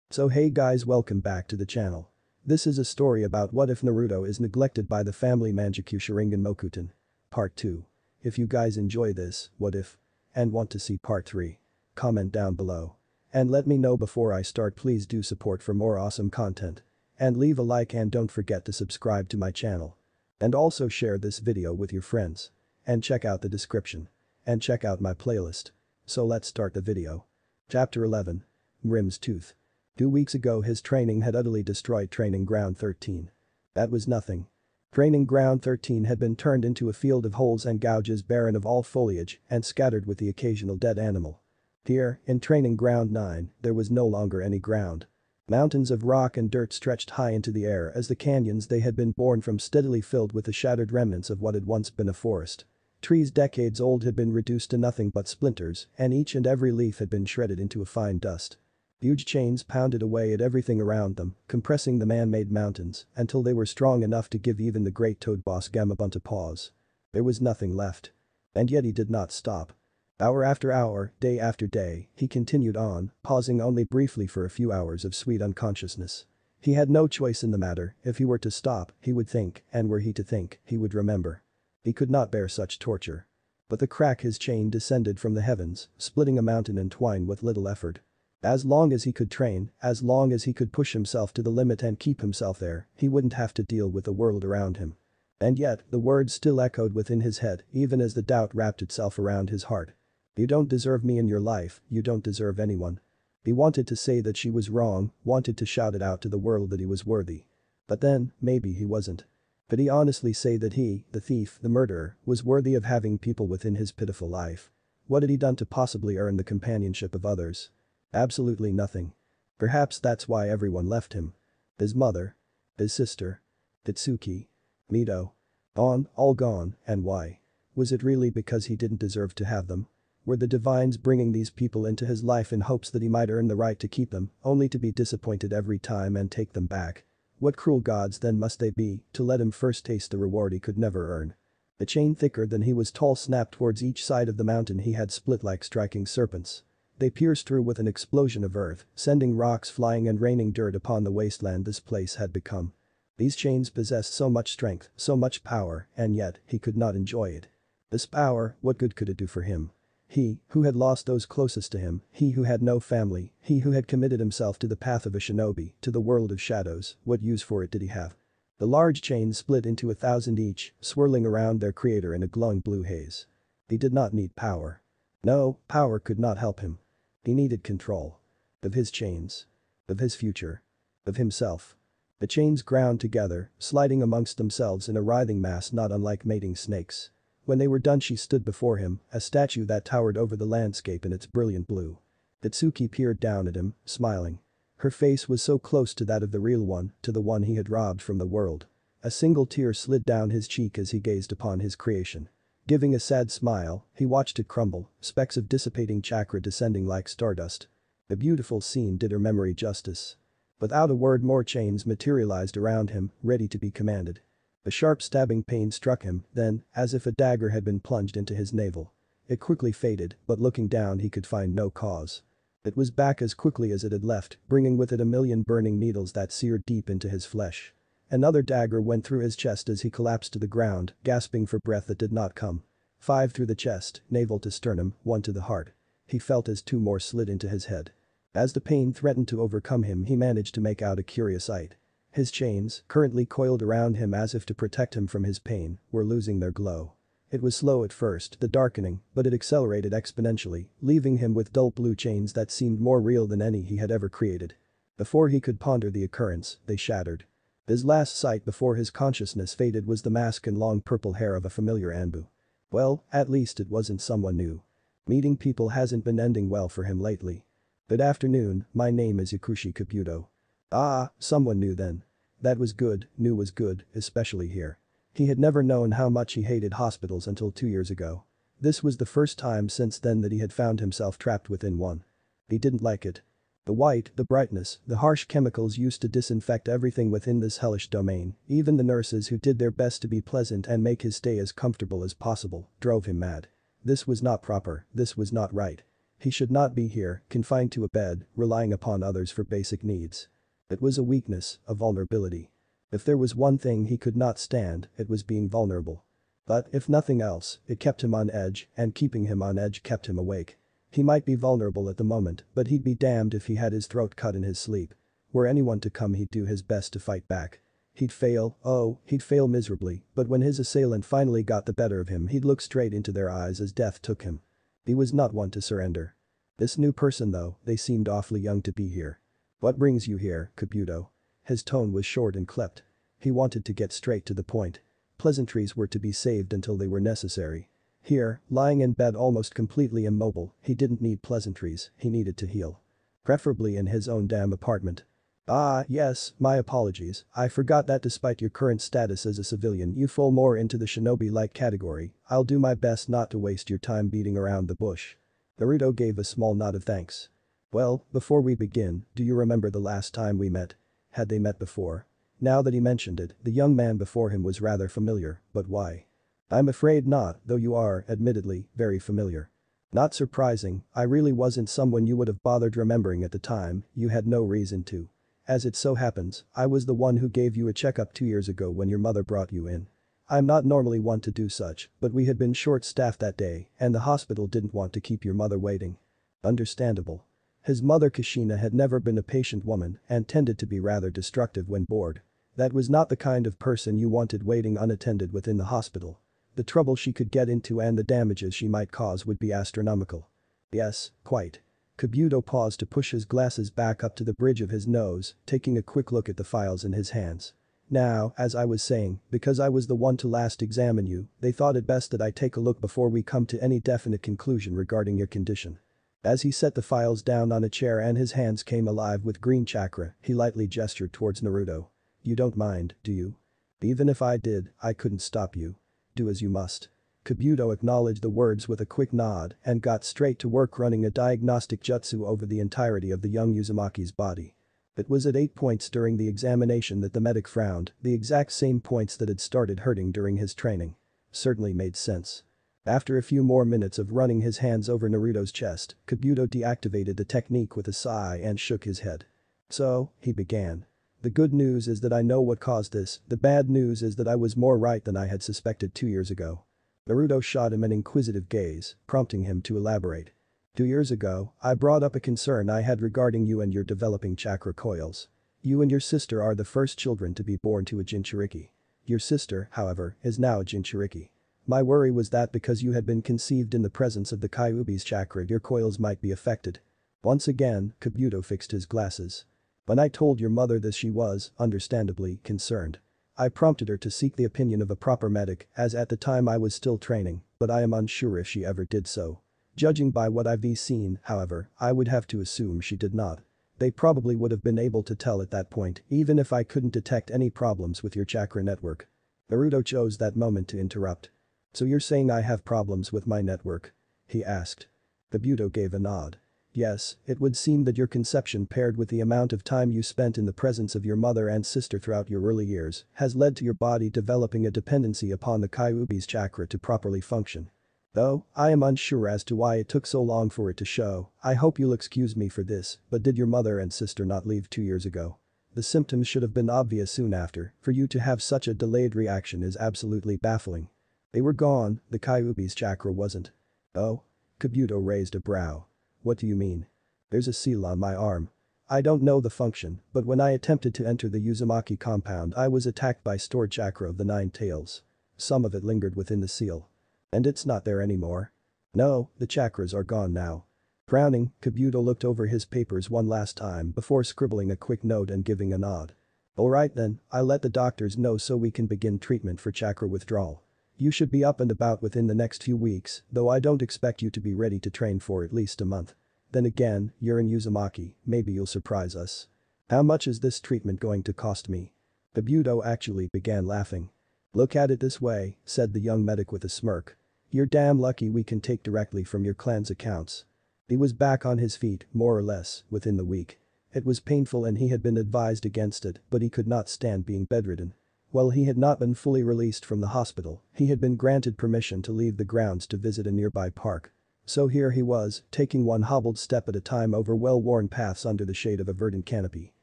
So hey guys, welcome back to the channel. This is a story about what if Naruto is neglected by the family MANGEKYOU Sharingan Mokuton. Part 2. If you guys enjoy this, what if? And want to see part 3. Comment down below. And let me know before I start. Please do support for more awesome content. And leave a like and don't forget to subscribe to my channel. And also share this video with your friends. And check out the description. And check out my playlist. So let's start the video. Chapter 11. Grimm's Tooth. 2 weeks ago his training had utterly destroyed Training Ground 13. That was nothing. Training Ground 13 had been turned into a field of holes and gouges barren of all foliage and scattered with the occasional dead animal. Here, in Training Ground 9, there was no longer any ground. Mountains of rock and dirt stretched high into the air as the canyons they had been born from steadily filled with the shattered remnants of what had once been a forest. Trees decades old had been reduced to nothing but splinters and each and every leaf had been shredded into a fine dust. Huge chains pounded away at everything around them, compressing the man-made mountains until they were strong enough to give even the great toad boss Gamabunta pause. There was nothing left. And yet he did not stop. Hour after hour, day after day, he continued on, pausing only briefly for a few hours of sweet unconsciousness. He had no choice in the matter. If he were to stop, he would think, and were he to think, he would remember. He could not bear such torture. But the crack his chain descended from the heavens, splitting a mountain in twine with little effort. As long as he could train, as long as he could push himself to the limit and keep himself there, he wouldn't have to deal with the world around him. And yet, the words still echoed within his head even as the doubt wrapped itself around his heart. You don't deserve me in your life, you don't deserve anyone. He wanted to say that she was wrong, wanted to shout it out to the world that he was worthy. But then, maybe he wasn't. Could he honestly say that he, the thief, the murderer, was worthy of having people within his pitiful life? What had he done to possibly earn the companionship of others? Absolutely nothing. Perhaps that's why everyone left him. His mother. His sister. Itsuki. Mito. All gone, and why? Was it really because he didn't deserve to have them? Were the divines bringing these people into his life in hopes that he might earn the right to keep them, only to be disappointed every time and take them back? What cruel gods then must they be, to let him first taste the reward he could never earn? A chain thicker than he was tall snapped towards each side of the mountain he had split like striking serpents. They pierced through with an explosion of earth, sending rocks flying and raining dirt upon the wasteland this place had become. These chains possessed so much strength, so much power, and yet, he could not enjoy it. This power, what good could it do for him? He, who had lost those closest to him, he who had no family, he who had committed himself to the path of a shinobi, to the world of shadows, what use for it did he have? The large chains split into 1,000 each, swirling around their creator in a glowing blue haze. He did not need power. No, power could not help him. He needed control. Of his chains. Of his future. Of himself. The chains ground together, sliding amongst themselves in a writhing mass not unlike mating snakes. When they were done she stood before him, a statue that towered over the landscape in its brilliant blue. Itsuki peered down at him, smiling. Her face was so close to that of the real one, to the one he had robbed from the world. A single tear slid down his cheek as he gazed upon his creation. Giving a sad smile, he watched it crumble, specks of dissipating chakra descending like stardust. The beautiful scene did her memory justice. Without a word more chains materialized around him, ready to be commanded. A sharp stabbing pain struck him, then, as if a dagger had been plunged into his navel. It quickly faded, but looking down he could find no cause. It was back as quickly as it had left, bringing with it a million burning needles that seared deep into his flesh. Another dagger went through his chest as he collapsed to the ground, gasping for breath that did not come. 5 through the chest, navel to sternum, 1 to the heart. He felt as 2 more slid into his head. As the pain threatened to overcome him he managed to make out a curious sight. His chains, currently coiled around him as if to protect him from his pain, were losing their glow. It was slow at first, the darkening, but it accelerated exponentially, leaving him with dull blue chains that seemed more real than any he had ever created. Before he could ponder the occurrence, they shattered. His last sight before his consciousness faded was the mask and long purple hair of a familiar Anbu. Well, at least it wasn't someone new. Meeting people hasn't been ending well for him lately. Good afternoon, my name is Yakushi Kabuto. Ah, someone new then. That was good, new was good, especially here. He had never known how much he hated hospitals until 2 years ago. This was the first time since then that he had found himself trapped within one. He didn't like it. The white, the brightness, the harsh chemicals used to disinfect everything within this hellish domain, even the nurses who did their best to be pleasant and make his stay as comfortable as possible, drove him mad. This was not proper, this was not right. He should not be here, confined to a bed, relying upon others for basic needs. It was a weakness, a vulnerability. If there was one thing he could not stand, it was being vulnerable. But, if nothing else, it kept him on edge, and keeping him on edge kept him awake. He might be vulnerable at the moment, but he'd be damned if he had his throat cut in his sleep. Were anyone to come, he'd do his best to fight back. He'd fail, oh, he'd fail miserably, but when his assailant finally got the better of him, he'd look straight into their eyes as death took him. He was not one to surrender. This new person though, they seemed awfully young to be here. What brings you here, Kabuto? His tone was short and clipped. He wanted to get straight to the point. Pleasantries were to be saved until they were necessary. Here, lying in bed almost completely immobile, he didn't need pleasantries, he needed to heal. Preferably in his own damn apartment. Ah, yes, my apologies, I forgot that despite your current status as a civilian you fall more into the shinobi-like category. I'll do my best not to waste your time beating around the bush. Naruto gave a small nod of thanks. Well, before we begin, do you remember the last time we met? Had they met before? Now that he mentioned it, the young man before him was rather familiar, but why? I'm afraid not, though you are, admittedly, very familiar. Not surprising, I really wasn't someone you would have bothered remembering at the time, you had no reason to. As it so happens, I was the one who gave you a checkup 2 years ago when your mother brought you in. I'm not normally one to do such, but we had been short-staffed that day, and the hospital didn't want to keep your mother waiting. Understandable. His mother Kushina had never been a patient woman and tended to be rather destructive when bored. That was not the kind of person you wanted waiting unattended within the hospital. The trouble she could get into and the damages she might cause would be astronomical. Yes, quite. Kabuto paused to push his glasses back up to the bridge of his nose, taking a quick look at the files in his hands. Now, as I was saying, because I was the one to last examine you, they thought it best that I take a look before we come to any definite conclusion regarding your condition. As he set the files down on a chair and his hands came alive with green chakra, he lightly gestured towards Naruto. You don't mind, do you? Even if I did, I couldn't stop you. Do as you must. Kabuto acknowledged the words with a quick nod and got straight to work running a diagnostic jutsu over the entirety of the young Uzumaki's body. It was at 8 points during the examination that the medic frowned, the exact same points that had started hurting during his training. Certainly made sense. After a few more minutes of running his hands over Naruto's chest, Kabuto deactivated the technique with a sigh and shook his head. So, he began. The good news is that I know what caused this, the bad news is that I was more right than I had suspected 2 years ago. Naruto shot him an inquisitive gaze, prompting him to elaborate. 2 years ago, I brought up a concern I had regarding you and your developing chakra coils. You and your sister are the first children to be born to a Jinchuriki. Your sister, however, is now a Jinchuriki. My worry was that because you had been conceived in the presence of the Kyuubi's chakra your coils might be affected. Once again, Kabuto fixed his glasses. When I told your mother this she was, understandably, concerned. I prompted her to seek the opinion of a proper medic as at the time I was still training, but I am unsure if she ever did so. Judging by what I've seen, however, I would have to assume she did not. They probably would have been able to tell at that point, even if I couldn't detect any problems with your chakra network. Naruto chose that moment to interrupt. So you're saying I have problems with my network? He asked. Kabuto gave a nod. Yes, it would seem that your conception paired with the amount of time you spent in the presence of your mother and sister throughout your early years has led to your body developing a dependency upon the Kyuubi's chakra to properly function. Though, I am unsure as to why it took so long for it to show, I hope you'll excuse me for this, but did your mother and sister not leave 2 years ago? The symptoms should have been obvious soon after, for you to have such a delayed reaction is absolutely baffling. They were gone, the Kyuubi's chakra wasn't. Oh? Kabuto raised a brow. What do you mean? There's a seal on my arm. I don't know the function, but when I attempted to enter the Uzumaki compound I was attacked by stored chakra of the 9 tails. Some of it lingered within the seal. And it's not there anymore? No, the chakras are gone now. Frowning, Kabuto looked over his papers one last time before scribbling a quick note and giving a nod. Alright then, I'll let the doctors know so we can begin treatment for chakra withdrawal. You should be up and about within the next few weeks, though I don't expect you to be ready to train for at least a month. Then again, you're in Uzumaki, maybe you'll surprise us. How much is this treatment going to cost me? Kabuto actually began laughing. Look at it this way, said the young medic with a smirk. You're damn lucky we can take directly from your clan's accounts. He was back on his feet, more or less, within the week. It was painful and he had been advised against it, but he could not stand being bedridden. While he had not been fully released from the hospital, he had been granted permission to leave the grounds to visit a nearby park. So here he was, taking one hobbled step at a time over well-worn paths under the shade of a verdant canopy.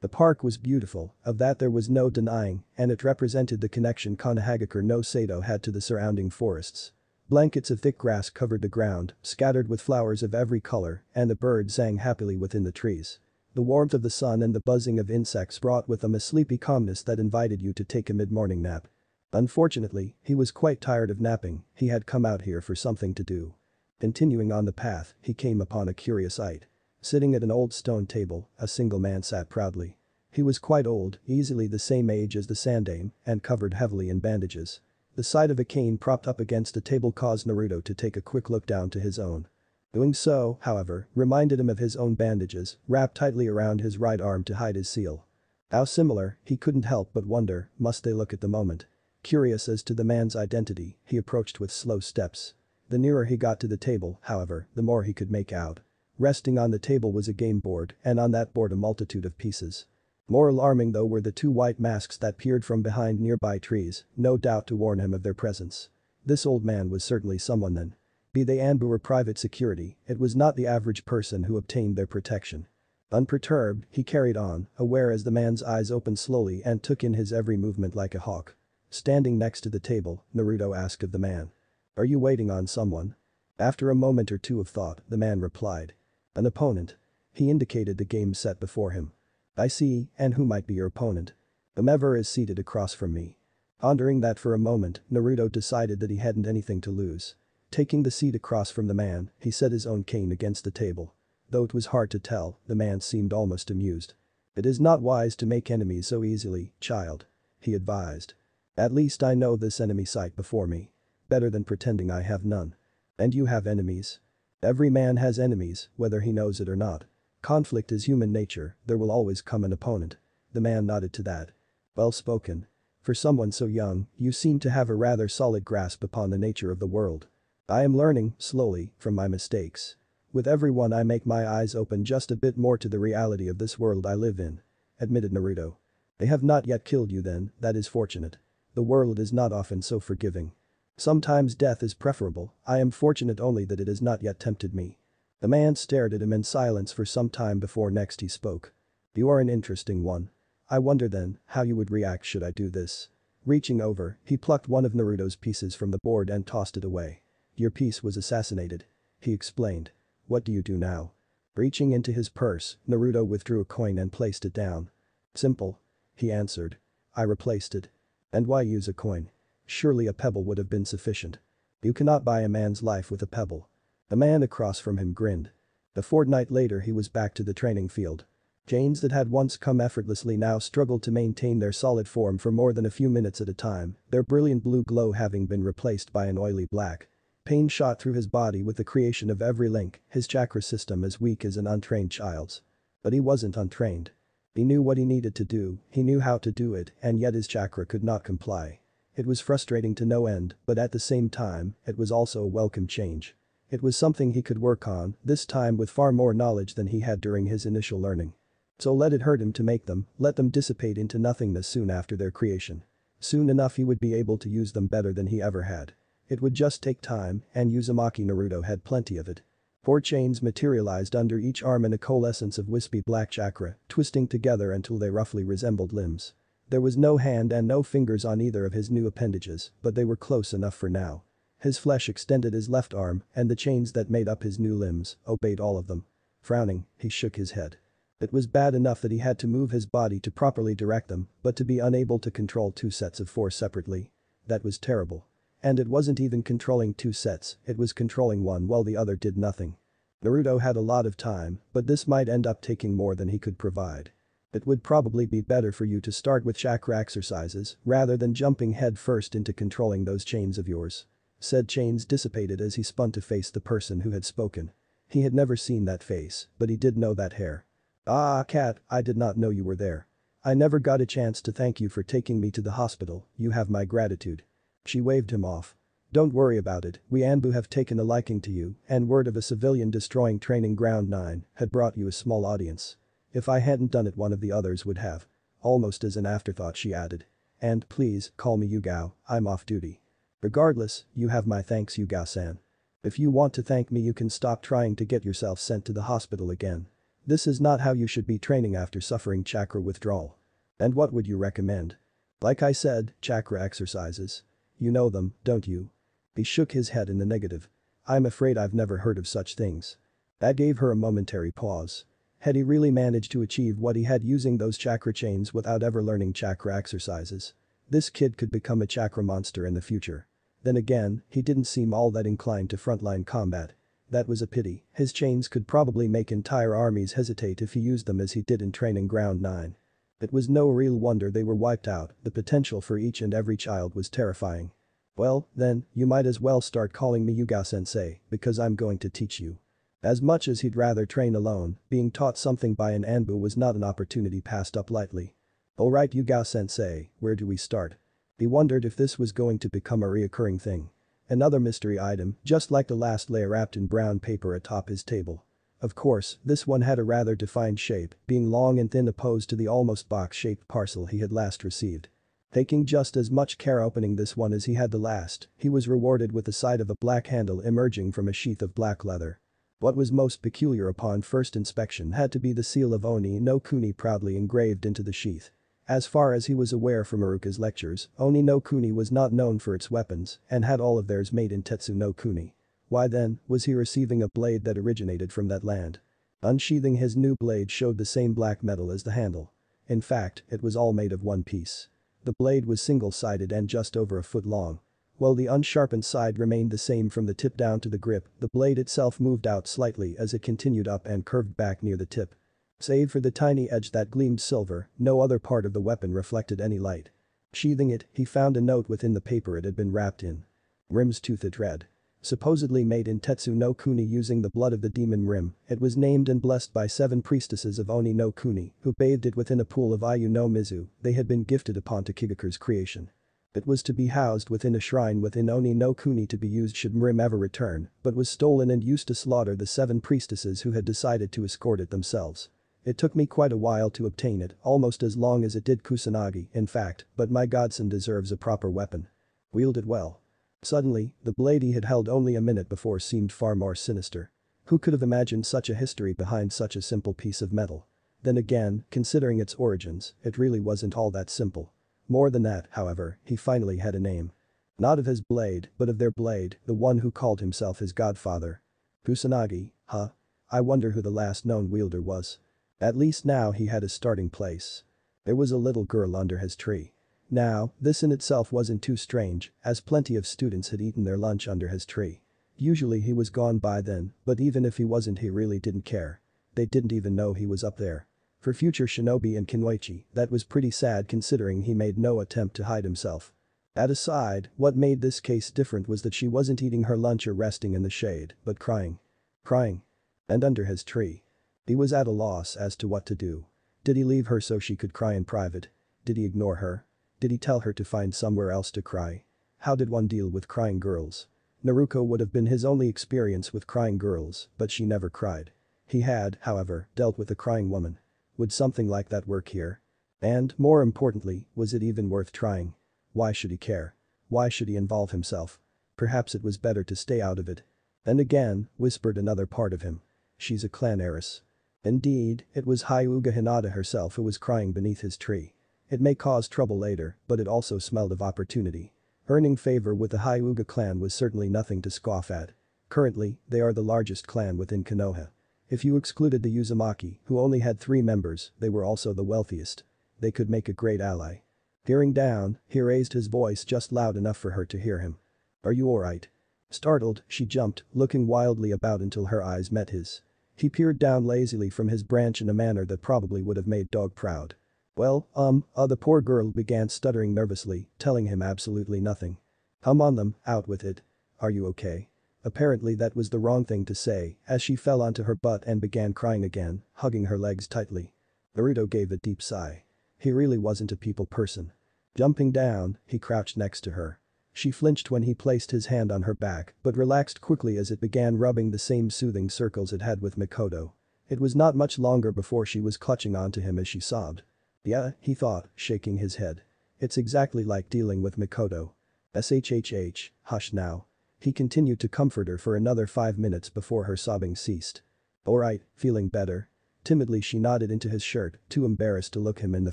The park was beautiful, of that there was no denying, and it represented the connection Konohagakure no Sato had to the surrounding forests. Blankets of thick grass covered the ground, scattered with flowers of every color, and the birds sang happily within the trees. The warmth of the sun and the buzzing of insects brought with them a sleepy calmness that invited you to take a mid-morning nap. Unfortunately, he was quite tired of napping, he had come out here for something to do. Continuing on the path, he came upon a curious sight. Sitting at an old stone table, a single man sat proudly. He was quite old, easily the same age as the sandaime, and covered heavily in bandages. The sight of a cane propped up against the table caused Naruto to take a quick look down to his own. Doing so, however, reminded him of his own bandages, wrapped tightly around his right arm to hide his seal. How similar, he couldn't help but wonder, must they look at the moment. Curious as to the man's identity, he approached with slow steps. The nearer he got to the table, however, the more he could make out. Resting on the table was a game board, and on that board a multitude of pieces. More alarming though were the two white masks that peered from behind nearby trees, no doubt to warn him of their presence. This old man was certainly someone then. Be they Anbu or private security, it was not the average person who obtained their protection. Unperturbed, he carried on, aware as the man's eyes opened slowly and took in his every movement like a hawk. Standing next to the table, Naruto asked of the man. "Are you waiting on someone?" After a moment or two of thought, the man replied. "An opponent." He indicated the game set before him. "I see, and who might be your opponent?" "Whomever is seated across from me." Pondering that for a moment, Naruto decided that he hadn't anything to lose. Taking the seat across from the man, he set his own cane against the table. Though it was hard to tell, the man seemed almost amused. "It is not wise to make enemies so easily, child," he advised. "At least I know this enemy sight before me. Better than pretending I have none. And you have enemies. Every man has enemies, whether he knows it or not. Conflict is human nature, there will always come an opponent." The man nodded to that. "Well spoken. For someone so young, you seem to have a rather solid grasp upon the nature of the world." "I am learning, slowly, from my mistakes. With every one I make my eyes open just a bit more to the reality of this world I live in," admitted Naruto. "They have not yet killed you then, that is fortunate. The world is not often so forgiving. Sometimes death is preferable, I am fortunate only that it has not yet tempted me." The man stared at him in silence for some time before next he spoke. "You are an interesting one. I wonder then, how you would react should I do this." Reaching over, he plucked one of Naruto's pieces from the board and tossed it away. "Your piece was assassinated," he explained. "What do you do now?" Reaching into his purse, Naruto withdrew a coin and placed it down. "Simple," he answered. "I replaced it." "And why use a coin? Surely a pebble would have been sufficient." "You cannot buy a man's life with a pebble." The man across from him grinned. A fortnight later he was back to the training field. Chains that had once come effortlessly now struggled to maintain their solid form for more than a few minutes at a time, their brilliant blue glow having been replaced by an oily black. Pain shot through his body with the creation of every link, his chakra system as weak as an untrained child's. But he wasn't untrained. He knew what he needed to do, he knew how to do it, and yet his chakra could not comply. It was frustrating to no end, but at the same time, it was also a welcome change. It was something he could work on, this time with far more knowledge than he had during his initial learning. So let it hurt him to make them, let them dissipate into nothingness soon after their creation. Soon enough he would be able to use them better than he ever had. It would just take time, and Uzumaki Naruto had plenty of it. 4 chains materialized under each arm in a coalescence of wispy black chakra, twisting together until they roughly resembled limbs. There was no hand and no fingers on either of his new appendages, but they were close enough for now. His flesh extended his left arm, and the chains that made up his new limbs obeyed all of them. Frowning, he shook his head. It was bad enough that he had to move his body to properly direct them, but to be unable to control 2 sets of 4 separately. That was terrible. And it wasn't even controlling 2 sets, it was controlling one while the other did nothing. Naruto had a lot of time, but this might end up taking more than he could provide. "It would probably be better for you to start with chakra exercises rather than jumping head first into controlling those chains of yours." Said chains dissipated as he spun to face the person who had spoken. He had never seen that face, but he did know that hair. "Ah, cat, I did not know you were there. I never got a chance to thank you for taking me to the hospital, you have my gratitude." She waved him off. "Don't worry about it, we Anbu have taken a liking to you, and word of a civilian destroying training ground 9 had brought you a small audience. If I hadn't done it one of the others would have." Almost as an afterthought she added. "And please, call me Yugao, I'm off duty." "Regardless, you have my thanks Yugao-san." If you want to thank me, you can stop trying to get yourself sent to the hospital again. This is not how you should be training after suffering chakra withdrawal. And what would you recommend? Like I said, chakra exercises. You know them, don't you? He shook his head in the negative. I'm afraid I've never heard of such things. That gave her a momentary pause. Had he really managed to achieve what he had using those chakra chains without ever learning chakra exercises? This kid could become a chakra monster in the future. Then again, he didn't seem all that inclined to frontline combat. That was a pity, his chains could probably make entire armies hesitate if he used them as he did in Training Ground 9. It was no real wonder they were wiped out, the potential for each and every child was terrifying. Well, then, you might as well start calling me Yuga-sensei, because I'm going to teach you. As much as he'd rather train alone, being taught something by an Anbu was not an opportunity passed up lightly. Alright Yuga-sensei, where do we start? He wondered if this was going to become a reoccurring thing. Another mystery item, just like the last layer wrapped in brown paper atop his table. Of course, this one had a rather defined shape, being long and thin opposed to the almost box-shaped parcel he had last received. Taking just as much care opening this one as he had the last, he was rewarded with the sight of a black handle emerging from a sheath of black leather. What was most peculiar upon first inspection had to be the seal of Oni no Kuni proudly engraved into the sheath. As far as he was aware from Iruka's lectures, Oni no Kuni was not known for its weapons and had all of theirs made in Tetsu no Kuni. Why then, was he receiving a blade that originated from that land? Unsheathing his new blade showed the same black metal as the handle. In fact, it was all made of one piece. The blade was single-sided and just over a foot long. While the unsharpened side remained the same from the tip down to the grip, the blade itself moved out slightly as it continued up and curved back near the tip. Save for the tiny edge that gleamed silver, no other part of the weapon reflected any light. Sheathing it, he found a note within the paper it had been wrapped in. Rim's toothed red. Supposedly made in Tetsu no Kuni using the blood of the demon Rim, it was named and blessed by 7 priestesses of Oni no Kuni, who bathed it within a pool of Ayu no Mizu they had been gifted upon Tokigaku's creation. It was to be housed within a shrine within Oni no Kuni to be used should Rim ever return, but was stolen and used to slaughter the 7 priestesses who had decided to escort it themselves. It took me quite a while to obtain it, almost as long as it did Kusanagi, in fact, but my godson deserves a proper weapon. Wield it well. Suddenly, the blade he had held only a minute before seemed far more sinister. Who could have imagined such a history behind such a simple piece of metal? Then again, considering its origins, it really wasn't all that simple. More than that, however, he finally had a name. Not of his blade, but of their blade, the one who called himself his godfather. Kusanagi, huh? I wonder who the last known wielder was. At least now he had a starting place. There was a little girl under his tree. Now, this in itself wasn't too strange, as plenty of students had eaten their lunch under his tree. Usually he was gone by then, but even if he wasn't he really didn't care. They didn't even know he was up there. For future shinobi and Kinoichi, that was pretty sad considering he made no attempt to hide himself. That aside, what made this case different was that she wasn't eating her lunch or resting in the shade, but crying. Crying. And under his tree. He was at a loss as to what to do. Did he leave her so she could cry in private? Did he ignore her? Did he tell her to find somewhere else to cry? How did one deal with crying girls? Naruto would have been his only experience with crying girls, but she never cried. He had, however, dealt with a crying woman. Would something like that work here? And, more importantly, was it even worth trying? Why should he care? Why should he involve himself? Perhaps it was better to stay out of it. And again, whispered another part of him. She's a clan heiress. Indeed, it was Hyuga Hinata herself who was crying beneath his tree. It may cause trouble later, but it also smelled of opportunity. Earning favor with the Hyuga clan was certainly nothing to scoff at. Currently, they are the largest clan within Konoha. If you excluded the Uzumaki, who only had 3 members, they were also the wealthiest. They could make a great ally. Peering down, he raised his voice just loud enough for her to hear him. Are you alright? Startled, she jumped, looking wildly about until her eyes met his. He peered down lazily from his branch in a manner that probably would have made Dog proud. Well, the poor girl began stuttering nervously, telling him absolutely nothing. Come on them, out with it. Are you okay? Apparently that was the wrong thing to say, as she fell onto her butt and began crying again, hugging her legs tightly. Naruto gave a deep sigh. He really wasn't a people person. Jumping down, he crouched next to her. She flinched when he placed his hand on her back, but relaxed quickly as it began rubbing the same soothing circles it had with Mikoto. It was not much longer before she was clutching onto him as she sobbed. Yeah, he thought, shaking his head. It's exactly like dealing with Mikoto. SHHH, hush now. He continued to comfort her for another 5 minutes before her sobbing ceased. "Alright, feeling better?" Timidly she nodded into his shirt, too embarrassed to look him in the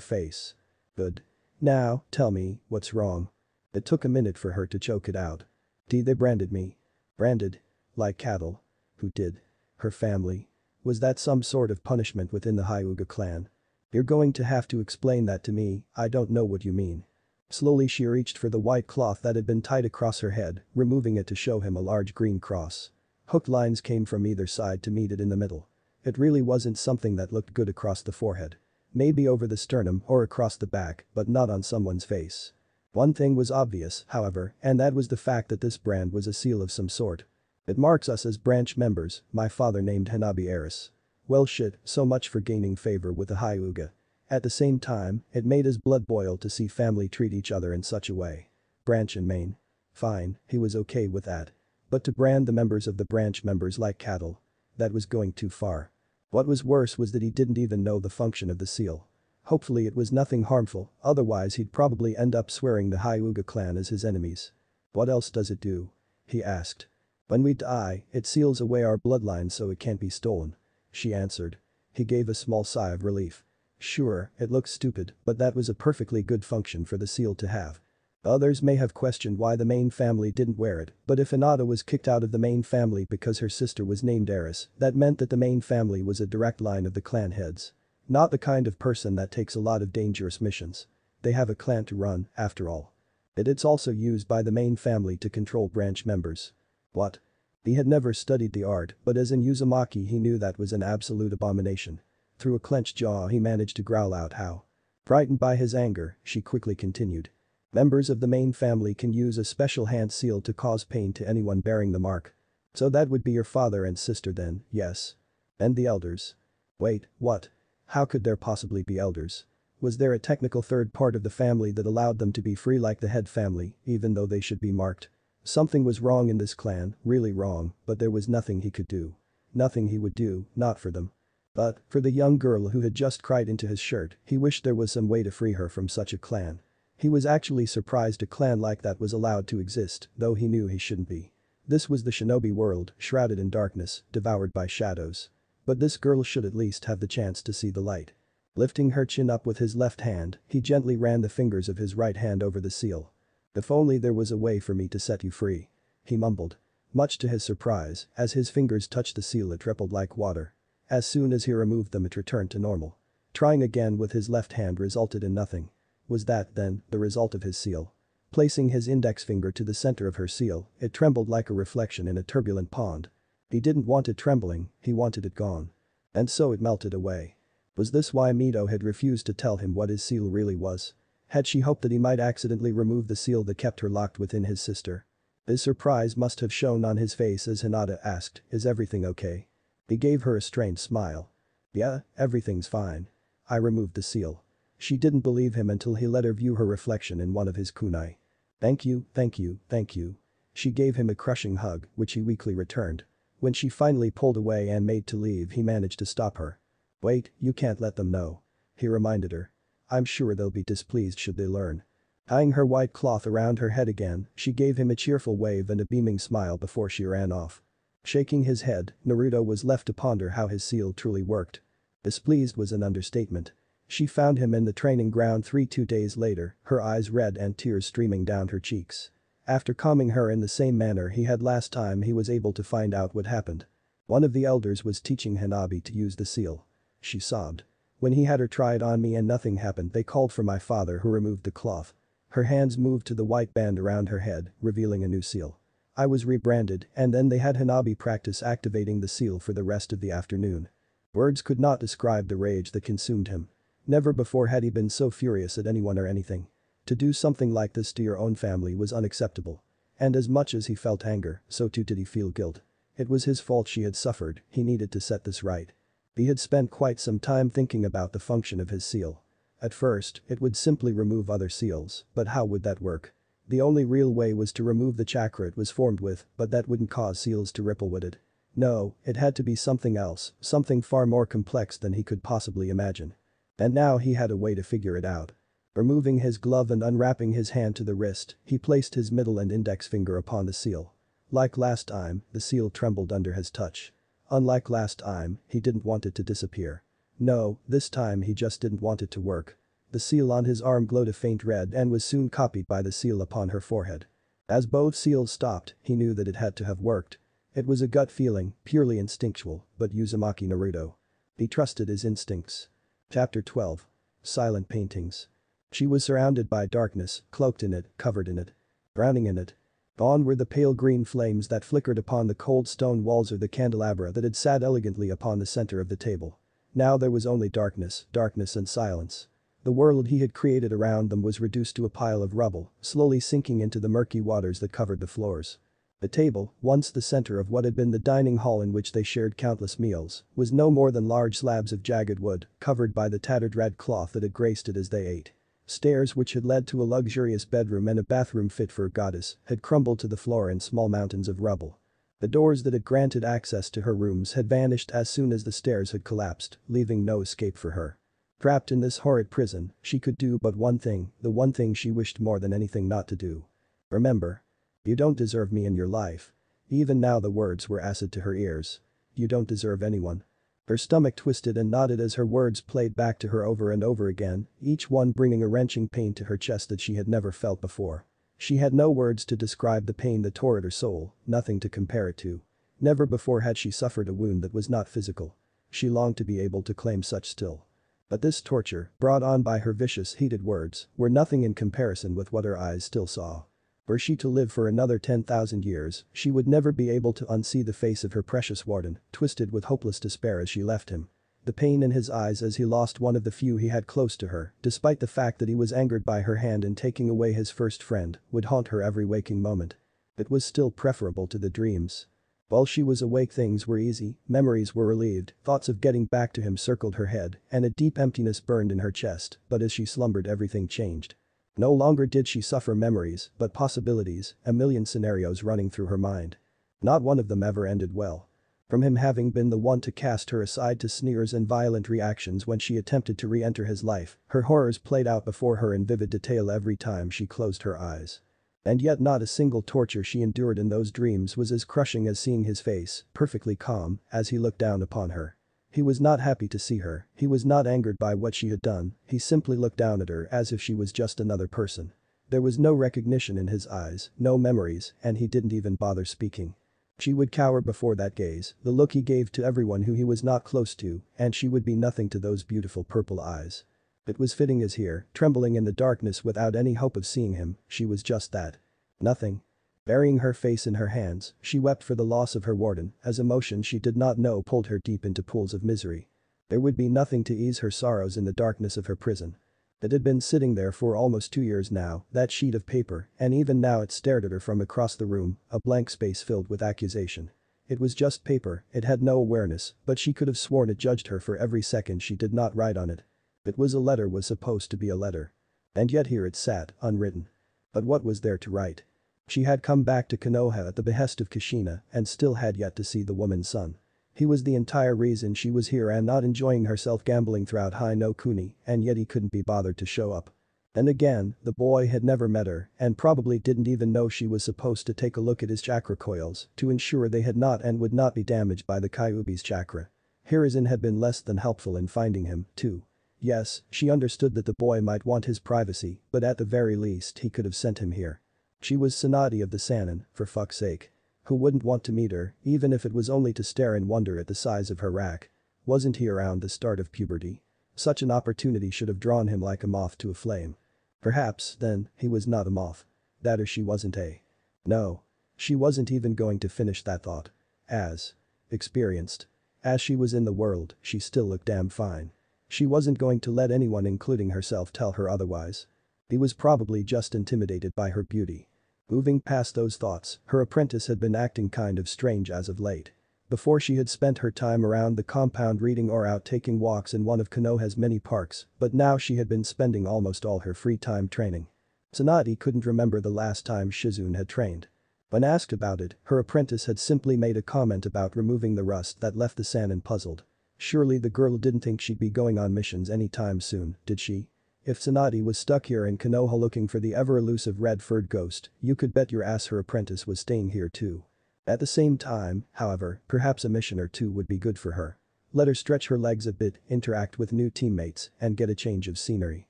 face. "Good. Now, tell me, what's wrong?" It took a minute for her to choke it out. They branded me." "Branded? Like cattle? Who did? Her family? Was that some sort of punishment within the Hyuga clan?" "You're going to have to explain that to me, I don't know what you mean." Slowly she reached for the white cloth that had been tied across her head, removing it to show him a large green cross. Hooked lines came from either side to meet it in the middle. It really wasn't something that looked good across the forehead. Maybe over the sternum or across the back, but not on someone's face. One thing was obvious, however, and that was the fact that this brand was a seal of some sort. "It marks us as branch members, my father named Hanabi heiress." Well shit, so much for gaining favor with the Hyuga. At the same time, it made his blood boil to see family treat each other in such a way. Branch and main. Fine, he was okay with that. But to brand the members of the branch members like cattle? That was going too far. What was worse was that he didn't even know the function of the seal. Hopefully it was nothing harmful, otherwise he'd probably end up swearing the Hyuga clan as his enemies. "What else does it do?" he asked. "When we die, it seals away our bloodline so it can't be stolen," she answered. He gave a small sigh of relief. Sure, it looks stupid, but that was a perfectly good function for the seal to have. Others may have questioned why the main family didn't wear it, but if Hinata was kicked out of the main family because her sister was named heiress, that meant that the main family was a direct line of the clan heads. Not the kind of person that takes a lot of dangerous missions. They have a clan to run, after all. It's also used by the main family to control branch members. What? He had never studied the art, but as in Uzumaki he knew that was an absolute abomination. Through a clenched jaw he managed to growl out how. Frightened by his anger, she quickly continued. "Members of the main family can use a special hand seal to cause pain to anyone bearing the mark. So that would be your father and sister then, yes? And the elders?" "Wait, what? How could there possibly be elders? Was there a technical third part of the family that allowed them to be free like the head family, even though they should be marked?" Something was wrong in this clan, really wrong, but there was nothing he could do. Nothing he would do, not for them. But, for the young girl who had just cried into his shirt, he wished there was some way to free her from such a clan. He was actually surprised a clan like that was allowed to exist, though he knew he shouldn't be. This was the shinobi world, shrouded in darkness, devoured by shadows. But this girl should at least have the chance to see the light. Lifting her chin up with his left hand, he gently ran the fingers of his right hand over the seal. "If only there was a way for me to set you free," he mumbled. Much to his surprise, as his fingers touched the seal it rippled like water. As soon as he removed them it returned to normal. Trying again with his left hand resulted in nothing. Was that, then, the result of his seal? Placing his index finger to the center of her seal, it trembled like a reflection in a turbulent pond. He didn't want it trembling, he wanted it gone. And so it melted away. Was this why Mito had refused to tell him what his seal really was? Had she hoped that he might accidentally remove the seal that kept her locked within his sister? His surprise must have shown on his face as Hinata asked, "Is everything okay?" He gave her a strained smile. "Yeah, everything's fine. I removed the seal." She didn't believe him until he let her view her reflection in one of his kunai. "Thank you, thank you, thank you." She gave him a crushing hug, which he weakly returned. When she finally pulled away and made to leave he managed to stop her. "Wait, you can't let them know," he reminded her. "I'm sure they'll be displeased should they learn." Tying her white cloth around her head again, she gave him a cheerful wave and a beaming smile before she ran off. Shaking his head, Naruto was left to ponder how his seal truly worked. Displeased was an understatement. She found him in the training ground 2 days later, her eyes red and tears streaming down her cheeks. After calming her in the same manner he had last time he was able to find out what happened. One of the elders was teaching Hanabi to use the seal. She sobbed. "When he had her try it on me and nothing happened they called for my father who removed the cloth." Her hands moved to the white band around her head, revealing a new seal. "I was rebranded and then they had Hanabi practice activating the seal for the rest of the afternoon." Words could not describe the rage that consumed him. Never before had he been so furious at anyone or anything. To do something like this to your own family was unacceptable. And as much as he felt anger, so too did he feel guilt. It was his fault she had suffered, he needed to set this right. He had spent quite some time thinking about the function of his seal. At first, it would simply remove other seals, but how would that work? The only real way was to remove the chakra it was formed with, but that wouldn't cause seals to ripple, would it? No, it had to be something else, something far more complex than he could possibly imagine. And now he had a way to figure it out. Removing his glove and unwrapping his hand to the wrist, he placed his middle and index finger upon the seal. Like last time, the seal trembled under his touch. Unlike last time, he didn't want it to disappear. No, this time he just didn't want it to work. The seal on his arm glowed a faint red and was soon copied by the seal upon her forehead. As both seals stopped, he knew that it had to have worked. It was a gut feeling, purely instinctual, but Uzumaki Naruto. He trusted his instincts. Chapter 12. Silent paintings. She was surrounded by darkness, cloaked in it, covered in it. Drowning in it. Gone were the pale green flames that flickered upon the cold stone walls of the candelabra that had sat elegantly upon the center of the table. Now there was only darkness, darkness and silence. The world he had created around them was reduced to a pile of rubble, slowly sinking into the murky waters that covered the floors. The table, once the center of what had been the dining hall in which they shared countless meals, was no more than large slabs of jagged wood, covered by the tattered red cloth that had graced it as they ate. Stairs which had led to a luxurious bedroom and a bathroom fit for a goddess had crumbled to the floor in small mountains of rubble. The doors that had granted access to her rooms had vanished as soon as the stairs had collapsed, leaving no escape for her. Trapped in this horrid prison, she could do but one thing, the one thing she wished more than anything not to do. Remember. You don't deserve me in your life. Even now the words were acid to her ears. You don't deserve anyone. Her stomach twisted and knotted as her words played back to her over and over again, each one bringing a wrenching pain to her chest that she had never felt before. She had no words to describe the pain that tore at her soul, nothing to compare it to. Never before had she suffered a wound that was not physical. She longed to be able to claim such still. But this torture, brought on by her vicious, heated words, were nothing in comparison with what her eyes still saw. Were she to live for another 10,000 years, she would never be able to unsee the face of her precious warden, twisted with hopeless despair as she left him. The pain in his eyes as he lost one of the few he had close to her, despite the fact that he was angered by her hand in taking away his first friend, would haunt her every waking moment. It was still preferable to the dreams. While she was awake things were easy, memories were relieved, thoughts of getting back to him circled her head, and a deep emptiness burned in her chest, but as she slumbered everything changed. No longer did she suffer memories, but possibilities, a million scenarios running through her mind. Not one of them ever ended well. From him having been the one to cast her aside to sneers and violent reactions when she attempted to re-enter his life, her horrors played out before her in vivid detail every time she closed her eyes. And yet not a single torture she endured in those dreams was as crushing as seeing his face, perfectly calm, as he looked down upon her. He was not happy to see her, he was not angered by what she had done, he simply looked down at her as if she was just another person. There was no recognition in his eyes, no memories, and he didn't even bother speaking. She would cower before that gaze, the look he gave to everyone who he was not close to, and she would be nothing to those beautiful purple eyes. It was fitting as here, trembling in the darkness without any hope of seeing him, she was just that. Nothing. Burying her face in her hands, she wept for the loss of her warden, as emotion she did not know pulled her deep into pools of misery. There would be nothing to ease her sorrows in the darkness of her prison. It had been sitting there for almost 2 years now, that sheet of paper, and even now it stared at her from across the room, a blank space filled with accusation. It was just paper, it had no awareness, but she could have sworn it judged her for every second she did not write on it. It was a letter was supposed to be a letter. And yet here it sat, unwritten. But what was there to write? She had come back to Konoha at the behest of Kushina and still had yet to see the woman's son. He was the entire reason she was here and not enjoying herself gambling throughout Hai no Kuni, and yet he couldn't be bothered to show up. And again, the boy had never met her and probably didn't even know she was supposed to take a look at his chakra coils to ensure they had not and would not be damaged by the Kyuubi's chakra. Hiruzen had been less than helpful in finding him, too. Yes, she understood that the boy might want his privacy, but at the very least he could have sent him here. She was Tsunade of the Sannin, for fuck's sake. Who wouldn't want to meet her, even if it was only to stare in wonder at the size of her rack? Wasn't he around the start of puberty? Such an opportunity should have drawn him like a moth to a flame. Perhaps, then, he was not a moth. That or she wasn't a. No. She wasn't even going to finish that thought. As experienced as she was in the world, she still looked damn fine. She wasn't going to let anyone including herself tell her otherwise. He was probably just intimidated by her beauty. Moving past those thoughts, her apprentice had been acting kind of strange as of late. Before she had spent her time around the compound reading or out taking walks in one of Konoha's many parks, but now she had been spending almost all her free time training. Tsunade couldn't remember the last time Shizune had trained. When asked about it, her apprentice had simply made a comment about removing the rust that left the Sannin puzzled. Surely the girl didn't think she'd be going on missions anytime soon, did she? If Tsunade was stuck here in Konoha looking for the ever-elusive red-furred ghost, you could bet your ass her apprentice was staying here too. At the same time, however, perhaps a mission or two would be good for her. Let her stretch her legs a bit, interact with new teammates, and get a change of scenery.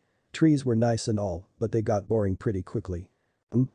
Trees were nice and all, but they got boring pretty quickly.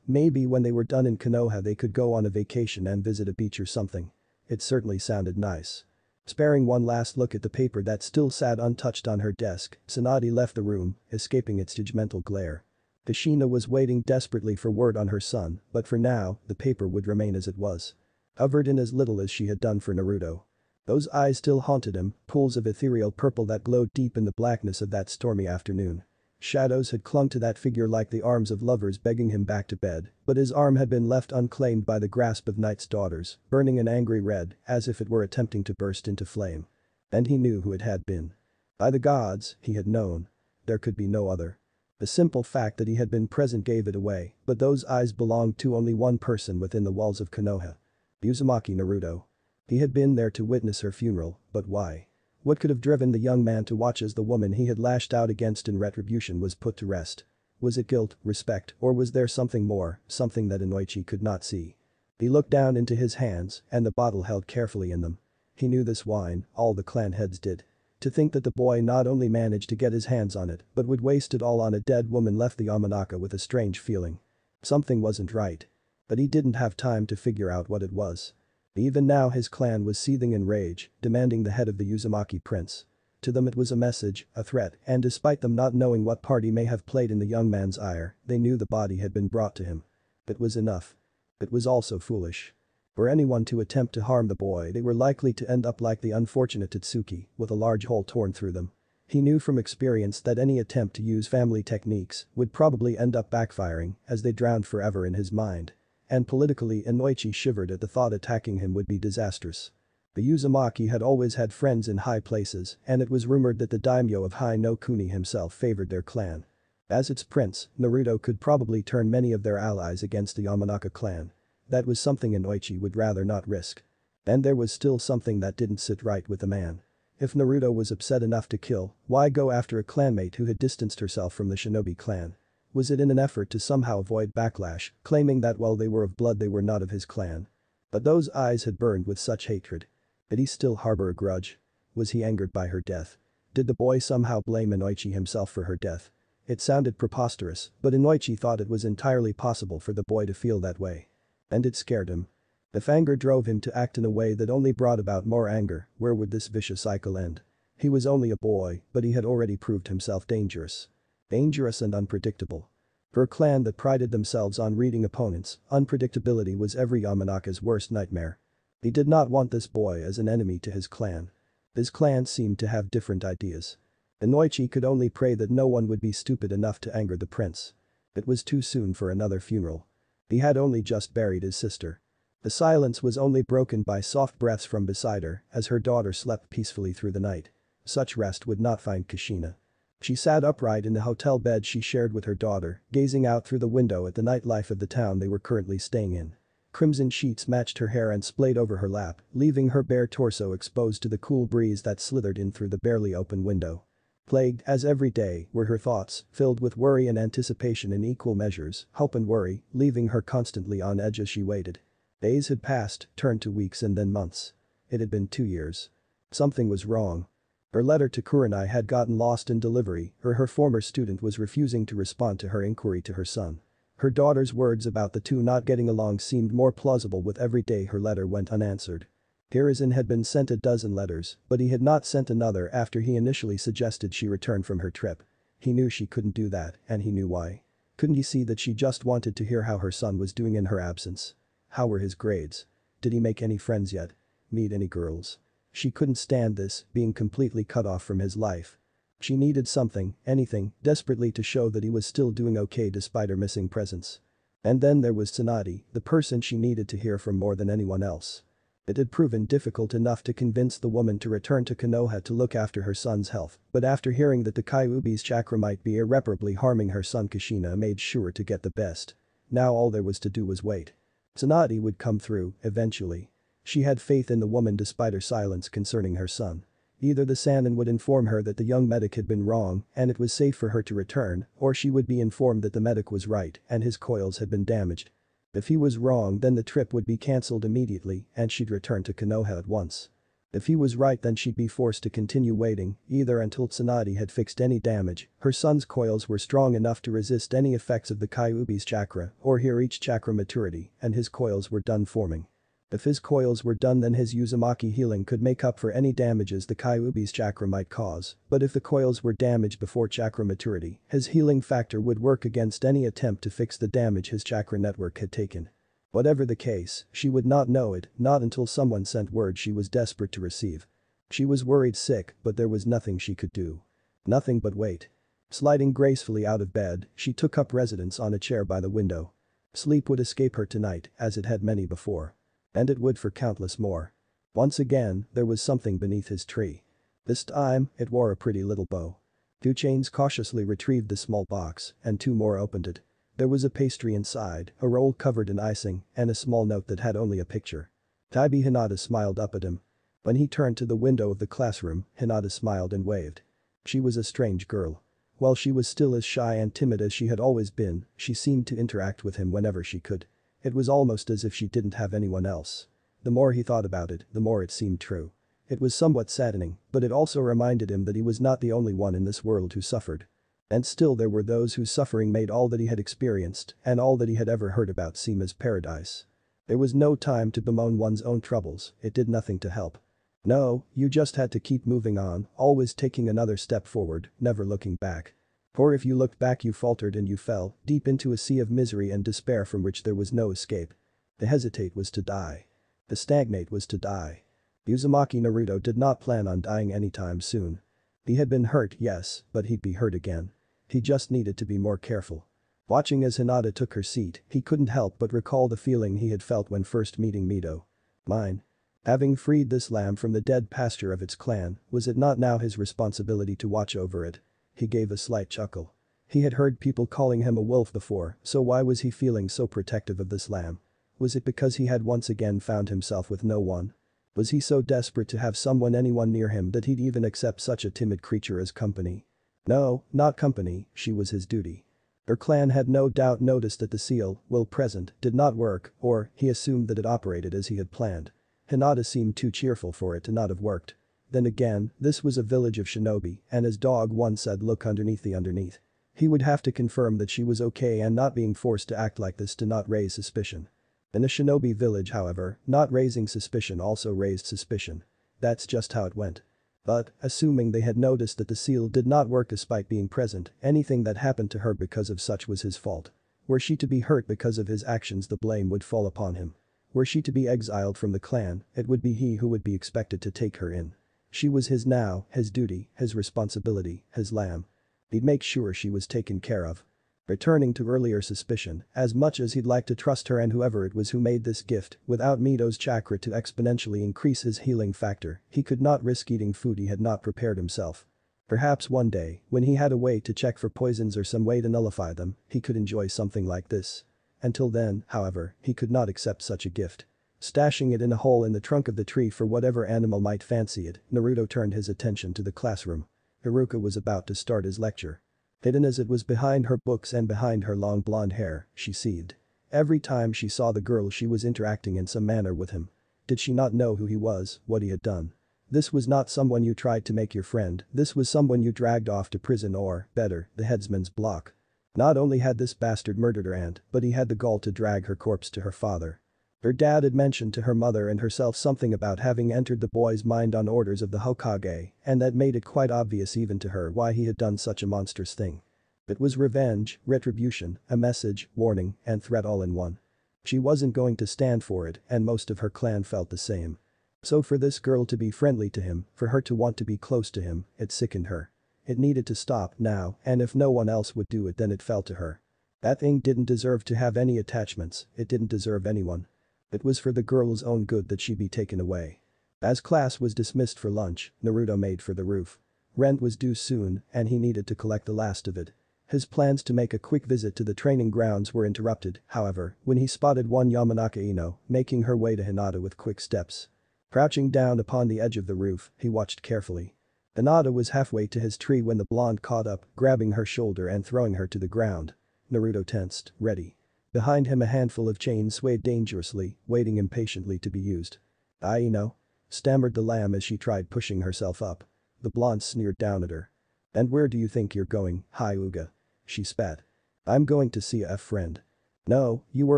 Maybe when they were done in Konoha they could go on a vacation and visit a beach or something. It certainly sounded nice. Sparing one last look at the paper that still sat untouched on her desk, Tsunade left the room, escaping its judgmental glare. Kushina was waiting desperately for word on her son, but for now, the paper would remain as it was. Covered in as little as she had done for Naruto. Those eyes still haunted him, pools of ethereal purple that glowed deep in the blackness of that stormy afternoon. Shadows had clung to that figure like the arms of lovers begging him back to bed, but his arm had been left unclaimed by the grasp of Night's daughters, burning an angry red, as if it were attempting to burst into flame. And he knew who it had been. By the gods, he had known. There could be no other. The simple fact that he had been present gave it away, but those eyes belonged to only one person within the walls of Konoha. Uzumaki Naruto. He had been there to witness her funeral, but why? What could have driven the young man to watch as the woman he had lashed out against in retribution was put to rest? Was it guilt, respect, or was there something more, something that Inoichi could not see? He looked down into his hands, and the bottle held carefully in them. He knew this wine, all the clan heads did. To think that the boy not only managed to get his hands on it but would waste it all on a dead woman left the Yamanaka with a strange feeling. Something wasn't right. But he didn't have time to figure out what it was. Even now his clan was seething in rage, demanding the head of the Uzumaki prince. To them it was a message, a threat, and despite them not knowing what part he may have played in the young man's ire, they knew the body had been brought to him. It was enough. It was also foolish. Were anyone to attempt to harm the boy they were likely to end up like the unfortunate Tatsuki, with a large hole torn through them. He knew from experience that any attempt to use family techniques would probably end up backfiring as they drowned forever in his mind. And politically Inoichi shivered at the thought attacking him would be disastrous. The Uzumaki had always had friends in high places and it was rumored that the daimyo of Hai no Kuni himself favored their clan. As its prince, Naruto could probably turn many of their allies against the Yamanaka clan. That was something Inoichi would rather not risk. And there was still something that didn't sit right with the man. If Naruto was upset enough to kill, why go after a clanmate who had distanced herself from the shinobi clan? Was it in an effort to somehow avoid backlash, claiming that while they were of blood they were not of his clan? But those eyes had burned with such hatred. Did he still harbor a grudge? Was he angered by her death? Did the boy somehow blame Inoichi himself for her death? It sounded preposterous, but Inoichi thought it was entirely possible for the boy to feel that way. And it scared him. If anger drove him to act in a way that only brought about more anger, where would this vicious cycle end? He was only a boy, but he had already proved himself dangerous. Dangerous and unpredictable. For a clan that prided themselves on reading opponents, unpredictability was every Yamanaka's worst nightmare. He did not want this boy as an enemy to his clan. His clan seemed to have different ideas. Inoichi could only pray that no one would be stupid enough to anger the prince. It was too soon for another funeral. He had only just buried his sister. The silence was only broken by soft breaths from beside her as her daughter slept peacefully through the night. Such rest would not find Kushina. She sat upright in the hotel bed she shared with her daughter, gazing out through the window at the nightlife of the town they were currently staying in. Crimson sheets matched her hair and splayed over her lap, leaving her bare torso exposed to the cool breeze that slithered in through the barely open window. Plagued, as every day, were her thoughts, filled with worry and anticipation in equal measures, hope and worry, leaving her constantly on edge as she waited. Days had passed, turned to weeks and then months. It had been 2 years. Something was wrong. Her letter to Kurenai had gotten lost in delivery, or her former student was refusing to respond to her inquiry to her son. Her daughter's words about the two not getting along seemed more plausible with every day her letter went unanswered. Hiruzen had been sent a dozen letters, but he had not sent another after he initially suggested she return from her trip. He knew she couldn't do that, and he knew why. Couldn't he see that she just wanted to hear how her son was doing in her absence? How were his grades? Did he make any friends yet? Meet any girls? She couldn't stand this, being completely cut off from his life. She needed something, anything, desperately to show that he was still doing okay despite her missing presence. And then there was Tsunade, the person she needed to hear from more than anyone else. It had proven difficult enough to convince the woman to return to Konoha to look after her son's health, but after hearing that the Kyuubi's chakra might be irreparably harming her son Kushina made sure to get the best. Now all there was to do was wait. Tsunade would come through, eventually. She had faith in the woman despite her silence concerning her son. Either the Sannin would inform her that the young medic had been wrong and it was safe for her to return, or she would be informed that the medic was right and his coils had been damaged. If he was wrong, then the trip would be cancelled immediately and she'd return to Konoha at once. If he was right, then she'd be forced to continue waiting, either until Tsunade had fixed any damage, her son's coils were strong enough to resist any effects of the Kyuubi's chakra, or he reached chakra maturity and his coils were done forming. If his coils were done, then his Uzumaki healing could make up for any damages the Kyuubi's chakra might cause, but if the coils were damaged before chakra maturity, his healing factor would work against any attempt to fix the damage his chakra network had taken. Whatever the case, she would not know it, not until someone sent word she was desperate to receive. She was worried sick, but there was nothing she could do. Nothing but wait. Sliding gracefully out of bed, she took up residence on a chair by the window. Sleep would escape her tonight, as it had many before. And it would for countless more. Once again, there was something beneath his tree. This time, it wore a pretty little bow. 2 chains cautiously retrieved the small box, and 2 more opened it. There was a pastry inside, a roll covered in icing, and a small note that had only a picture. Taibi Hinata smiled up at him. When he turned to the window of the classroom, Hinata smiled and waved. She was a strange girl. While she was still as shy and timid as she had always been, she seemed to interact with him whenever she could. It was almost as if she didn't have anyone else. The more he thought about it, the more it seemed true. It was somewhat saddening, but it also reminded him that he was not the only one in this world who suffered. And still there were those whose suffering made all that he had experienced and all that he had ever heard about seem as paradise. There was no time to bemoan one's own troubles, it did nothing to help. No, you just had to keep moving on, always taking another step forward, never looking back. For if you looked back, you faltered and you fell deep into a sea of misery and despair from which there was no escape. To hesitate was to die. To stagnate was to die. Uzumaki Naruto did not plan on dying anytime soon. He had been hurt, yes, but he'd be hurt again. He just needed to be more careful. Watching as Hinata took her seat, he couldn't help but recall the feeling he had felt when first meeting Mito. Mine. Having freed this lamb from the dead pasture of its clan, was it not now his responsibility to watch over it? He gave a slight chuckle. He had heard people calling him a wolf before, so why was he feeling so protective of this lamb? Was it because he had once again found himself with no one? Was he so desperate to have anyone near him that he'd even accept such a timid creature as company? No, not company, she was his duty. Her clan had no doubt noticed that the seal, while present, did not work, or, he assumed that it operated as he had planned. Hinata seemed too cheerful for it to not have worked. Then again, this was a village of shinobi, and as Dog once said, look underneath the underneath. He would have to confirm that she was okay and not being forced to act like this to not raise suspicion. In a shinobi village, however, not raising suspicion also raised suspicion. That's just how it went. But, assuming they had noticed that the seal did not work despite being present, anything that happened to her because of such was his fault. Were she to be hurt because of his actions, the blame would fall upon him. Were she to be exiled from the clan, it would be he who would be expected to take her in. She was his now, his duty, his responsibility, his lamb. He'd make sure she was taken care of. Returning to earlier suspicion, as much as he'd like to trust her and whoever it was who made this gift, without Mito's chakra to exponentially increase his healing factor, he could not risk eating food he had not prepared himself. Perhaps one day, when he had a way to check for poisons or some way to nullify them, he could enjoy something like this. Until then, however, he could not accept such a gift. Stashing it in a hole in the trunk of the tree for whatever animal might fancy it, Naruto turned his attention to the classroom. Haruka was about to start his lecture. Hidden as it was behind her books and behind her long blonde hair, she seethed. Every time she saw the girl, she was interacting in some manner with him. Did she not know who he was, what he had done? This was not someone you tried to make your friend, this was someone you dragged off to prison or, better, the headsman's block. Not only had this bastard murdered her aunt, but he had the gall to drag her corpse to her father. Her dad had mentioned to her mother and herself something about having entered the boy's mind on orders of the Hokage, and that made it quite obvious even to her why he had done such a monstrous thing. It was revenge, retribution, a message, warning, and threat all in one. She wasn't going to stand for it, and most of her clan felt the same. So for this girl to be friendly to him, for her to want to be close to him, it sickened her. It needed to stop now, and if no one else would do it, then it fell to her. That thing didn't deserve to have any attachments, it didn't deserve anyone. It was for the girl's own good that she be taken away. As class was dismissed for lunch, Naruto made for the roof. Rent was due soon, and he needed to collect the last of it. His plans to make a quick visit to the training grounds were interrupted, however, when he spotted one Yamanaka Ino making her way to Hinata with quick steps. Crouching down upon the edge of the roof, he watched carefully. Hinata was halfway to his tree when the blonde caught up, grabbing her shoulder and throwing her to the ground. Naruto tensed, ready. Behind him a handful of chains swayed dangerously, waiting impatiently to be used. "I know," stammered the lamb as she tried pushing herself up. The blonde sneered down at her. "And where do you think you're going, Hyuga?" She spat. "I'm going to see a friend." "No, you were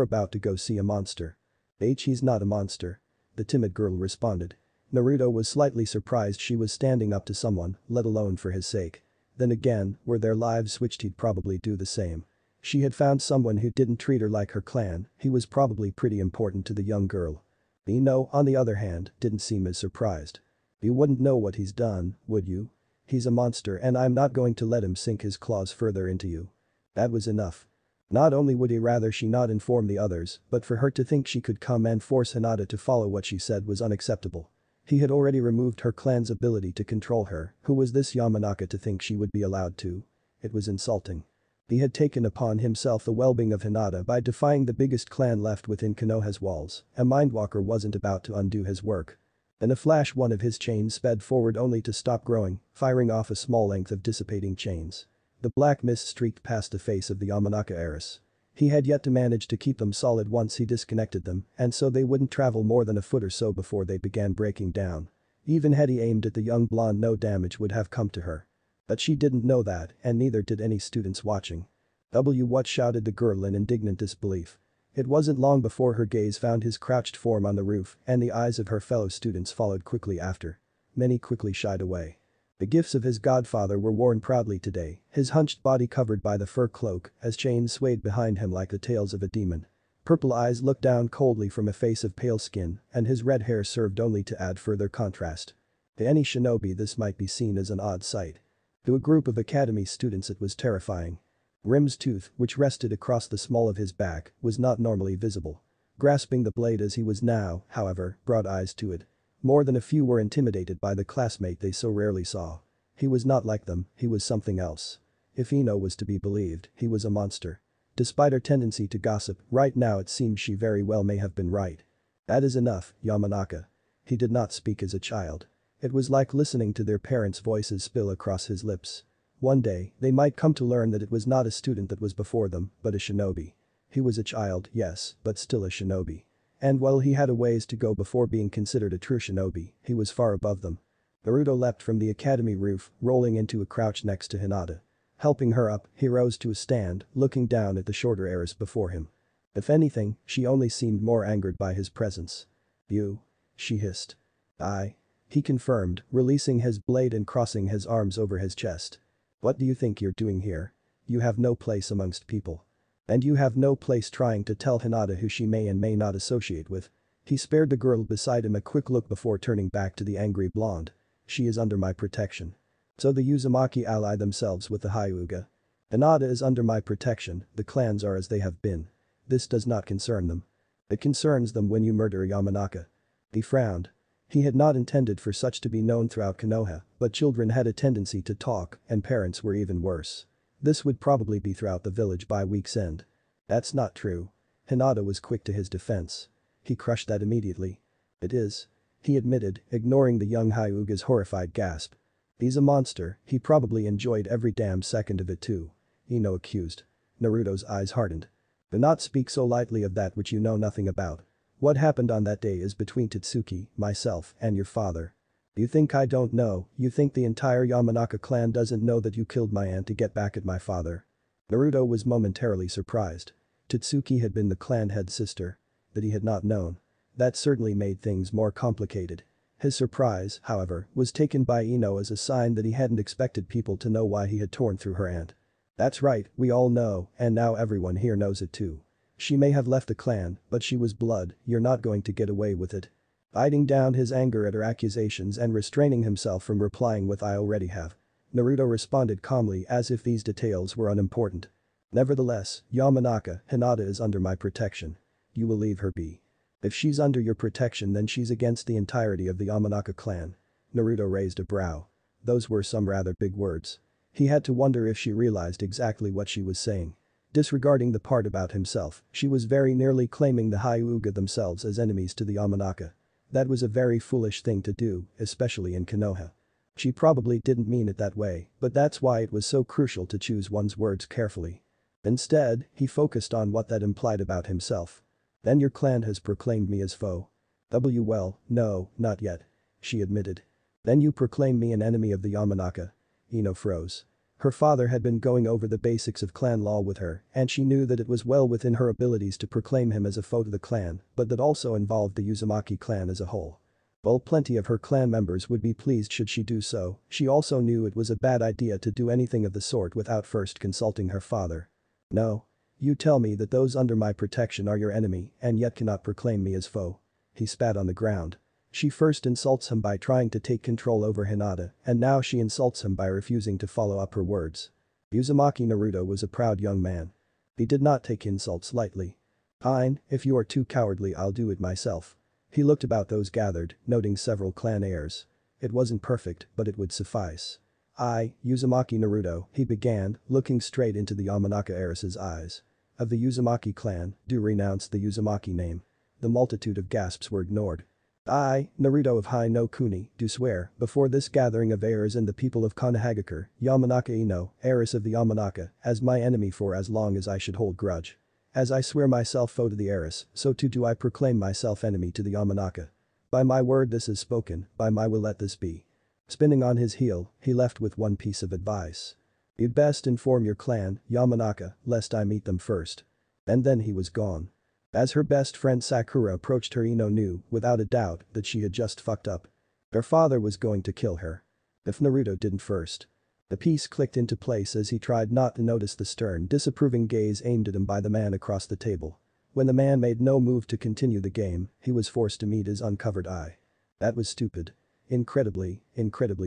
about to go see a monster." "He's not a monster," the timid girl responded. Naruto was slightly surprised she was standing up to someone, let alone for his sake. Then again, were their lives switched he'd probably do the same. She had found someone who didn't treat her like her clan, he was probably pretty important to the young girl. Ino, on the other hand, didn't seem as surprised. "You wouldn't know what he's done, would you? He's a monster and I'm not going to let him sink his claws further into you." That was enough. Not only would he rather she not inform the others, but for her to think she could come and force Hinata to follow what she said was unacceptable. He had already removed her clan's ability to control her, who was this Yamanaka to think she would be allowed to? It was insulting. He had taken upon himself the well-being of Hinata by defying the biggest clan left within Konoha's walls, a mindwalker wasn't about to undo his work. In a flash one of his chains sped forward only to stop growing, firing off a small length of dissipating chains. The black mist streaked past the face of the Yamanaka heiress. He had yet to manage to keep them solid once he disconnected them, and so they wouldn't travel more than a foot or so before they began breaking down. Even had he aimed at the young blonde no damage would have come to her. But she didn't know that, and neither did any students watching. What shouted the girl in indignant disbelief. It wasn't long before her gaze found his crouched form on the roof and the eyes of her fellow students followed quickly after. Many quickly shied away. The gifts of his godfather were worn proudly today, his hunched body covered by the fur cloak as chains swayed behind him like the tails of a demon. Purple eyes looked down coldly from a face of pale skin and his red hair served only to add further contrast. To any shinobi this might be seen as an odd sight. To a group of academy students it was terrifying. Rim's tooth, which rested across the small of his back, was not normally visible. Grasping the blade as he was now, however, brought eyes to it. More than a few were intimidated by the classmate they so rarely saw. He was not like them, he was something else. If Ino was to be believed, he was a monster. Despite her tendency to gossip, right now it seems she very well may have been right. "That is enough, Yamanaka." He did not speak as a child. It was like listening to their parents' voices spill across his lips. One day, they might come to learn that it was not a student that was before them, but a shinobi. He was a child, yes, but still a shinobi. And while he had a ways to go before being considered a true shinobi, he was far above them. Naruto leapt from the academy roof, rolling into a crouch next to Hinata. Helping her up, he rose to a stand, looking down at the shorter heiress before him. If anything, she only seemed more angered by his presence. "You?" she hissed. "I?" he confirmed, releasing his blade and crossing his arms over his chest. "What do you think you're doing here? You have no place amongst people. And you have no place trying to tell Hinata who she may and may not associate with." He spared the girl beside him a quick look before turning back to the angry blonde. "She is under my protection." So the Uzumaki ally themselves with the Hyuga. "Hinata is under my protection, the clans are as they have been. This does not concern them. It concerns them when you murder Yamanaka." He frowned. He had not intended for such to be known throughout Konoha, but children had a tendency to talk and parents were even worse. This would probably be throughout the village by week's end. "That's not true." Hinata was quick to his defense. He crushed that immediately. "It is," he admitted, ignoring the young Hyuga's horrified gasp. "He's a monster, he probably enjoyed every damn second of it too," Ino accused. Naruto's eyes hardened. "Do not speak so lightly of that which you know nothing about. What happened on that day is between Totsuki, myself, and your father. You think I don't know, you think the entire Yamanaka clan doesn't know that you killed my aunt to get back at my father?" Naruto was momentarily surprised. Totsuki had been the clan head sister. That he had not known. That certainly made things more complicated. His surprise, however, was taken by Ino as a sign that he hadn't expected people to know why he had torn through her aunt. "That's right, we all know, and now everyone here knows it too. She may have left the clan, but she was blood, you're not going to get away with it." Fighting down his anger at her accusations and restraining himself from replying with "I already have." Naruto responded calmly as if these details were unimportant. "Nevertheless, Yamanaka, Hinata is under my protection. You will leave her be. If she's under your protection then she's against the entirety of the Yamanaka clan." Naruto raised a brow. Those were some rather big words. He had to wonder if she realized exactly what she was saying. Disregarding the part about himself, she was very nearly claiming the Hyuga themselves as enemies to the Yamanaka. That was a very foolish thing to do, especially in Konoha. She probably didn't mean it that way, but that's why it was so crucial to choose one's words carefully. Instead, he focused on what that implied about himself. Then your clan has proclaimed me as foe. Well, no, not yet. She admitted. Then you proclaim me an enemy of the Yamanaka. Ino froze. Her father had been going over the basics of clan law with her, and she knew that it was well within her abilities to proclaim him as a foe to the clan, but that also involved the Uzumaki clan as a whole. While plenty of her clan members would be pleased should she do so, she also knew it was a bad idea to do anything of the sort without first consulting her father. No. You tell me that those under my protection are your enemy and yet cannot proclaim me as foe. He spat on the ground. She first insults him by trying to take control over Hinata, and now she insults him by refusing to follow up her words. Uzumaki Naruto was a proud young man. He did not take insults lightly. Fine, if you are too cowardly I'll do it myself. He looked about those gathered, noting several clan heirs. It wasn't perfect, but it would suffice. Uzumaki Naruto, he began, looking straight into the Yamanaka heiress's eyes. Of the Uzumaki clan, do renounce the Uzumaki name. The multitude of gasps were ignored. Naruto of Hai no Kuni, do swear, before this gathering of heirs and the people of Konohagakure, Yamanaka Ino, heiress of the Yamanaka, as my enemy for as long as I should hold grudge. As I swear myself foe to the heiress, so too do I proclaim myself enemy to the Yamanaka. By my word this is spoken, by my will let this be. Spinning on his heel, he left with one piece of advice. You'd best inform your clan, Yamanaka, lest I meet them first. And then he was gone. As her best friend Sakura approached her, Ino knew, without a doubt, that she had just fucked up. Her father was going to kill her. If Naruto didn't first. The piece clicked into place as he tried not to notice the stern, disapproving gaze aimed at him by the man across the table. When the man made no move to continue the game, he was forced to meet his uncovered eye. That was stupid. Incredibly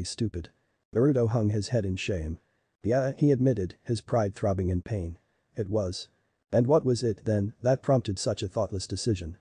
stupid. Naruto hung his head in shame. Yeah, he admitted, his pride throbbing in pain. It was. And what was it, then, that prompted such a thoughtless decision?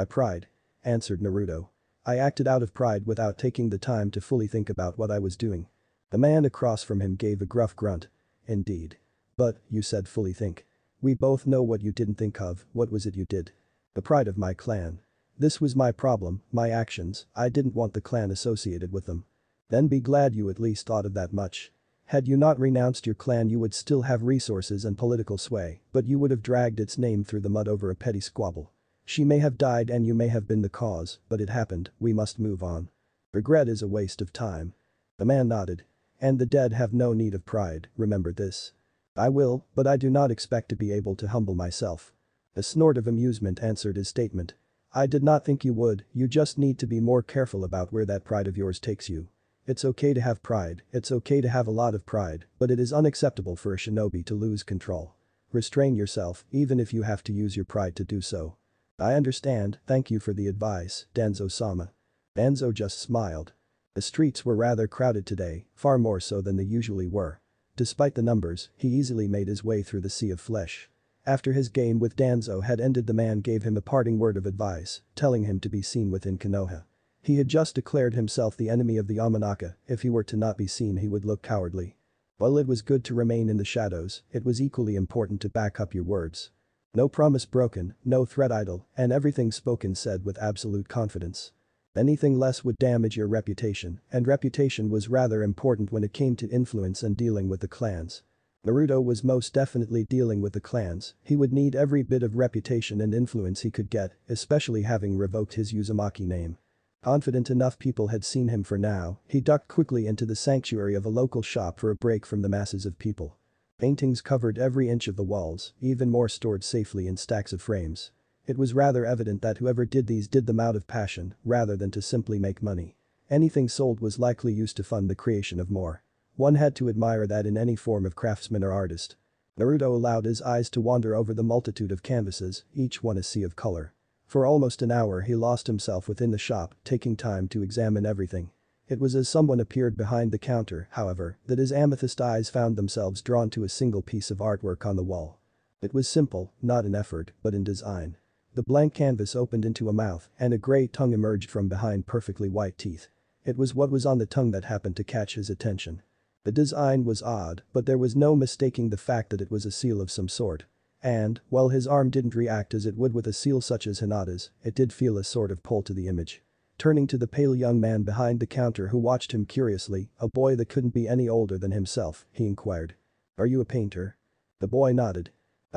Pride. Answered Naruto. I acted out of pride without taking the time to fully think about what I was doing. The man across from him gave a gruff grunt. Indeed. But, you said fully think. We both know what you didn't think of, what was it you did? The pride of my clan. This was my problem, my actions, I didn't want the clan associated with them. Then be glad you at least thought of that much. Had you not renounced your clan you would still have resources and political sway, but you would have dragged its name through the mud over a petty squabble. She may have died and you may have been the cause, but it happened, we must move on. Regret is a waste of time. The man nodded. And the dead have no need of pride, remember this. I will, but I do not expect to be able to humble myself. A snort of amusement answered his statement. I did not think you would, you just need to be more careful about where that pride of yours takes you. It's okay to have pride, it's okay to have a lot of pride, but it is unacceptable for a shinobi to lose control. Restrain yourself, even if you have to use your pride to do so. I understand, thank you for the advice, Danzo-sama. Danzo just smiled. The streets were rather crowded today, far more so than they usually were. Despite the numbers, he easily made his way through the sea of flesh. After his game with Danzo had ended, the man gave him a parting word of advice, telling him to be seen within Konoha. He had just declared himself the enemy of the Yamanaka, if he were to not be seen he would look cowardly. While it was good to remain in the shadows, it was equally important to back up your words. No promise broken, no threat idle, and everything spoken said with absolute confidence. Anything less would damage your reputation, and reputation was rather important when it came to influence and dealing with the clans. Naruto was most definitely dealing with the clans, he would need every bit of reputation and influence he could get, especially having revoked his Uzumaki name. Confident enough people had seen him for now, he ducked quickly into the sanctuary of a local shop for a break from the masses of people. Paintings covered every inch of the walls, even more stored safely in stacks of frames. It was rather evident that whoever did these did them out of passion, rather than to simply make money. Anything sold was likely used to fund the creation of more. One had to admire that in any form of craftsman or artist. Naruto allowed his eyes to wander over the multitude of canvases, each one a sea of color. For almost an hour he lost himself within the shop, taking time to examine everything. It was as someone appeared behind the counter, however, that his amethyst eyes found themselves drawn to a single piece of artwork on the wall. It was simple, not in effort, but in design. The blank canvas opened into a mouth, and a gray tongue emerged from behind perfectly white teeth. It was what was on the tongue that happened to catch his attention. The design was odd, but there was no mistaking the fact that it was a seal of some sort. And, while his arm didn't react as it would with a seal such as Hinata's, it did feel a sort of pull to the image. Turning to the pale young man behind the counter who watched him curiously, a boy that couldn't be any older than himself, he inquired. Are you a painter? The boy nodded.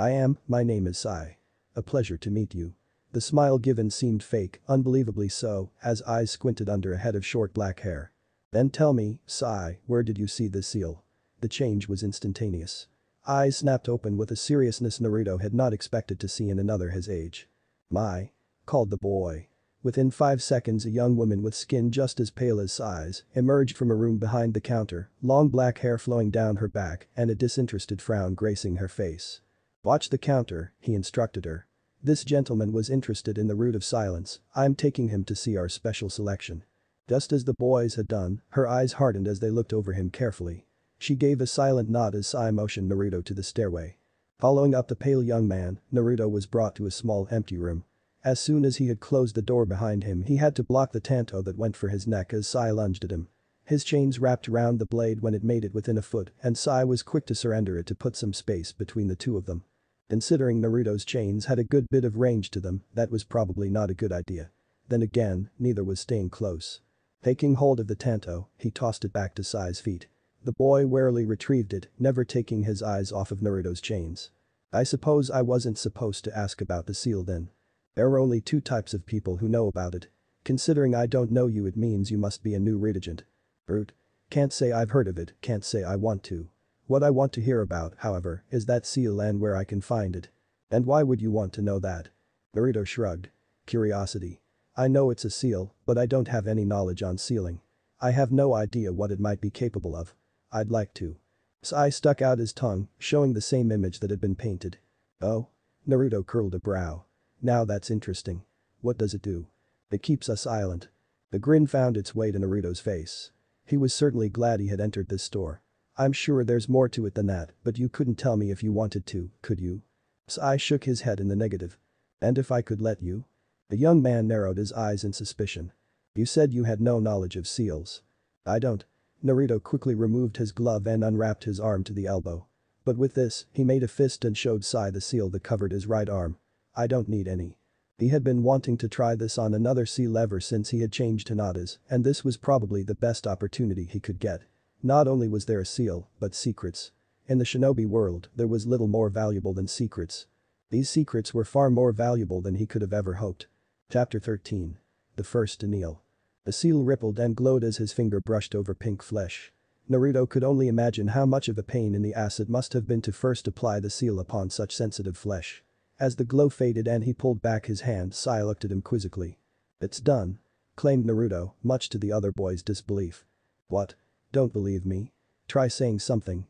My name is Sai. A pleasure to meet you. The smile given seemed fake, unbelievably so, as eyes squinted under a head of short black hair. Then tell me, Sai, where did you see this seal? The change was instantaneous. Eyes snapped open with a seriousness Naruto had not expected to see in another his age. My. Called the boy. Within 5 seconds a young woman with skin just as pale as Sai's emerged from a room behind the counter, long black hair flowing down her back and a disinterested frown gracing her face. Watch the counter, he instructed her. This gentleman was interested in the root of silence, I'm taking him to see our special selection. Just as the boys had done, her eyes hardened as they looked over him carefully. She gave a silent nod as Sai motioned Naruto to the stairway. Following up the pale young man, Naruto was brought to a small empty room. As soon as he had closed the door behind him he had to block the tanto that went for his neck as Sai lunged at him. His chains wrapped around the blade when it made it within a foot and Sai was quick to surrender it to put some space between the two of them. Considering Naruto's chains had a good bit of range to them, that was probably not a good idea. Then again, neither was staying close. Taking hold of the tanto, he tossed it back to Sai's feet. The boy warily retrieved it, never taking his eyes off of Naruto's chains. I suppose I wasn't supposed to ask about the seal then. There are only 2 types of people who know about it. Considering I don't know you it means you must be a new regent. Brute. Can't say I've heard of it, can't say I want to. What I want to hear about, however, is that seal and where I can find it. And why would you want to know that? Naruto shrugged. Curiosity. I know it's a seal, but I don't have any knowledge on sealing. I have no idea what it might be capable of. I'd like to. Sai stuck out his tongue, showing the same image that had been painted. Oh? Naruto curled a brow. Now that's interesting. What does it do? It keeps us silent. The grin found its way to Naruto's face. He was certainly glad he had entered this store. I'm sure there's more to it than that, but you couldn't tell me if you wanted to, could you? Sai shook his head in the negative. And if I could let you? The young man narrowed his eyes in suspicion. You said you had no knowledge of seals. I don't. Naruto quickly removed his glove and unwrapped his arm to the elbow. But with this, he made a fist and showed Sai the seal that covered his right arm. I don't need any. He had been wanting to try this on another seal ever since he had changed hinatas, and this was probably the best opportunity he could get. Not only was there a seal, but secrets. In the shinobi world, there was little more valuable than secrets. These secrets were far more valuable than he could have ever hoped. Chapter 13. The first to kneel. The seal rippled and glowed as his finger brushed over pink flesh. Naruto could only imagine how much of a pain in the ass it must have been to first apply the seal upon such sensitive flesh. As the glow faded and he pulled back his hand, Sai looked at him quizzically. It's done. Claimed Naruto, much to the other boy's disbelief. What? Don't believe me? Try saying something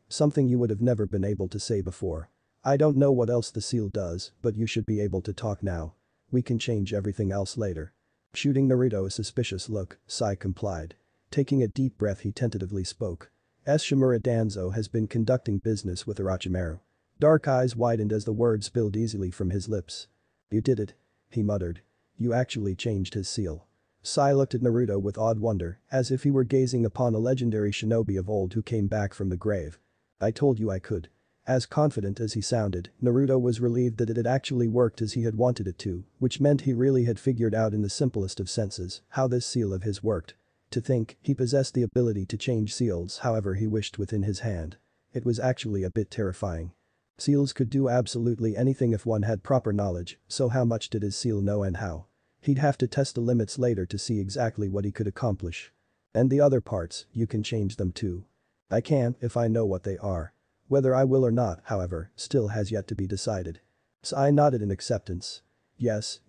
you would have never been able to say before. I don't know what else the seal does, but you should be able to talk now. We can change everything else later. Shooting Naruto a suspicious look, Sai complied. Taking a deep breath he tentatively spoke. Shimura Danzo has been conducting business with Orochimaru. Dark eyes widened as the words spilled easily from his lips. You did it. He muttered. You actually changed his seal. Sai looked at Naruto with odd wonder, as if he were gazing upon a legendary shinobi of old who came back from the grave. I told you I could. As confident as he sounded, Naruto was relieved that it had actually worked as he had wanted it to, which meant he really had figured out in the simplest of senses how this seal of his worked. To think, he possessed the ability to change seals however he wished within his hand. It was actually a bit terrifying. Seals could do absolutely anything if one had proper knowledge, so how much did his seal know and how? He'd have to test the limits later to see exactly what he could accomplish. And the other parts, you can change them too. I can if I know what they are. Whether I will or not, however, still has yet to be decided. Sai nodded in acceptance. Yes,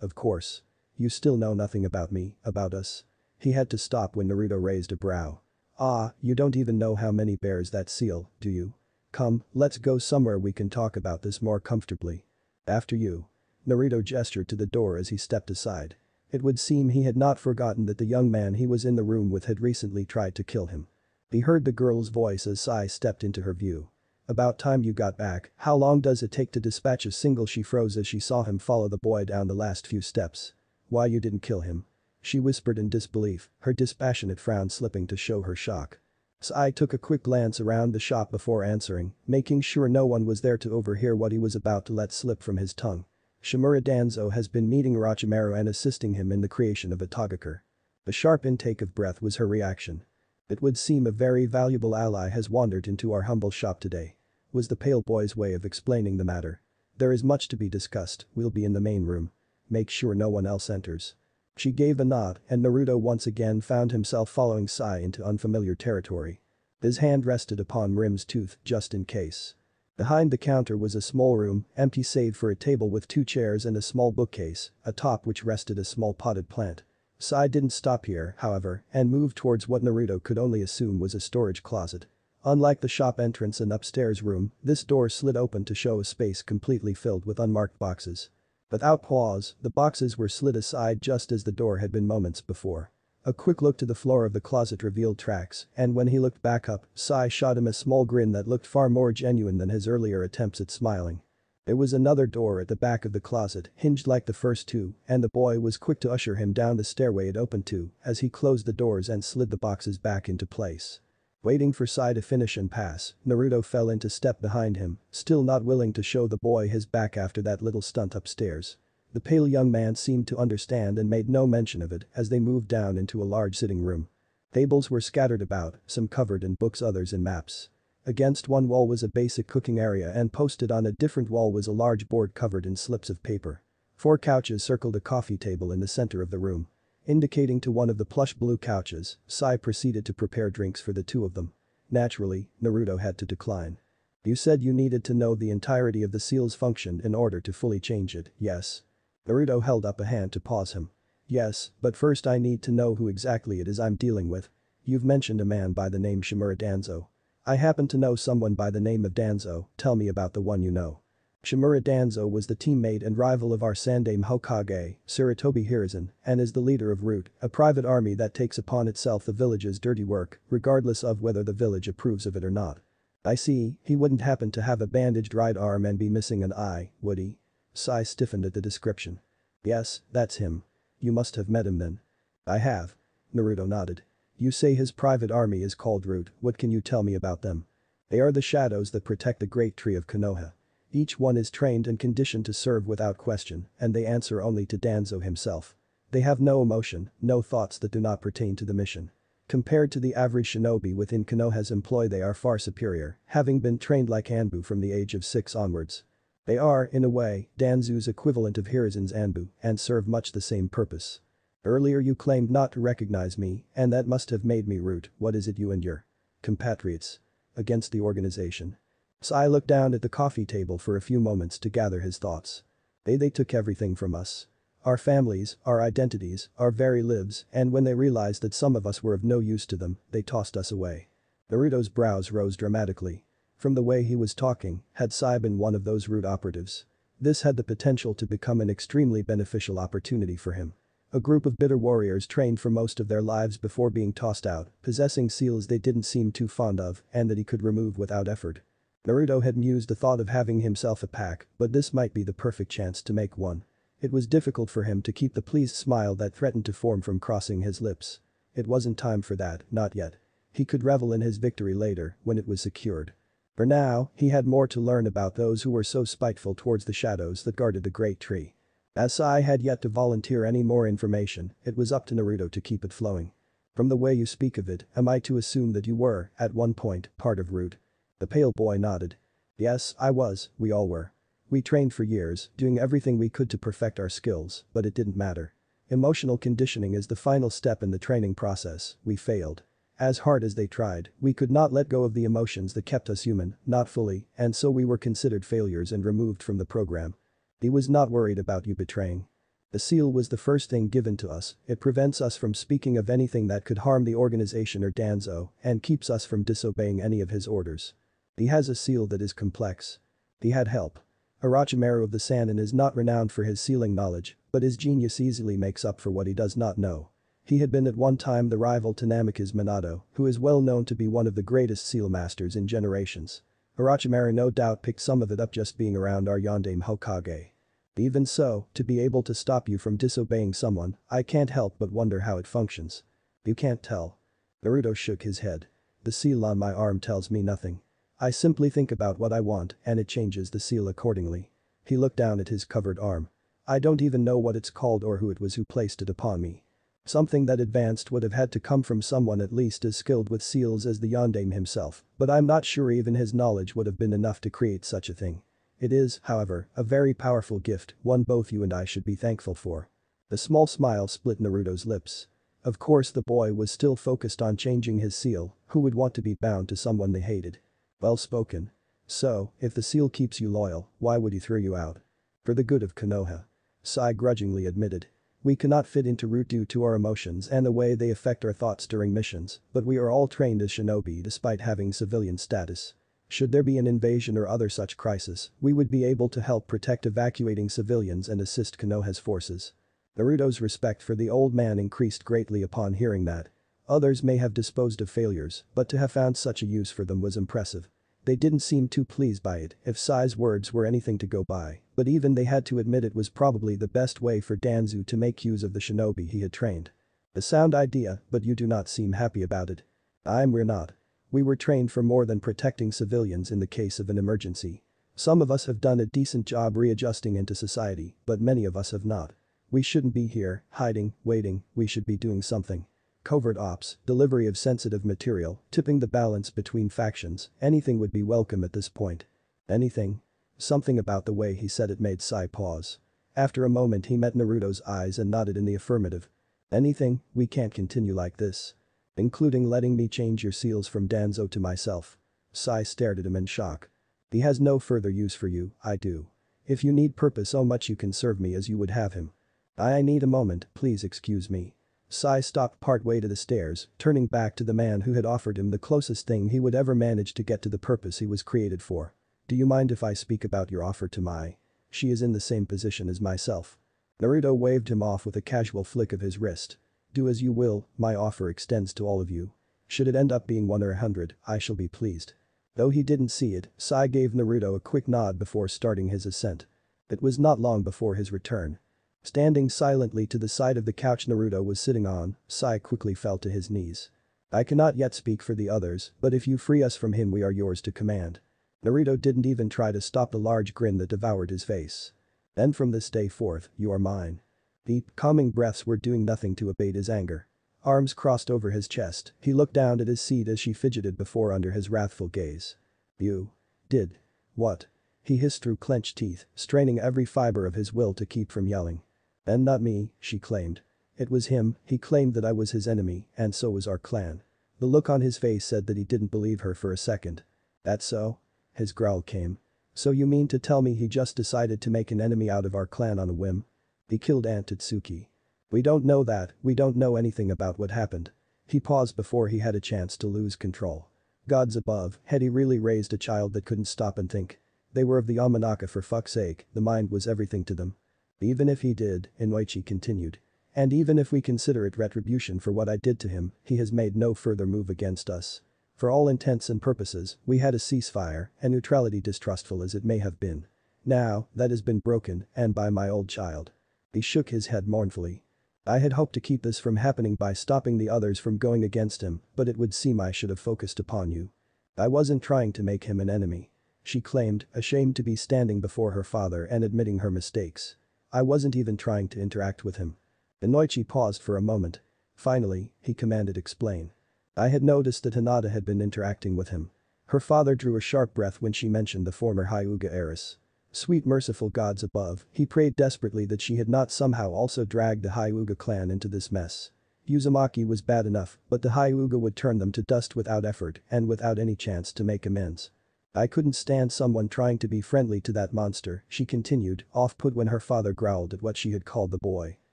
of course. You still know nothing about me, about us. He had to stop when Naruto raised a brow. Ah, you don't even know how many bears that seal, do you? Come, let's go somewhere we can talk about this more comfortably. After you. Naruto gestured to the door as he stepped aside. It would seem he had not forgotten that the young man he was in the room with had recently tried to kill him. He heard the girl's voice as Sai stepped into her view. About time you got back, how long does it take to dispatch a single? She froze as she saw him follow the boy down the last few steps. Why you didn't kill him? She whispered in disbelief, her dispassionate frown slipping to show her shock. Sai took a quick glance around the shop before answering, making sure no one was there to overhear what he was about to let slip from his tongue. Shimura Danzo has been meeting Orochimaru and assisting him in the creation of a Togakur. A sharp intake of breath was her reaction. It would seem a very valuable ally has wandered into our humble shop today. Was the pale boy's way of explaining the matter. There is much to be discussed, we'll be in the main room. Make sure no one else enters. She gave a nod and Naruto once again found himself following Sai into unfamiliar territory. His hand rested upon Rim's tooth just in case. Behind the counter was a small room, empty save for a table with 2 chairs and a small bookcase, atop which rested a small potted plant. Sai didn't stop here, however, and moved towards what Naruto could only assume was a storage closet. Unlike the shop entrance and upstairs room, this door slid open to show a space completely filled with unmarked boxes. Without pause, the boxes were slid aside just as the door had been moments before. A quick look to the floor of the closet revealed tracks, and when he looked back up, Sai shot him a small grin that looked far more genuine than his earlier attempts at smiling. There was another door at the back of the closet, hinged like the first 2, and the boy was quick to usher him down the stairway it opened to as he closed the doors and slid the boxes back into place. Waiting for Sai to finish and pass, Naruto fell into step behind him, still not willing to show the boy his back after that little stunt upstairs. The pale young man seemed to understand and made no mention of it as they moved down into a large sitting room. Tables were scattered about, some covered in books, others in maps. Against one wall was a basic cooking area and posted on a different wall was a large board covered in slips of paper. 4 couches circled a coffee table in the center of the room. Indicating to one of the plush blue couches, Sai proceeded to prepare drinks for the 2 of them. Naturally, Naruto had to decline. You said you needed to know the entirety of the seal's function in order to fully change it, yes? Naruto held up a hand to pause him. Yes, but first I need to know who exactly it is I'm dealing with. You've mentioned a man by the name Shimura Danzo. I happen to know someone by the name of Danzo, tell me about the one you know. Shimura Danzo was the teammate and rival of our Sandaime Hokage, Sarutobi Hiruzen, and is the leader of Root, a private army that takes upon itself the village's dirty work, regardless of whether the village approves of it or not. I see, he wouldn't happen to have a bandaged right arm and be missing an eye, would he? Sai stiffened at the description. Yes, that's him. You must have met him then. I have. Naruto nodded. You say his private army is called Root, what can you tell me about them? They are the shadows that protect the great tree of Konoha. Each one is trained and conditioned to serve without question, and they answer only to Danzo himself. They have no emotion, no thoughts that do not pertain to the mission. Compared to the average shinobi within Konoha's employ, they are far superior, having been trained like Anbu from the age of 6 onwards. They are, in a way, Danzu's equivalent of Hiruzen's Anbu and serve much the same purpose. Earlier you claimed not to recognize me, and that must have made me Root. What is it you and your compatriots against the organization? Sai looked down at the coffee table for a few moments to gather his thoughts. They took everything from us. Our families, our identities, our very lives, and when they realized that some of us were of no use to them, they tossed us away. Naruto's brows rose dramatically. From the way he was talking, had Sai been one of those Root operatives? This had the potential to become an extremely beneficial opportunity for him. A group of bitter warriors trained for most of their lives before being tossed out, possessing seals they didn't seem too fond of and that he could remove without effort. Naruto had mused the thought of having himself a pack, but this might be the perfect chance to make one. It was difficult for him to keep the pleased smile that threatened to form from crossing his lips. It wasn't time for that, not yet. He could revel in his victory later, when it was secured. For now, he had more to learn about those who were so spiteful towards the shadows that guarded the great tree. As Sai had yet to volunteer any more information, it was up to Naruto to keep it flowing. From the way you speak of it, am I to assume that you were, at one point, part of Root? The pale boy nodded. Yes, I was, we all were. We trained for years, doing everything we could to perfect our skills, but it didn't matter. Emotional conditioning is the final step in the training process, we failed. As hard as they tried, we could not let go of the emotions that kept us human, not fully, and so we were considered failures and removed from the program. He was not worried about you betraying. The seal was the first thing given to us, it prevents us from speaking of anything that could harm the organization or Danzo, and keeps us from disobeying any of his orders. He has a seal that is complex. He had help. Orochimaru of the Sannin is not renowned for his sealing knowledge, but his genius easily makes up for what he does not know. He had been at one time the rival to Namikaze Minato, who is well known to be one of the greatest seal masters in generations. Orochimaru no doubt picked some of it up just being around our Yondaime Hokage. Even so, to be able to stop you from disobeying someone, I can't help but wonder how it functions. You can't tell. Naruto shook his head. The seal on my arm tells me nothing. I simply think about what I want and it changes the seal accordingly. He looked down at his covered arm. I don't even know what it's called or who it was who placed it upon me. Something that advanced would have had to come from someone at least as skilled with seals as the Yondaime himself, but I'm not sure even his knowledge would have been enough to create such a thing. It is, however, a very powerful gift, one both you and I should be thankful for. A small smile split Naruto's lips. Of course the boy was still focused on changing his seal, who would want to be bound to someone they hated. Well spoken. So, if the seal keeps you loyal, why would he throw you out? For the good of Konoha. Sai grudgingly admitted. We cannot fit into route due to our emotions and the way they affect our thoughts during missions, but we are all trained as shinobi despite having civilian status. Should there be an invasion or other such crisis, we would be able to help protect evacuating civilians and assist Konoha's forces. Naruto's respect for the old man increased greatly upon hearing that. Others may have disposed of failures, but to have found such a use for them was impressive. They didn't seem too pleased by it if Sai's words were anything to go by, but even they had to admit it was probably the best way for Danzu to make use of the shinobi he had trained. A sound idea, but you do not seem happy about it. We're not. We were trained for more than protecting civilians in the case of an emergency. Some of us have done a decent job readjusting into society, but many of us have not. We shouldn't be here, hiding, waiting, we should be doing something. Covert ops, delivery of sensitive material, tipping the balance between factions, anything would be welcome at this point. Anything? Something about the way he said it made Sai pause. After a moment he met Naruto's eyes and nodded in the affirmative. Anything, we can't continue like this. Including letting me change your seals from Danzo to myself. Sai stared at him in shock. He has no further use for you, I do. If you need purpose so much you can serve me as you would have him. I need a moment, please excuse me. Sai stopped partway to the stairs, turning back to the man who had offered him the closest thing he would ever manage to get to the purpose he was created for. Do you mind if I speak about your offer to Mai? She is in the same position as myself. Naruto waved him off with a casual flick of his wrist. Do as you will, my offer extends to all of you. Should it end up being 1 or 100, I shall be pleased. Though he didn't see it, Sai gave Naruto a quick nod before starting his ascent. It was not long before his return. Standing silently to the side of the couch Naruto was sitting on, Sai quickly fell to his knees. I cannot yet speak for the others, but if you free us from him we are yours to command. Naruto didn't even try to stop the large grin that devoured his face. Then from this day forth, you are mine. Deep, calming breaths were doing nothing to abate his anger. Arms crossed over his chest, he looked down at his seat as she fidgeted before under his wrathful gaze. You did what? He hissed through clenched teeth, straining every fiber of his will to keep from yelling. And not me, she claimed. It was him, he claimed that I was his enemy, and so was our clan. The look on his face said that he didn't believe her for a second. That's so? His growl came. So you mean to tell me he just decided to make an enemy out of our clan on a whim? He killed Aunt Tatsuki. We don't know that, we don't know anything about what happened. He paused before he had a chance to lose control. Gods above, had he really raised a child that couldn't stop and think? They were of the Yamanaka for fuck's sake, the mind was everything to them. Even if he did, Inoichi continued. And even if we consider it retribution for what I did to him, he has made no further move against us. For all intents and purposes, we had a ceasefire, and neutrality distrustful as it may have been. Now, that has been broken, and by my old child. He shook his head mournfully. I had hoped to keep this from happening by stopping the others from going against him, but it would seem I should have focused upon you. I wasn't trying to make him an enemy. She claimed, ashamed to be standing before her father and admitting her mistakes. I wasn't even trying to interact with him. Inoichi paused for a moment. Finally, he commanded explain. I had noticed that Hinata had been interacting with him. Her father drew a sharp breath when she mentioned the former Hyuga heiress. Sweet merciful gods above, he prayed desperately that she had not somehow also dragged the Hyuga clan into this mess. Uzumaki was bad enough, but the Hyuga would turn them to dust without effort and without any chance to make amends. I couldn't stand someone trying to be friendly to that monster, she continued, off-put when her father growled at what she had called the boy.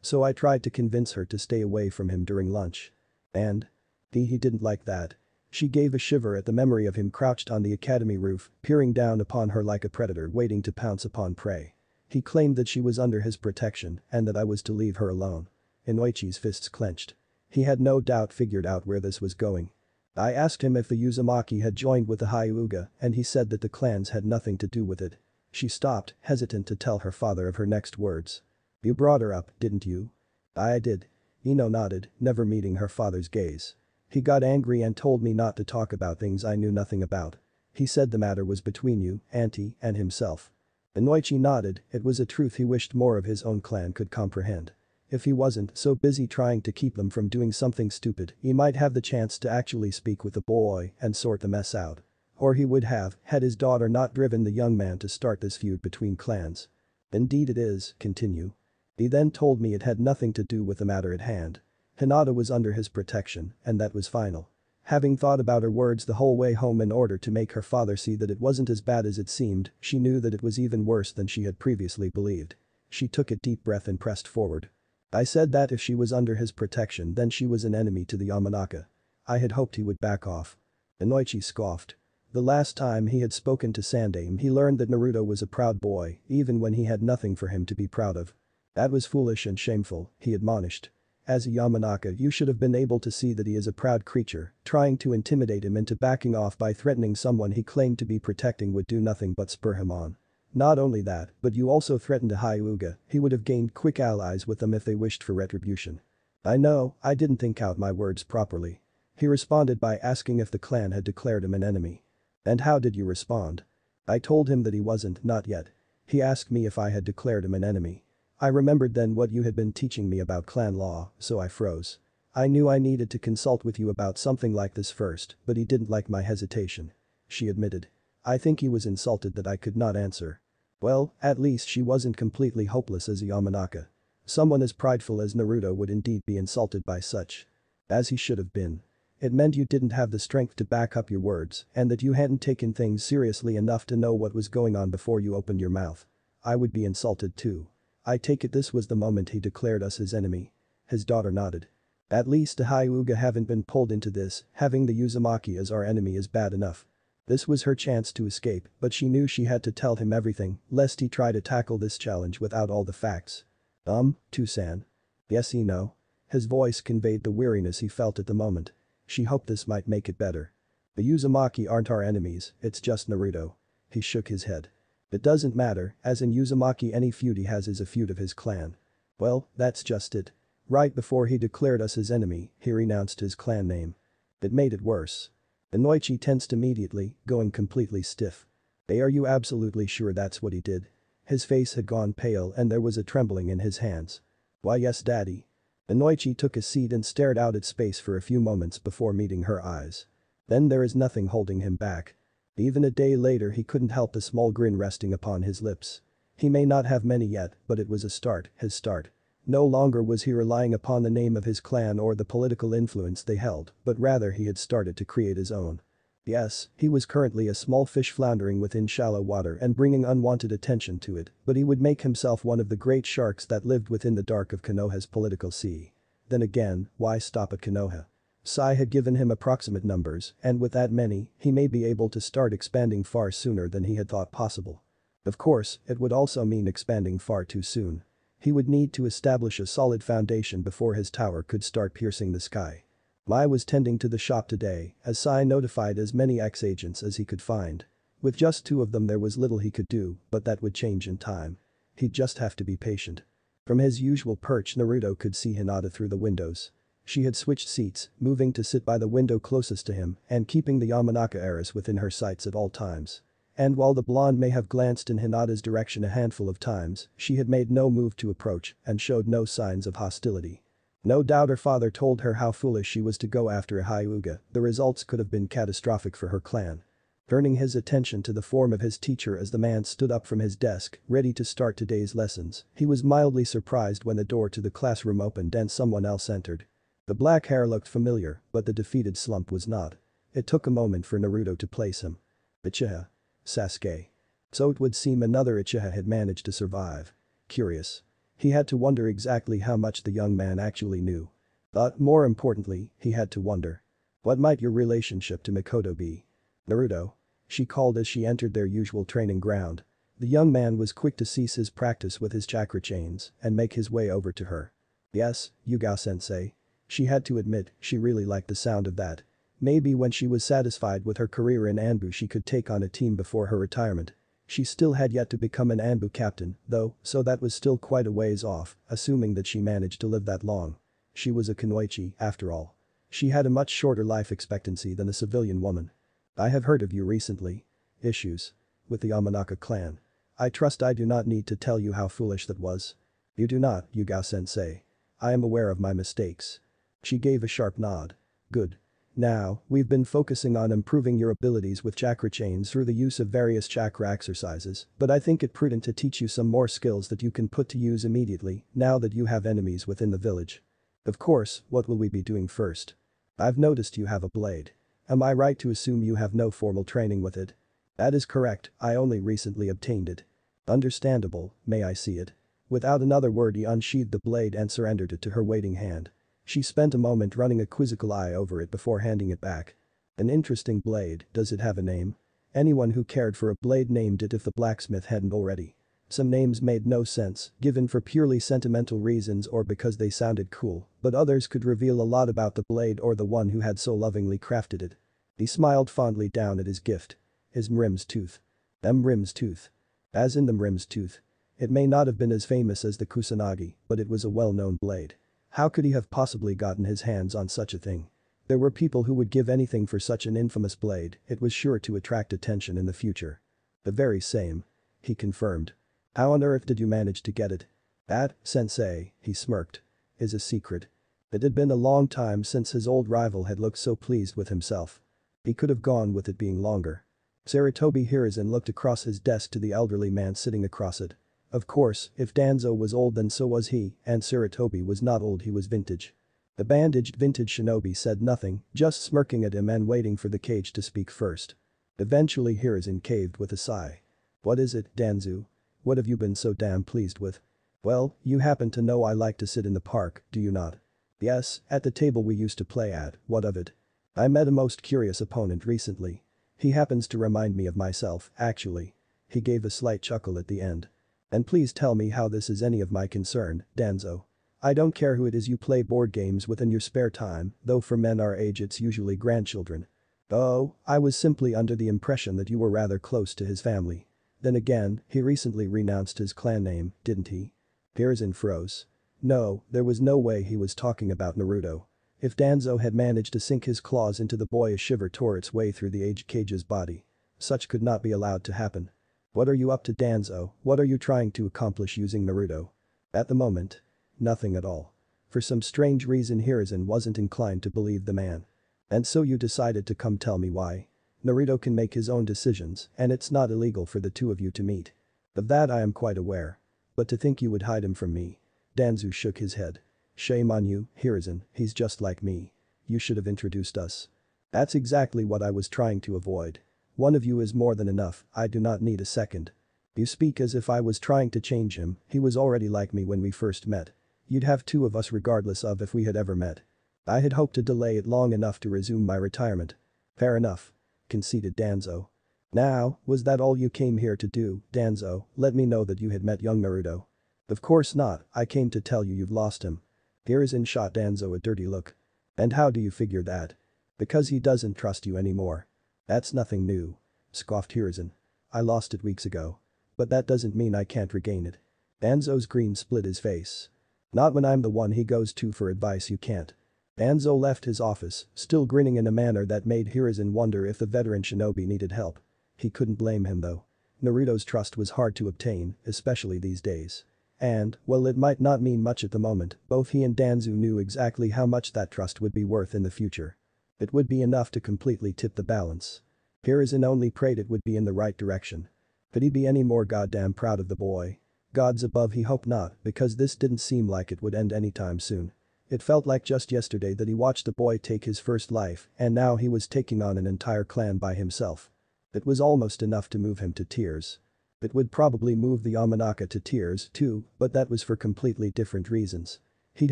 So I tried to convince her to stay away from him during lunch. And? He didn't like that. She gave a shiver at the memory of him crouched on the academy roof, peering down upon her like a predator waiting to pounce upon prey. He claimed that she was under his protection and that I was to leave her alone. Inoichi's fists clenched. He had no doubt figured out where this was going. I asked him if the Uzumaki had joined with the Hyuga and he said that the clans had nothing to do with it. She stopped, hesitant to tell her father of her next words. You brought her up, didn't you? I did. Ino nodded, never meeting her father's gaze. He got angry and told me not to talk about things I knew nothing about. He said the matter was between you, Auntie, and himself. Inoichi nodded, it was a truth he wished more of his own clan could comprehend. If he wasn't so busy trying to keep them from doing something stupid, he might have the chance to actually speak with the boy and sort the mess out. Or he would have, had his daughter not driven the young man to start this feud between clans. Indeed it is, continue. He then told me it had nothing to do with the matter at hand. Hinata was under his protection, and that was final. Having thought about her words the whole way home in order to make her father see that it wasn't as bad as it seemed, she knew that it was even worse than she had previously believed. She took a deep breath and pressed forward. I said that if she was under his protection then she was an enemy to the Yamanaka. I had hoped he would back off. Inoichi scoffed. The last time he had spoken to Sandaime he learned that Naruto was a proud boy, even when he had nothing for him to be proud of. That was foolish and shameful, he admonished. As a Yamanaka you should have been able to see that he is a proud creature, trying to intimidate him into backing off by threatening someone he claimed to be protecting would do nothing but spur him on. Not only that, but you also threatened a Hyuga, he would have gained quick allies with them if they wished for retribution. I know, I didn't think out my words properly. He responded by asking if the clan had declared him an enemy. And how did you respond? I told him that he wasn't, not yet. He asked me if I had declared him an enemy. I remembered then what you had been teaching me about clan law, so I froze. I knew I needed to consult with you about something like this first, but he didn't like my hesitation. She admitted. I think he was insulted that I could not answer. Well, at least she wasn't completely hopeless as a Yamanaka. Someone as prideful as Naruto would indeed be insulted by such. As he should have been. It meant you didn't have the strength to back up your words and that you hadn't taken things seriously enough to know what was going on before you opened your mouth. I would be insulted too. I take it this was the moment he declared us his enemy. His daughter nodded. At least the Hyuga haven't been pulled into this, having the Uzumaki as our enemy is bad enough. This was her chance to escape, but she knew she had to tell him everything, lest he try to tackle this challenge without all the facts. Tusan. Yes no. His voice conveyed the weariness he felt at the moment. She hoped this might make it better. The Uzumaki aren't our enemies, it's just Naruto. He shook his head. It doesn't matter, as in Uzumaki any feud he has is a feud of his clan. Well, that's just it. Right before he declared us his enemy, he renounced his clan name. It made it worse. Inoichi tensed immediately, going completely stiff. Are you absolutely sure that's what he did? His face had gone pale and there was a trembling in his hands. Why yes daddy. Inoichi took a seat and stared out at space for a few moments before meeting her eyes. Then there is nothing holding him back. Even a day later he couldn't help the small grin resting upon his lips. He may not have many yet, but it was a start, his start. No longer was he relying upon the name of his clan or the political influence they held, but rather he had started to create his own. Yes, he was currently a small fish floundering within shallow water and bringing unwanted attention to it, but he would make himself one of the great sharks that lived within the dark of Konoha's political sea. Then again, why stop at Konoha? Sai had given him approximate numbers, and with that many, he may be able to start expanding far sooner than he had thought possible. Of course, it would also mean expanding far too soon. He would need to establish a solid foundation before his tower could start piercing the sky. Mai was tending to the shop today, as Sai notified as many ex-agents as he could find. With just 2 of them there was little he could do, but that would change in time. He'd just have to be patient. From his usual perch Naruto could see Hinata through the windows. She had switched seats, moving to sit by the window closest to him and keeping the Yamanaka heiress within her sights at all times. And while the blonde may have glanced in Hinata's direction a handful of times, she had made no move to approach and showed no signs of hostility. No doubt her father told her how foolish she was to go after a Hyuga, the results could have been catastrophic for her clan. Turning his attention to the form of his teacher as the man stood up from his desk, ready to start today's lessons, he was mildly surprised when the door to the classroom opened and someone else entered. The black hair looked familiar, but the defeated slump was not. It took a moment for Naruto to place him. Uchiha. Sasuke. So it would seem another Uchiha had managed to survive. Curious. He had to wonder exactly how much the young man actually knew. But more importantly, he had to wonder. What might your relationship to Mikoto be? Naruto. She called as she entered their usual training ground. The young man was quick to cease his practice with his chakra chains and make his way over to her. Yes, Yuga-sensei. She had to admit, she really liked the sound of that. Maybe when she was satisfied with her career in Anbu she could take on a team before her retirement. She still had yet to become an Anbu captain, though, so that was still quite a ways off, assuming that she managed to live that long. She was a kunoichi, after all. She had a much shorter life expectancy than a civilian woman. I have heard of you recently. Issues. With the Yamanaka clan. I trust I do not need to tell you how foolish that was. You do not, Yuga-sensei. I am aware of my mistakes. She gave a sharp nod. Good. Now, we've been focusing on improving your abilities with chakra chains through the use of various chakra exercises, but I think it prudent to teach you some more skills that you can put to use immediately now that you have enemies within the village. Of course, what will we be doing first? I've noticed you have a blade. Am I right to assume you have no formal training with it? That is correct, I only recently obtained it. Understandable, may I see it? Without another word he unsheathed the blade and surrendered it to her waiting hand. She spent a moment running a quizzical eye over it before handing it back. An interesting blade, does it have a name? Anyone who cared for a blade named it if the blacksmith hadn't already. Some names made no sense, given for purely sentimental reasons or because they sounded cool, but others could reveal a lot about the blade or the one who had so lovingly crafted it. He smiled fondly down at his gift. His Mrim's tooth. Mrim's tooth. As in the Mrim's tooth. It may not have been as famous as the Kusanagi, but it was a well-known blade. How could he have possibly gotten his hands on such a thing? There were people who would give anything for such an infamous blade, it was sure to attract attention in the future. The very same. He confirmed. How on earth did you manage to get it? That, sensei, he smirked. Is a secret. It had been a long time since his old rival had looked so pleased with himself. He could have gone with it being longer. Sarutobi Hiruzen looked across his desk to the elderly man sitting across it. Of course, if Danzo was old then so was he, and Sarutobi was not old, he was vintage. The bandaged vintage shinobi said nothing, just smirking at him and waiting for the cage to speak first. Eventually Hiruzen caved with a sigh. What is it, Danzo? What have you been so damn pleased with? Well, you happen to know I like to sit in the park, do you not? Yes, at the table we used to play at, what of it? I met a most curious opponent recently. He happens to remind me of myself, actually. He gave a slight chuckle at the end. And please tell me how this is any of my concern, Danzo. I don't care who it is you play board games with in your spare time, though for men our age it's usually grandchildren. Oh, I was simply under the impression that you were rather close to his family. Then again, he recently renounced his clan name, didn't he? Hiruzen froze. No, there was no way he was talking about Naruto. If Danzo had managed to sink his claws into the boy, a shiver tore its way through the aged cage's body. Such could not be allowed to happen. What are you up to, Danzo? What are you trying to accomplish using Naruto? At the moment. Nothing at all. For some strange reason Hiruzen wasn't inclined to believe the man. And so you decided to come tell me why. Naruto can make his own decisions and it's not illegal for the two of you to meet. Of that I am quite aware. But to think you would hide him from me. Danzo shook his head. Shame on you, Hiruzen, he's just like me. You should have introduced us. That's exactly what I was trying to avoid. One of you is more than enough, I do not need a second. You speak as if I was trying to change him, he was already like me when we first met. You'd have two of us regardless of if we had ever met. I had hoped to delay it long enough to resume my retirement. Fair enough. Conceded Danzo. Now, was that all you came here to do, Danzo? Let me know that you had met young Naruto. Of course not, I came to tell you you've lost him. Hiruzen shot Danzo a dirty look. And how do you figure that? Because he doesn't trust you anymore. That's nothing new. Scoffed Hiruzen. I lost it weeks ago. But that doesn't mean I can't regain it. Danzo's grin split his face. Not when I'm the one he goes to for advice, you can't. Danzo left his office, still grinning in a manner that made Hiruzen wonder if the veteran shinobi needed help. He couldn't blame him though. Naruto's trust was hard to obtain, especially these days. And, while it might not mean much at the moment, both he and Danzo knew exactly how much that trust would be worth in the future. It would be enough to completely tip the balance. Hiruzen only prayed it would be in the right direction. Could he be any more goddamn proud of the boy? Gods above, he hoped not, because this didn't seem like it would end anytime soon. It felt like just yesterday that he watched the boy take his first life and now he was taking on an entire clan by himself. It was almost enough to move him to tears. It would probably move the Yamanaka to tears too, but that was for completely different reasons. He'd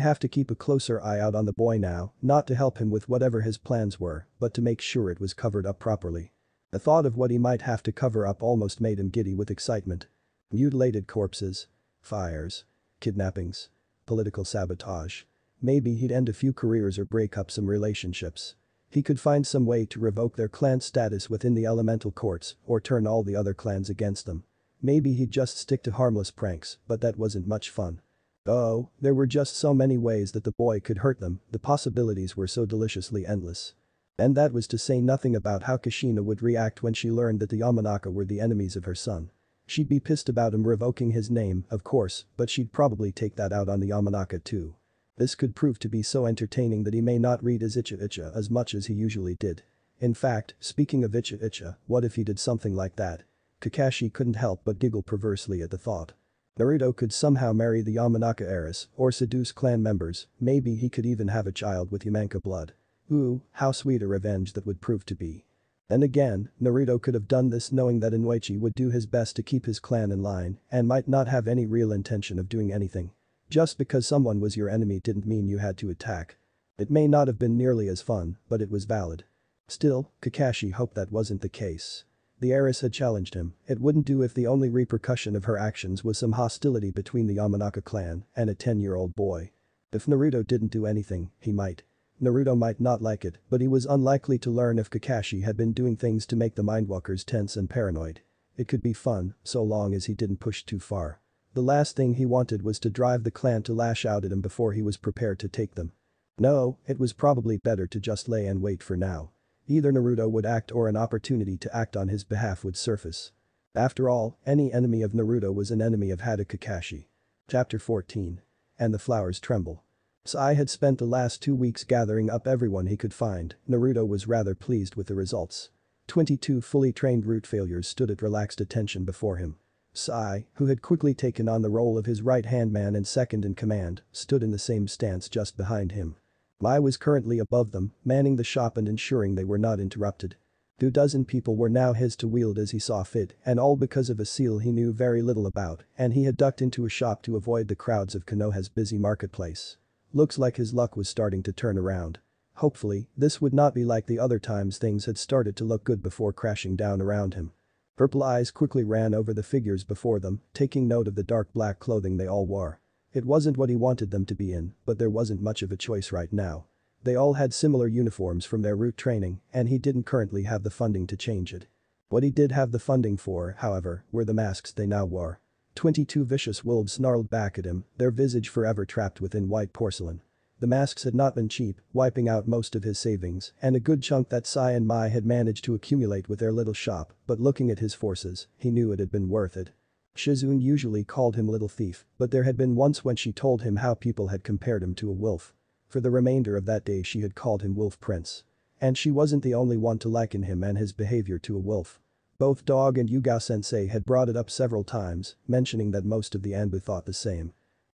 have to keep a closer eye out on the boy now, not to help him with whatever his plans were, but to make sure it was covered up properly. The thought of what he might have to cover up almost made him giddy with excitement. Mutilated corpses. Fires. Kidnappings. Political sabotage. Maybe he'd end a few careers or break up some relationships. He could find some way to revoke their clan status within the elemental courts or turn all the other clans against them. Maybe he'd just stick to harmless pranks, but that wasn't much fun. Oh, there were just so many ways that the boy could hurt them, the possibilities were so deliciously endless. And that was to say nothing about how Kushina would react when she learned that the Yamanaka were the enemies of her son. She'd be pissed about him revoking his name, of course, but she'd probably take that out on the Yamanaka too. This could prove to be so entertaining that he may not read his uchiha as much as he usually did. In fact, speaking of uchiha, what if he did something like that? Kakashi couldn't help but giggle perversely at the thought. Naruto could somehow marry the Yamanaka heiress or seduce clan members, maybe he could even have a child with Yamanaka blood. Ooh, how sweet a revenge that would prove to be. Then again, Naruto could have done this knowing that Inoichi would do his best to keep his clan in line and might not have any real intention of doing anything. Just because someone was your enemy didn't mean you had to attack. It may not have been nearly as fun, but it was valid. Still, Kakashi hoped that wasn't the case. The heiress had challenged him, it wouldn't do if the only repercussion of her actions was some hostility between the Yamanaka clan and a 10-year-old boy. If Naruto didn't do anything, he might. Naruto might not like it, but he was unlikely to learn if Kakashi had been doing things to make the Mindwalkers tense and paranoid. It could be fun, so long as he didn't push too far. The last thing he wanted was to drive the clan to lash out at him before he was prepared to take them. No, it was probably better to just lay and wait for now. Either Naruto would act or an opportunity to act on his behalf would surface. After all, any enemy of Naruto was an enemy of Kakashi. Chapter 14. And the flowers tremble. Sai had spent the last 2 weeks gathering up everyone he could find. Naruto was rather pleased with the results. 22 fully trained root failures stood at relaxed attention before him. Sai, who had quickly taken on the role of his right-hand man and second in command, stood in the same stance just behind him. Mai was currently above them, manning the shop and ensuring they were not interrupted. 2 dozen people were now his to wield as he saw fit, and all because of a seal he knew very little about, and he had ducked into a shop to avoid the crowds of Konoha's busy marketplace. Looks like his luck was starting to turn around. Hopefully, this would not be like the other times things had started to look good before crashing down around him. Purple eyes quickly ran over the figures before them, taking note of the dark black clothing they all wore. It wasn't what he wanted them to be in, but there wasn't much of a choice right now. They all had similar uniforms from their root training, and he didn't currently have the funding to change it. What he did have the funding for, however, were the masks they now wore. 22 vicious wolves snarled back at him, their visage forever trapped within white porcelain. The masks had not been cheap, wiping out most of his savings and a good chunk that Sai and Mai had managed to accumulate with their little shop, but looking at his forces, he knew it had been worth it. Shizune usually called him Little Thief, but there had been once when she told him how people had compared him to a wolf. For the remainder of that day she had called him Wolf Prince. And she wasn't the only one to liken him and his behavior to a wolf. Both Dog and Yuga-sensei had brought it up several times, mentioning that most of the Anbu thought the same.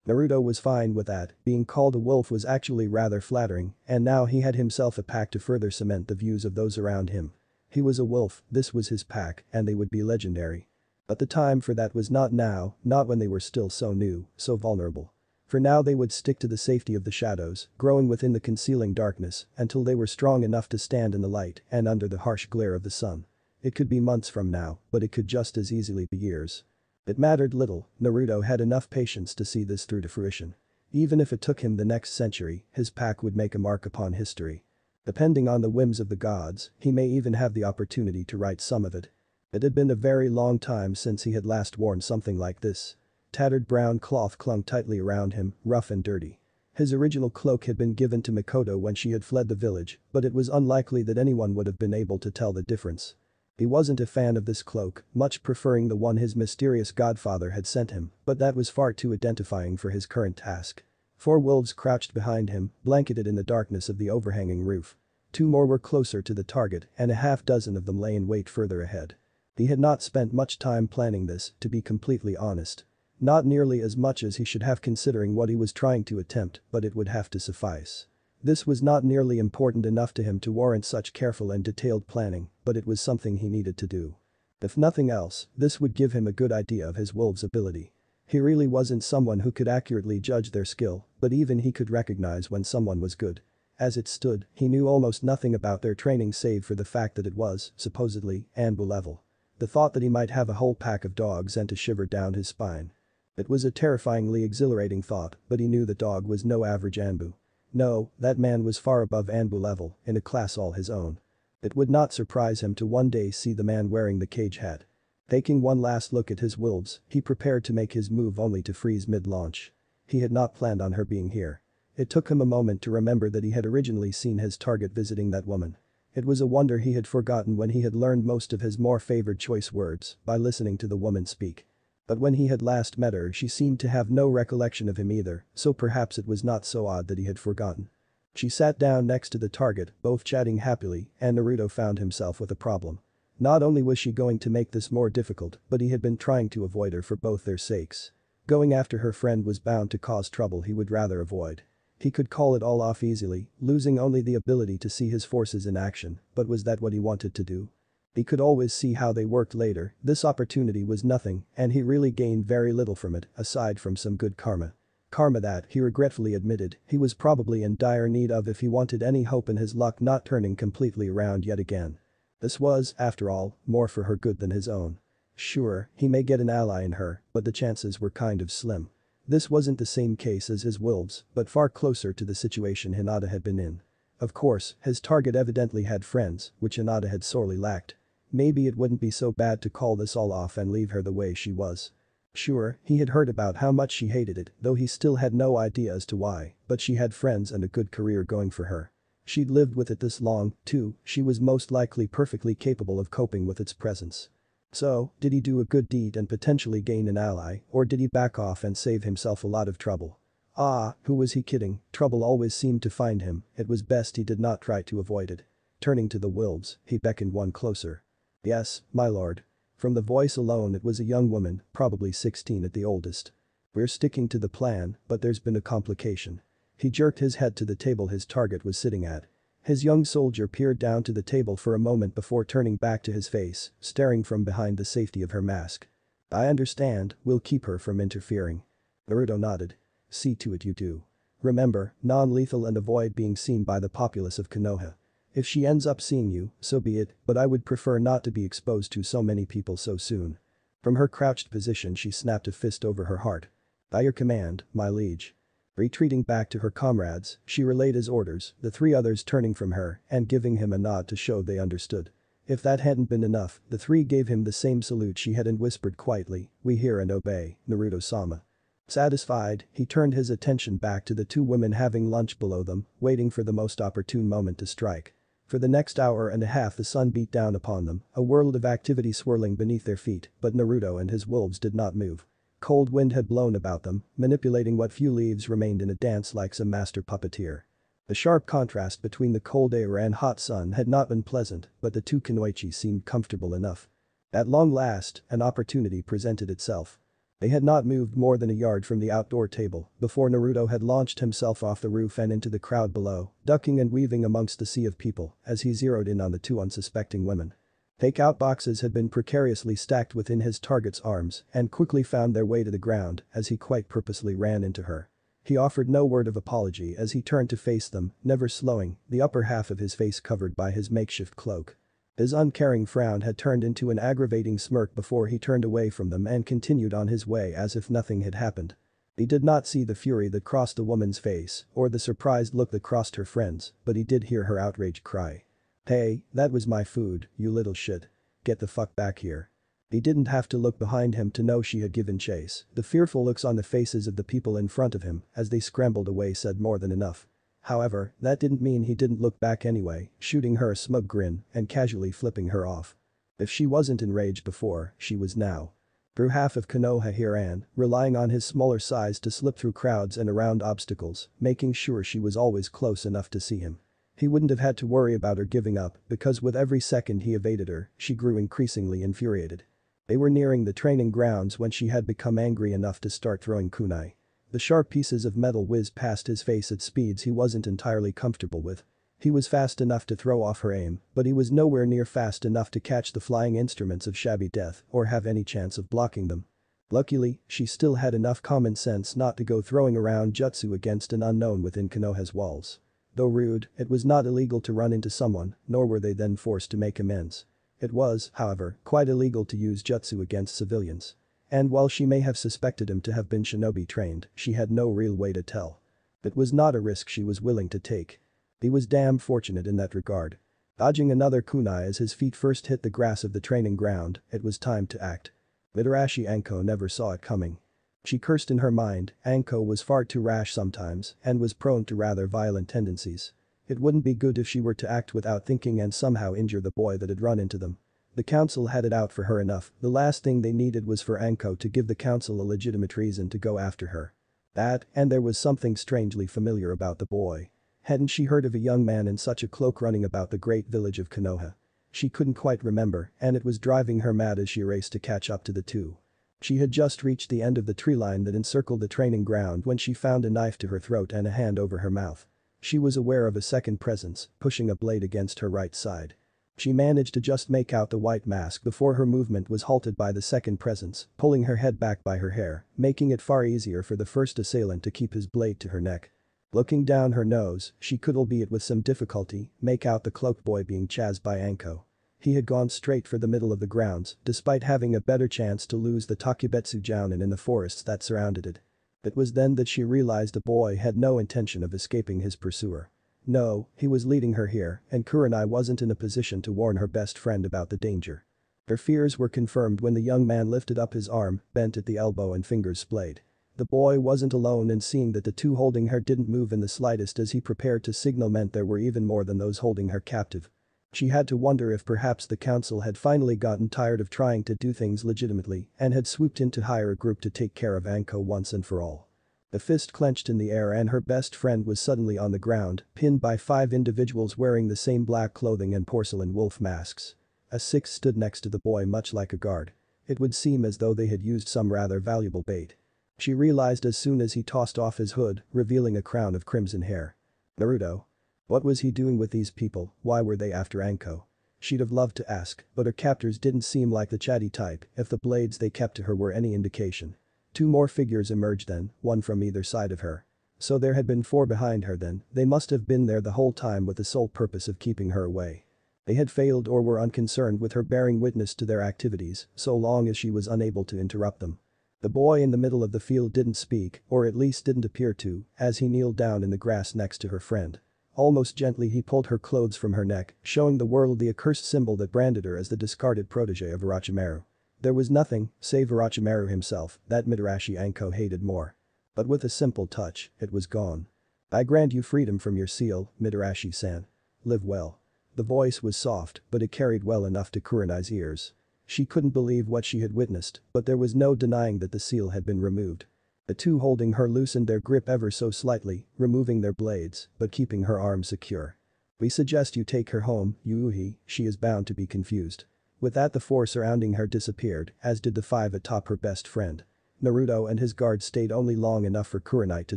Naruto was fine with that, being called a wolf was actually rather flattering, and now he had himself a pack to further cement the views of those around him. He was a wolf, this was his pack, and they would be legendary. But the time for that was not now, not when they were still so new, so vulnerable. For now they would stick to the safety of the shadows, growing within the concealing darkness, until they were strong enough to stand in the light and under the harsh glare of the sun. It could be months from now, but it could just as easily be years. It mattered little, Naruto had enough patience to see this through to fruition. Even if it took him the next century, his pack would make a mark upon history. Depending on the whims of the gods, he may even have the opportunity to write some of it. It had been a very long time since he had last worn something like this. Tattered brown cloth clung tightly around him, rough and dirty. His original cloak had been given to Mikoto when she had fled the village, but it was unlikely that anyone would have been able to tell the difference. He wasn't a fan of this cloak, much preferring the one his mysterious godfather had sent him, but that was far too identifying for his current task. 4 wolves crouched behind him, blanketed in the darkness of the overhanging roof. 2 more were closer to the target, and a half dozen of them lay in wait further ahead. He had not spent much time planning this, to be completely honest. Not nearly as much as he should have considering what he was trying to attempt, but it would have to suffice. This was not nearly important enough to him to warrant such careful and detailed planning, but it was something he needed to do. If nothing else, this would give him a good idea of his wolves' ability. He really wasn't someone who could accurately judge their skill, but even he could recognize when someone was good. As it stood, he knew almost nothing about their training save for the fact that it was, supposedly, Anbu level. The thought that he might have a whole pack of dogs sent a shiver down his spine. It was a terrifyingly exhilarating thought, but he knew the dog was no average Anbu. No, that man was far above Anbu level, in a class all his own. It would not surprise him to one day see the man wearing the cage hat. Taking one last look at his wolves, he prepared to make his move only to freeze mid-launch. He had not planned on her being here. It took him a moment to remember that he had originally seen his target visiting that woman. It was a wonder he had forgotten when he had learned most of his more favored choice words by listening to the woman speak. But when he had last met her she seemed to have no recollection of him either, so perhaps it was not so odd that he had forgotten. She sat down next to the target, both chatting happily, and Naruto found himself with a problem. Not only was she going to make this more difficult, but he had been trying to avoid her for both their sakes. Going after her friend was bound to cause trouble he would rather avoid. He could call it all off easily, losing only the ability to see his forces in action, but was that what he wanted to do? He could always see how they worked later, this opportunity was nothing, and he really gained very little from it, aside from some good karma. Karma that, he regretfully admitted, he was probably in dire need of if he wanted any hope in his luck not turning completely around yet again. This was, after all, more for her good than his own. Sure, he may get an ally in her, but the chances were kind of slim. This wasn't the same case as his wolves, but far closer to the situation Hinata had been in. Of course, his target evidently had friends, which Hinata had sorely lacked. Maybe it wouldn't be so bad to call this all off and leave her the way she was. Sure, he had heard about how much she hated it, though he still had no idea as to why, but she had friends and a good career going for her. She'd lived with it this long, too, she was most likely perfectly capable of coping with its presence. So, did he do a good deed and potentially gain an ally, or did he back off and save himself a lot of trouble? Who was he kidding, trouble always seemed to find him, it was best he did not try to avoid it. Turning to the wolves, he beckoned one closer. Yes, my lord. From the voice alone it was a young woman, probably 16 at the oldest. We're sticking to the plan, but there's been a complication. He jerked his head to the table his target was sitting at. His young soldier peered down to the table for a moment before turning back to his face, staring from behind the safety of her mask. I understand, we'll keep her from interfering. Naruto nodded. See to it you do. Remember, non-lethal and avoid being seen by the populace of Konoha. If she ends up seeing you, so be it, but I would prefer not to be exposed to so many people so soon. From her crouched position she snapped a fist over her heart. By your command, my liege. Retreating back to her comrades, she relayed his orders, the three others turning from her and giving him a nod to show they understood. If that hadn't been enough, the three gave him the same salute she had and whispered quietly, we hear and obey, Naruto-sama. Satisfied, he turned his attention back to the two women having lunch below them, waiting for the most opportune moment to strike. For the next hour and a half the sun beat down upon them, a world of activity swirling beneath their feet, but Naruto and his wolves did not move. Cold wind had blown about them, manipulating what few leaves remained in a dance like some master puppeteer. The sharp contrast between the cold air and hot sun had not been pleasant, but the two kunoichi seemed comfortable enough. At long last, an opportunity presented itself. They had not moved more than a yard from the outdoor table before Naruto had launched himself off the roof and into the crowd below, ducking and weaving amongst the sea of people as he zeroed in on the two unsuspecting women. Take-out boxes had been precariously stacked within his target's arms and quickly found their way to the ground as he quite purposely ran into her. He offered no word of apology as he turned to face them, never slowing, the upper half of his face covered by his makeshift cloak. His uncaring frown had turned into an aggravating smirk before he turned away from them and continued on his way as if nothing had happened. He did not see the fury that crossed the woman's face or the surprised look that crossed her friend's, but he did hear her outraged cry. Hey, that was my food, you little shit. Get the fuck back here. He didn't have to look behind him to know she had given chase, the fearful looks on the faces of the people in front of him as they scrambled away said more than enough. However, that didn't mean he didn't look back anyway, shooting her a smug grin and casually flipping her off. If she wasn't enraged before, she was now. Through half of Konoha he ran, relying on his smaller size to slip through crowds and around obstacles, making sure she was always close enough to see him. He wouldn't have had to worry about her giving up because with every second he evaded her, she grew increasingly infuriated. They were nearing the training grounds when she had become angry enough to start throwing kunai. The sharp pieces of metal whizzed past his face at speeds he wasn't entirely comfortable with. He was fast enough to throw off her aim, but he was nowhere near fast enough to catch the flying instruments of shabby death or have any chance of blocking them. Luckily, she still had enough common sense not to go throwing around jutsu against an unknown within Konoha's walls. Though rude, it was not illegal to run into someone, nor were they then forced to make amends. It was, however, quite illegal to use jutsu against civilians. And while she may have suspected him to have been shinobi trained, she had no real way to tell. It was not a risk she was willing to take. He was damn fortunate in that regard. Dodging another kunai as his feet first hit the grass of the training ground, it was time to act. Mitarashi Anko never saw it coming. She cursed in her mind, Anko was far too rash sometimes and was prone to rather violent tendencies. It wouldn't be good if she were to act without thinking and somehow injure the boy that had run into them. The council had it out for her enough, the last thing they needed was for Anko to give the council a legitimate reason to go after her. That, and there was something strangely familiar about the boy. Hadn't she heard of a young man in such a cloak running about the great village of Konoha? She couldn't quite remember, and it was driving her mad as she raced to catch up to the two. She had just reached the end of the tree line that encircled the training ground when she found a knife to her throat and a hand over her mouth. She was aware of a second presence, pushing a blade against her right side. She managed to just make out the white mask before her movement was halted by the second presence, pulling her head back by her hair, making it far easier for the first assailant to keep his blade to her neck. Looking down her nose, she could, albeit with some difficulty, make out the cloaked boy being chased by Anko. He had gone straight for the middle of the grounds, despite having a better chance to lose the Takebetsu Jounin in the forests that surrounded it. It was then that she realized the boy had no intention of escaping his pursuer. No, he was leading her here, and Kurenai wasn't in a position to warn her best friend about the danger. Her fears were confirmed when the young man lifted up his arm, bent at the elbow and fingers splayed. The boy wasn't alone, and seeing that the two holding her didn't move in the slightest as he prepared to signal meant there were even more than those holding her captive. She had to wonder if perhaps the council had finally gotten tired of trying to do things legitimately and had swooped in to hire a group to take care of Anko once and for all. The fist clenched in the air and her best friend was suddenly on the ground, pinned by 5 individuals wearing the same black clothing and porcelain wolf masks. A 6th stood next to the boy much like a guard. It would seem as though they had used some rather valuable bait. She realized as soon as he tossed off his hood, revealing a crown of crimson hair. Naruto. What was he doing with these people? Why were they after Anko? She'd have loved to ask, but her captors didn't seem like the chatty type if the blades they kept to her were any indication. 2 more figures emerged then, one from either side of her. So there had been 4 behind her then, they must have been there the whole time with the sole purpose of keeping her away. They had failed or were unconcerned with her bearing witness to their activities, so long as she was unable to interrupt them. The boy in the middle of the field didn't speak, or at least didn't appear to, as he kneeled down in the grass next to her friend. Almost gently he pulled her clothes from her neck, showing the world the accursed symbol that branded her as the discarded protege of Orochimaru. There was nothing, save Orochimaru himself, that Madarashi Anko hated more. But with a simple touch, it was gone. I grant you freedom from your seal, Madarashi-san. Live well. The voice was soft, but it carried well enough to Kurenai's ears. She couldn't believe what she had witnessed, but there was no denying that the seal had been removed. The two holding her loosened their grip ever so slightly, removing their blades, but keeping her arms secure. We suggest you take her home, Yuuhi, she is bound to be confused. With that the 4 surrounding her disappeared, as did the 5 atop her best friend. Naruto and his guards stayed only long enough for Kurenai to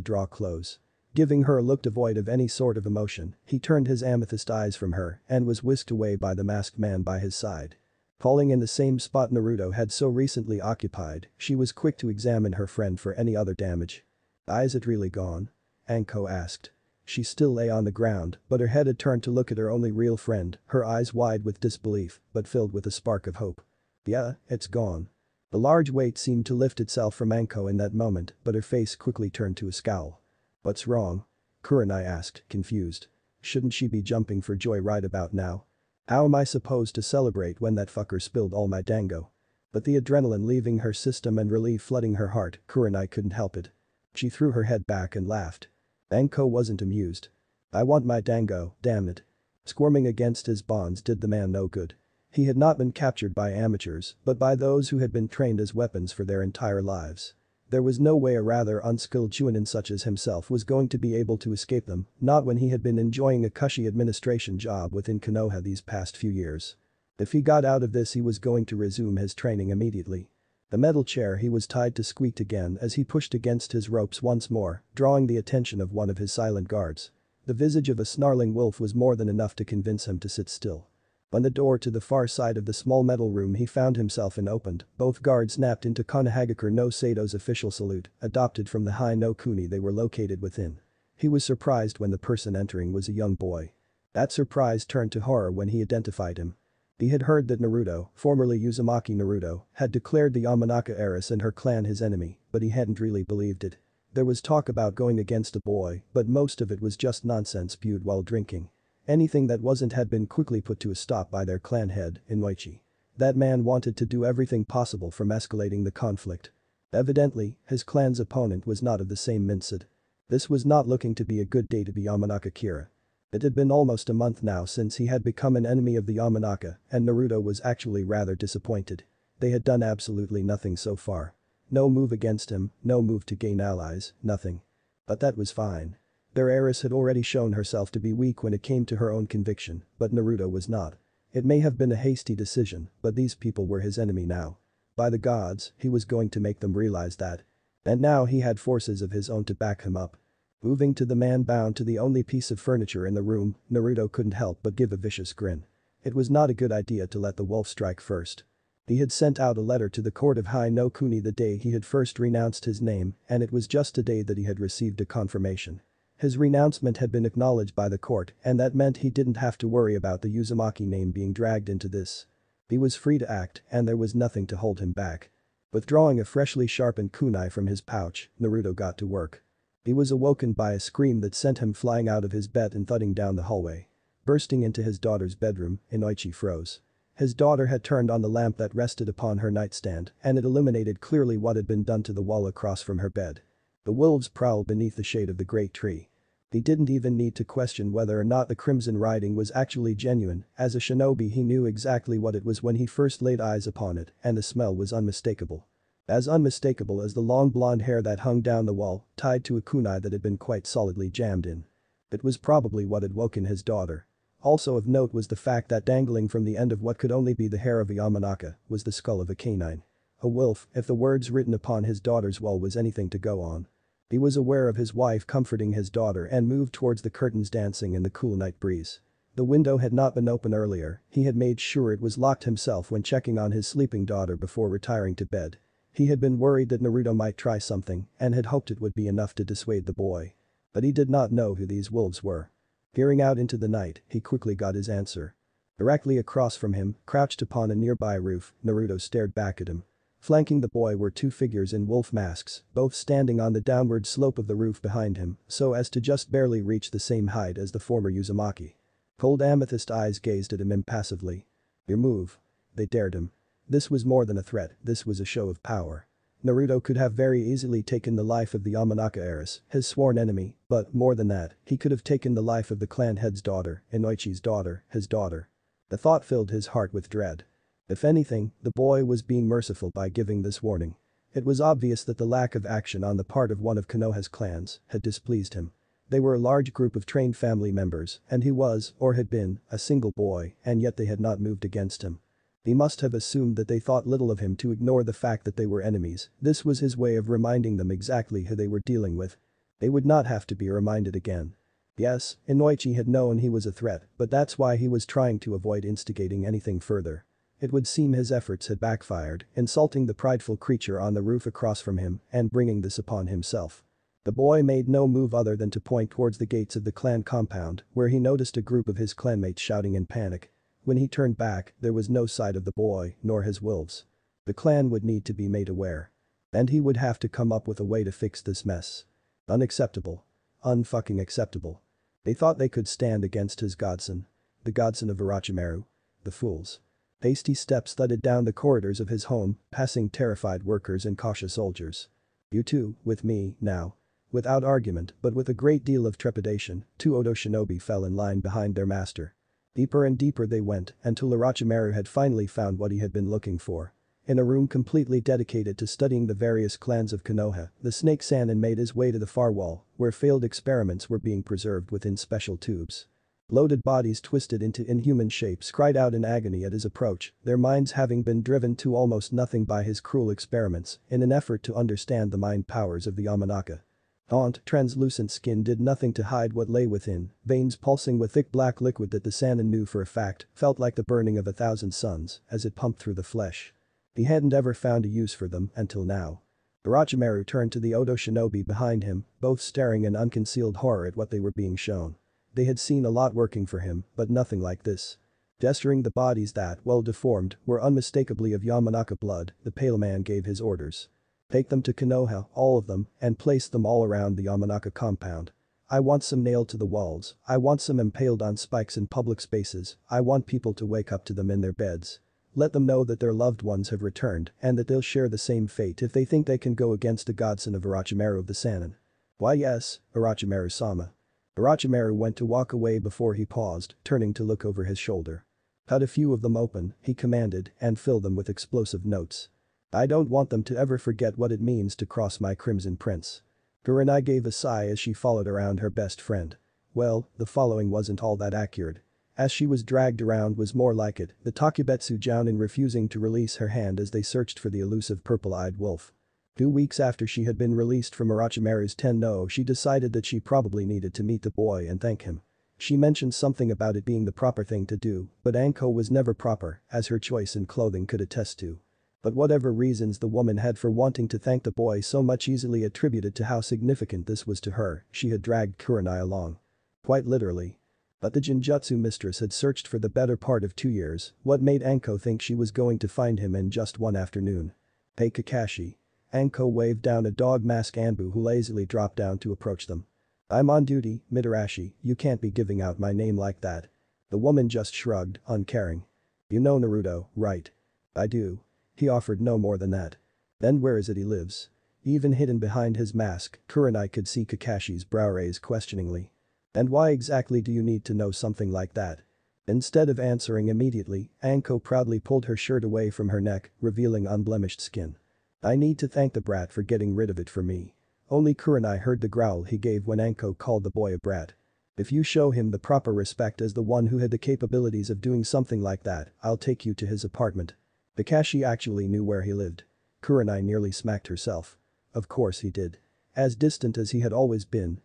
draw close. Giving her a look devoid of any sort of emotion, he turned his amethyst eyes from her and was whisked away by the masked man by his side. Falling in the same spot Naruto had so recently occupied, she was quick to examine her friend for any other damage. Is it really gone? Anko asked. She still lay on the ground, but her head had turned to look at her only real friend, her eyes wide with disbelief, but filled with a spark of hope. Yeah, it's gone. The large weight seemed to lift itself from Anko in that moment, but her face quickly turned to a scowl. What's wrong? Kurenai asked, confused. Shouldn't she be jumping for joy right about now? How am I supposed to celebrate when that fucker spilled all my dango? But the adrenaline leaving her system and relief flooding her heart, Kurenai couldn't help it. She threw her head back and laughed. Anko wasn't amused. I want my dango, damn it. Squirming against his bonds did the man no good. He had not been captured by amateurs, but by those who had been trained as weapons for their entire lives. There was no way a rather unskilled chunin such as himself was going to be able to escape them, not when he had been enjoying a cushy administration job within Konoha these past few years. If he got out of this he was going to resume his training immediately. The metal chair he was tied to squeaked again as he pushed against his ropes once more, drawing the attention of one of his silent guards. The visage of a snarling wolf was more than enough to convince him to sit still. When the door to the far side of the small metal room he found himself in opened, both guards snapped into Konohagakure no Sato's official salute, adopted from the Hai no Kuni they were located within. He was surprised when the person entering was a young boy. That surprise turned to horror when he identified him. He had heard that Naruto, formerly Uzumaki Naruto, had declared the Yamanaka heiress and her clan his enemy, but he hadn't really believed it. There was talk about going against a boy, but most of it was just nonsense spewed while drinking. Anything that wasn't had been quickly put to a stop by their clan head, Inoichi. That man wanted to do everything possible from escalating the conflict. Evidently, his clan's opponent was not of the same mindset. This was not looking to be a good day to be Yamanaka Kira. It had been almost a month now since he had become an enemy of the Yamanaka, and Naruto was actually rather disappointed. They had done absolutely nothing so far. No move against him, no move to gain allies, nothing. But that was fine. Their heiress had already shown herself to be weak when it came to her own conviction, but Naruto was not. It may have been a hasty decision, but these people were his enemy now. By the gods, he was going to make them realize that. And now he had forces of his own to back him up. Moving to the man bound to the only piece of furniture in the room, Naruto couldn't help but give a vicious grin. It was not a good idea to let the wolf strike first. He had sent out a letter to the court of Hai no Kuni the day he had first renounced his name, and it was just today that he had received a confirmation. His renouncement had been acknowledged by the court, and that meant he didn't have to worry about the Uzumaki name being dragged into this. He was free to act, and there was nothing to hold him back. Withdrawing a freshly sharpened kunai from his pouch, Naruto got to work. He was awoken by a scream that sent him flying out of his bed and thudding down the hallway. Bursting into his daughter's bedroom, Inoichi froze. His daughter had turned on the lamp that rested upon her nightstand, and it illuminated clearly what had been done to the wall across from her bed. The wolves prowled beneath the shade of the great tree. He didn't even need to question whether or not the crimson writing was actually genuine. As a shinobi he knew exactly what it was when he first laid eyes upon it, and the smell was unmistakable. As unmistakable as the long blonde hair that hung down the wall, tied to a kunai that had been quite solidly jammed in. It was probably what had woken his daughter. Also of note was the fact that dangling from the end of what could only be the hair of a Yamanaka was the skull of a canine. A wolf, if the words written upon his daughter's wall was anything to go on. He was aware of his wife comforting his daughter and moved towards the curtains dancing in the cool night breeze. The window had not been open earlier, he had made sure it was locked himself when checking on his sleeping daughter before retiring to bed. He had been worried that Naruto might try something and had hoped it would be enough to dissuade the boy. But he did not know who these wolves were. Peering out into the night, he quickly got his answer. Directly across from him, crouched upon a nearby roof, Naruto stared back at him. Flanking the boy were two figures in wolf masks, both standing on the downward slope of the roof behind him so as to just barely reach the same height as the former Uzumaki. Cold amethyst eyes gazed at him impassively. Your move. They dared him. This was more than a threat, this was a show of power. Naruto could have very easily taken the life of the Yamanaka heiress, his sworn enemy, but more than that, he could have taken the life of the clan head's daughter, Inoichi's daughter, his daughter. The thought filled his heart with dread. If anything, the boy was being merciful by giving this warning. It was obvious that the lack of action on the part of one of Konoha's clans had displeased him. They were a large group of trained family members, and he was, or had been, a single boy, and yet they had not moved against him. He must have assumed that they thought little of him to ignore the fact that they were enemies. This was his way of reminding them exactly who they were dealing with. They would not have to be reminded again. Yes, Inoichi had known he was a threat, but that's why he was trying to avoid instigating anything further. It would seem his efforts had backfired, insulting the prideful creature on the roof across from him and bringing this upon himself. The boy made no move other than to point towards the gates of the clan compound, where he noticed a group of his clanmates shouting in panic. When he turned back, there was no sight of the boy, nor his wolves. The clan would need to be made aware. And he would have to come up with a way to fix this mess. Unacceptable. Unfucking acceptable. They thought they could stand against his godson. The godson of Orochimaru. The fools. Hasty steps thudded down the corridors of his home, passing terrified workers and cautious soldiers. You two, with me, now. Without argument, but with a great deal of trepidation, two Odo shinobi fell in line behind their master. Deeper and deeper they went until Orochimaru had finally found what he had been looking for. In a room completely dedicated to studying the various clans of Konoha, the Snake Sannin made his way to the far wall, where failed experiments were being preserved within special tubes. Bloated bodies twisted into inhuman shapes cried out in agony at his approach, their minds having been driven to almost nothing by his cruel experiments in an effort to understand the mind powers of the Yamanaka. Gaunt, translucent skin did nothing to hide what lay within, veins pulsing with thick black liquid that the Sannin knew for a fact felt like the burning of 1,000 suns as it pumped through the flesh. He hadn't ever found a use for them until now. Orochimaru turned to the Odo shinobi behind him, both staring in unconcealed horror at what they were being shown. They had seen a lot working for him, but nothing like this. Gesturing the bodies that, while deformed, were unmistakably of Yamanaka blood, the pale man gave his orders. Take them to Konoha, all of them, and place them all around the Yamanaka compound. I want some nailed to the walls, I want some impaled on spikes in public spaces, I want people to wake up to them in their beds. Let them know that their loved ones have returned and that they'll share the same fate if they think they can go against the godson of Orochimaru of the Sannin. Why yes, Orochimaru-sama. Orochimaru went to walk away before he paused, turning to look over his shoulder. "Cut a few of them open," he commanded, "and fill them with explosive notes. I don't want them to ever forget what it means to cross my crimson prince." Kurenai gave a sigh as she followed around her best friend. Well, the following wasn't all that accurate. As she was dragged around was more like it, the Takebetsu Jounin refusing to release her hand as they searched for the elusive purple-eyed wolf. 2 weeks after she had been released from Orochimaru's Tenno, she decided that she probably needed to meet the boy and thank him. She mentioned something about it being the proper thing to do, but Anko was never proper, as her choice in clothing could attest to. But whatever reasons the woman had for wanting to thank the boy so much easily attributed to how significant this was to her, she had dragged Kurenai along. Quite literally. But the Genjutsu mistress had searched for the better part of 2 years, what made Anko think she was going to find him in just one afternoon? "Hey Kakashi." Anko waved down a dog mask Anbu who lazily dropped down to approach them. "I'm on duty, Mitarashi, you can't be giving out my name like that." The woman just shrugged, uncaring. "You know Naruto, right?" "I do." He offered no more than that. "Then where is it he lives?" Even hidden behind his mask, Kurenai could see Kakashi's brow raise questioningly. "And why exactly do you need to know something like that?" Instead of answering immediately, Anko proudly pulled her shirt away from her neck, revealing unblemished skin. "I need to thank the brat for getting rid of it for me." Only Kurenai heard the growl he gave when Anko called the boy a brat. "If you show him the proper respect as the one who had the capabilities of doing something like that, I'll take you to his apartment." Kakashi actually knew where he lived. Kurenai nearly smacked herself. Of course he did. As distant as he had always been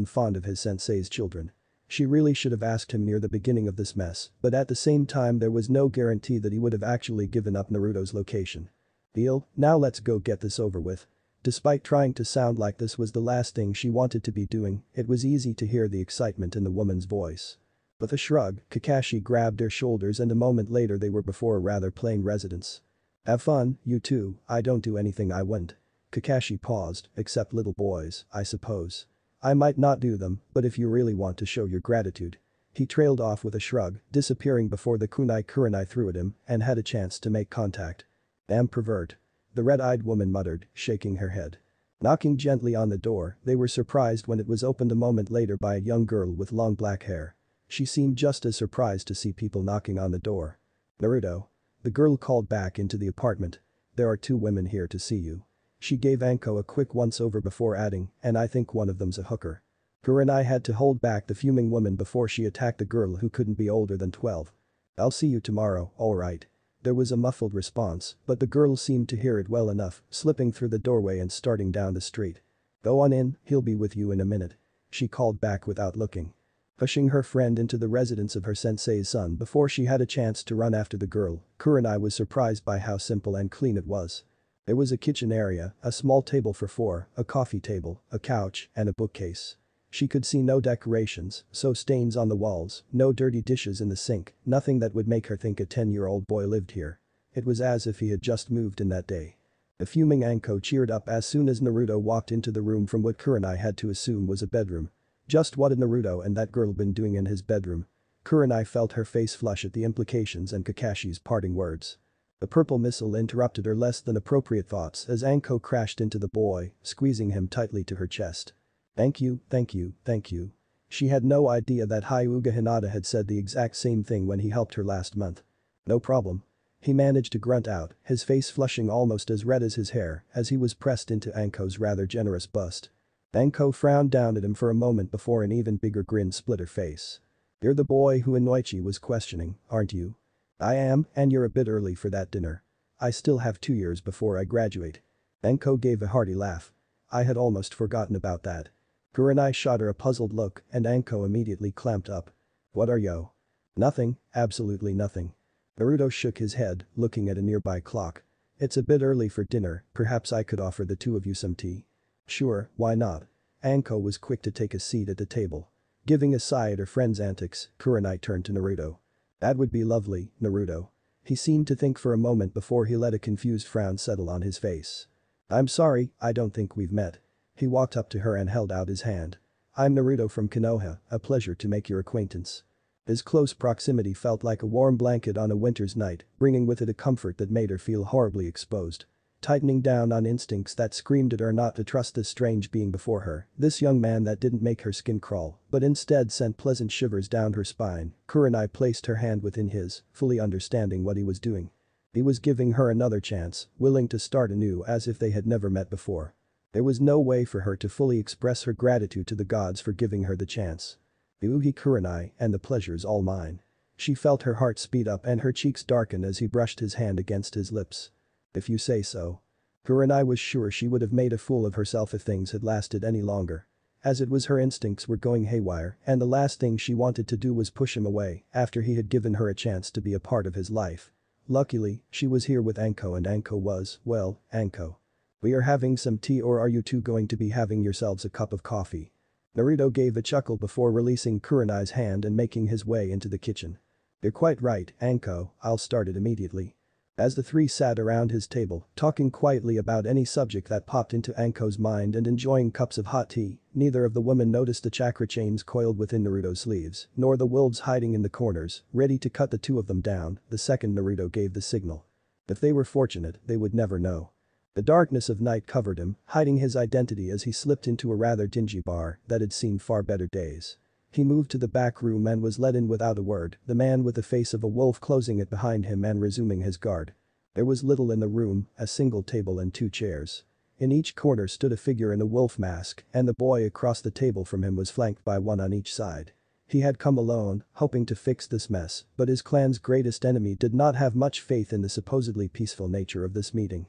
fond of his sensei's children. She really should have asked him near the beginning of this mess, but at the same time there was no guarantee that he would have actually given up Naruto's location. "Deal, now let's go get this over with." Despite trying to sound like this was the last thing she wanted to be doing, it was easy to hear the excitement in the woman's voice. With a shrug, Kakashi grabbed her shoulders and a moment later they were before a rather plain residence. "Have fun, you two, I don't do anything I wouldn't." Kakashi paused, "Except little boys, I suppose. I might not do them, but if you really want to show your gratitude." He trailed off with a shrug, disappearing before the kunai Kurenai threw at him and had a chance to make contact. "Damn pervert." The red-eyed woman muttered, shaking her head. Knocking gently on the door, they were surprised when it was opened a moment later by a young girl with long black hair. She seemed just as surprised to see people knocking on the door. "Naruto." The girl called back into the apartment. "There are 2 women here to see you." She gave Anko a quick once-over before adding, "And I think one of them's a hooker." Kurenai had to hold back the fuming woman before she attacked the girl who couldn't be older than 12. "I'll see you tomorrow, alright." There was a muffled response, but the girl seemed to hear it well enough, slipping through the doorway and starting down the street. "Go on in, he'll be with you in a minute." She called back without looking. Pushing her friend into the residence of her sensei's son before she had a chance to run after the girl, Kurenai was surprised by how simple and clean it was. There was a kitchen area, a small table for 4, a coffee table, a couch, and a bookcase. She could see no decorations, so stains on the walls, no dirty dishes in the sink, nothing that would make her think a 10-year-old boy lived here. It was as if he had just moved in that day. The fuming Anko cheered up as soon as Naruto walked into the room from what Kurenai had to assume was a bedroom. Just what had Naruto and that girl been doing in his bedroom? Kurenai felt her face flush at the implications and Kakashi's parting words. The purple missile interrupted her less than appropriate thoughts as Anko crashed into the boy, squeezing him tightly to her chest. "Thank you, thank you, thank you." She had no idea that Hyuga Hinata had said the exact same thing when he helped her last month. "No problem." He managed to grunt out, his face flushing almost as red as his hair as he was pressed into Anko's rather generous bust. Anko frowned down at him for a moment before an even bigger grin split her face. "You're the boy who Inoichi was questioning, aren't you?" "I am, and you're a bit early for that dinner. I still have 2 years before I graduate." Anko gave a hearty laugh. "I had almost forgotten about that." Kurenai shot her a puzzled look and Anko immediately clamped up. "What are you?" "Nothing, absolutely nothing." Naruto shook his head, looking at a nearby clock. "It's a bit early for dinner, perhaps I could offer the 2 of you some tea." "Sure, why not?" Anko was quick to take a seat at the table. Giving a sigh at her friend's antics, Kurenai turned to Naruto. "That would be lovely, Naruto." He seemed to think for a moment before he let a confused frown settle on his face. "I'm sorry, I don't think we've met." He walked up to her and held out his hand. "I'm Naruto from Konoha, a pleasure to make your acquaintance." His close proximity felt like a warm blanket on a winter's night, bringing with it a comfort that made her feel horribly exposed. tightening down on instincts that screamed at her not to trust this strange being before her, this young man that didn't make her skin crawl, but instead sent pleasant shivers down her spine. Kurenai placed her hand within his, fully understanding what he was doing. He was giving her another chance, willing to start anew as if they had never met before. There was no way for her to fully express her gratitude to the gods for giving her the chance. Uhi Kurenai, and the pleasure's all mine. She felt her heart speed up and her cheeks darken as he brushed his hand against his lips. If you say so. Kurenai was sure she would have made a fool of herself if things had lasted any longer. As it was, her instincts were going haywire and the last thing she wanted to do was push him away after he had given her a chance to be a part of his life. Luckily, she was here with Anko and Anko was, well, Anko. We are having some tea, or are you two going to be having yourselves a cup of coffee? Naruto gave a chuckle before releasing Kurenai's hand and making his way into the kitchen. You're quite right, Anko, I'll start it immediately. As the three sat around his table, talking quietly about any subject that popped into Anko's mind and enjoying cups of hot tea, neither of the women noticed the chakra chains coiled within Naruto's sleeves, nor the wolves hiding in the corners, ready to cut the two of them down the second Naruto gave the signal. If they were fortunate, they would never know. The darkness of night covered him, hiding his identity as he slipped into a rather dingy bar that had seen far better days. He moved to the back room and was let in without a word, the man with the face of a wolf closing it behind him and resuming his guard. There was little in the room, a single table and 2 chairs. In each corner stood a figure in a wolf mask, and the boy across the table from him was flanked by one on each side. He had come alone, hoping to fix this mess, but his clan's greatest enemy did not have much faith in the supposedly peaceful nature of this meeting.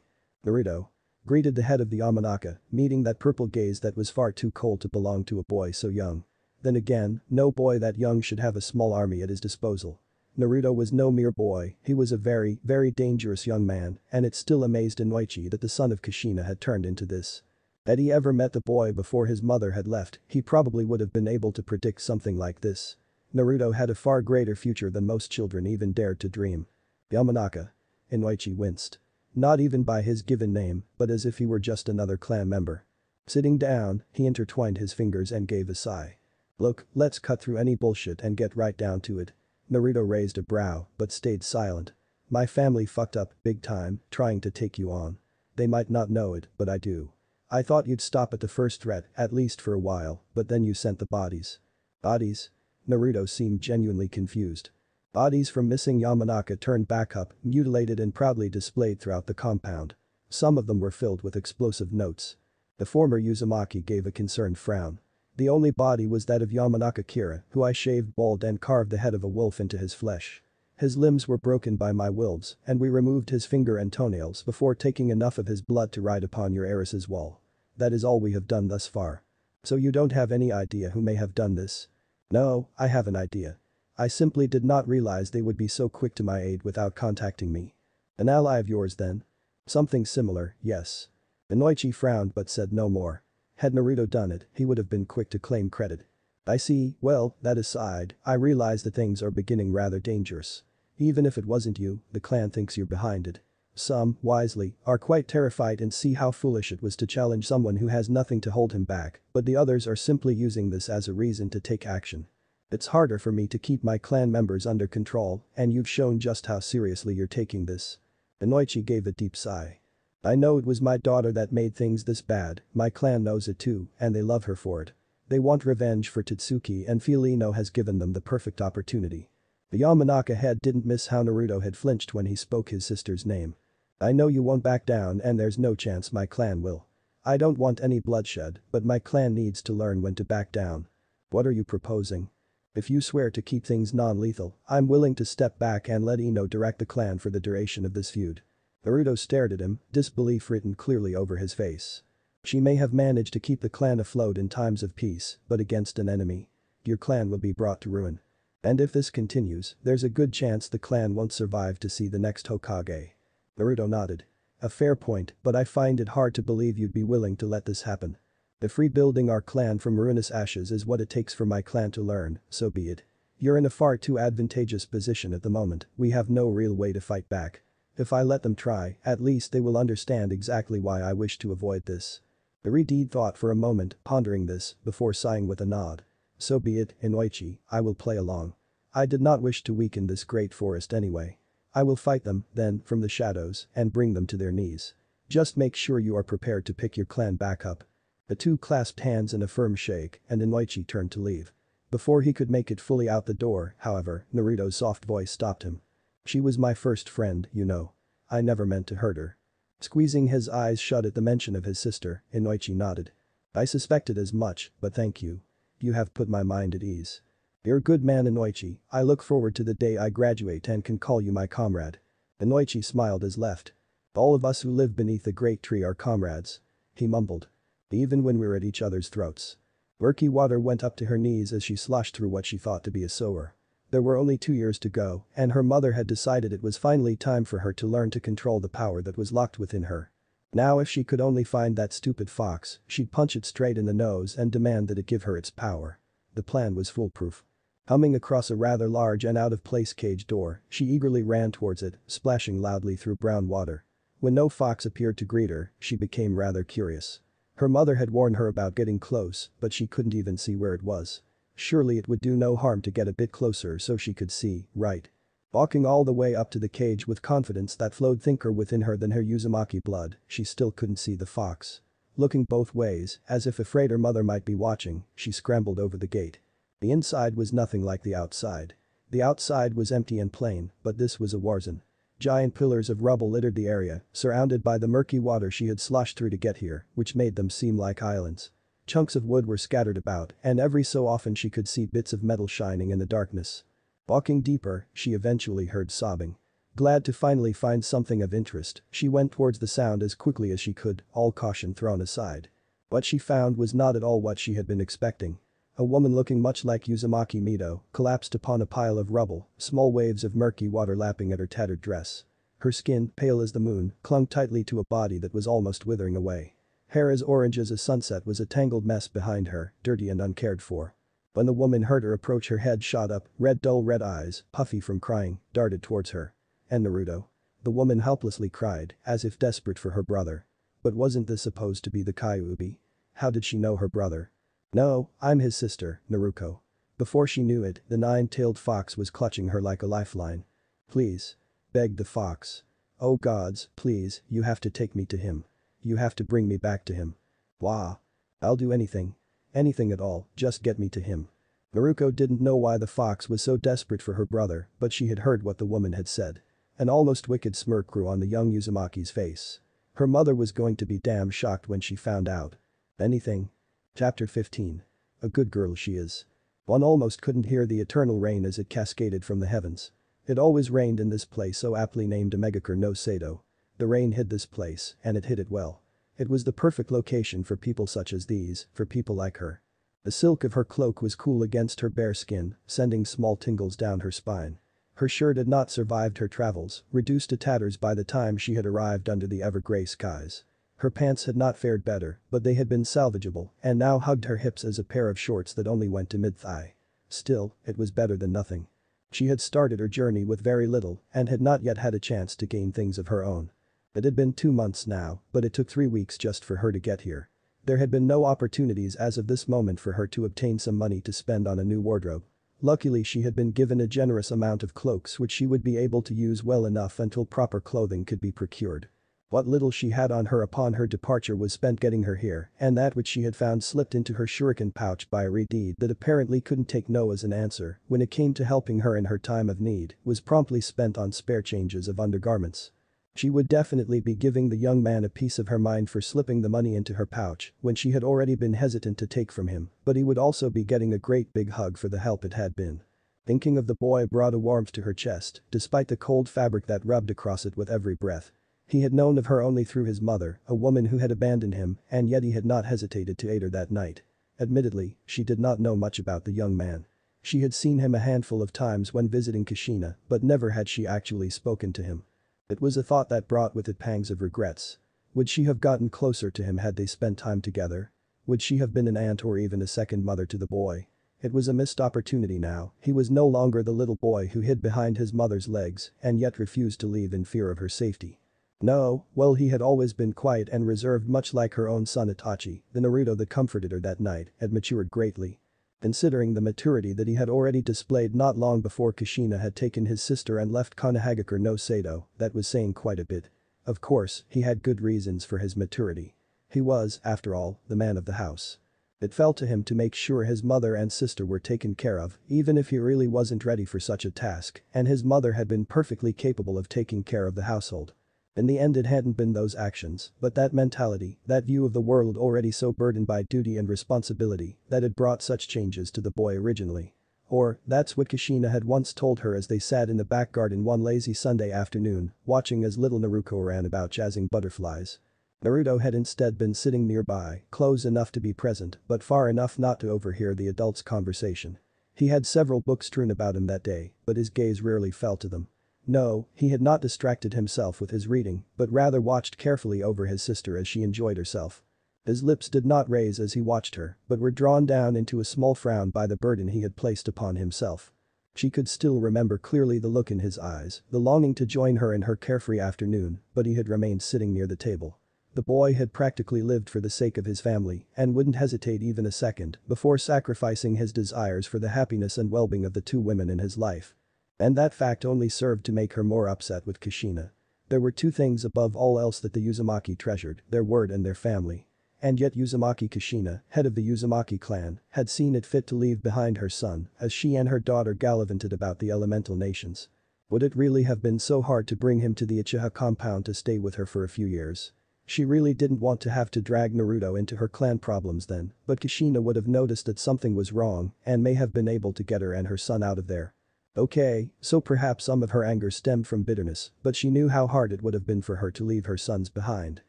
Naruto greeted the head of the Yamanaka, meeting that purple gaze that was far too cold to belong to a boy so young. Then again, no boy that young should have a small army at his disposal. Naruto was no mere boy, he was a very, very dangerous young man, and it still amazed Inoichi that the son of Kushina had turned into this. Had he ever met the boy before his mother had left, he probably would have been able to predict something like this. Naruto had a far greater future than most children even dared to dream. Yamanaka. Inoichi winced. Not even by his given name, but as if he were just another clan member. Sitting down, he intertwined his fingers and gave a sigh. Look, let's cut through any bullshit and get right down to it. Naruto raised a brow, but stayed silent. My family fucked up, big time, trying to take you on. They might not know it, but I do. I thought you'd stop at the first threat, at least for a while, but then you sent the bodies. Bodies? Naruto seemed genuinely confused. Bodies from missing Yamanaka turned back up, mutilated and proudly displayed throughout the compound. Some of them were filled with explosive notes. The former Uzumaki gave a concerned frown. The only body was that of Yamanaka Kira, who I shaved bald and carved the head of a wolf into his flesh. His limbs were broken by my wolves, and we removed his finger and toenails before taking enough of his blood to write upon your heiress's wall. That is all we have done thus far. So you don't have any idea who may have done this? No, I have an idea. I simply did not realize they would be so quick to my aid without contacting me. An ally of yours then? Something similar, yes. Inoichi frowned but said no more. Had Naruto done it, he would have been quick to claim credit. I see, well, that aside, I realize that things are beginning rather dangerous. Even if it wasn't you, the clan thinks you're behind it. Some, wisely, are quite terrified and see how foolish it was to challenge someone who has nothing to hold him back, but the others are simply using this as a reason to take action. It's harder for me to keep my clan members under control, and you've shown just how seriously you're taking this. Inoichi gave a deep sigh. I know it was my daughter that made things this bad, my clan knows it too, and they love her for it. They want revenge for Totsuki and feel Ino has given them the perfect opportunity. The Yamanaka head didn't miss how Naruto had flinched when he spoke his sister's name. I know you won't back down and there's no chance my clan will. I don't want any bloodshed, but my clan needs to learn when to back down. What are you proposing? If you swear to keep things non-lethal, I'm willing to step back and let Ino direct the clan for the duration of this feud. Naruto stared at him, disbelief written clearly over his face. She may have managed to keep the clan afloat in times of peace, but against an enemy. Your clan will be brought to ruin. And if this continues, there's a good chance the clan won't survive to see the next Hokage. Naruto nodded. A fair point, but I find it hard to believe you'd be willing to let this happen. If rebuilding our clan from ruinous ashes is what it takes for my clan to learn, so be it. You're in a far too advantageous position at the moment, we have no real way to fight back. If I let them try, at least they will understand exactly why I wish to avoid this. Iridide thought for a moment, pondering this, before sighing with a nod. So be it, Inoichi, I will play along. I did not wish to weaken this great forest anyway. I will fight them, then, from the shadows, and bring them to their knees. Just make sure you are prepared to pick your clan back up." The two clasped hands in a firm shake and Inoichi turned to leave. Before he could make it fully out the door, however, Naruto's soft voice stopped him. "She was my first friend, you know. I never meant to hurt her." Squeezing his eyes shut at the mention of his sister, Inoichi nodded. "I suspected as much, but thank you. You have put my mind at ease. You're a good man, Inoichi. I look forward to the day I graduate and can call you my comrade." Inoichi smiled as left. "All of us who live beneath the great tree are comrades," he mumbled. "Even when we're at each other's throats." Murky water went up to her knees as she sloshed through what she thought to be a sewer. There were only 2 years to go, and her mother had decided it was finally time for her to learn to control the power that was locked within her. Now if she could only find that stupid fox, she'd punch it straight in the nose and demand that it give her its power. The plan was foolproof. Humming across a rather large and out-of-place cage door, she eagerly ran towards it, splashing loudly through brown water. When no fox appeared to greet her, she became rather curious. Her mother had warned her about getting close, but she couldn't even see where it was. Surely it would do no harm to get a bit closer so she could see, right? Walking all the way up to the cage with confidence that flowed thicker within her than her Uzumaki blood, she still couldn't see the fox. Looking both ways, as if afraid her mother might be watching, she scrambled over the gate. The inside was nothing like the outside. The outside was empty and plain, but this was a warzone. Giant pillars of rubble littered the area, surrounded by the murky water she had sloshed through to get here, which made them seem like islands. Chunks of wood were scattered about, and every so often she could see bits of metal shining in the darkness. Walking deeper, she eventually heard sobbing. Glad to finally find something of interest, she went towards the sound as quickly as she could, all caution thrown aside. What she found was not at all what she had been expecting. A woman looking much like Uzumaki Mido collapsed upon a pile of rubble, small waves of murky water lapping at her tattered dress. Her skin, pale as the moon, clung tightly to a body that was almost withering away. Hair as orange as a sunset was a tangled mess behind her, dirty and uncared for. When the woman heard her approach, her head shot up, dull red eyes, puffy from crying, darted towards her. "And Naruto?" The woman helplessly cried, as if desperate for her brother. But wasn't this supposed to be the Kyuubi? How did she know her brother? "No, I'm his sister, Naruko." Before she knew it, the nine-tailed fox was clutching her like a lifeline. "Please," begged the fox. "Oh gods, please, you have to take me to him. You have to bring me back to him." "Wah. I'll do anything. Anything at all, just get me to him." Naruko didn't know why the fox was so desperate for her brother, but she had heard what the woman had said. An almost wicked smirk grew on the young Uzumaki's face. Her mother was going to be damn shocked when she found out. Anything? Chapter 15. A good girl she is. One almost couldn't hear the eternal rain as it cascaded from the heavens. It always rained in this place so aptly named MANGEKYOU no Sado. The rain hid this place, and it hid it well. It was the perfect location for people such as these, for people like her. The silk of her cloak was cool against her bare skin, sending small tingles down her spine. Her shirt had not survived her travels, reduced to tatters by the time she had arrived under the ever-gray skies. Her pants had not fared better, but they had been salvageable and now hugged her hips as a pair of shorts that only went to mid-thigh. Still, it was better than nothing. She had started her journey with very little and had not yet had a chance to gain things of her own. It had been 2 months now, but it took 3 weeks just for her to get here. There had been no opportunities as of this moment for her to obtain some money to spend on a new wardrobe. Luckily she had been given a generous amount of cloaks which she would be able to use well enough until proper clothing could be procured. What little she had on her upon her departure was spent getting her here, and that which she had found slipped into her shuriken pouch by a redeed that apparently couldn't take no as an answer when it came to helping her in her time of need was promptly spent on spare changes of undergarments. She would definitely be giving the young man a piece of her mind for slipping the money into her pouch when she had already been hesitant to take from him, but he would also be getting a great big hug for the help it had been. Thinking of the boy brought a warmth to her chest, despite the cold fabric that rubbed across it with every breath. He had known of her only through his mother, a woman who had abandoned him, and yet he had not hesitated to aid her that night. Admittedly, she did not know much about the young man. She had seen him a handful of times when visiting Kushina, but never had she actually spoken to him. It was a thought that brought with it pangs of regrets. Would she have gotten closer to him had they spent time together? Would she have been an aunt or even a second mother to the boy? It was a missed opportunity now. He was no longer the little boy who hid behind his mother's legs and yet refused to leave in fear of her safety. No, well, he had always been quiet and reserved, much like her own son Itachi. The Naruto that comforted her that night had matured greatly. Considering the maturity that he had already displayed not long before Kushina had taken his sister and left Konohagakure no Sado, that was saying quite a bit. Of course, he had good reasons for his maturity. He was, after all, the man of the house. It fell to him to make sure his mother and sister were taken care of, even if he really wasn't ready for such a task, and his mother had been perfectly capable of taking care of the household. In the end it hadn't been those actions, but that mentality, that view of the world already so burdened by duty and responsibility, that had brought such changes to the boy originally. Or, that's what Kushina had once told her as they sat in the back garden one lazy Sunday afternoon, watching as little Naruto ran about chasing butterflies. Naruto had instead been sitting nearby, close enough to be present but far enough not to overhear the adults' conversation. He had several books strewn about him that day, but his gaze rarely fell to them. No, he had not distracted himself with his reading, but rather watched carefully over his sister as she enjoyed herself. His lips did not raise as he watched her, but were drawn down into a small frown by the burden he had placed upon himself. She could still remember clearly the look in his eyes, the longing to join her in her carefree afternoon, but he had remained sitting near the table. The boy had practically lived for the sake of his family and wouldn't hesitate even a second before sacrificing his desires for the happiness and well-being of the two women in his life. And that fact only served to make her more upset with Kushina. There were two things above all else that the Uzumaki treasured, their word and their family. And yet Uzumaki Kushina, head of the Uzumaki clan, had seen it fit to leave behind her son as she and her daughter gallivanted about the elemental nations. Would it really have been so hard to bring him to the Uchiha compound to stay with her for a few years? She really didn't want to have to drag Naruto into her clan problems then, but Kushina would have noticed that something was wrong and may have been able to get her and her son out of there. Okay, so perhaps some of her anger stemmed from bitterness, but she knew how hard it would have been for her to leave her sons behind.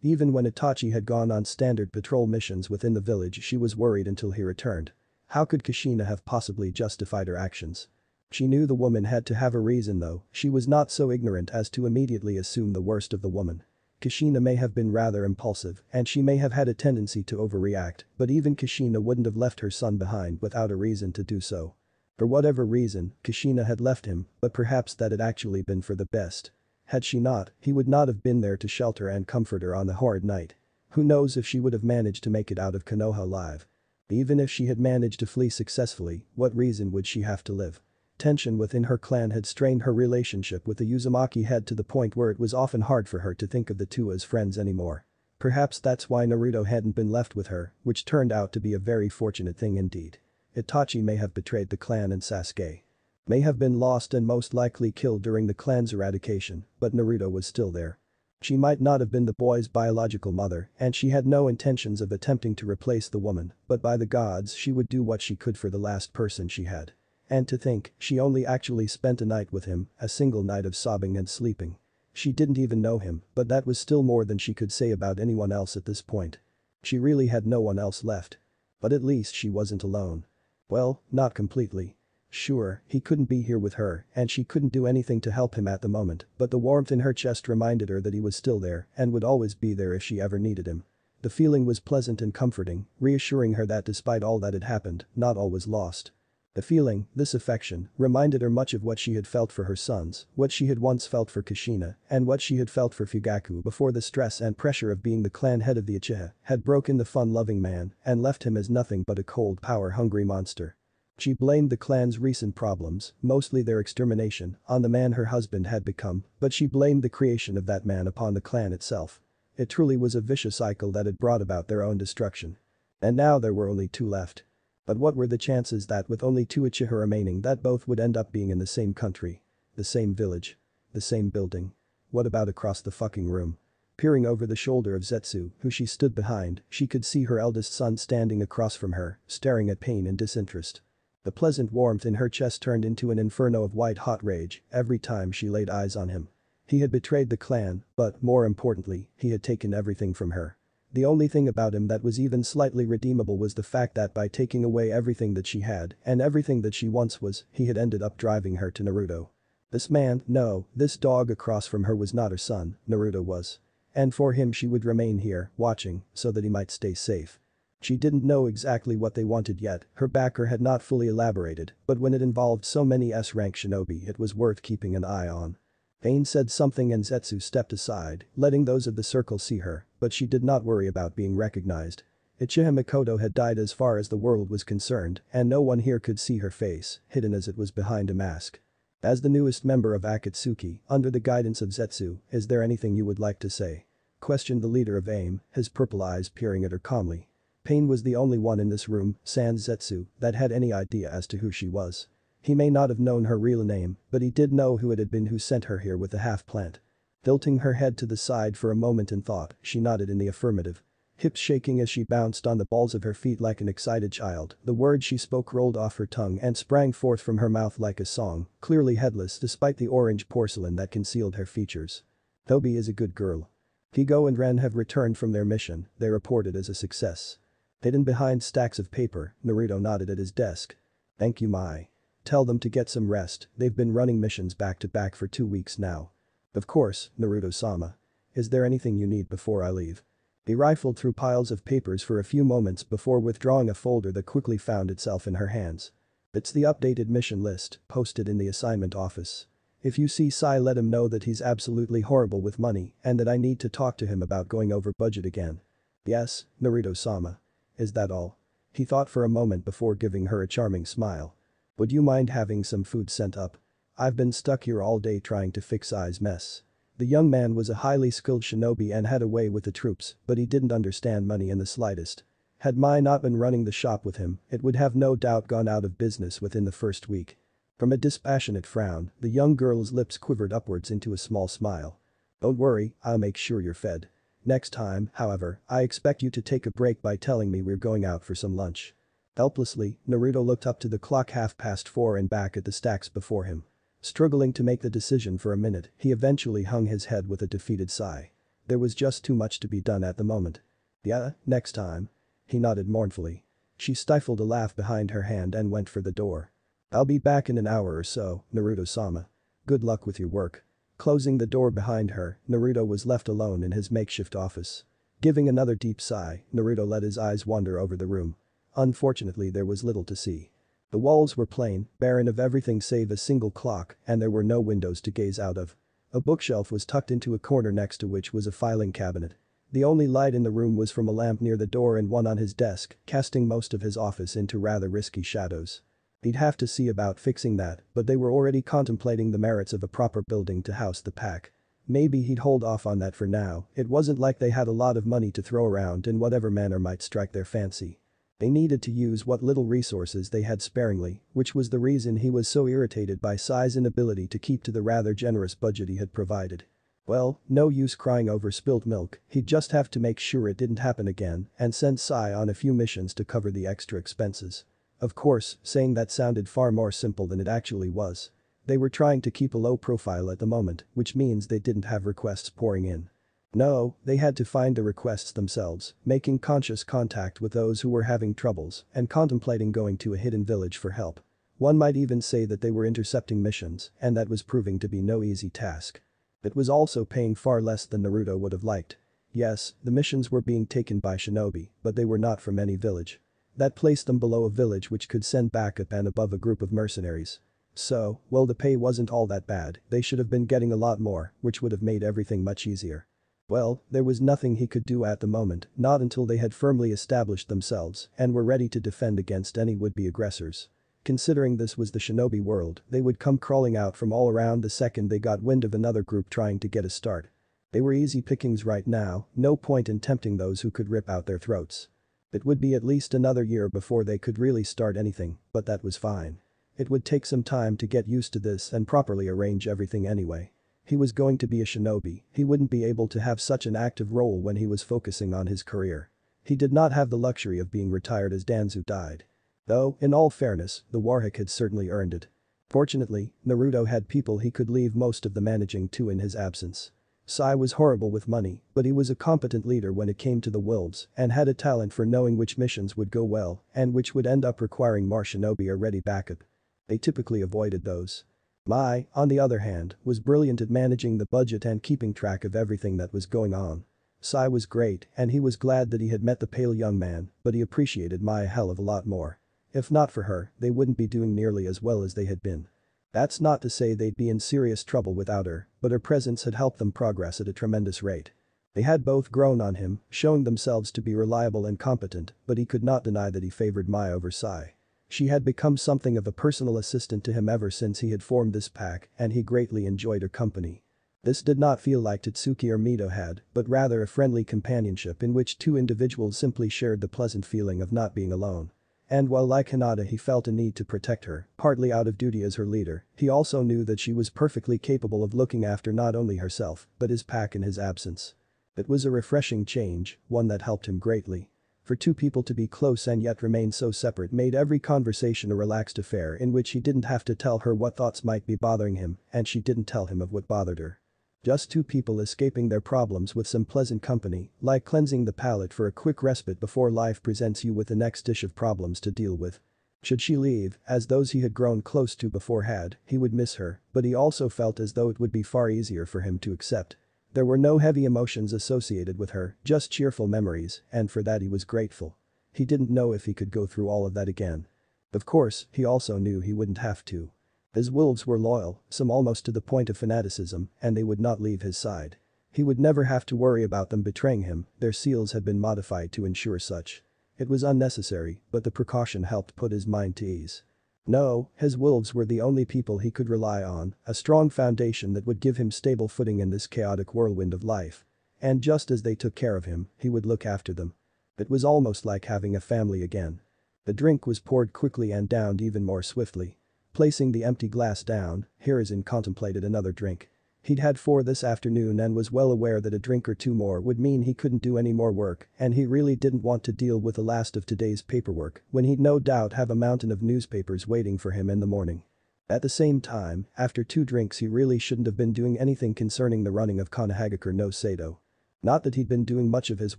Even when Itachi had gone on standard patrol missions within the village she was worried until he returned. How could Kushina have possibly justified her actions? She knew the woman had to have a reason though, she was not so ignorant as to immediately assume the worst of the woman. Kushina may have been rather impulsive and she may have had a tendency to overreact, but even Kushina wouldn't have left her son behind without a reason to do so. For whatever reason, Kushina had left him, but perhaps that had actually been for the best. Had she not, he would not have been there to shelter and comfort her on the horrid night. Who knows if she would have managed to make it out of Konoha alive. Even if she had managed to flee successfully, what reason would she have to live? Tension within her clan had strained her relationship with the Uzumaki head to the point where it was often hard for her to think of the two as friends anymore. Perhaps that's why Naruto hadn't been left with her, which turned out to be a very fortunate thing indeed. Itachi may have betrayed the clan and Sasuke may have been lost and most likely killed during the clan's eradication, but Naruto was still there. She might not have been the boy's biological mother and she had no intentions of attempting to replace the woman, but by the gods she would do what she could for the last person she had. And to think, she only actually spent a night with him, a single night of sobbing and sleeping. She didn't even know him, but that was still more than she could say about anyone else at this point. She really had no one else left. But at least she wasn't alone. Well, not completely. Sure, he couldn't be here with her and she couldn't do anything to help him at the moment, but the warmth in her chest reminded her that he was still there and would always be there if she ever needed him. The feeling was pleasant and comforting, reassuring her that despite all that had happened, not all was lost. The feeling, this affection, reminded her much of what she had felt for her sons, what she had once felt for Kushina, and what she had felt for Fugaku before the stress and pressure of being the clan head of the Uchiha had broken the fun-loving man and left him as nothing but a cold power-hungry monster. She blamed the clan's recent problems, mostly their extermination, on the man her husband had become, but she blamed the creation of that man upon the clan itself. It truly was a vicious cycle that had brought about their own destruction. And now there were only two left. But what were the chances that with only two Uchiha remaining that both would end up being in the same country, the same village, the same building? What about across the fucking room? Peering over the shoulder of Zetsu, who she stood behind, she could see her eldest son standing across from her, staring at pain and disinterest. The pleasant warmth in her chest turned into an inferno of white-hot rage every time she laid eyes on him. He had betrayed the clan, but, more importantly, he had taken everything from her. The only thing about him that was even slightly redeemable was the fact that by taking away everything that she had and everything that she once was, he had ended up driving her to Naruto. This man, no, this dog across from her was not her son, Naruto was. And for him she would remain here, watching, so that he might stay safe. She didn't know exactly what they wanted yet, her backer had not fully elaborated, but when it involved so many S-rank shinobi it was worth keeping an eye on. Pain said something and Zetsu stepped aside, letting those of the circle see her, but she did not worry about being recognized. Uchiha Mikoto had died as far as the world was concerned, and no one here could see her face, hidden as it was behind a mask. As the newest member of Akatsuki, under the guidance of Zetsu, is there anything you would like to say? Questioned the leader of AIM, his purple eyes peering at her calmly. Pain was the only one in this room, sans Zetsu, that had any idea as to who she was. He may not have known her real name, but he did know who it had been who sent her here with the half-plant. Tilting her head to the side for a moment in thought, she nodded in the affirmative. Hips shaking as she bounced on the balls of her feet like an excited child, the words she spoke rolled off her tongue and sprang forth from her mouth like a song, clearly headless despite the orange porcelain that concealed her features. Tobi is a good girl. Higo and Ren have returned from their mission, they reported as a success. Hidden behind stacks of paper, Naruto nodded at his desk. Thank you, Mai. Tell them to get some rest, they've been running missions back to back for 2 weeks now. Of course, Naruto-sama. Is there anything you need before I leave? He rifled through piles of papers for a few moments before withdrawing a folder that quickly found itself in her hands. It's the updated mission list, posted in the assignment office. If you see Sai, let him know that he's absolutely horrible with money and that I need to talk to him about going over budget again. Yes, Naruto-sama. Is that all? He thought for a moment before giving her a charming smile. Would you mind having some food sent up? I've been stuck here all day trying to fix Sai's mess. The young man was a highly skilled shinobi and had a way with the troops, but he didn't understand money in the slightest. Had Mai not been running the shop with him, it would have no doubt gone out of business within the first week. From a dispassionate frown, the young girl's lips quivered upwards into a small smile. Don't worry, I'll make sure you're fed. Next time, however, I expect you to take a break by telling me we're going out for some lunch. Helplessly, Naruto looked up to the clock 4:30 and back at the stacks before him. Struggling to make the decision for a minute, he eventually hung his head with a defeated sigh. There was just too much to be done at the moment. Yeah, next time. He nodded mournfully. She stifled a laugh behind her hand and went for the door. I'll be back in an hour or so, Naruto-sama. Good luck with your work. Closing the door behind her, Naruto was left alone in his makeshift office. Giving another deep sigh, Naruto let his eyes wander over the room. Unfortunately, there was little to see. The walls were plain, barren of everything save a single clock, and there were no windows to gaze out of. A bookshelf was tucked into a corner next to which was a filing cabinet. The only light in the room was from a lamp near the door and one on his desk, casting most of his office into rather risky shadows. He'd have to see about fixing that, but they were already contemplating the merits of a proper building to house the pack. Maybe he'd hold off on that for now, it wasn't like they had a lot of money to throw around in whatever manner might strike their fancy. They needed to use what little resources they had sparingly, which was the reason he was so irritated by Sai's inability to keep to the rather generous budget he had provided. Well, no use crying over spilt milk, he'd just have to make sure it didn't happen again and send Sai on a few missions to cover the extra expenses. Of course, saying that sounded far more simple than it actually was. They were trying to keep a low profile at the moment, which means they didn't have requests pouring in. No, they had to find the requests themselves, making conscious contact with those who were having troubles and contemplating going to a hidden village for help. One might even say that they were intercepting missions, and that was proving to be no easy task. It was also paying far less than Naruto would have liked. Yes, the missions were being taken by shinobi, but they were not from any village. That placed them below a village which could send backup and above a group of mercenaries. So, well, the pay wasn't all that bad, they should have been getting a lot more, which would have made everything much easier. Well, there was nothing he could do at the moment, not until they had firmly established themselves and were ready to defend against any would-be aggressors. Considering this was the shinobi world, they would come crawling out from all around the second they got wind of another group trying to get a start. They were easy pickings right now, no point in tempting those who could rip out their throats. It would be at least another year before they could really start anything, but that was fine. It would take some time to get used to this and properly arrange everything anyway. He was going to be a shinobi, he wouldn't be able to have such an active role when he was focusing on his career. He did not have the luxury of being retired as Danzu died. Though, in all fairness, the Warhawk had certainly earned it. Fortunately, Naruto had people he could leave most of the managing to in his absence. Sai was horrible with money, but he was a competent leader when it came to the wolves and had a talent for knowing which missions would go well and which would end up requiring more shinobi or ready backup. They typically avoided those. Mai, on the other hand, was brilliant at managing the budget and keeping track of everything that was going on. Sai was great and he was glad that he had met the pale young man, but he appreciated Mai a hell of a lot more. If not for her, they wouldn't be doing nearly as well as they had been. That's not to say they'd be in serious trouble without her, but her presence had helped them progress at a tremendous rate. They had both grown on him, showing themselves to be reliable and competent, but he could not deny that he favored Mai over Sai. She had become something of a personal assistant to him ever since he had formed this pack, and he greatly enjoyed her company. This did not feel like Tatsuki or Mito had, but rather a friendly companionship in which two individuals simply shared the pleasant feeling of not being alone. And while like Hinata he felt a need to protect her, partly out of duty as her leader, he also knew that she was perfectly capable of looking after not only herself, but his pack in his absence. It was a refreshing change, one that helped him greatly. For two people to be close and yet remain so separate made every conversation a relaxed affair in which he didn't have to tell her what thoughts might be bothering him, and she didn't tell him of what bothered her. Just two people escaping their problems with some pleasant company, like cleansing the palate for a quick respite before life presents you with the next dish of problems to deal with. Should she leave, as those he had grown close to before had, he would miss her, but he also felt as though it would be far easier for him to accept. There were no heavy emotions associated with her, just cheerful memories, and for that he was grateful. He didn't know if he could go through all of that again. Of course, he also knew he wouldn't have to. His wolves were loyal, some almost to the point of fanaticism, and they would not leave his side. He would never have to worry about them betraying him, their seals had been modified to ensure such. It was unnecessary, but the precaution helped put his mind to ease. No, his wolves were the only people he could rely on, a strong foundation that would give him stable footing in this chaotic whirlwind of life. And just as they took care of him, he would look after them. It was almost like having a family again. The drink was poured quickly and downed even more swiftly. Placing the empty glass down, Hiruzen contemplated another drink. He'd had 4 this afternoon and was well aware that a drink or 2 more would mean he couldn't do any more work, and he really didn't want to deal with the last of today's paperwork when he'd no doubt have a mountain of newspapers waiting for him in the morning. At the same time, after 2 drinks he really shouldn't have been doing anything concerning the running of Konohagakure no Sado. Not that he'd been doing much of his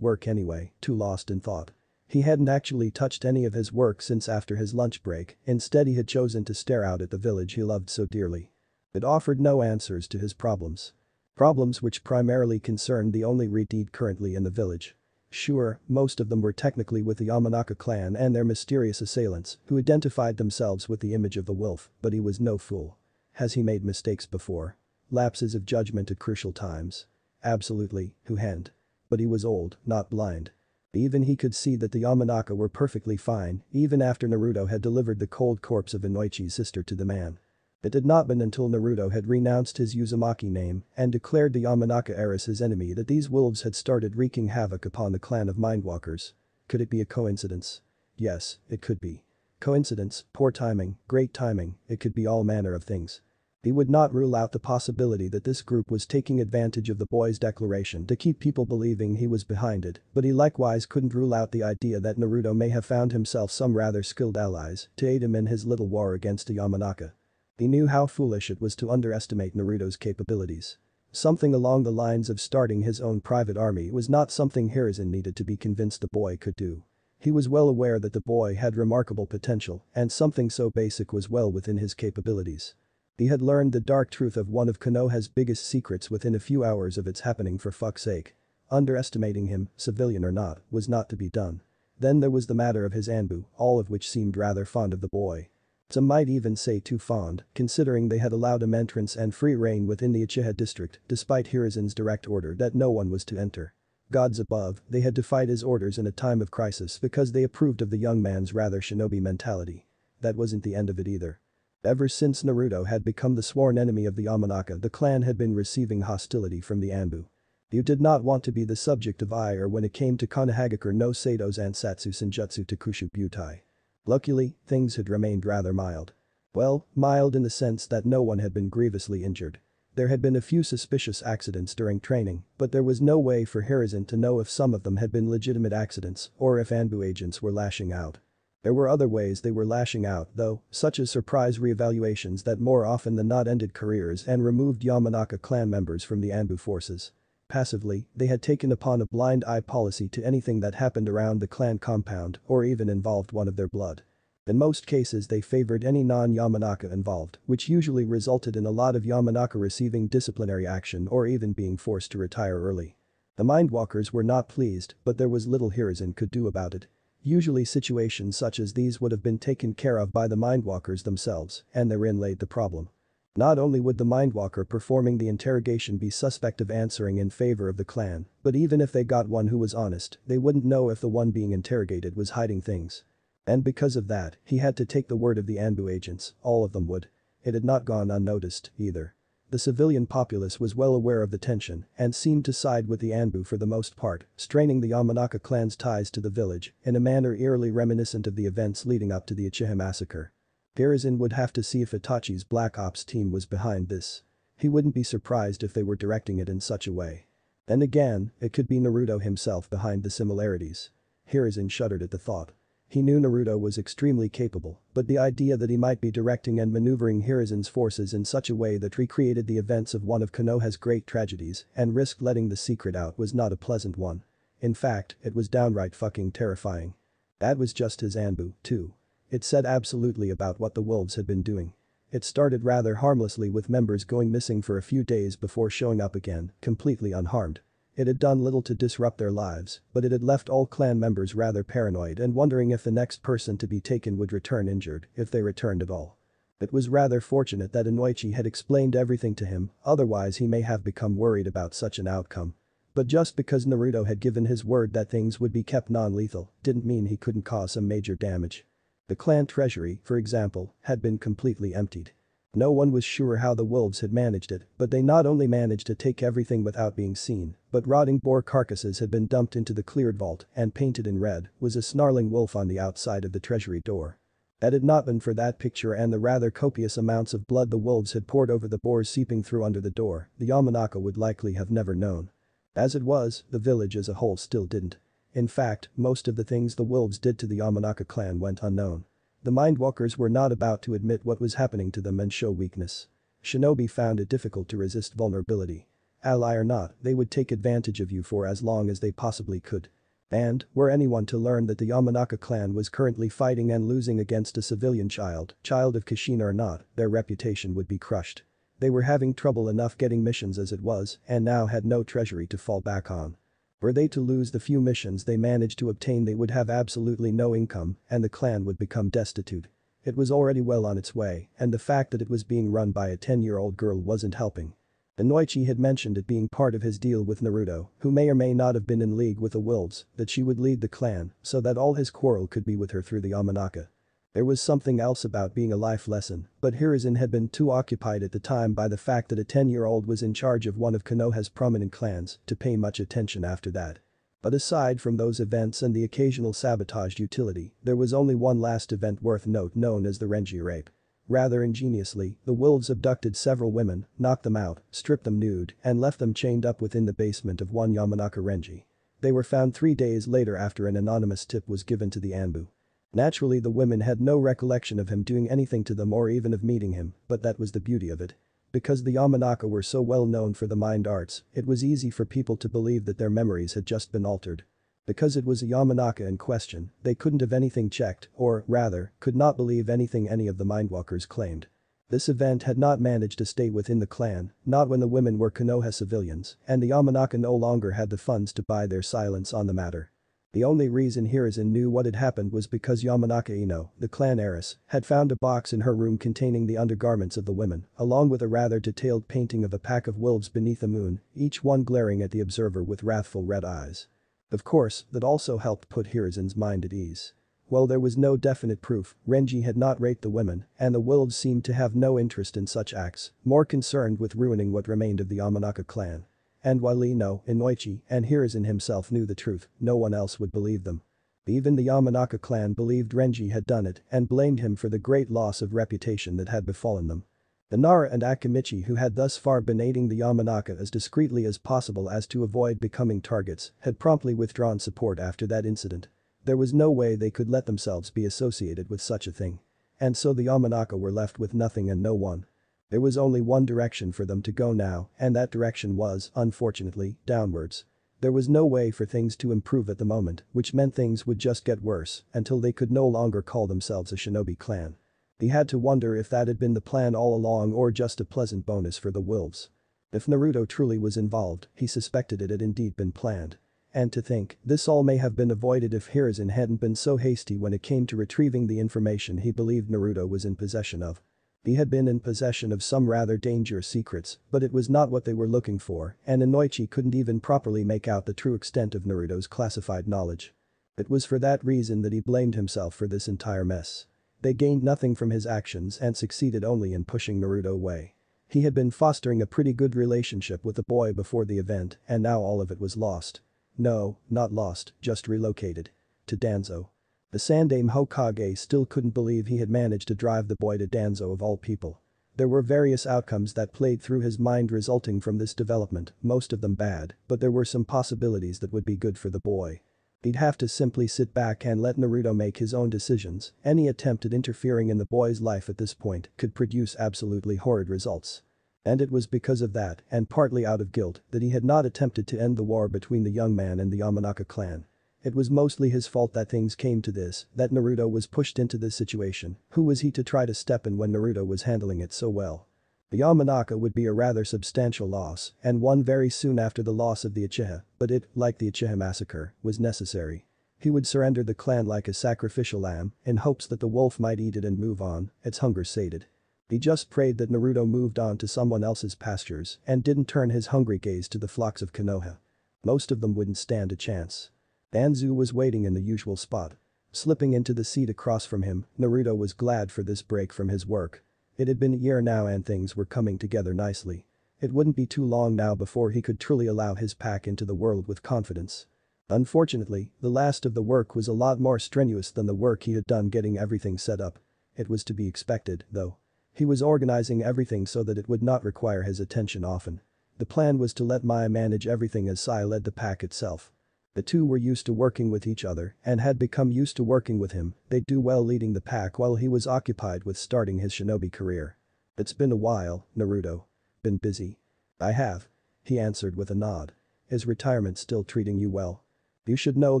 work anyway, too lost in thought. He hadn't actually touched any of his work since after his lunch break, instead he had chosen to stare out at the village he loved so dearly. It offered no answers to his problems. Problems which primarily concerned the only redeed currently in the village. Sure, most of them were technically with the Yamanaka clan and their mysterious assailants, who identified themselves with the image of the wolf, but he was no fool. Has he made mistakes before? Lapses of judgment at crucial times? Absolutely, who hadn't? But he was old, not blind. Even he could see that the Yamanaka were perfectly fine, even after Naruto had delivered the cold corpse of Inoichi's sister to the man. It had not been until Naruto had renounced his Uzumaki name and declared the Yamanaka heiress his enemy that these wolves had started wreaking havoc upon the clan of Mindwalkers. Could it be a coincidence? Yes, it could be. Coincidence, poor timing, great timing, it could be all manner of things. He would not rule out the possibility that this group was taking advantage of the boy's declaration to keep people believing he was behind it, but he likewise couldn't rule out the idea that Naruto may have found himself some rather skilled allies to aid him in his little war against the Yamanaka. He knew how foolish it was to underestimate Naruto's capabilities. Something along the lines of starting his own private army was not something Hiruzen needed to be convinced the boy could do. He was well aware that the boy had remarkable potential, and something so basic was well within his capabilities. He had learned the dark truth of one of Konoha's biggest secrets within a few hours of its happening, for fuck's sake. Underestimating him, civilian or not, was not to be done. Then there was the matter of his Anbu, all of which seemed rather fond of the boy. Some might even say too fond, considering they had allowed him entrance and free reign within the Uchiha district despite Hiruzen's direct order that no one was to enter. Gods above, they had defied his orders in a time of crisis because they approved of the young man's rather shinobi mentality. That wasn't the end of it either. Ever since Naruto had become the sworn enemy of the Yamanaka, the clan had been receiving hostility from the Anbu. You did not want to be the subject of ire when it came to Konohagakure no Sado's Ansatsu Senjutsu Takushu Butai. Luckily, things had remained rather mild. Well, mild in the sense that no one had been grievously injured. There had been a few suspicious accidents during training, but there was no way for Hiruzen to know if some of them had been legitimate accidents or if Anbu agents were lashing out. There were other ways they were lashing out though, such as surprise reevaluations that more often than not ended careers and removed Yamanaka clan members from the Anbu forces. Passively, they had taken upon a blind eye policy to anything that happened around the clan compound or even involved one of their blood. In most cases they favored any non-Yamanaka involved, which usually resulted in a lot of Yamanaka receiving disciplinary action or even being forced to retire early. The Mindwalkers were not pleased, but there was little Hiruzen could do about it. Usually situations such as these would have been taken care of by the Mindwalkers themselves, and therein laid the problem. Not only would the Mindwalker performing the interrogation be suspect of answering in favor of the clan, but even if they got one who was honest, they wouldn't know if the one being interrogated was hiding things. And because of that, he had to take the word of the Anbu agents, all of them would. It had not gone unnoticed, either. The civilian populace was well aware of the tension and seemed to side with the Anbu for the most part, straining the Yamanaka clan's ties to the village in a manner eerily reminiscent of the events leading up to the Uchiha massacre. Hiruzen would have to see if Itachi's Black Ops team was behind this. He wouldn't be surprised if they were directing it in such a way. Then again, it could be Naruto himself behind the similarities. Hiruzen shuddered at the thought. He knew Naruto was extremely capable, but the idea that he might be directing and maneuvering Hiruzen's forces in such a way that recreated the events of one of Konoha's great tragedies and risked letting the secret out was not a pleasant one. In fact, it was downright fucking terrifying. That was just his Anbu, too. It said absolutely about what the wolves had been doing. It started rather harmlessly with members going missing for a few days before showing up again, completely unharmed. It had done little to disrupt their lives, but it had left all clan members rather paranoid and wondering if the next person to be taken would return injured, if they returned at all. It was rather fortunate that Inoichi had explained everything to him, otherwise he may have become worried about such an outcome. But just because Naruto had given his word that things would be kept non-lethal didn't mean he couldn't cause some major damage. The clan treasury, for example, had been completely emptied. No one was sure how the wolves had managed it, but they not only managed to take everything without being seen, but rotting boar carcasses had been dumped into the cleared vault and painted in red was a snarling wolf on the outside of the treasury door. Had it not been for that picture and the rather copious amounts of blood the wolves had poured over the boars seeping through under the door, the Yamanaka would likely have never known. As it was, the village as a whole still didn't. In fact, most of the things the wolves did to the Yamanaka clan went unknown. The Mindwalkers were not about to admit what was happening to them and show weakness. Shinobi found it difficult to resist vulnerability. Ally or not, they would take advantage of you for as long as they possibly could. And, were anyone to learn that the Yamanaka clan was currently fighting and losing against a civilian child of Kushina or not, their reputation would be crushed. They were having trouble enough getting missions as it was and now had no treasury to fall back on. Were they to lose the few missions they managed to obtain, they would have absolutely no income and the clan would become destitute. It was already well on its way and the fact that it was being run by a 10-year-old girl wasn't helping. Inoichi had mentioned it being part of his deal with Naruto, who may or may not have been in league with the wolves, that she would lead the clan so that all his quarrel could be with her through the Yamanaka. There was something else about being a life lesson, but Hiruzen had been too occupied at the time by the fact that a 10-year-old was in charge of one of Konoha's prominent clans to pay much attention after that. But aside from those events and the occasional sabotaged utility, there was only one last event worth note known as the Renji rape. Rather ingeniously, the wolves abducted several women, knocked them out, stripped them nude, and left them chained up within the basement of one Yamanaka Renji. They were found 3 days later after an anonymous tip was given to the Anbu. Naturally, the women had no recollection of him doing anything to them or even of meeting him, but that was the beauty of it. Because the Yamanaka were so well known for the mind arts, it was easy for people to believe that their memories had just been altered. Because it was a Yamanaka in question, they couldn't have anything checked, or, rather, could not believe anything any of the Mindwalkers claimed. This event had not managed to stay within the clan, not when the women were Konoha civilians, and the Yamanaka no longer had the funds to buy their silence on the matter. The only reason Hiruzen knew what had happened was because Yamanaka Ino, the clan heiress, had found a box in her room containing the undergarments of the women, along with a rather detailed painting of a pack of wolves beneath a moon, each one glaring at the observer with wrathful red eyes. Of course, that also helped put Hiruzen's mind at ease. While there was no definite proof, Renji had not raped the women, and the wolves seemed to have no interest in such acts, more concerned with ruining what remained of the Yamanaka clan. And while Ino, Inoichi, and Hiruzen himself knew the truth, no one else would believe them. Even the Yamanaka clan believed Renji had done it and blamed him for the great loss of reputation that had befallen them. The Nara and Akimichi, who had thus far been aiding the Yamanaka as discreetly as possible as to avoid becoming targets, had promptly withdrawn support after that incident. There was no way they could let themselves be associated with such a thing. And so the Yamanaka were left with nothing and no one. There was only one direction for them to go now, and that direction was, unfortunately, downwards. There was no way for things to improve at the moment, which meant things would just get worse until they could no longer call themselves a shinobi clan. He had to wonder if that had been the plan all along or just a pleasant bonus for the wolves. If Naruto truly was involved, he suspected it had indeed been planned. And to think, this all may have been avoided if Hiruzen hadn't been so hasty when it came to retrieving the information he believed Naruto was in possession of. He had been in possession of some rather dangerous secrets, but it was not what they were looking for, and Inoichi couldn't even properly make out the true extent of Naruto's classified knowledge. It was for that reason that he blamed himself for this entire mess. They gained nothing from his actions and succeeded only in pushing Naruto away. He had been fostering a pretty good relationship with the boy before the event and now all of it was lost. No, not lost, just relocated. To Danzo. The Sandaime Hokage still couldn't believe he had managed to drive the boy to Danzo of all people. There were various outcomes that played through his mind resulting from this development, most of them bad, but there were some possibilities that would be good for the boy. He'd have to simply sit back and let Naruto make his own decisions. Any attempt at interfering in the boy's life at this point could produce absolutely horrid results. And it was because of that, and partly out of guilt, that he had not attempted to end the war between the young man and the Yamanaka clan. It was mostly his fault that things came to this, that Naruto was pushed into this situation. Who was he to try to step in when Naruto was handling it so well? The Yamanaka would be a rather substantial loss, and one very soon after the loss of the Uchiha, but it, like the Uchiha massacre, was necessary. He would surrender the clan like a sacrificial lamb, in hopes that the wolf might eat it and move on, its hunger sated. He just prayed that Naruto moved on to someone else's pastures and didn't turn his hungry gaze to the flocks of Konoha. Most of them wouldn't stand a chance. Danzo was waiting in the usual spot. Slipping into the seat across from him, Naruto was glad for this break from his work. It had been a year now and things were coming together nicely. It wouldn't be too long now before he could truly allow his pack into the world with confidence. Unfortunately, the last of the work was a lot more strenuous than the work he had done getting everything set up. It was to be expected, though. He was organizing everything so that it would not require his attention often. The plan was to let Maya manage everything as Sai led the pack itself. The two were used to working with each other and had become used to working with him. They'd do well leading the pack while he was occupied with starting his shinobi career. It's been a while, Naruto. Been busy. I have. He answered with a nod. Is retirement still treating you well? You should know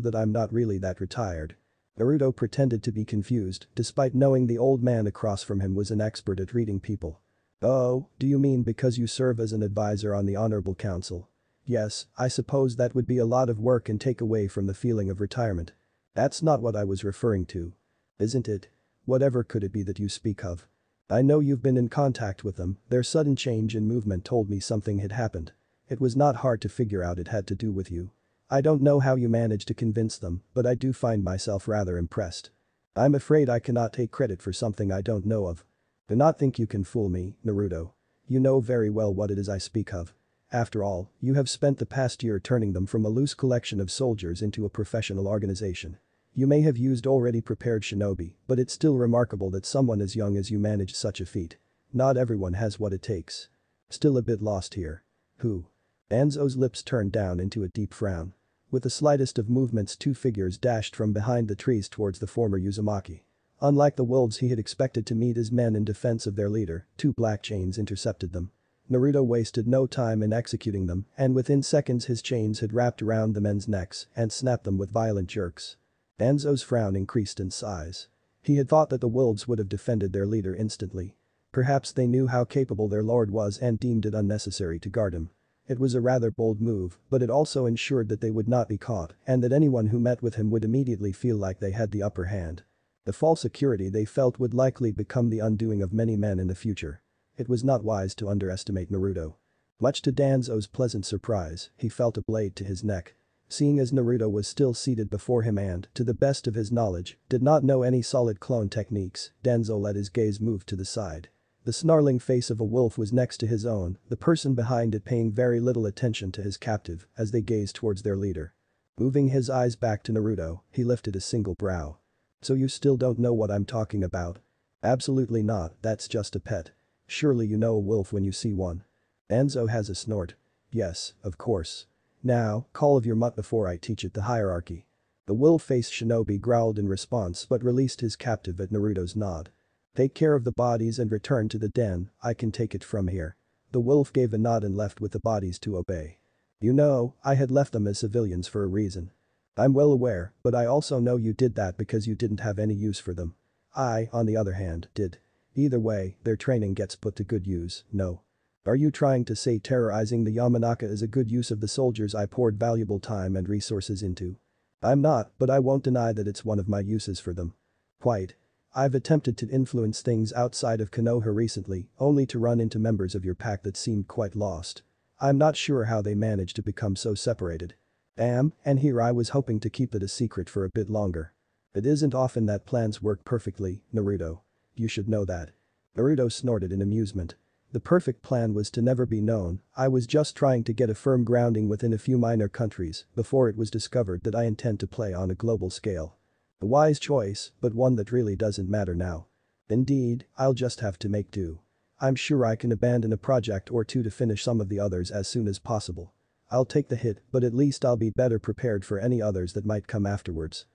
that I'm not really that retired. Naruto pretended to be confused despite knowing the old man across from him was an expert at reading people. Oh, do you mean because you serve as an advisor on the Honorable Council? Yes, I suppose that would be a lot of work and take away from the feeling of retirement. That's not what I was referring to. Isn't it? Whatever could it be that you speak of? I know you've been in contact with them, their sudden change in movement told me something had happened. It was not hard to figure out it had to do with you. I don't know how you managed to convince them, but I do find myself rather impressed. I'm afraid I cannot take credit for something I don't know of. Do not think you can fool me, Naruto. You know very well what it is I speak of. After all, you have spent the past year turning them from a loose collection of soldiers into a professional organization. You may have used already prepared shinobi, but it's still remarkable that someone as young as you managed such a feat. Not everyone has what it takes. Still a bit lost here. Who? Danzo's lips turned down into a deep frown. With the slightest of movements, two figures dashed from behind the trees towards the former Uzumaki. Unlike the wolves he had expected to meet as men in defense of their leader, two black chains intercepted them. Naruto wasted no time in executing them, and within seconds his chains had wrapped around the men's necks and snapped them with violent jerks. Danzo's frown increased in size. He had thought that the wolves would have defended their leader instantly. Perhaps they knew how capable their lord was and deemed it unnecessary to guard him. It was a rather bold move, but it also ensured that they would not be caught and that anyone who met with him would immediately feel like they had the upper hand. The false security they felt would likely become the undoing of many men in the future. It was not wise to underestimate Naruto. Much to Danzo's pleasant surprise, he felt a blade to his neck. Seeing as Naruto was still seated before him and, to the best of his knowledge, did not know any solid clone techniques, Danzo let his gaze move to the side. The snarling face of a wolf was next to his own, the person behind it paying very little attention to his captive as they gazed towards their leader. Moving his eyes back to Naruto, he lifted a single brow. So you still don't know what I'm talking about? Absolutely not, that's just a pet. Surely you know a wolf when you see one. Danzo has a snort. Yes, of course. Now, call of your mutt before I teach it the hierarchy. The wolf-faced shinobi growled in response but released his captive at Naruto's nod. Take care of the bodies and return to the den, I can take it from here. The wolf gave a nod and left with the bodies to obey. You know, I had left them as civilians for a reason. I'm well aware, but I also know you did that because you didn't have any use for them. I, on the other hand, did. Either way, their training gets put to good use, no. Are you trying to say terrorizing the Yamanaka is a good use of the soldiers I poured valuable time and resources into? I'm not, but I won't deny that it's one of my uses for them. Quite. I've attempted to influence things outside of Konoha recently, only to run into members of your pack that seemed quite lost. I'm not sure how they managed to become so separated. Damn, and here I was hoping to keep it a secret for a bit longer. It isn't often that plans work perfectly, Naruto. You should know that. Naruto snorted in amusement. The perfect plan was to never be known. I was just trying to get a firm grounding within a few minor countries before it was discovered that I intend to play on a global scale. A wise choice, but one that really doesn't matter now. Indeed, I'll just have to make do. I'm sure I can abandon a project or two to finish some of the others as soon as possible. I'll take the hit, but at least I'll be better prepared for any others that might come afterwards.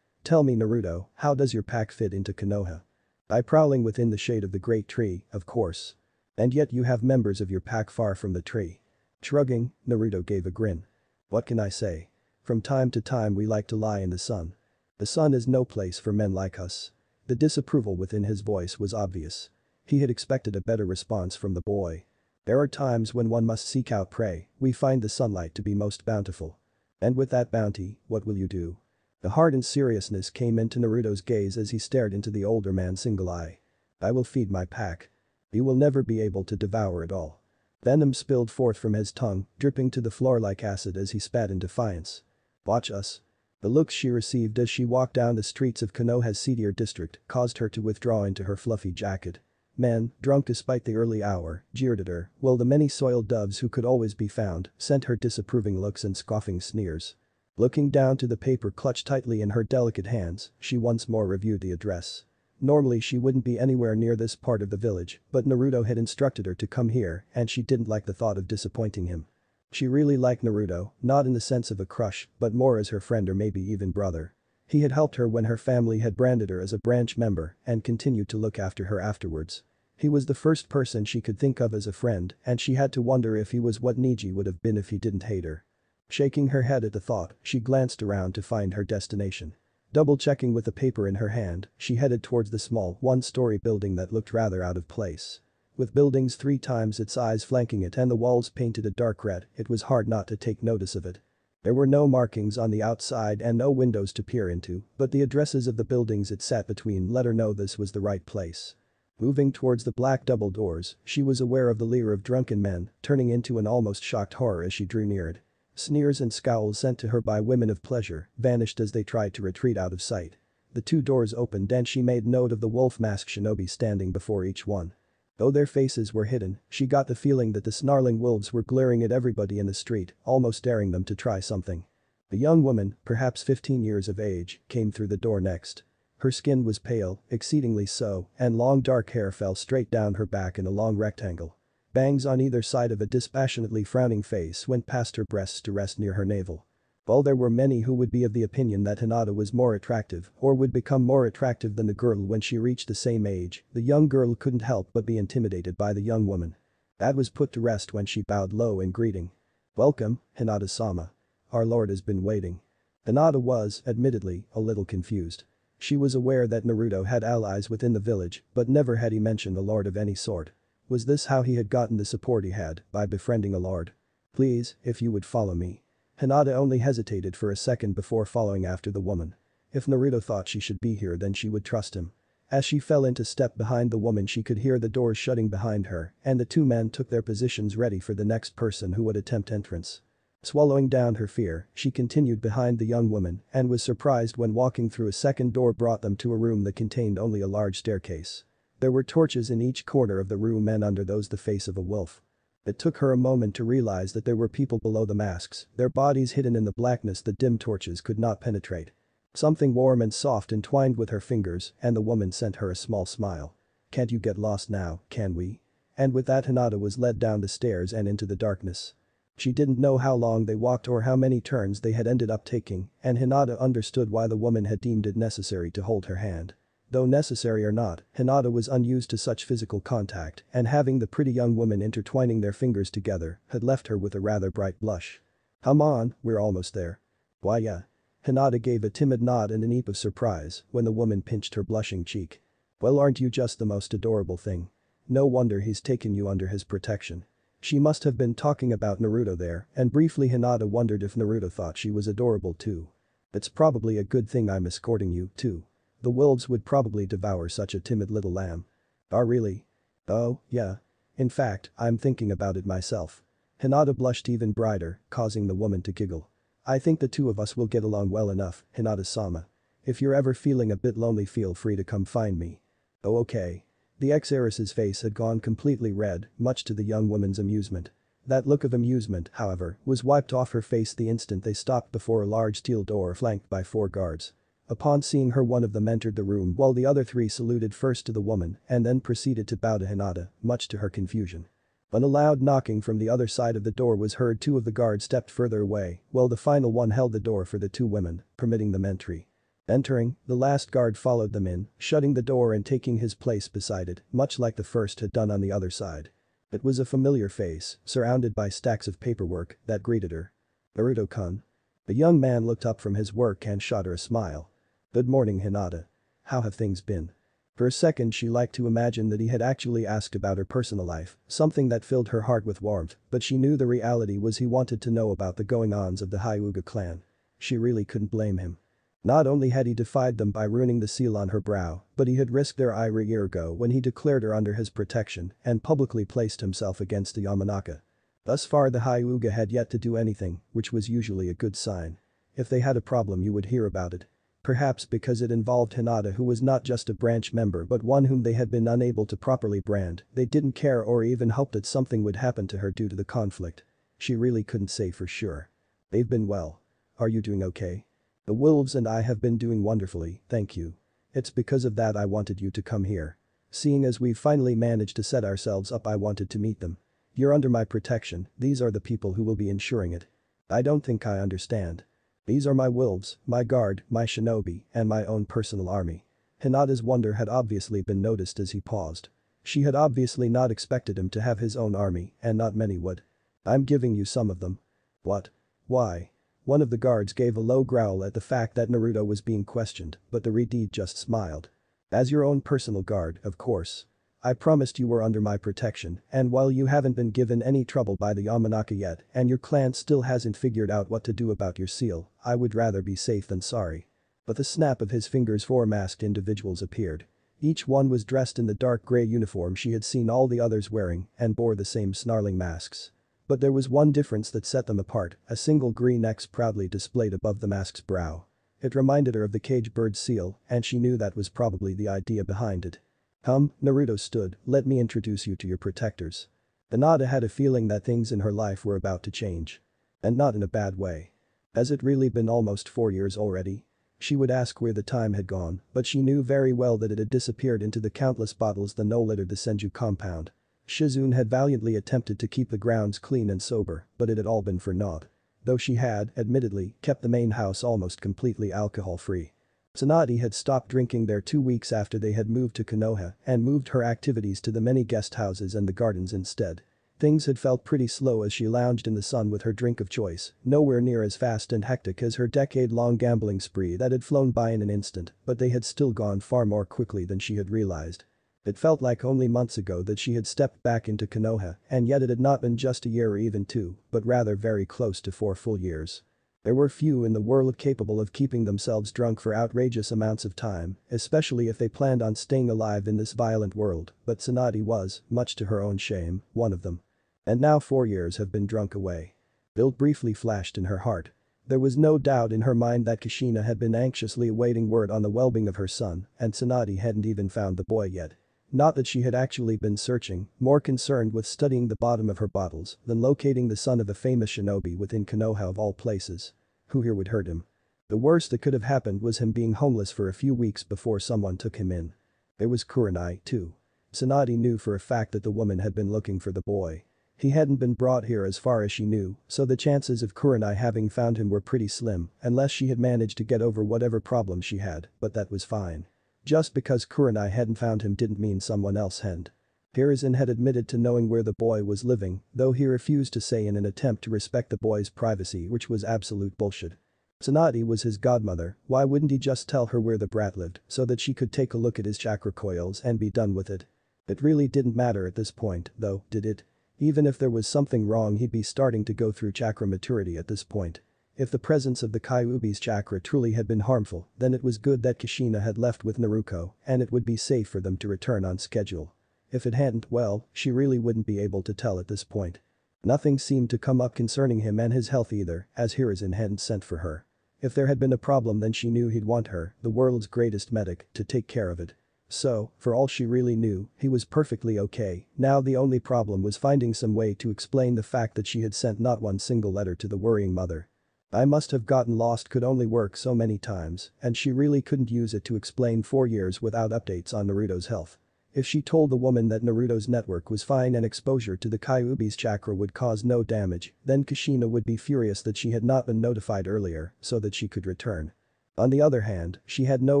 Tell me, Naruto, how does your pack fit into Konoha? By prowling within the shade of the great tree, of course. And yet you have members of your pack far from the tree. Shrugging, Naruto gave a grin. What can I say? From time to time we like to lie in the sun. The sun is no place for men like us. The disapproval within his voice was obvious. He had expected a better response from the boy. There are times when one must seek out prey, we find the sunlight to be most bountiful. And with that bounty, what will you do? The hardened seriousness came into Naruto's gaze as he stared into the older man's single eye. I will feed my pack. You will never be able to devour it all. Venom spilled forth from his tongue, dripping to the floor like acid as he spat in defiance. Watch us. The looks she received as she walked down the streets of Konoha's seedier district caused her to withdraw into her fluffy jacket. Men, drunk despite the early hour, jeered at her, while the many soiled doves who could always be found sent her disapproving looks and scoffing sneers. Looking down to the paper clutched tightly in her delicate hands, she once more reviewed the address. Normally she wouldn't be anywhere near this part of the village, but Naruto had instructed her to come here and she didn't like the thought of disappointing him. She really liked Naruto, not in the sense of a crush, but more as her friend or maybe even brother. He had helped her when her family had branded her as a branch member and continued to look after her afterwards. He was the first person she could think of as a friend and she had to wonder if he was what Neji would have been if he didn't hate her. Shaking her head at the thought, she glanced around to find her destination. Double-checking with the paper in her hand, she headed towards the small, one-story building that looked rather out of place. With buildings 3 times its size flanking it and the walls painted a dark red, it was hard not to take notice of it. There were no markings on the outside and no windows to peer into, but the addresses of the buildings it sat between let her know this was the right place. Moving towards the black double doors, she was aware of the leer of drunken men, turning into an almost shocked horror as she drew near it. Sneers and scowls sent to her by women of pleasure vanished as they tried to retreat out of sight. The 2 doors opened and she made note of the wolf-masked shinobi standing before each one. Though their faces were hidden, she got the feeling that the snarling wolves were glaring at everybody in the street, almost daring them to try something. The young woman, perhaps 15 years of age, came through the door next. Her skin was pale, exceedingly so, and long dark hair fell straight down her back in a long rectangle. Bangs on either side of a dispassionately frowning face went past her breasts to rest near her navel. While there were many who would be of the opinion that Hinata was more attractive or would become more attractive than the girl when she reached the same age, the young girl couldn't help but be intimidated by the young woman. That was put to rest when she bowed low in greeting. Welcome, Hinata-sama. Our lord has been waiting. Hinata was, admittedly, a little confused. She was aware that Naruto had allies within the village, but never had he mentioned a lord of any sort. Was this how he had gotten the support he had, by befriending a lord? Please, if you would follow me. Hinata only hesitated for a second before following after the woman. If Naruto thought she should be here then she would trust him. As she fell into step behind the woman she could hear the doors shutting behind her and the 2 men took their positions ready for the next person who would attempt entrance. Swallowing down her fear, she continued behind the young woman and was surprised when walking through a second door brought them to a room that contained only a large staircase. There were torches in each corner of the room and under those the face of a wolf. It took her a moment to realize that there were people below the masks, their bodies hidden in the blackness that dim torches could not penetrate. Something warm and soft entwined with her fingers and the woman sent her a small smile. Can't you get lost now, can we? And with that Hinata was led down the stairs and into the darkness. She didn't know how long they walked or how many turns they had ended up taking and Hinata understood why the woman had deemed it necessary to hold her hand. Though necessary or not, Hinata was unused to such physical contact and having the pretty young woman intertwining their fingers together had left her with a rather bright blush. Come on, we're almost there. Why yeah. Hinata gave a timid nod and an eep of surprise when the woman pinched her blushing cheek. Well aren't you just the most adorable thing? No wonder he's taken you under his protection. She must have been talking about Naruto there and briefly Hinata wondered if Naruto thought she was adorable too. It's probably a good thing I'm escorting you too. The wolves would probably devour such a timid little lamb. Oh really? Oh, yeah. In fact, I'm thinking about it myself. Hinata blushed even brighter, causing the woman to giggle. I think the two of us will get along well enough, Hinata-sama. If you're ever feeling a bit lonely, feel free to come find me. Oh, okay. The ex-heiress's face had gone completely red, much to the young woman's amusement. That look of amusement, however, was wiped off her face the instant they stopped before a large steel door flanked by 4 guards. Upon seeing her, one of them entered the room while the other 3 saluted first to the woman and then proceeded to bow to Hinata, much to her confusion. When a loud knocking from the other side of the door was heard, 2 of the guards stepped further away while the final one held the door for the 2 women, permitting them entry. Entering, the last guard followed them in, shutting the door and taking his place beside it, much like the first had done on the other side. It was a familiar face, surrounded by stacks of paperwork, that greeted her. Naruto-kun. The young man looked up from his work and shot her a smile. Good morning, Hinata. How have things been? For a second she liked to imagine that he had actually asked about her personal life, something that filled her heart with warmth, but she knew the reality was he wanted to know about the going-ons of the Hyuga clan. She really couldn't blame him. Not only had he defied them by ruining the seal on her brow, but he had risked their ire a year ago when he declared her under his protection and publicly placed himself against the Yamanaka. Thus far the Hyuga had yet to do anything, which was usually a good sign. If they had a problem, you would hear about it. Perhaps because it involved Hinata, who was not just a branch member but one whom they had been unable to properly brand, they didn't care or even hope that something would happen to her due to the conflict. She really couldn't say for sure. They've been well. Are you doing okay? The wolves and I have been doing wonderfully, thank you. It's because of that I wanted you to come here. Seeing as we've finally managed to set ourselves up, I wanted to meet them. You're under my protection, these are the people who will be ensuring it. I don't think I understand. These are my wolves, my guard, my shinobi, and my own personal army. Hinata's wonder had obviously been noticed as he paused. She had obviously not expected him to have his own army, and not many would. I'm giving you some of them. What? Why? One of the guards gave a low growl at the fact that Naruto was being questioned, but the Redeed just smiled. As your own personal guard, of course. I promised you were under my protection, and while you haven't been given any trouble by the Yamanaka yet and your clan still hasn't figured out what to do about your seal, I would rather be safe than sorry. But the snap of his fingers, 4 masked individuals appeared. Each one was dressed in the dark gray uniform she had seen all the others wearing and bore the same snarling masks. But there was one difference that set them apart, a single green X proudly displayed above the mask's brow. It reminded her of the cage bird seal, and she knew that was probably the idea behind it. Come, Naruto stood, let me introduce you to your protectors. Hinata had a feeling that things in her life were about to change. And not in a bad way. Has it really been almost 4 years already? She would ask where the time had gone, but she knew very well that it had disappeared into the countless bottles that no littered the Senju compound. Shizune had valiantly attempted to keep the grounds clean and sober, but it had all been for naught. Though she had, admittedly, kept the main house almost completely alcohol-free. Tsunade had stopped drinking there 2 weeks after they had moved to Konoha and moved her activities to the many guest houses and the gardens instead. Things had felt pretty slow as she lounged in the sun with her drink of choice, nowhere near as fast and hectic as her decade-long gambling spree that had flown by in an instant, but they had still gone far more quickly than she had realized. It felt like only months ago that she had stepped back into Konoha, and yet it had not been just a year or even 2, but rather very close to 4 full years. There were few in the world capable of keeping themselves drunk for outrageous amounts of time, especially if they planned on staying alive in this violent world, but Tsunade was, much to her own shame, one of them. And now 4 years have been drunk away. Guilt briefly flashed in her heart. There was no doubt in her mind that Kushina had been anxiously awaiting word on the well-being of her son, and Tsunade hadn't even found the boy yet. Not that she had actually been searching, more concerned with studying the bottom of her bottles than locating the son of a famous shinobi within Konoha of all places. Who here would hurt him? The worst that could have happened was him being homeless for a few weeks before someone took him in. There was Kurenai, too. Tsunade knew for a fact that the woman had been looking for the boy. He hadn't been brought here as far as she knew, so the chances of Kurenai having found him were pretty slim, unless she had managed to get over whatever problem she had, but that was fine. Just because Kurenai hadn't found him didn't mean someone else hadn't. Hiruzen had admitted to knowing where the boy was living, though he refused to say in an attempt to respect the boy's privacy, which was absolute bullshit. Tsunade was his godmother, why wouldn't he just tell her where the brat lived so that she could take a look at his chakra coils and be done with it? It really didn't matter at this point, though, did it? Even if there was something wrong, he'd be starting to go through chakra maturity at this point. If the presence of the Kyuubi's chakra truly had been harmful, then it was good that Kushina had left with Naruto, and it would be safe for them to return on schedule. If it hadn't, well, she really wouldn't be able to tell at this point. Nothing seemed to come up concerning him and his health either, as Hiruzen hadn't sent for her. If there had been a problem then she knew he'd want her, the world's greatest medic, to take care of it. So, for all she really knew, he was perfectly okay. Now the only problem was finding some way to explain the fact that she had sent not one single letter to the worrying mother. "I must have gotten lost" could only work so many times, and she really couldn't use it to explain 4 years without updates on Naruto's health. If she told the woman that Naruto's network was fine and exposure to the Kyuubi's chakra would cause no damage, then Kushina would be furious that she had not been notified earlier so that she could return. On the other hand, she had no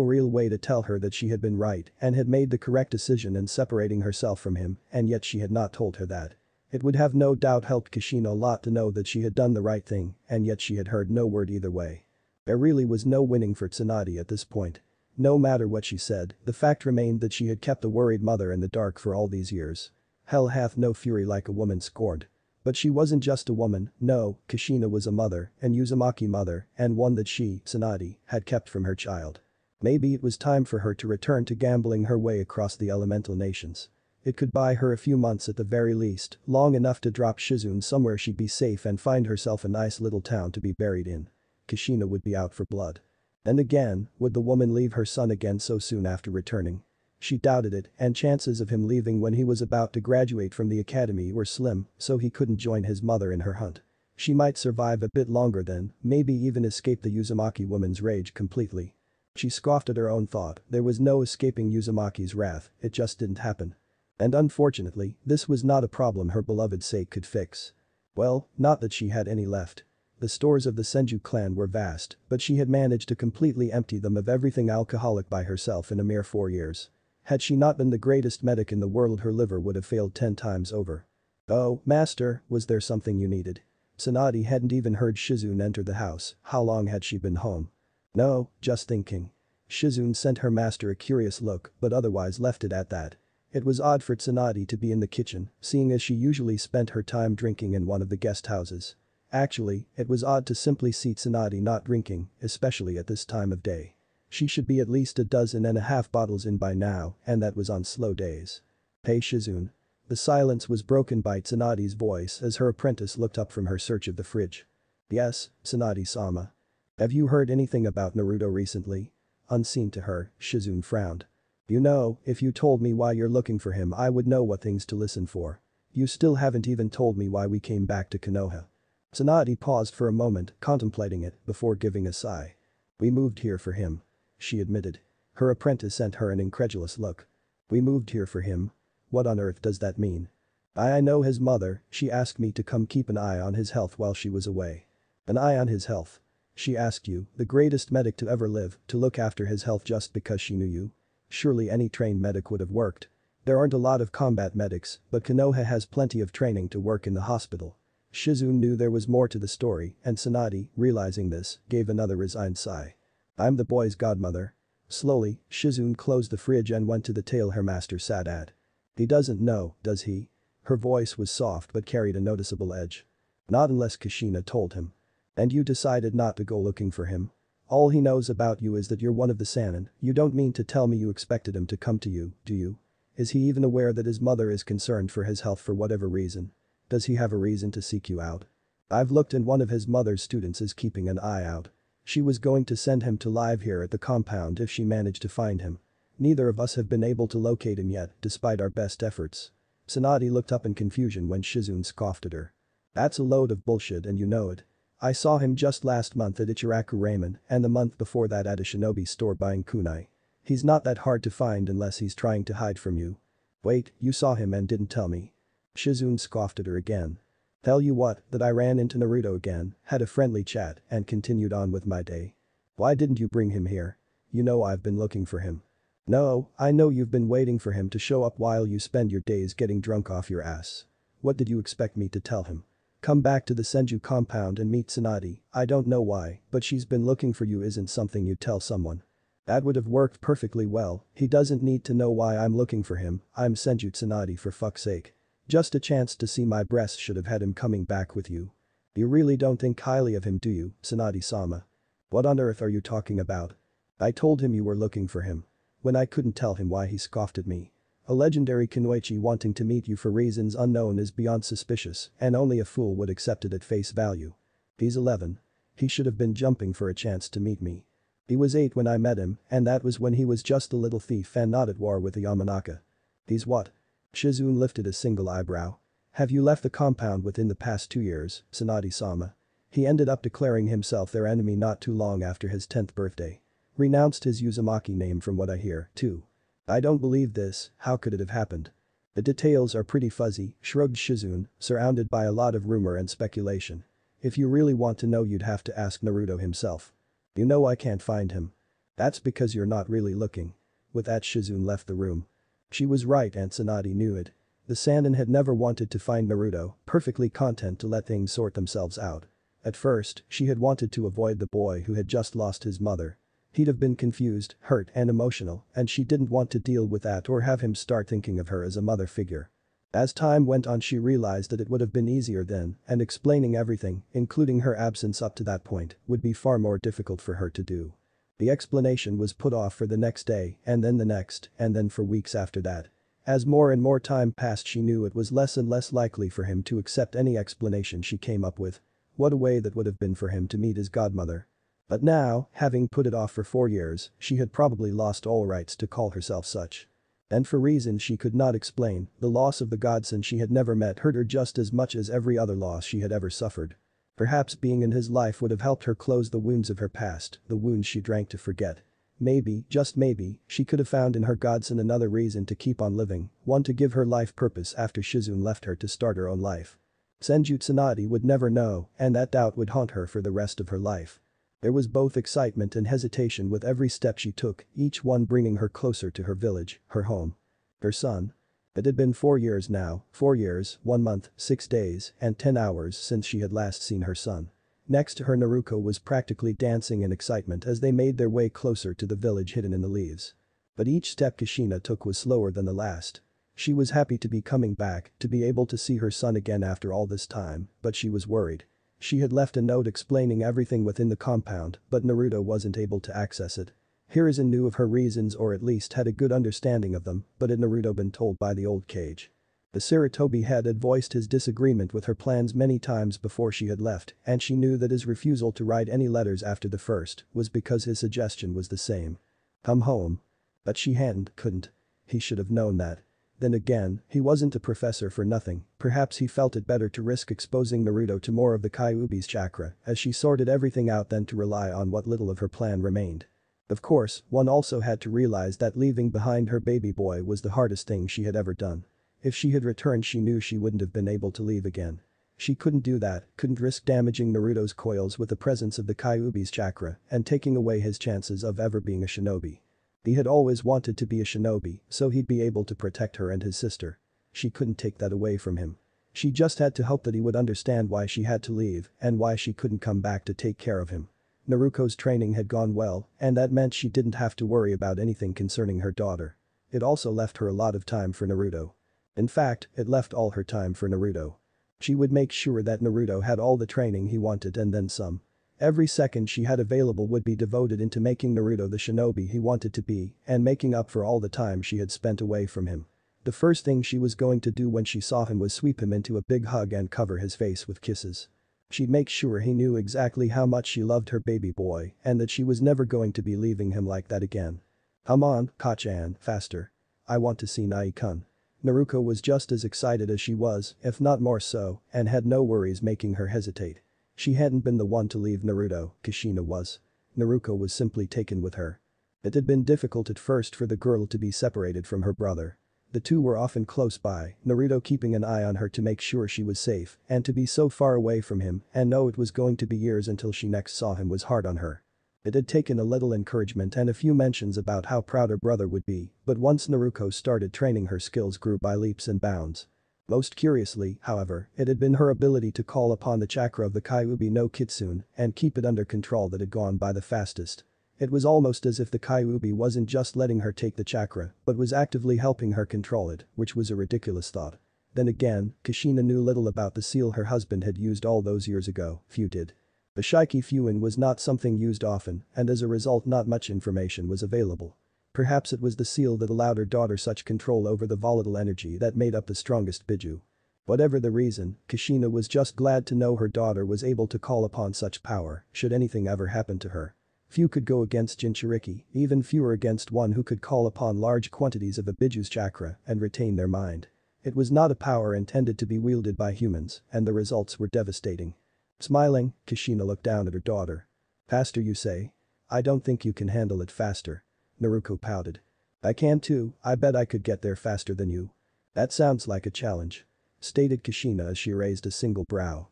real way to tell her that she had been right and had made the correct decision in separating herself from him, and yet she had not told her that. It would have no doubt helped Kushina a lot to know that she had done the right thing, and yet she had heard no word either way. There really was no winning for Tsunade at this point. No matter what she said, the fact remained that she had kept the worried mother in the dark for all these years. Hell hath no fury like a woman scorned. But she wasn't just a woman, no, Kushina was a mother, and Uzumaki mother, and one that she, Tsunade, had kept from her child. Maybe it was time for her to return to gambling her way across the elemental nations. It could buy her a few months at the very least, long enough to drop Shizune somewhere she'd be safe and find herself a nice little town to be buried in. Kushina would be out for blood. And again, would the woman leave her son again so soon after returning? She doubted it, and chances of him leaving when he was about to graduate from the academy were slim, so he couldn't join his mother in her hunt. She might survive a bit longer then, maybe even escape the Uzumaki woman's rage completely. She scoffed at her own thought, there was no escaping Uzumaki's wrath, it just didn't happen. And unfortunately, this was not a problem her beloved Sake could fix. Well, not that she had any left. The stores of the Senju clan were vast, but she had managed to completely empty them of everything alcoholic by herself in a mere 4 years. Had she not been the greatest medic in the world her liver would have failed 10 times over. "Oh, master, was there something you needed?" Tsunade hadn't even heard Shizune enter the house, how long had she been home? "No, just thinking." Shizune sent her master a curious look but otherwise left it at that. It was odd for Tsunade to be in the kitchen, seeing as she usually spent her time drinking in one of the guest houses. Actually, it was odd to simply see Tsunade not drinking, especially at this time of day. She should be at least 12.5 bottles in by now, and that was on slow days. "Hey Shizune." The silence was broken by Tsunade's voice as her apprentice looked up from her search of the fridge. "Yes, Tsunade-sama. Have you heard anything about Naruto recently?" Unseen to her, Shizune frowned. "You know, if you told me why you're looking for him I would know what things to listen for. You still haven't even told me why we came back to Konoha." Tsunade paused for a moment, contemplating it, before giving a sigh. "We moved here for him," she admitted. Her apprentice sent her an incredulous look. "We moved here for him? What on earth does that mean?" I know his mother, she asked me to come keep an eye on his health while she was away." "An eye on his health? She asked you, the greatest medic to ever live, to look after his health just because she knew you? Surely any trained medic would have worked. There aren't a lot of combat medics, but Konoha has plenty of training to work in the hospital." Shizune knew there was more to the story, and Tsunade, realizing this, gave another resigned sigh. "I'm the boy's godmother." Slowly, Shizune closed the fridge and went to the table her master sat at. "He doesn't know, does he?" Her voice was soft but carried a noticeable edge. "Not unless Kushina told him. And you decided not to go looking for him. All he knows about you is that you're one of the Sannin. You don't mean to tell me you expected him to come to you, do you? Is he even aware that his mother is concerned for his health for whatever reason? Does he have a reason to seek you out? I've looked and one of his mother's students is keeping an eye out. She was going to send him to live here at the compound if she managed to find him. Neither of us have been able to locate him yet, despite our best efforts." Tsunade looked up in confusion when Shizune scoffed at her. "That's a load of bullshit and you know it. I saw him just last month at Ichiraku Ramen and the month before that at a shinobi store buying kunai. He's not that hard to find unless he's trying to hide from you." "Wait, you saw him and didn't tell me?" Shizune scoffed at her again. "Tell you what, that I ran into Naruto again, had a friendly chat, and continued on with my day. Why didn't you bring him here? You know I've been looking for him." "No, I know you've been waiting for him to show up while you spend your days getting drunk off your ass. What did you expect me to tell him? Come back to the Senju compound and meet Tsunade, I don't know why, but she's been looking for you isn't something you'd tell someone." "That would have worked perfectly well, he doesn't need to know why I'm looking for him, I'm Senju Tsunade for fuck's sake. Just a chance to see my breasts should have had him coming back with you. You really don't think highly of him do you, Tsunade-sama? What on earth are you talking about? I told him you were looking for him. When I couldn't tell him why he scoffed at me. A legendary kunoichi wanting to meet you for reasons unknown is beyond suspicious and only a fool would accept it at face value. He's 11. He should have been jumping for a chance to meet me. He was 8 when I met him and that was when he was just a little thief and not at war with the Yamanaka. He's what? Shizune lifted a single eyebrow. Have you left the compound within the past 2 years, Tsunade-sama? He ended up declaring himself their enemy not too long after his 10th birthday. Renounced his Uzumaki name from what I hear, too. I don't believe this, how could it have happened? The details are pretty fuzzy, shrugged Shizune, surrounded by a lot of rumor and speculation. If you really want to know you'd have to ask Naruto himself. You know I can't find him. That's because you're not really looking. With that Shizune left the room. She was right and Tsunade knew it. The Sannin had never wanted to find Naruto, perfectly content to let things sort themselves out. At first, she had wanted to avoid the boy who had just lost his mother. He'd have been confused, hurt and emotional and she didn't want to deal with that or have him start thinking of her as a mother figure. As time went on she realized that it would have been easier then and explaining everything, including her absence up to that point, would be far more difficult for her to do. The explanation was put off for the next day and then the next and then for weeks after that. As more and more time passed she knew it was less and less likely for him to accept any explanation she came up with. What a way that would have been for him to meet his godmother. But now, having put it off for 4 years, she had probably lost all rights to call herself such. And for reasons she could not explain, the loss of the godson she had never met hurt her just as much as every other loss she had ever suffered. Perhaps being in his life would have helped her close the wounds of her past, the wounds she drank to forget. Maybe, just maybe, she could have found in her godson another reason to keep on living, one to give her life purpose after Shizune left her to start her own life. Senju Tsunade would never know, and that doubt would haunt her for the rest of her life. There was both excitement and hesitation with every step she took, each one bringing her closer to her village, her home. Her son. It had been 4 years now, 4 years, 1 month, 6 days, and 10 hours since she had last seen her son. Next to her Naruto was practically dancing in excitement as they made their way closer to the village hidden in the leaves. But each step Kushina took was slower than the last. She was happy to be coming back, to be able to see her son again after all this time, but she was worried. She had left a note explaining everything within the compound, but Naruto wasn't able to access it. Hiruzen knew of her reasons or at least had a good understanding of them, but had Naruto been told by the old cage? The Sarutobi head had voiced his disagreement with her plans many times before she had left and she knew that his refusal to write any letters after the first was because his suggestion was the same. Come home. But she couldn't. He should have known that. Then again, he wasn't a professor for nothing, perhaps he felt it better to risk exposing Naruto to more of the Kyuubi's chakra as she sorted everything out than to rely on what little of her plan remained. Of course, one also had to realize that leaving behind her baby boy was the hardest thing she had ever done. If she had returned she knew she wouldn't have been able to leave again. She couldn't do that, couldn't risk damaging Naruto's coils with the presence of the Kyuubi's chakra and taking away his chances of ever being a shinobi. He had always wanted to be a shinobi, so he'd be able to protect her and his sister. She couldn't take that away from him. She just had to hope that he would understand why she had to leave and why she couldn't come back to take care of him. Naruto's training had gone well, and that meant she didn't have to worry about anything concerning her daughter. It also left her a lot of time for Naruto. In fact, it left all her time for Naruto. She would make sure that Naruto had all the training he wanted and then some. Every second she had available would be devoted into making Naruto the shinobi he wanted to be and making up for all the time she had spent away from him. The first thing she was going to do when she saw him was sweep him into a big hug and cover his face with kisses. She'd make sure he knew exactly how much she loved her baby boy and that she was never going to be leaving him like that again. Come on, Kachan, faster. I want to see Nai-kun. Naruto was just as excited as she was, if not more so, and had no worries making her hesitate. She hadn't been the one to leave Naruto, Kushina was. Naruto was simply taken with her. It had been difficult at first for the girl to be separated from her brother. The two were often close by, Naruto keeping an eye on her to make sure she was safe, and to be so far away from him and know it was going to be years until she next saw him was hard on her. It had taken a little encouragement and a few mentions about how proud her brother would be, but once Naruto started training her skills grew by leaps and bounds. Most curiously, however, it had been her ability to call upon the chakra of the Kyuubi no Kitsune and keep it under control that had gone by the fastest. It was almost as if the Kyuubi wasn't just letting her take the chakra, but was actively helping her control it, which was a ridiculous thought. Then again, Kushina knew little about the seal her husband had used all those years ago, few did. The Shiki Fuin was not something used often, and as a result not much information was available. Perhaps it was the seal that allowed her daughter such control over the volatile energy that made up the strongest Biju. Whatever the reason, Kushina was just glad to know her daughter was able to call upon such power should anything ever happen to her. Few could go against Jinchuriki, even fewer against one who could call upon large quantities of a Biju's chakra and retain their mind. It was not a power intended to be wielded by humans, and the results were devastating. Smiling, Kushina looked down at her daughter. Faster you say? I don't think you can handle it faster. Naruto pouted. I can too, I bet I could get there faster than you. That sounds like a challenge. Stated Kushina as she raised a single brow.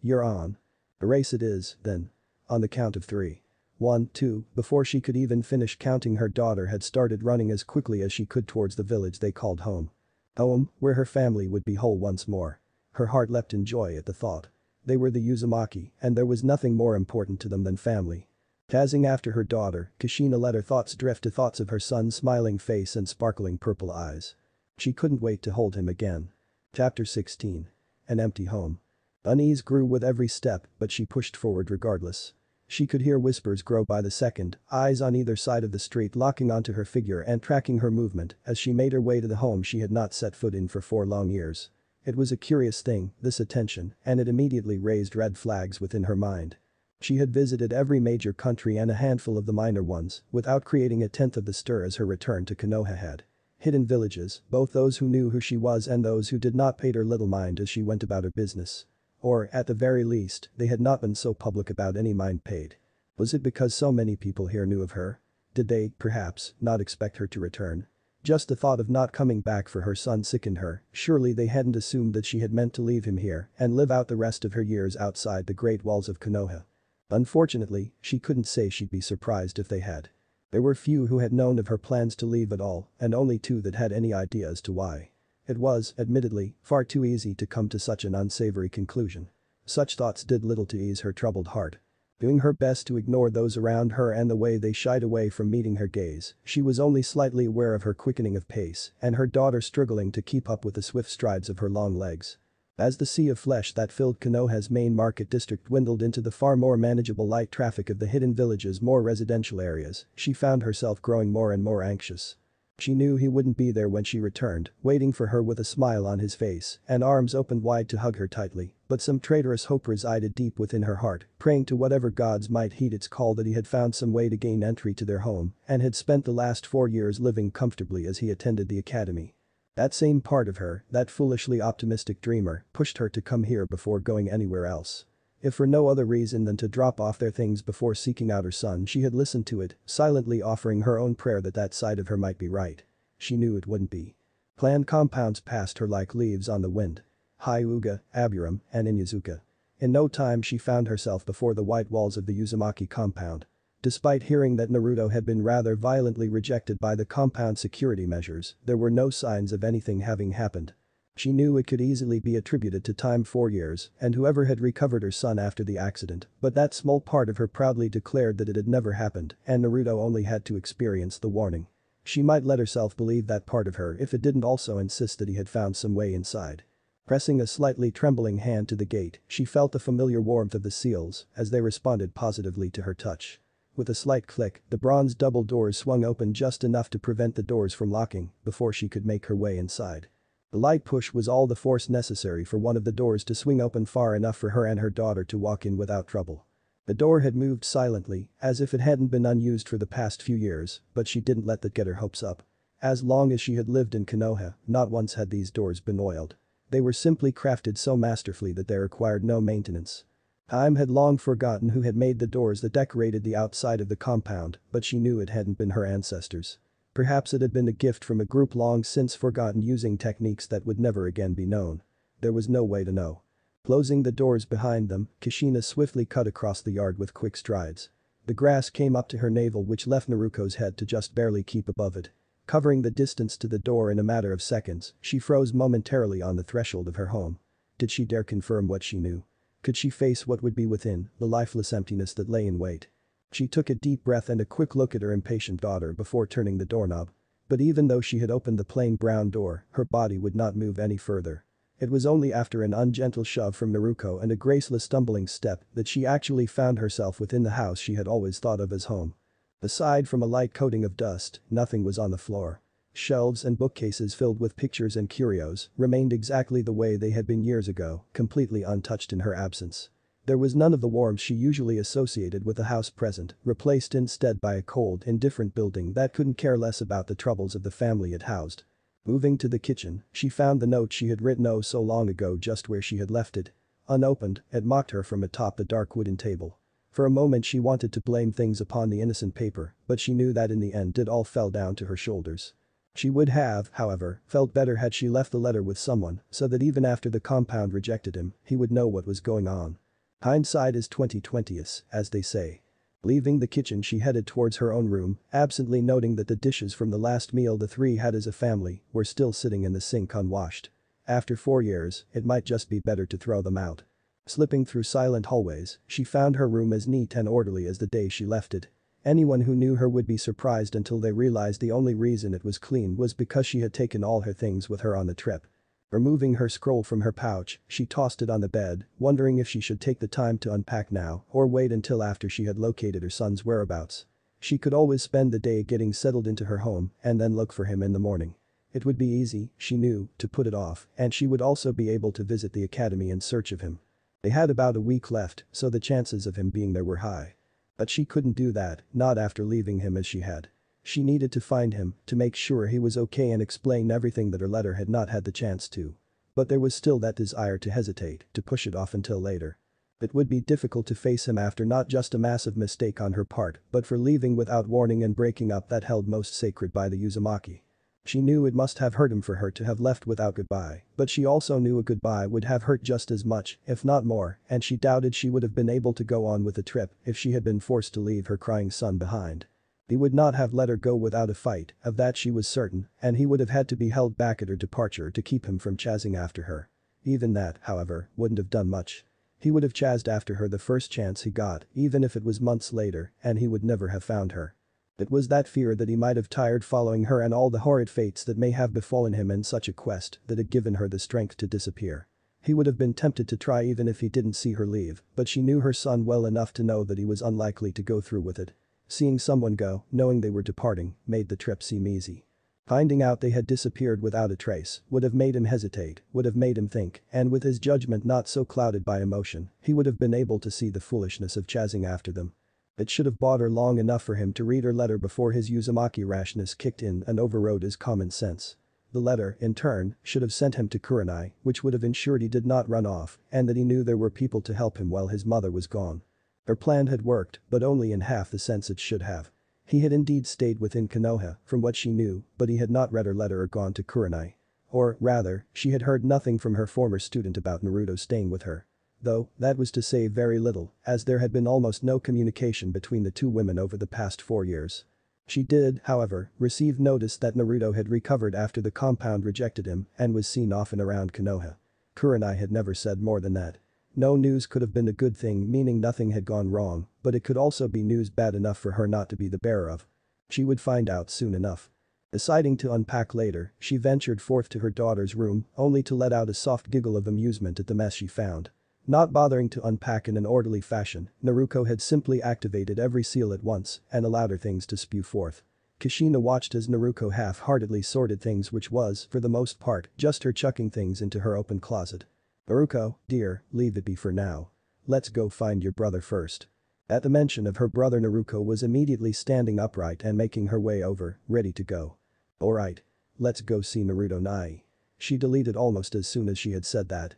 You're on. A race it is, then. On the count of 3. 1, 2, before she could even finish counting her daughter had started running as quickly as she could towards the village they called home. Home, where her family would be whole once more. Her heart leapt in joy at the thought. They were the Uzumaki, and there was nothing more important to them than family. Chasing after her daughter, Kushina let her thoughts drift to thoughts of her son's smiling face and sparkling purple eyes. She couldn't wait to hold him again. Chapter 16. An empty home. Unease grew with every step, but she pushed forward regardless. She could hear whispers grow by the second, eyes on either side of the street locking onto her figure and tracking her movement as she made her way to the home she had not set foot in for 4 long years. It was a curious thing, this attention, and it immediately raised red flags within her mind. She had visited every major country and a handful of the minor ones without creating a tenth of the stir as her return to Konoha had. Hidden villages, both those who knew who she was and those who did not paid her little mind as she went about her business. Or, at the very least, they had not been so public about any mind paid. Was it because so many people here knew of her? Did they, perhaps, not expect her to return? Just the thought of not coming back for her son sickened her, surely they hadn't assumed that she had meant to leave him here and live out the rest of her years outside the great walls of Konoha. Unfortunately, she couldn't say she'd be surprised if they had. There were few who had known of her plans to leave at all, and only 2 that had any idea as to why. It was, admittedly, far too easy to come to such an unsavory conclusion. Such thoughts did little to ease her troubled heart. Doing her best to ignore those around her and the way they shied away from meeting her gaze, she was only slightly aware of her quickening of pace and her daughter struggling to keep up with the swift strides of her long legs. As the sea of flesh that filled Konoha's main market district dwindled into the far more manageable light traffic of the hidden village's more residential areas, she found herself growing more and more anxious. She knew he wouldn't be there when she returned, waiting for her with a smile on his face and arms opened wide to hug her tightly, but some traitorous hope resided deep within her heart, praying to whatever gods might heed its call that he had found some way to gain entry to their home and had spent the last 4 years living comfortably as he attended the academy. That same part of her, that foolishly optimistic dreamer, pushed her to come here before going anywhere else. If for no other reason than to drop off their things before seeking out her son, she had listened to it, silently offering her own prayer that that side of her might be right. She knew it wouldn't be. Planned compounds passed her like leaves on the wind. Hyuga, Aburam, and Inyazuka. In no time she found herself before the white walls of the Uzumaki compound. Despite hearing that Naruto had been rather violently rejected by the compound security measures, there were no signs of anything having happened. She knew it could easily be attributed to time 4 years and whoever had recovered her son after the accident, but that small part of her proudly declared that it had never happened and Naruto only had to experience the warning. She might let herself believe that part of her if it didn't also insist that he had found some way inside. Pressing a slightly trembling hand to the gate, she felt the familiar warmth of the seals as they responded positively to her touch. With a slight click, the bronze double doors swung open just enough to prevent the doors from locking before she could make her way inside. The light push was all the force necessary for one of the doors to swing open far enough for her and her daughter to walk in without trouble. The door had moved silently, as if it hadn't been unused for the past few years, but she didn't let that get her hopes up. As long as she had lived in Konoha, not once had these doors been oiled. They were simply crafted so masterfully that they required no maintenance. Time had long forgotten who had made the doors that decorated the outside of the compound, but she knew it hadn't been her ancestors. Perhaps it had been a gift from a group long since forgotten using techniques that would never again be known. There was no way to know. Closing the doors behind them, Kushina swiftly cut across the yard with quick strides. The grass came up to her navel which left Naruto's head to just barely keep above it. Covering the distance to the door in a matter of seconds, she froze momentarily on the threshold of her home. Did she dare confirm what she knew? Could she face what would be within, the lifeless emptiness that lay in wait? She took a deep breath and a quick look at her impatient daughter before turning the doorknob. But even though she had opened the plain brown door, her body would not move any further. It was only after an ungentle shove from Naruto and a graceless stumbling step that she actually found herself within the house she had always thought of as home. Aside from a light coating of dust, nothing was on the floor. Shelves and bookcases filled with pictures and curios remained exactly the way they had been years ago, completely untouched in her absence. There was none of the warmth she usually associated with a house present, replaced instead by a cold, indifferent building that couldn't care less about the troubles of the family it housed. Moving to the kitchen, she found the note she had written oh so long ago just where she had left it. Unopened, it mocked her from atop the dark wooden table. For a moment she wanted to blame things upon the innocent paper, but she knew that in the end it all fell down to her shoulders. She would have, however, felt better had she left the letter with someone so that even after the compound rejected him, he would know what was going on. Hindsight is 20/20, as they say. Leaving the kitchen she headed towards her own room, absently noting that the dishes from the last meal the three had as a family were still sitting in the sink unwashed. After 4 years, it might just be better to throw them out. Slipping through silent hallways, she found her room as neat and orderly as the day she left it. Anyone who knew her would be surprised until they realized the only reason it was clean was because she had taken all her things with her on the trip. Removing her scroll from her pouch, she tossed it on the bed, wondering if she should take the time to unpack now or wait until after she had located her son's whereabouts. She could always spend the day getting settled into her home and then look for him in the morning. It would be easy, she knew, to put it off, and she would also be able to visit the academy in search of him. They had about a week left, so the chances of him being there were high. But she couldn't do that, not after leaving him as she had. She needed to find him, to make sure he was okay and explain everything that her letter had not had the chance to. But there was still that desire to hesitate, to push it off until later. It would be difficult to face him after not just a massive mistake on her part, but for leaving without warning and breaking up that held most sacred by the Uzumaki. She knew it must have hurt him for her to have left without goodbye, but she also knew a goodbye would have hurt just as much, if not more, and she doubted she would have been able to go on with the trip if she had been forced to leave her crying son behind. He would not have let her go without a fight, of that she was certain, and he would have had to be held back at her departure to keep him from chasing after her. Even that, however, wouldn't have done much. He would have chased after her the first chance he got, even if it was months later, and he would never have found her. It was that fear that he might have tired following her and all the horrid fates that may have befallen him in such a quest that had given her the strength to disappear. He would have been tempted to try even if he didn't see her leave, but she knew her son well enough to know that he was unlikely to go through with it. Seeing someone go, knowing they were departing, made the trip seem easy. Finding out they had disappeared without a trace would have made him hesitate, would have made him think, and with his judgment not so clouded by emotion, he would have been able to see the foolishness of chasing after them. It should have bought her long enough for him to read her letter before his Uzumaki rashness kicked in and overrode his common sense. The letter, in turn, should have sent him to Kurenai, which would have ensured he did not run off and that he knew there were people to help him while his mother was gone. Her plan had worked, but only in half the sense it should have. He had indeed stayed within Konoha, from what she knew, but he had not read her letter or gone to Kurenai. Or, rather, she had heard nothing from her former student about Naruto staying with her. Though, that was to say very little, as there had been almost no communication between the two women over the past 4 years. She did, however, receive notice that Naruto had recovered after the compound rejected him and was seen off and around Konoha. Kurenai had never said more than that. No news could have been a good thing, meaning nothing had gone wrong, but it could also be news bad enough for her not to be the bearer of. She would find out soon enough. Deciding to unpack later, she ventured forth to her daughter's room, only to let out a soft giggle of amusement at the mess she found. Not bothering to unpack in an orderly fashion, Naruto had simply activated every seal at once and allowed her things to spew forth. Kushina watched as Naruto half-heartedly sorted things, which was, for the most part, just her chucking things into her open closet. "Naruto, dear, leave it be for now. Let's go find your brother first." At the mention of her brother, Naruto was immediately standing upright and making her way over, ready to go. "Alright. Let's go see Naruto Nai." She deleted almost as soon as she had said that.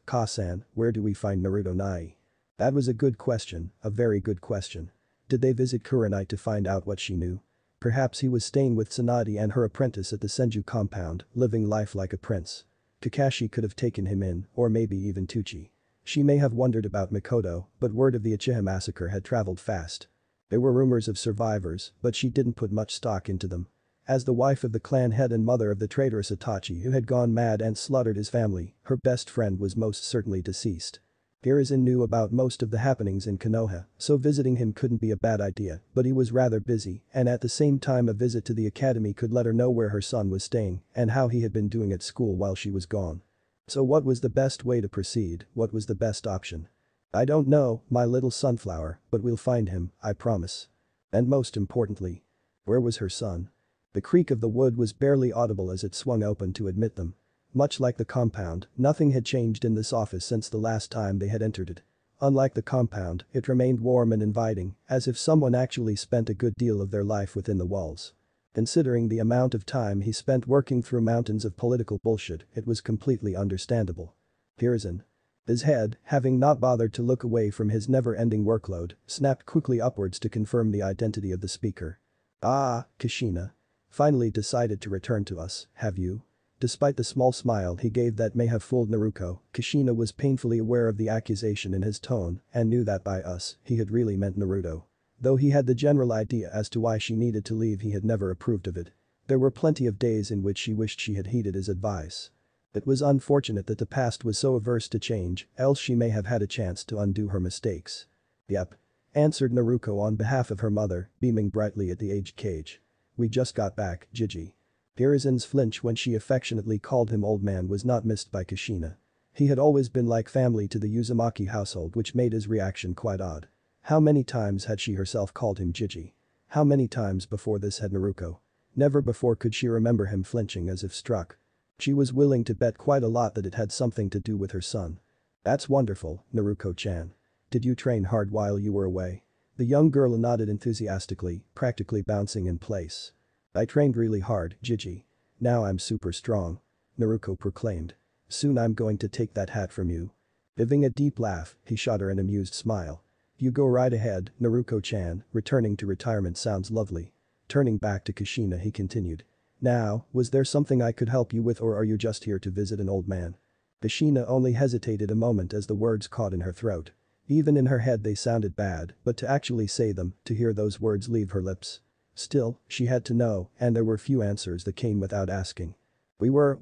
Ka-san, where do we find Naruto Nai?" That was a good question, a very good question. Did they visit Kurenai to find out what she knew? Perhaps he was staying with Tsunade and her apprentice at the Senju compound, living life like a prince. Kakashi could have taken him in, or maybe even Tucci. She may have wondered about Mikoto, but word of the Uchiha massacre had traveled fast. There were rumors of survivors, but she didn't put much stock into them. As the wife of the clan head and mother of the traitorous Itachi who had gone mad and slaughtered his family, her best friend was most certainly deceased. Hiruzen knew about most of the happenings in Konoha, so visiting him couldn't be a bad idea, but he was rather busy, and at the same time a visit to the academy could let her know where her son was staying and how he had been doing at school while she was gone. So what was the best way to proceed, what was the best option? "I don't know, my little sunflower, but we'll find him, I promise." And most importantly, where was her son? The creak of the wood was barely audible as it swung open to admit them. Much like the compound, nothing had changed in this office since the last time they had entered it. Unlike the compound, it remained warm and inviting, as if someone actually spent a good deal of their life within the walls. Considering the amount of time he spent working through mountains of political bullshit, it was completely understandable. Hiruzen. His head, having not bothered to look away from his never-ending workload, snapped quickly upwards to confirm the identity of the speaker. "Ah, Kushina. Finally decided to return to us, have you?" Despite the small smile he gave that may have fooled Naruto, Kushina was painfully aware of the accusation in his tone and knew that by us, he had really meant Naruto. Though he had the general idea as to why she needed to leave, he had never approved of it. There were plenty of days in which she wished she had heeded his advice. It was unfortunate that the past was so averse to change, else she may have had a chance to undo her mistakes. "Yep," answered Naruto on behalf of her mother, beaming brightly at the aged Cage. "We just got back, Gigi." Hiruzen's flinch when she affectionately called him old man was not missed by Kushina. He had always been like family to the Uzumaki household, which made his reaction quite odd. How many times had she herself called him Gigi? How many times before this had Naruto? Never before could she remember him flinching as if struck. She was willing to bet quite a lot that it had something to do with her son. "That's wonderful, Naruto-chan. Did you train hard while you were away?" The young girl nodded enthusiastically, practically bouncing in place. "I trained really hard, Gigi. Now I'm super strong," Naruto proclaimed. "Soon I'm going to take that hat from you." Giving a deep laugh, he shot her an amused smile. "You go right ahead, Naruto-chan, returning to retirement sounds lovely." Turning back to Kushina he continued. "Now, was there something I could help you with, or are you just here to visit an old man?" Kushina only hesitated a moment as the words caught in her throat. Even in her head they sounded bad, but to actually say them, to hear those words leave her lips. Still, she had to know, and there were few answers that came without asking. We were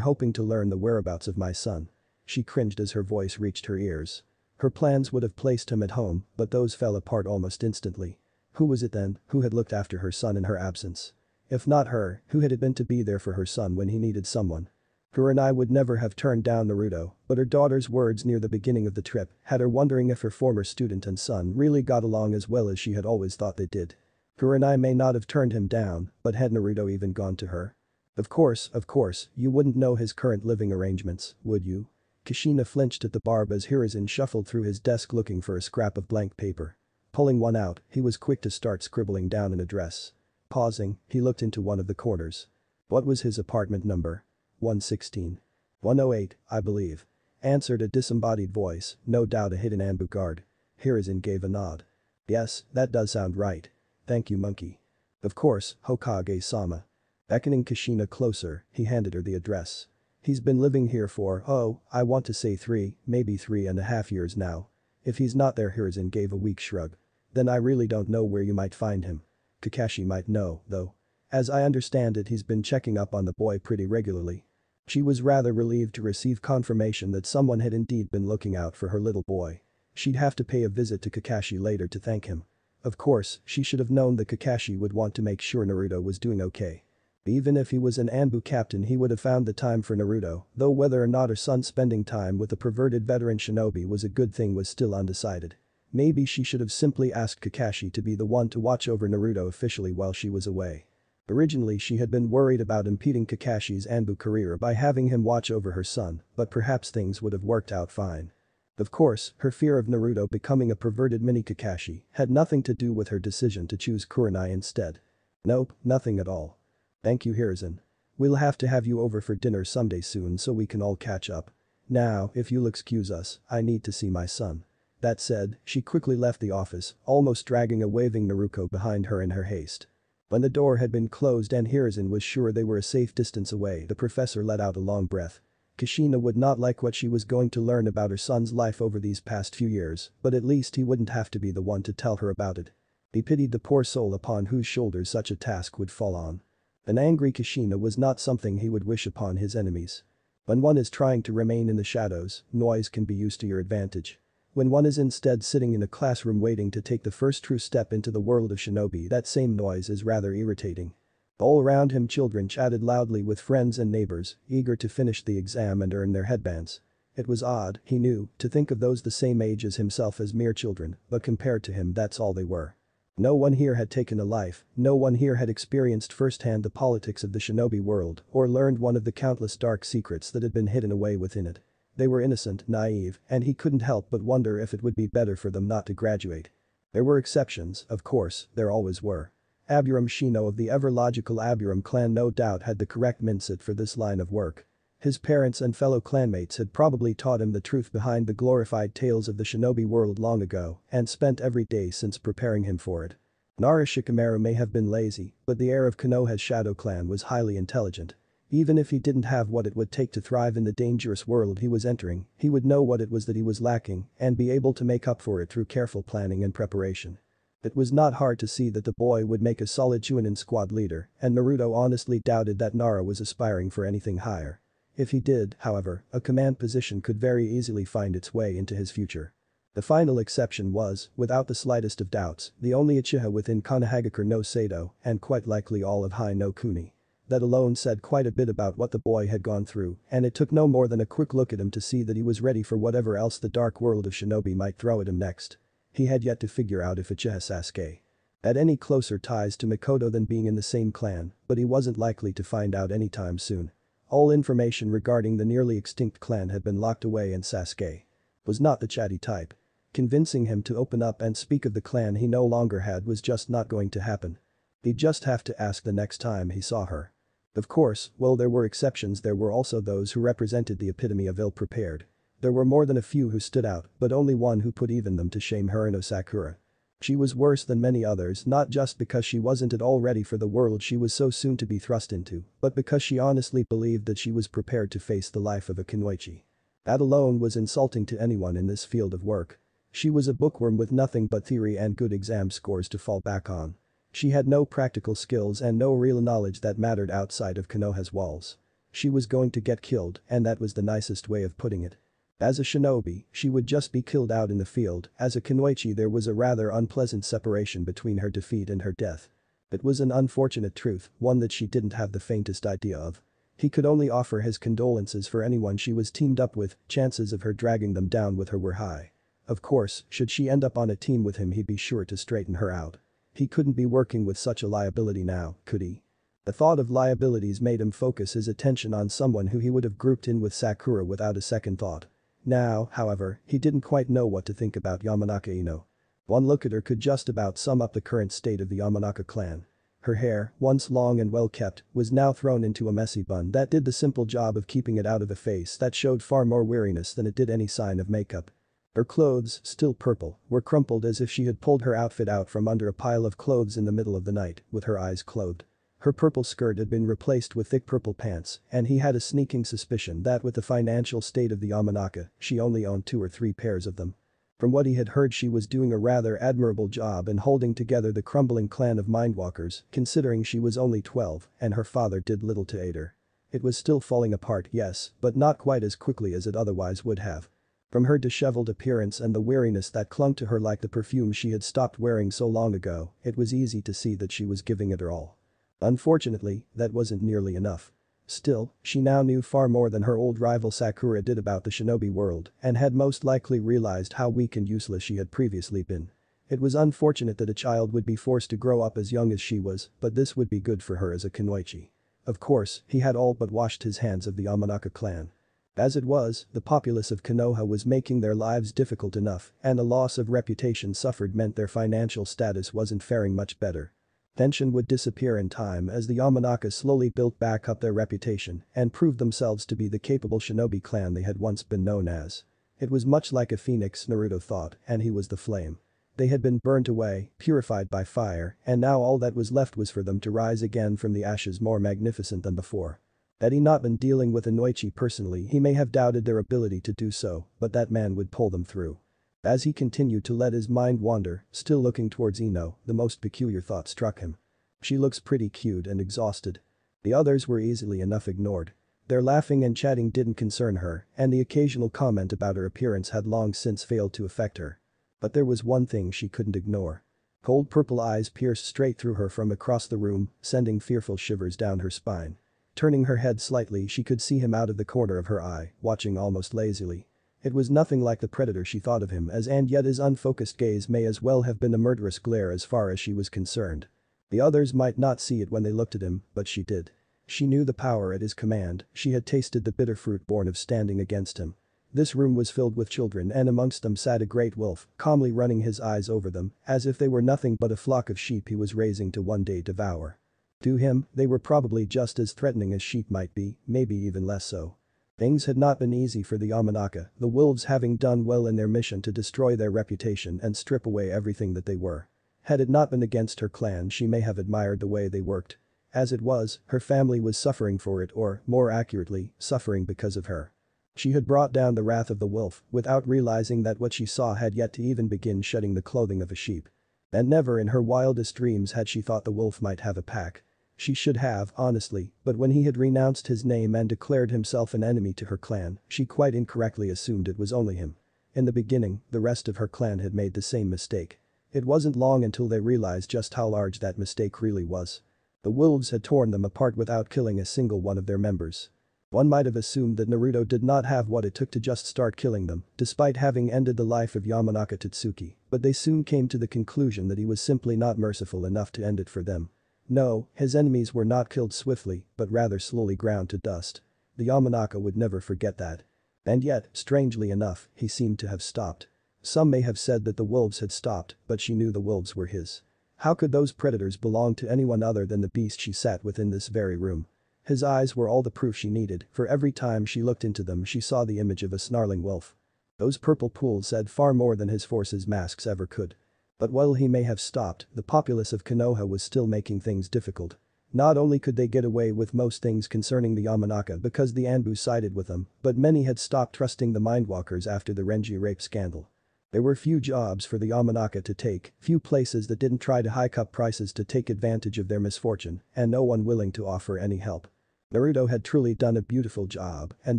hoping to learn the whereabouts of my son." She cringed as her voice reached her ears. Her plans would have placed him at home, but those fell apart almost instantly. Who was it then who had looked after her son in her absence? If not her, who had it been to be there for her son when he needed someone? Kurenai would never have turned down Naruto, but her daughter's words near the beginning of the trip had her wondering if her former student and son really got along as well as she had always thought they did. Kurenai may not have turned him down, but had Naruto even gone to her? Of course, you wouldn't know his current living arrangements, would you?" Kushina flinched at the barb as Hiruzen shuffled through his desk looking for a scrap of blank paper. Pulling one out, he was quick to start scribbling down an address. Pausing, he looked into one of the corners. What was his apartment number? 116. 108, I believe. Answered a disembodied voice, no doubt a hidden Anbu guard. Hiruzen gave a nod. "Yes, that does sound right. Thank you, monkey." "Of course, Hokage-sama." Beckoning Kushina closer, he handed her the address. "He's been living here for, I want to say 3, maybe 3.5 years now. If he's not there." Hiruzen gave a weak shrug. "Then I really don't know where you might find him. Kakashi might know, though. As I understand it, he's been checking up on the boy pretty regularly." She was rather relieved to receive confirmation that someone had indeed been looking out for her little boy. She'd have to pay a visit to Kakashi later to thank him. Of course, she should have known that Kakashi would want to make sure Naruto was doing okay. Even if he was an Anbu captain, he would have found the time for Naruto, though whether or not her son spending time with a perverted veteran shinobi was a good thing was still undecided. Maybe she should have simply asked Kakashi to be the one to watch over Naruto officially while she was away. Originally she had been worried about impeding Kakashi's Anbu career by having him watch over her son, but perhaps things would have worked out fine. Of course, her fear of Naruto becoming a perverted mini Kakashi had nothing to do with her decision to choose Kurenai instead. Nope, nothing at all. "Thank you, Hiruzen. We'll have to have you over for dinner someday soon so we can all catch up. Now, if you'll excuse us, I need to see my son." That said, she quickly left the office, almost dragging a waving Naruto behind her in her haste. When the door had been closed and Hiruzen was sure they were a safe distance away, the professor let out a long breath. Kushina would not like what she was going to learn about her son's life over these past few years, but at least he wouldn't have to be the one to tell her about it. He pitied the poor soul upon whose shoulders such a task would fall on. An angry Kushina was not something he would wish upon his enemies. When one is trying to remain in the shadows, noise can be used to your advantage. When one is instead sitting in a classroom waiting to take the first true step into the world of shinobi, that same noise is rather irritating. All around him children chatted loudly with friends and neighbors, eager to finish the exam and earn their headbands. It was odd, he knew, to think of those the same age as himself as mere children, but compared to him that's all they were. No one here had taken a life, no one here had experienced firsthand the politics of the shinobi world or learned one of the countless dark secrets that had been hidden away within it. They were innocent, naive, and he couldn't help but wonder if it would be better for them not to graduate. There were exceptions, of course, there always were. Aburam Shino of the ever-logical Aburam clan no doubt had the correct mindset for this line of work. His parents and fellow clanmates had probably taught him the truth behind the glorified tales of the shinobi world long ago and spent every day since preparing him for it. Nara Shikamaru may have been lazy, but the heir of Konoha's shadow clan was highly intelligent. Even if he didn't have what it would take to thrive in the dangerous world he was entering, he would know what it was that he was lacking and be able to make up for it through careful planning and preparation. It was not hard to see that the boy would make a solid Chunin squad leader, and Naruto honestly doubted that Nara was aspiring for anything higher. If he did, however, a command position could very easily find its way into his future. The final exception was, without the slightest of doubts, the only uchiha within Konohagakure no Sado and quite likely all of Hai no Kuni. That alone said quite a bit about what the boy had gone through, and it took no more than a quick look at him to see that he was ready for whatever else the dark world of shinobi might throw at him next. He had yet to figure out if Uchiha Sasuke had any closer ties to Mikoto than being in the same clan, but he wasn't likely to find out anytime soon. All information regarding the nearly extinct clan had been locked away and Sasuke was not the chatty type. Convincing him to open up and speak of the clan he no longer had was just not going to happen. He'd just have to ask the next time he saw her. Of course, while there were exceptions there were also those who represented the epitome of ill-prepared. There were more than a few who stood out, but only one who put even them to shame, Haruno Sakura. She was worse than many others not just because she wasn't at all ready for the world she was so soon to be thrust into, but because she honestly believed that she was prepared to face the life of a kunoichi. That alone was insulting to anyone in this field of work. She was a bookworm with nothing but theory and good exam scores to fall back on. She had no practical skills and no real knowledge that mattered outside of Konoha's walls. She was going to get killed, and that was the nicest way of putting it. As a shinobi, she would just be killed out in the field, as a kunoichi there was a rather unpleasant separation between her defeat and her death. It was an unfortunate truth, one that she didn't have the faintest idea of. He could only offer his condolences for anyone she was teamed up with, chances of her dragging them down with her were high. Of course, should she end up on a team with him he'd be sure to straighten her out. He couldn't be working with such a liability now, could he? The thought of liabilities made him focus his attention on someone who he would have grouped in with Sakura without a second thought. Now, however, he didn't quite know what to think about Yamanaka Ino. One look at her could just about sum up the current state of the Yamanaka clan. Her hair, once long and well kept, was now thrown into a messy bun that did the simple job of keeping it out of a face that showed far more weariness than it did any sign of makeup. Her clothes, still purple, were crumpled as if she had pulled her outfit out from under a pile of clothes in the middle of the night, with her eyes closed. Her purple skirt had been replaced with thick purple pants, and he had a sneaking suspicion that with the financial state of the Yamanaka, she only owned 2 or 3 pairs of them. From what he had heard she was doing a rather admirable job in holding together the crumbling clan of mindwalkers, considering she was only 12 and her father did little to aid her. It was still falling apart, yes, but not quite as quickly as it otherwise would have. From her disheveled appearance and the weariness that clung to her like the perfume she had stopped wearing so long ago, it was easy to see that she was giving it her all. Unfortunately, that wasn't nearly enough. Still, she now knew far more than her old rival Sakura did about the shinobi world and had most likely realized how weak and useless she had previously been. It was unfortunate that a child would be forced to grow up as young as she was, but this would be good for her as a kunoichi. Of course, he had all but washed his hands of the Yamanaka clan. As it was, the populace of Konoha was making their lives difficult enough, and the loss of reputation suffered meant their financial status wasn't faring much better. Tension would disappear in time as the Yamanaka slowly built back up their reputation and proved themselves to be the capable shinobi clan they had once been known as. It was much like a phoenix, Naruto thought, and he was the flame. They had been burnt away, purified by fire, and now all that was left was for them to rise again from the ashes more magnificent than before. Had he not been dealing with Inoichi personally he may have doubted their ability to do so, but that man would pull them through. As he continued to let his mind wander, still looking towards Ino, the most peculiar thought struck him. She looks pretty cute and exhausted. The others were easily enough ignored. Their laughing and chatting didn't concern her, and the occasional comment about her appearance had long since failed to affect her. But there was one thing she couldn't ignore. Cold purple eyes pierced straight through her from across the room, sending fearful shivers down her spine. Turning her head slightly she could see him out of the corner of her eye, watching almost lazily. It was nothing like the predator she thought of him as, and yet his unfocused gaze may as well have been a murderous glare as far as she was concerned. The others might not see it when they looked at him, but she did. She knew the power at his command, she had tasted the bitter fruit born of standing against him. This room was filled with children, and amongst them sat a great wolf, calmly running his eyes over them, as if they were nothing but a flock of sheep he was raising to one day devour. To him, they were probably just as threatening as sheep might be, maybe even less so. Things had not been easy for the Yamanaka, the wolves having done well in their mission to destroy their reputation and strip away everything that they were. Had it not been against her clan, she may have admired the way they worked. As it was, her family was suffering for it, or, more accurately, suffering because of her. She had brought down the wrath of the wolf without realizing that what she saw had yet to even begin shedding the clothing of a sheep. And never in her wildest dreams had she thought the wolf might have a pack. She should have, honestly, but when he had renounced his name and declared himself an enemy to her clan, she quite incorrectly assumed it was only him. In the beginning, the rest of her clan had made the same mistake. It wasn't long until they realized just how large that mistake really was. The wolves had torn them apart without killing a single one of their members. One might have assumed that Naruto did not have what it took to just start killing them, despite having ended the life of Yamanaka Tatsuki, but they soon came to the conclusion that he was simply not merciful enough to end it for them. No, his enemies were not killed swiftly, but rather slowly ground to dust. The Yamanaka would never forget that. And yet, strangely enough, he seemed to have stopped. Some may have said that the wolves had stopped, but she knew the wolves were his. How could those predators belong to anyone other than the beast she sat with in this very room? His eyes were all the proof she needed, for every time she looked into them she saw the image of a snarling wolf. Those purple pools said far more than his force's masks ever could. But while he may have stopped, the populace of Konoha was still making things difficult. Not only could they get away with most things concerning the Yamanaka because the Anbu sided with them, but many had stopped trusting the Mindwalkers after the Renji rape scandal. There were few jobs for the Yamanaka to take, few places that didn't try to hike up prices to take advantage of their misfortune, and no one willing to offer any help. Naruto had truly done a beautiful job, and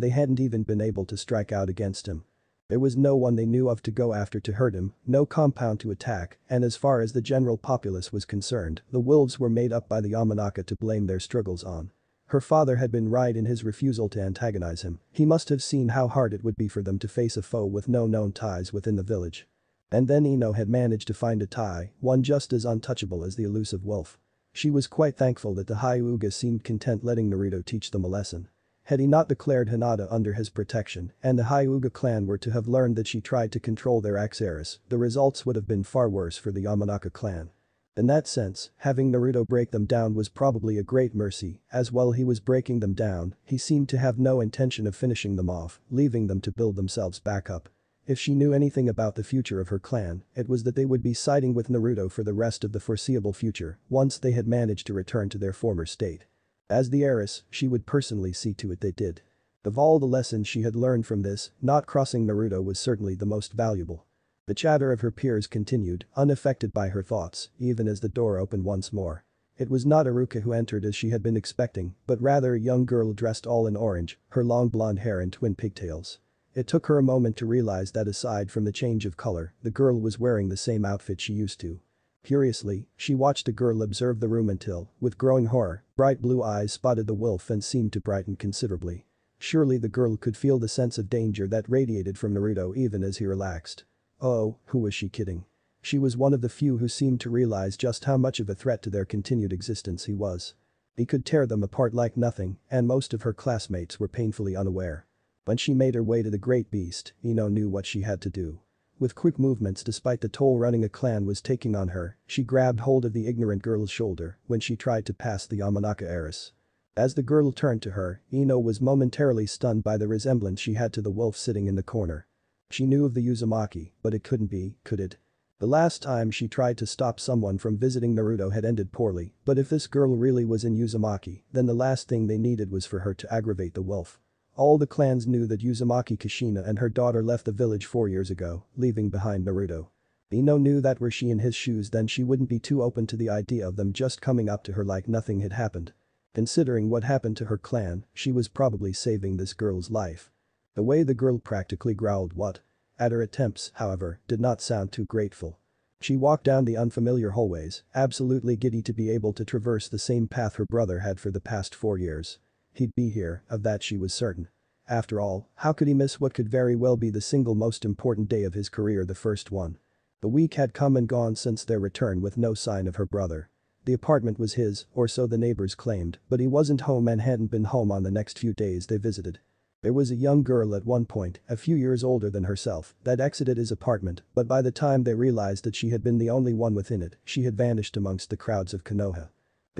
they hadn't even been able to strike out against him. There was no one they knew of to go after to hurt him, no compound to attack, and as far as the general populace was concerned, the wolves were made up by the Yamanaka to blame their struggles on. Her father had been right in his refusal to antagonize him, he must have seen how hard it would be for them to face a foe with no known ties within the village. And then Ino had managed to find a tie, one just as untouchable as the elusive wolf. She was quite thankful that the Hyuga seemed content letting Naruto teach them a lesson. Had he not declared Hinata under his protection and the Hyuga clan were to have learned that she tried to control their ex-heiress, the results would have been far worse for the Yamanaka clan. In that sense, having Naruto break them down was probably a great mercy, as while he was breaking them down, he seemed to have no intention of finishing them off, leaving them to build themselves back up. If she knew anything about the future of her clan, it was that they would be siding with Naruto for the rest of the foreseeable future, once they had managed to return to their former state. As the heiress, she would personally see to it they did. Of all the lessons she had learned from this, not crossing Naruto was certainly the most valuable. The chatter of her peers continued, unaffected by her thoughts, even as the door opened once more. It was not Iruka who entered as she had been expecting, but rather a young girl dressed all in orange, her long blonde hair and twin pigtails. It took her a moment to realize that aside from the change of color, the girl was wearing the same outfit she used to. Curiously, she watched the girl observe the room until, with growing horror, bright blue eyes spotted the wolf and seemed to brighten considerably. Surely the girl could feel the sense of danger that radiated from Naruto even as he relaxed. Oh, who was she kidding? She was one of the few who seemed to realize just how much of a threat to their continued existence he was. He could tear them apart like nothing, and most of her classmates were painfully unaware. When she made her way to the great beast, Ino knew what she had to do. With quick movements despite the toll running a clan was taking on her, she grabbed hold of the ignorant girl's shoulder when she tried to pass the Yamanaka heiress. As the girl turned to her, Ino was momentarily stunned by the resemblance she had to the wolf sitting in the corner. She knew of the Uzumaki, but it couldn't be, could it? The last time she tried to stop someone from visiting Naruto had ended poorly, but if this girl really was in Uzumaki, then the last thing they needed was for her to aggravate the wolf. All the clans knew that Uzumaki Kushina and her daughter left the village 4 years ago, leaving behind Naruto. Ino knew that were she in his shoes then she wouldn't be too open to the idea of them just coming up to her like nothing had happened. Considering what happened to her clan, she was probably saving this girl's life. The way the girl practically growled what? At her attempts, however, did not sound too grateful. She walked down the unfamiliar hallways, absolutely giddy to be able to traverse the same path her brother had for the past 4 years. He'd be here, of that she was certain. After all, how could he miss what could very well be the single most important day of his career, the first one? The week had come and gone since their return with no sign of her brother. The apartment was his, or so the neighbors claimed, but he wasn't home and hadn't been home on the next few days they visited. There was a young girl at one point, a few years older than herself, that exited his apartment, but by the time they realized that she had been the only one within it, she had vanished amongst the crowds of Konoha.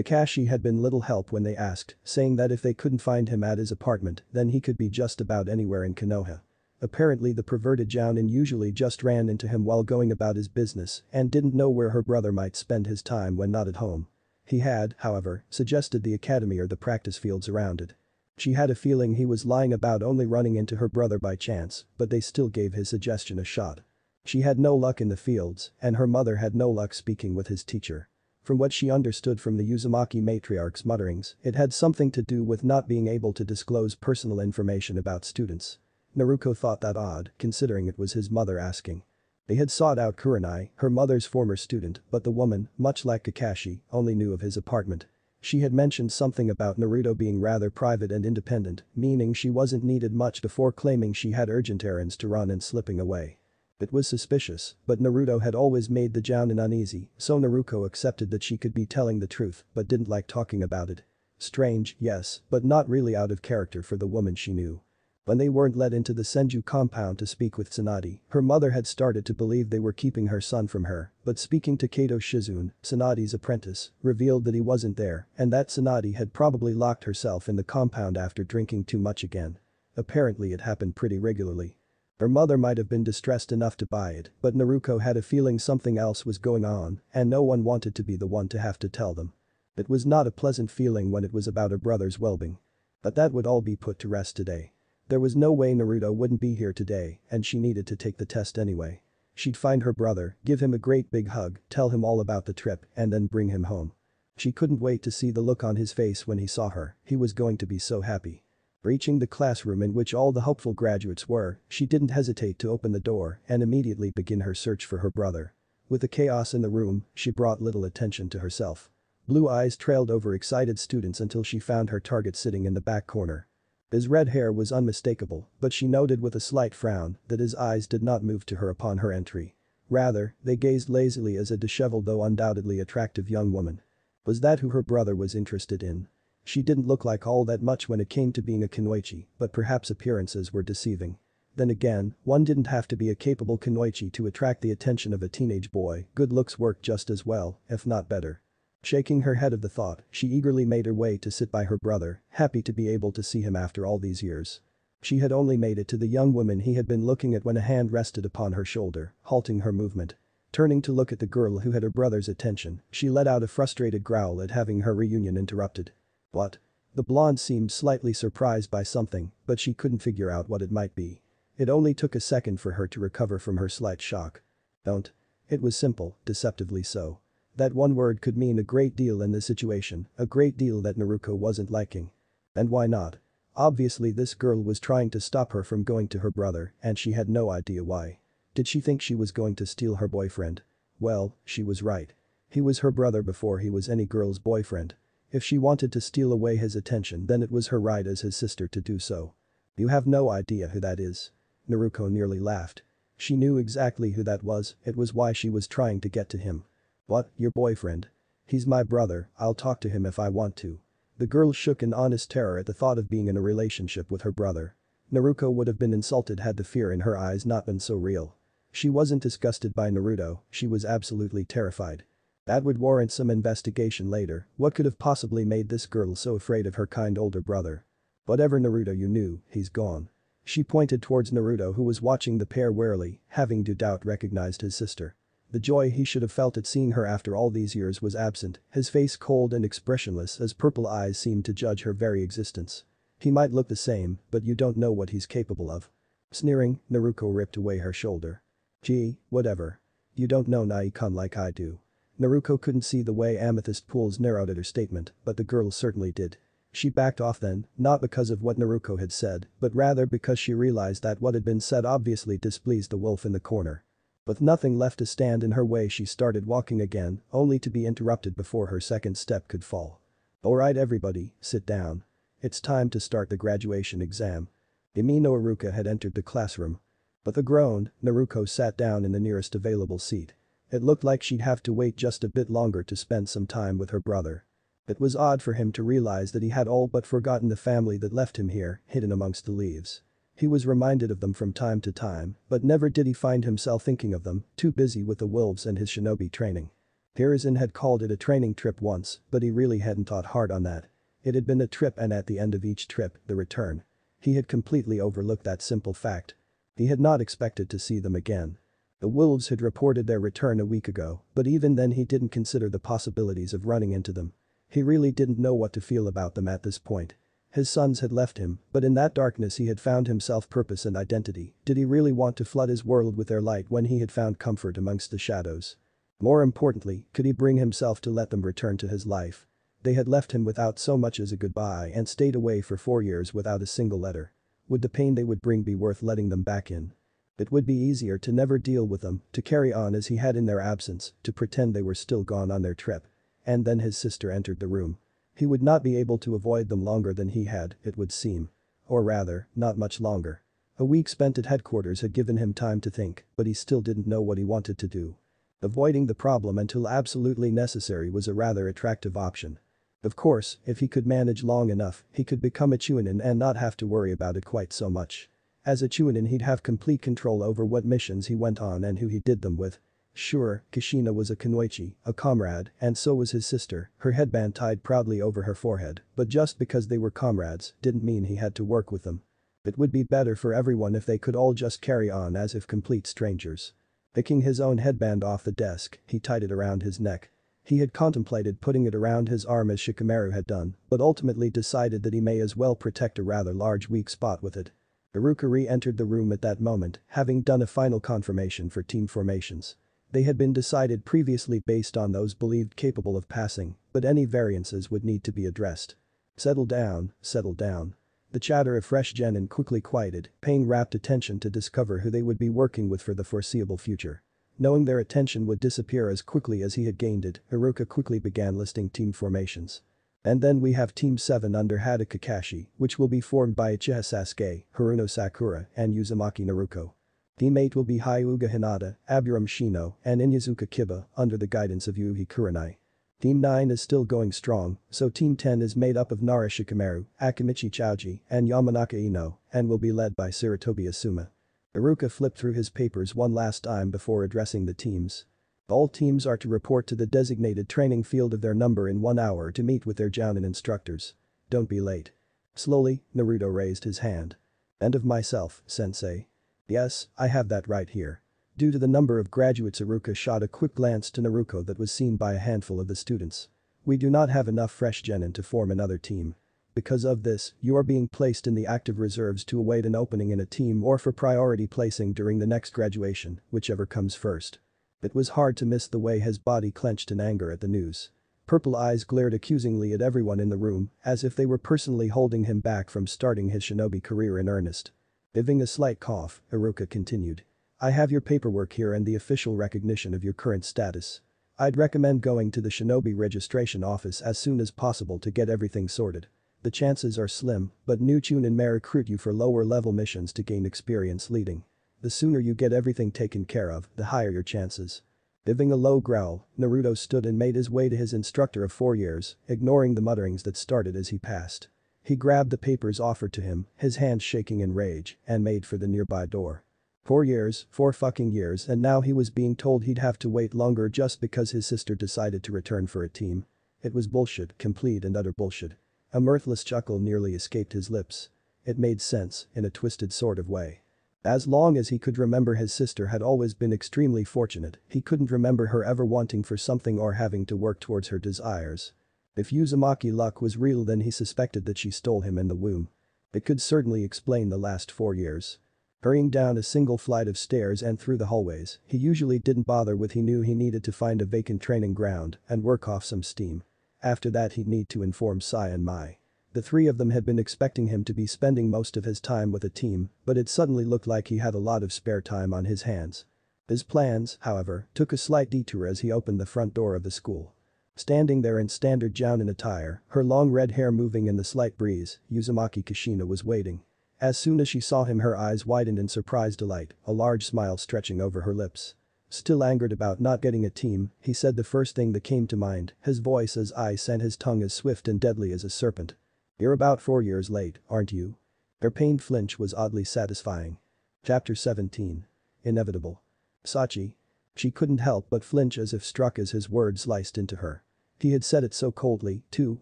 Takashi had been little help when they asked, saying that if they couldn't find him at his apartment, then he could be just about anywhere in Konoha. Apparently the perverted Jounin usually just ran into him while going about his business and didn't know where her brother might spend his time when not at home. He had, however, suggested the academy or the practice fields around it. She had a feeling he was lying about only running into her brother by chance, but they still gave his suggestion a shot. She had no luck in the fields, and her mother had no luck speaking with his teacher. From what she understood from the Uzumaki matriarch's mutterings, it had something to do with not being able to disclose personal information about students. Naruto thought that odd, considering it was his mother asking. They had sought out Kurenai, her mother's former student, but the woman, much like Kakashi, only knew of his apartment. She had mentioned something about Naruto being rather private and independent, meaning she wasn't needed much before claiming she had urgent errands to run and slipping away. It was suspicious, but Naruto had always made the Jounin uneasy, so Naruto accepted that she could be telling the truth but didn't like talking about it. Strange, yes, but not really out of character for the woman she knew. When they weren't let into the Senju compound to speak with Tsunade, her mother had started to believe they were keeping her son from her, but speaking to Kato Shizune, Tsunade's apprentice, revealed that he wasn't there and that Tsunade had probably locked herself in the compound after drinking too much again. Apparently it happened pretty regularly. Her mother might have been distressed enough to buy it, but Naruto had a feeling something else was going on and no one wanted to be the one to have to tell them. It was not a pleasant feeling when it was about a brother's well-being. But that would all be put to rest today. There was no way Naruto wouldn't be here today and she needed to take the test anyway. She'd find her brother, give him a great big hug, tell him all about the trip and then bring him home. She couldn't wait to see the look on his face when he saw her, he was going to be so happy. Reaching the classroom in which all the hopeful graduates were, she didn't hesitate to open the door and immediately begin her search for her brother. With the chaos in the room, she brought little attention to herself. Blue eyes trailed over excited students until she found her target sitting in the back corner. His red hair was unmistakable, but she noted with a slight frown that his eyes did not move to her upon her entry. Rather, they gazed lazily as a disheveled though undoubtedly attractive young woman. Was that who her brother was interested in? She didn't look like all that much when it came to being a kunoichi, but perhaps appearances were deceiving. Then again, one didn't have to be a capable kunoichi to attract the attention of a teenage boy, good looks worked just as well, if not better. Shaking her head of the thought, she eagerly made her way to sit by her brother, happy to be able to see him after all these years. She had only made it to the young woman he had been looking at when a hand rested upon her shoulder, halting her movement. Turning to look at the girl who had her brother's attention, she let out a frustrated growl at having her reunion interrupted. What? The blonde seemed slightly surprised by something, but she couldn't figure out what it might be. It only took a second for her to recover from her slight shock. Don't. It was simple, deceptively so. That one word could mean a great deal in this situation, a great deal that Naruto wasn't liking. And why not? Obviously this girl was trying to stop her from going to her brother and she had no idea why. Did she think she was going to steal her boyfriend? Well, she was right. He was her brother before he was any girl's boyfriend. If she wanted to steal away his attention then it was her right as his sister to do so. You have no idea who that is. Naruto nearly laughed. She knew exactly who that was, it was why she was trying to get to him. What, your boyfriend? He's my brother, I'll talk to him if I want to. The girl shook in honest terror at the thought of being in a relationship with her brother. Naruto would have been insulted had the fear in her eyes not been so real. She wasn't disgusted by Naruto, she was absolutely terrified. That would warrant some investigation later, what could have possibly made this girl so afraid of her kind older brother? Whatever Naruto you knew, he's gone. She pointed towards Naruto who was watching the pair warily, having no doubt recognized his sister. The joy he should have felt at seeing her after all these years was absent, his face cold and expressionless as purple eyes seemed to judge her very existence. He might look the same, but you don't know what he's capable of. Sneering, Naruto ripped away her shoulder. Gee, whatever. You don't know Naikon like I do. Naruto couldn't see the way Amethyst Pools narrowed at her statement, but the girl certainly did. She backed off then, not because of what Naruto had said, but rather because she realized that what had been said obviously displeased the wolf in the corner. With nothing left to stand in her way she started walking again, only to be interrupted before her second step could fall. Alright everybody, sit down. It's time to start the graduation exam. Imi no Iruka had entered the classroom. With a groan, Naruto sat down in the nearest available seat. It looked like she'd have to wait just a bit longer to spend some time with her brother. It was odd for him to realize that he had all but forgotten the family that left him here, hidden amongst the leaves. He was reminded of them from time to time, but never did he find himself thinking of them, too busy with the wolves and his shinobi training. Hiruzen had called it a training trip once, but he really hadn't thought hard on that. It had been a trip, and at the end of each trip, the return. He had completely overlooked that simple fact. He had not expected to see them again. The wolves had reported their return a week ago, but even then he didn't consider the possibilities of running into them. He really didn't know what to feel about them at this point. His sons had left him, but in that darkness he had found himself purpose and identity. Did he really want to flood his world with their light when he had found comfort amongst the shadows? More importantly, could he bring himself to let them return to his life? They had left him without so much as a goodbye and stayed away for 4 years without a single letter. Would the pain they would bring be worth letting them back in? It would be easier to never deal with them, to carry on as he had in their absence, to pretend they were still gone on their trip. And then his sister entered the room. He would not be able to avoid them longer than he had, it would seem. Or rather, not much longer. A week spent at headquarters had given him time to think, but he still didn't know what he wanted to do. Avoiding the problem until absolutely necessary was a rather attractive option. Of course, if he could manage long enough, he could become a Chunin and not have to worry about it quite so much. As a Chunin, he'd have complete control over what missions he went on and who he did them with. Sure, Kushina was a kunoichi, a comrade, and so was his sister, her headband tied proudly over her forehead, but just because they were comrades didn't mean he had to work with them. It would be better for everyone if they could all just carry on as if complete strangers. Picking his own headband off the desk, he tied it around his neck. He had contemplated putting it around his arm as Shikamaru had done, but ultimately decided that he may as well protect a rather large weak spot with it. Iruka re-entered the room at that moment, having done a final confirmation for team formations. They had been decided previously based on those believed capable of passing, but any variances would need to be addressed. Settle down, settle down. The chatter of fresh genin quickly quieted, paying rapt attention to discover who they would be working with for the foreseeable future. Knowing their attention would disappear as quickly as he had gained it, Iruka quickly began listing team formations. And then we have Team 7 under Hada Kakashi, which will be formed by Uchiha Sasuke, Haruno Sakura, and Uzumaki Naruto. Team 8 will be Hyuga Hinata, Aburame Shino, and Inyazuka Kiba, under the guidance of Yuhi Kurenai. Team 9 is still going strong, so Team 10 is made up of Nara Shikamaru, Akimichi Chouji, and Yamanaka Ino, and will be led by Sarutobi Asuma. Iruka flipped through his papers one last time before addressing the teams. All teams are to report to the designated training field of their number in 1 hour to meet with their jounin instructors. Don't be late. Slowly, Naruto raised his hand. And of myself, sensei. Yes, I have that right here. Due to the number of graduates, Iruka shot a quick glance to Naruto that was seen by a handful of the students. We do not have enough fresh genin to form another team. Because of this, you are being placed in the active reserves to await an opening in a team or for priority placing during the next graduation, whichever comes first. It was hard to miss the way his body clenched in anger at the news. Purple eyes glared accusingly at everyone in the room, as if they were personally holding him back from starting his shinobi career in earnest. Giving a slight cough, Iruka continued. I have your paperwork here and the official recognition of your current status. I'd recommend going to the shinobi registration office as soon as possible to get everything sorted. The chances are slim, but new Chunin may recruit you for lower level missions to gain experience leading. The sooner you get everything taken care of, the higher your chances. Giving a low growl, Naruto stood and made his way to his instructor of 4 years, ignoring the mutterings that started as he passed. He grabbed the papers offered to him, his hands shaking in rage, and made for the nearby door. 4 years, 4 fucking years, and now he was being told he'd have to wait longer just because his sister decided to return for a team. It was bullshit, complete and utter bullshit. A mirthless chuckle nearly escaped his lips. It made sense, in a twisted sort of way. As long as he could remember, his sister had always been extremely fortunate. He couldn't remember her ever wanting for something or having to work towards her desires. If Uzumaki luck was real, then he suspected that she stole him in the womb. It could certainly explain the last 4 years. Hurrying down a single flight of stairs and through the hallways, he usually didn't bother with. He knew he needed to find a vacant training ground and work off some steam. After that, he'd need to inform Sai and Mai. The 3 of them had been expecting him to be spending most of his time with a team, but it suddenly looked like he had a lot of spare time on his hands. His plans, however, took a slight detour as he opened the front door of the school. Standing there in standard jounin attire, her long red hair moving in the slight breeze, Uzumaki Kushina was waiting. As soon as she saw him her eyes widened in surprised delight, a large smile stretching over her lips. Still angered about not getting a team, he said the first thing that came to mind, his voice as ice and his tongue as swift and deadly as a serpent. "You're about 4 years late, aren't you?" Her pained flinch was oddly satisfying. Chapter 17. Inevitable. Sachi. She couldn't help but flinch as if struck as his words sliced into her. He had said it so coldly, too,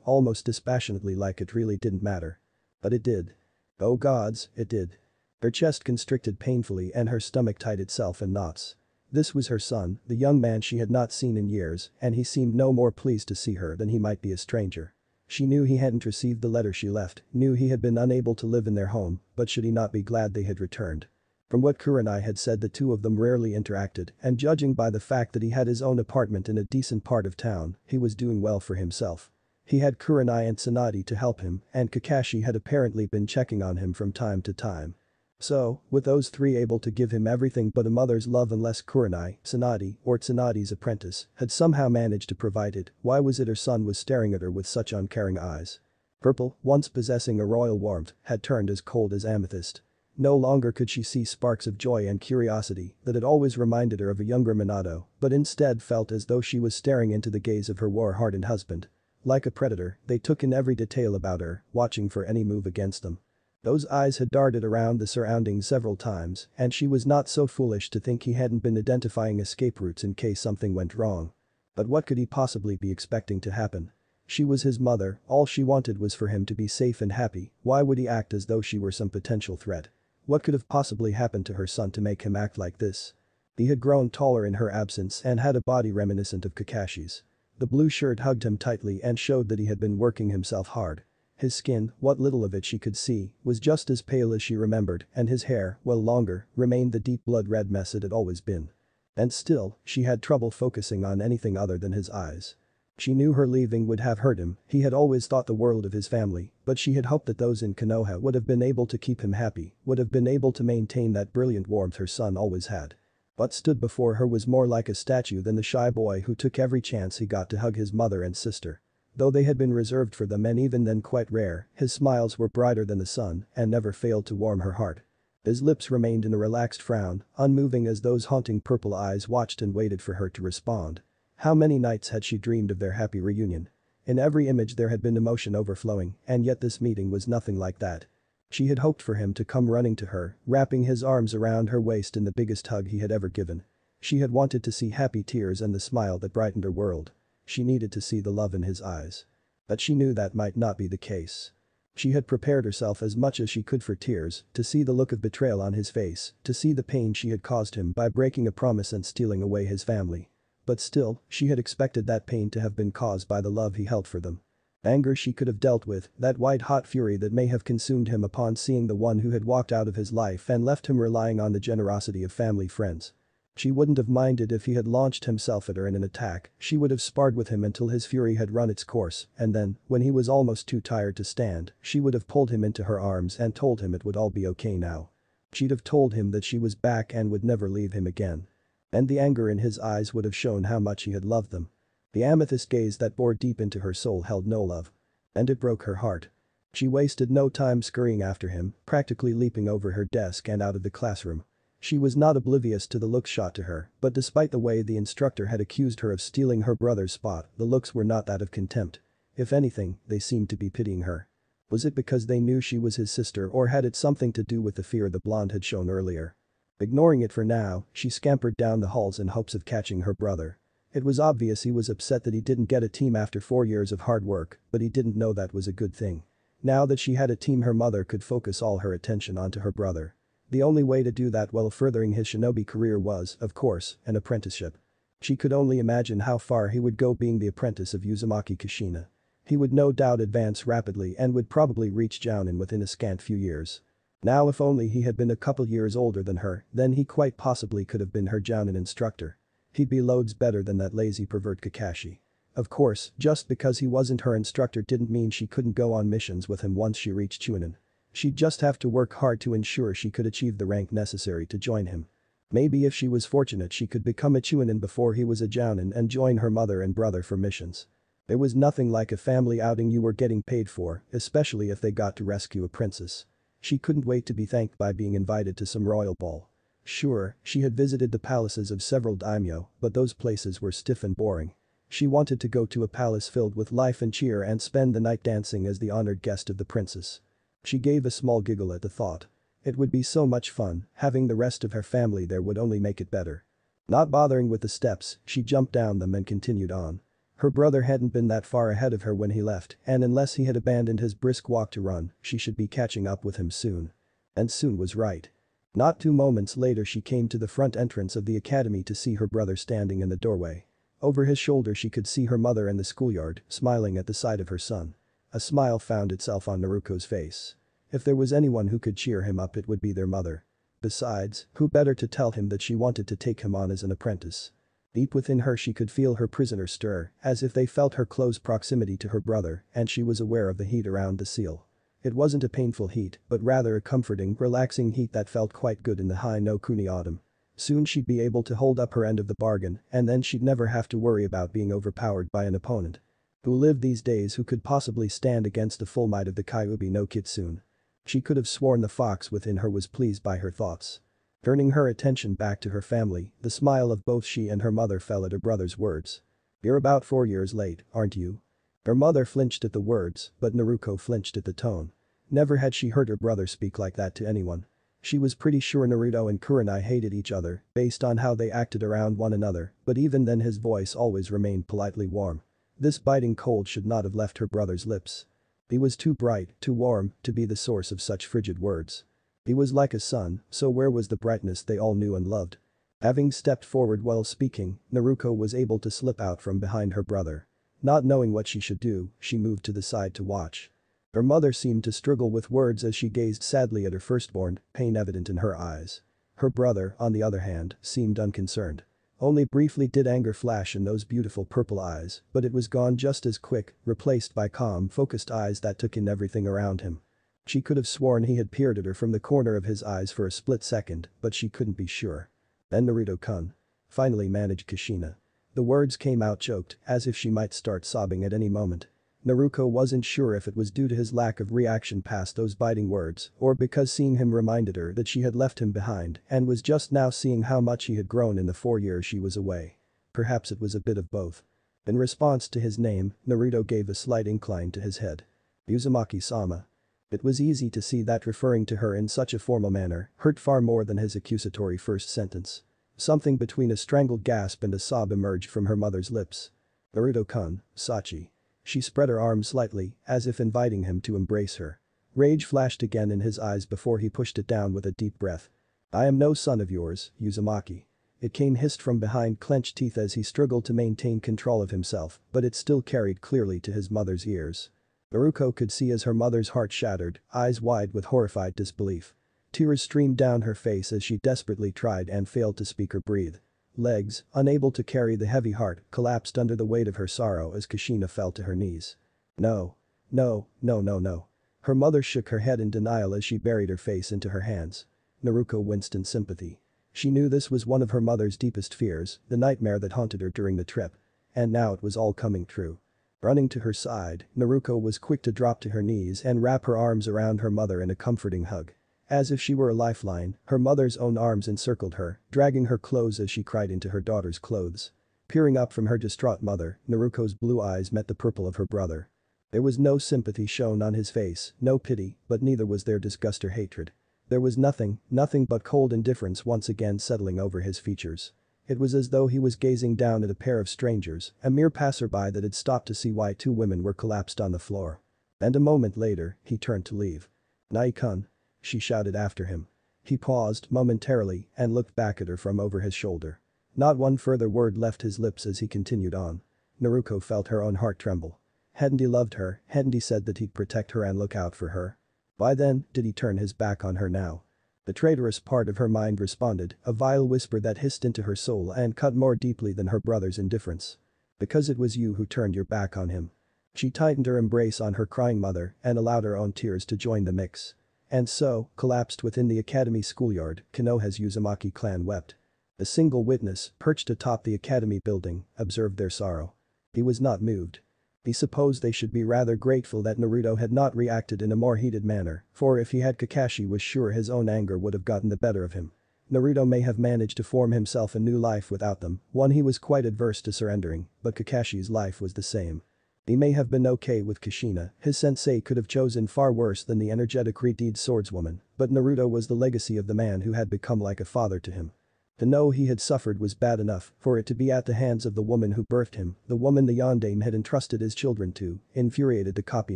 almost dispassionately, like it really didn't matter. But it did. Oh gods, it did. Her chest constricted painfully and her stomach tied itself in knots. This was her son, the young man she had not seen in years, and he seemed no more pleased to see her than he might be a stranger. She knew he hadn't received the letter she left, knew he had been unable to live in their home, but should he not be glad they had returned? From what Kurenai had said, the two of them rarely interacted, and judging by the fact that he had his own apartment in a decent part of town, he was doing well for himself. He had Kurenai and Tsunade to help him, and Kakashi had apparently been checking on him from time to time. So, with those three able to give him everything but a mother's love, unless Kurenai, Tsunade, or Tsunade's apprentice, had somehow managed to provide it, why was it her son was staring at her with such uncaring eyes? Purple, once possessing a royal warmth, had turned as cold as amethyst. No longer could she see sparks of joy and curiosity that had always reminded her of a younger Minato, but instead felt as though she was staring into the gaze of her war-hardened husband. Like a predator, they took in every detail about her, watching for any move against them. Those eyes had darted around the surroundings several times, and she was not so foolish to think he hadn't been identifying escape routes in case something went wrong. But what could he possibly be expecting to happen? She was his mother, all she wanted was for him to be safe and happy, why would he act as though she were some potential threat? What could have possibly happened to her son to make him act like this? He had grown taller in her absence and had a body reminiscent of Kakashi's. The blue shirt hugged him tightly and showed that he had been working himself hard. His skin, what little of it she could see, was just as pale as she remembered, and his hair, well longer, remained the deep blood-red mess it had always been. And still, she had trouble focusing on anything other than his eyes. She knew her leaving would have hurt him, he had always thought the world of his family, but she had hoped that those in Konoha would have been able to keep him happy, would have been able to maintain that brilliant warmth her son always had. What stood before her was more like a statue than the shy boy who took every chance he got to hug his mother and sister. Though they had been reserved for them and even then quite rare, his smiles were brighter than the sun and never failed to warm her heart. His lips remained in a relaxed frown, unmoving as those haunting purple eyes watched and waited for her to respond. How many nights had she dreamed of their happy reunion? In every image there had been emotion overflowing, and yet this meeting was nothing like that. She had hoped for him to come running to her, wrapping his arms around her waist in the biggest hug he had ever given. She had wanted to see happy tears and the smile that brightened her world. She needed to see the love in his eyes. But she knew that might not be the case. She had prepared herself as much as she could for tears, to see the look of betrayal on his face, to see the pain she had caused him by breaking a promise and stealing away his family. But still, she had expected that pain to have been caused by the love he held for them. Anger she could have dealt with, that white-hot fury that may have consumed him upon seeing the one who had walked out of his life and left him relying on the generosity of family friends. She wouldn't have minded if he had launched himself at her in an attack, she would have sparred with him until his fury had run its course, and then, when he was almost too tired to stand, she would have pulled him into her arms and told him it would all be okay now. She'd have told him that she was back and would never leave him again. And the anger in his eyes would have shown how much he had loved them. The amethyst gaze that bored deep into her soul held no love. And it broke her heart. She wasted no time scurrying after him, practically leaping over her desk and out of the classroom. She was not oblivious to the looks shot to her, but despite the way the instructor had accused her of stealing her brother's spot, the looks were not that of contempt. If anything, they seemed to be pitying her. Was it because they knew she was his sister, or had it something to do with the fear the blonde had shown earlier? Ignoring it for now, she scampered down the halls in hopes of catching her brother. It was obvious he was upset that he didn't get a team after 4 years of hard work, but he didn't know that was a good thing. Now that she had a team, her mother could focus all her attention onto her brother. The only way to do that while furthering his shinobi career was, of course, an apprenticeship. She could only imagine how far he would go being the apprentice of Uzumaki Kushina. He would no doubt advance rapidly and would probably reach Jounin within a scant few years. Now if only he had been a couple years older than her, then he quite possibly could have been her Jounin instructor. He'd be loads better than that lazy pervert Kakashi. Of course, just because he wasn't her instructor didn't mean she couldn't go on missions with him once she reached Chunin. She'd just have to work hard to ensure she could achieve the rank necessary to join him. Maybe if she was fortunate she could become a Chunin before he was a Jounin and join her mother and brother for missions. There was nothing like a family outing you were getting paid for, especially if they got to rescue a princess. She couldn't wait to be thanked by being invited to some royal ball. Sure, she had visited the palaces of several daimyo, but those places were stiff and boring. She wanted to go to a palace filled with life and cheer and spend the night dancing as the honored guest of the princess. She gave a small giggle at the thought. It would be so much fun, having the rest of her family there would only make it better. Not bothering with the steps, she jumped down them and continued on. Her brother hadn't been that far ahead of her when he left, and unless he had abandoned his brisk walk to run, she should be catching up with him soon. And soon was right. Not 2 moments later she came to the front entrance of the academy to see her brother standing in the doorway. Over his shoulder she could see her mother in the schoolyard, smiling at the sight of her son. A smile found itself on Naruto's face. If there was anyone who could cheer him up it would be their mother. Besides, who better to tell him that she wanted to take him on as an apprentice? Deep within her she could feel her prisoner stir, as if they felt her close proximity to her brother, and she was aware of the heat around the seal. It wasn't a painful heat, but rather a comforting, relaxing heat that felt quite good in the high no kuni autumn. Soon she'd be able to hold up her end of the bargain, and then she'd never have to worry about being overpowered by an opponent. Who lived these days who could possibly stand against the full might of the Kyuubi no Kitsune? She could have sworn the fox within her was pleased by her thoughts. Turning her attention back to her family, the smile of both she and her mother fell at her brother's words. "You're about 4 years late, aren't you?" Her mother flinched at the words, but Naruto flinched at the tone. Never had she heard her brother speak like that to anyone. She was pretty sure Naruto and Kurenai hated each other based on how they acted around one another, but even then his voice always remained politely warm. This biting cold should not have left her brother's lips. He was too bright, too warm, to be the source of such frigid words. He was like a sun, so where was the brightness they all knew and loved? Having stepped forward while speaking, Naruto was able to slip out from behind her brother. Not knowing what she should do, she moved to the side to watch. Her mother seemed to struggle with words as she gazed sadly at her firstborn, pain evident in her eyes. Her brother, on the other hand, seemed unconcerned. Only briefly did anger flash in those beautiful purple eyes, but it was gone just as quick, replaced by calm, focused eyes that took in everything around him. She could have sworn he had peered at her from the corner of his eyes for a split second, but she couldn't be sure. Then Naruto-kun. Finally managed Kushina. The words came out choked, as if she might start sobbing at any moment. Naruto wasn't sure if it was due to his lack of reaction past those biting words, or because seeing him reminded her that she had left him behind and was just now seeing how much he had grown in the 4 years she was away. Perhaps it was a bit of both. In response to his name, Naruto gave a slight incline to his head. Uzumaki-sama. It was easy to see that referring to her in such a formal manner hurt far more than his accusatory first sentence. Something between a strangled gasp and a sob emerged from her mother's lips. "Naruto-kun, Sachi." She spread her arms slightly, as if inviting him to embrace her. Rage flashed again in his eyes before he pushed it down with a deep breath. "I am no son of yours, Uzumaki." It came hissed from behind clenched teeth as he struggled to maintain control of himself, but it still carried clearly to his mother's ears. Naruto could see as her mother's heart shattered, eyes wide with horrified disbelief. Tears streamed down her face as she desperately tried and failed to speak or breathe. Legs, unable to carry the heavy heart, collapsed under the weight of her sorrow as Kushina fell to her knees. "No. No, no, no, no." Her mother shook her head in denial as she buried her face into her hands. Naruto winced in sympathy. She knew this was one of her mother's deepest fears, the nightmare that haunted her during the trip. And now it was all coming true. Running to her side, Naruto was quick to drop to her knees and wrap her arms around her mother in a comforting hug. As if she were a lifeline, her mother's own arms encircled her, dragging her close as she cried into her daughter's clothes. Peering up from her distraught mother, Naruto's blue eyes met the purple of her brother. There was no sympathy shown on his face, no pity, but neither was there disgust or hatred. There was nothing but cold indifference once again settling over his features. It was as though he was gazing down at a pair of strangers, a mere passerby that had stopped to see why 2 women were collapsed on the floor. And a moment later, he turned to leave. "Nai-kun," she shouted after him. He paused momentarily and looked back at her from over his shoulder. Not one further word left his lips as he continued on. Naruto felt her own heart tremble. Hadn't he loved her, hadn't he said that he'd protect her and look out for her? Why then did he turn his back on her now? The traitorous part of her mind responded, a vile whisper that hissed into her soul and cut more deeply than her brother's indifference. "Because it was you who turned your back on him." She tightened her embrace on her crying mother and allowed her own tears to join the mix. And so, collapsed within the academy schoolyard, Konoha's Uzumaki clan wept. A single witness, perched atop the academy building, observed their sorrow. He was not moved. He supposed they should be rather grateful that Naruto had not reacted in a more heated manner, for if he had Kakashi was sure his own anger would have gotten the better of him. Naruto may have managed to form himself a new life without them, one he was quite adverse to surrendering, but Kakashi's life was the same. He may have been okay with Kushina, his sensei could have chosen far worse than the energetic Reed swordswoman, but Naruto was the legacy of the man who had become like a father to him. To know he had suffered was bad enough, for it to be at the hands of the woman who birthed him, the woman the Yondaime had entrusted his children to, infuriated the copy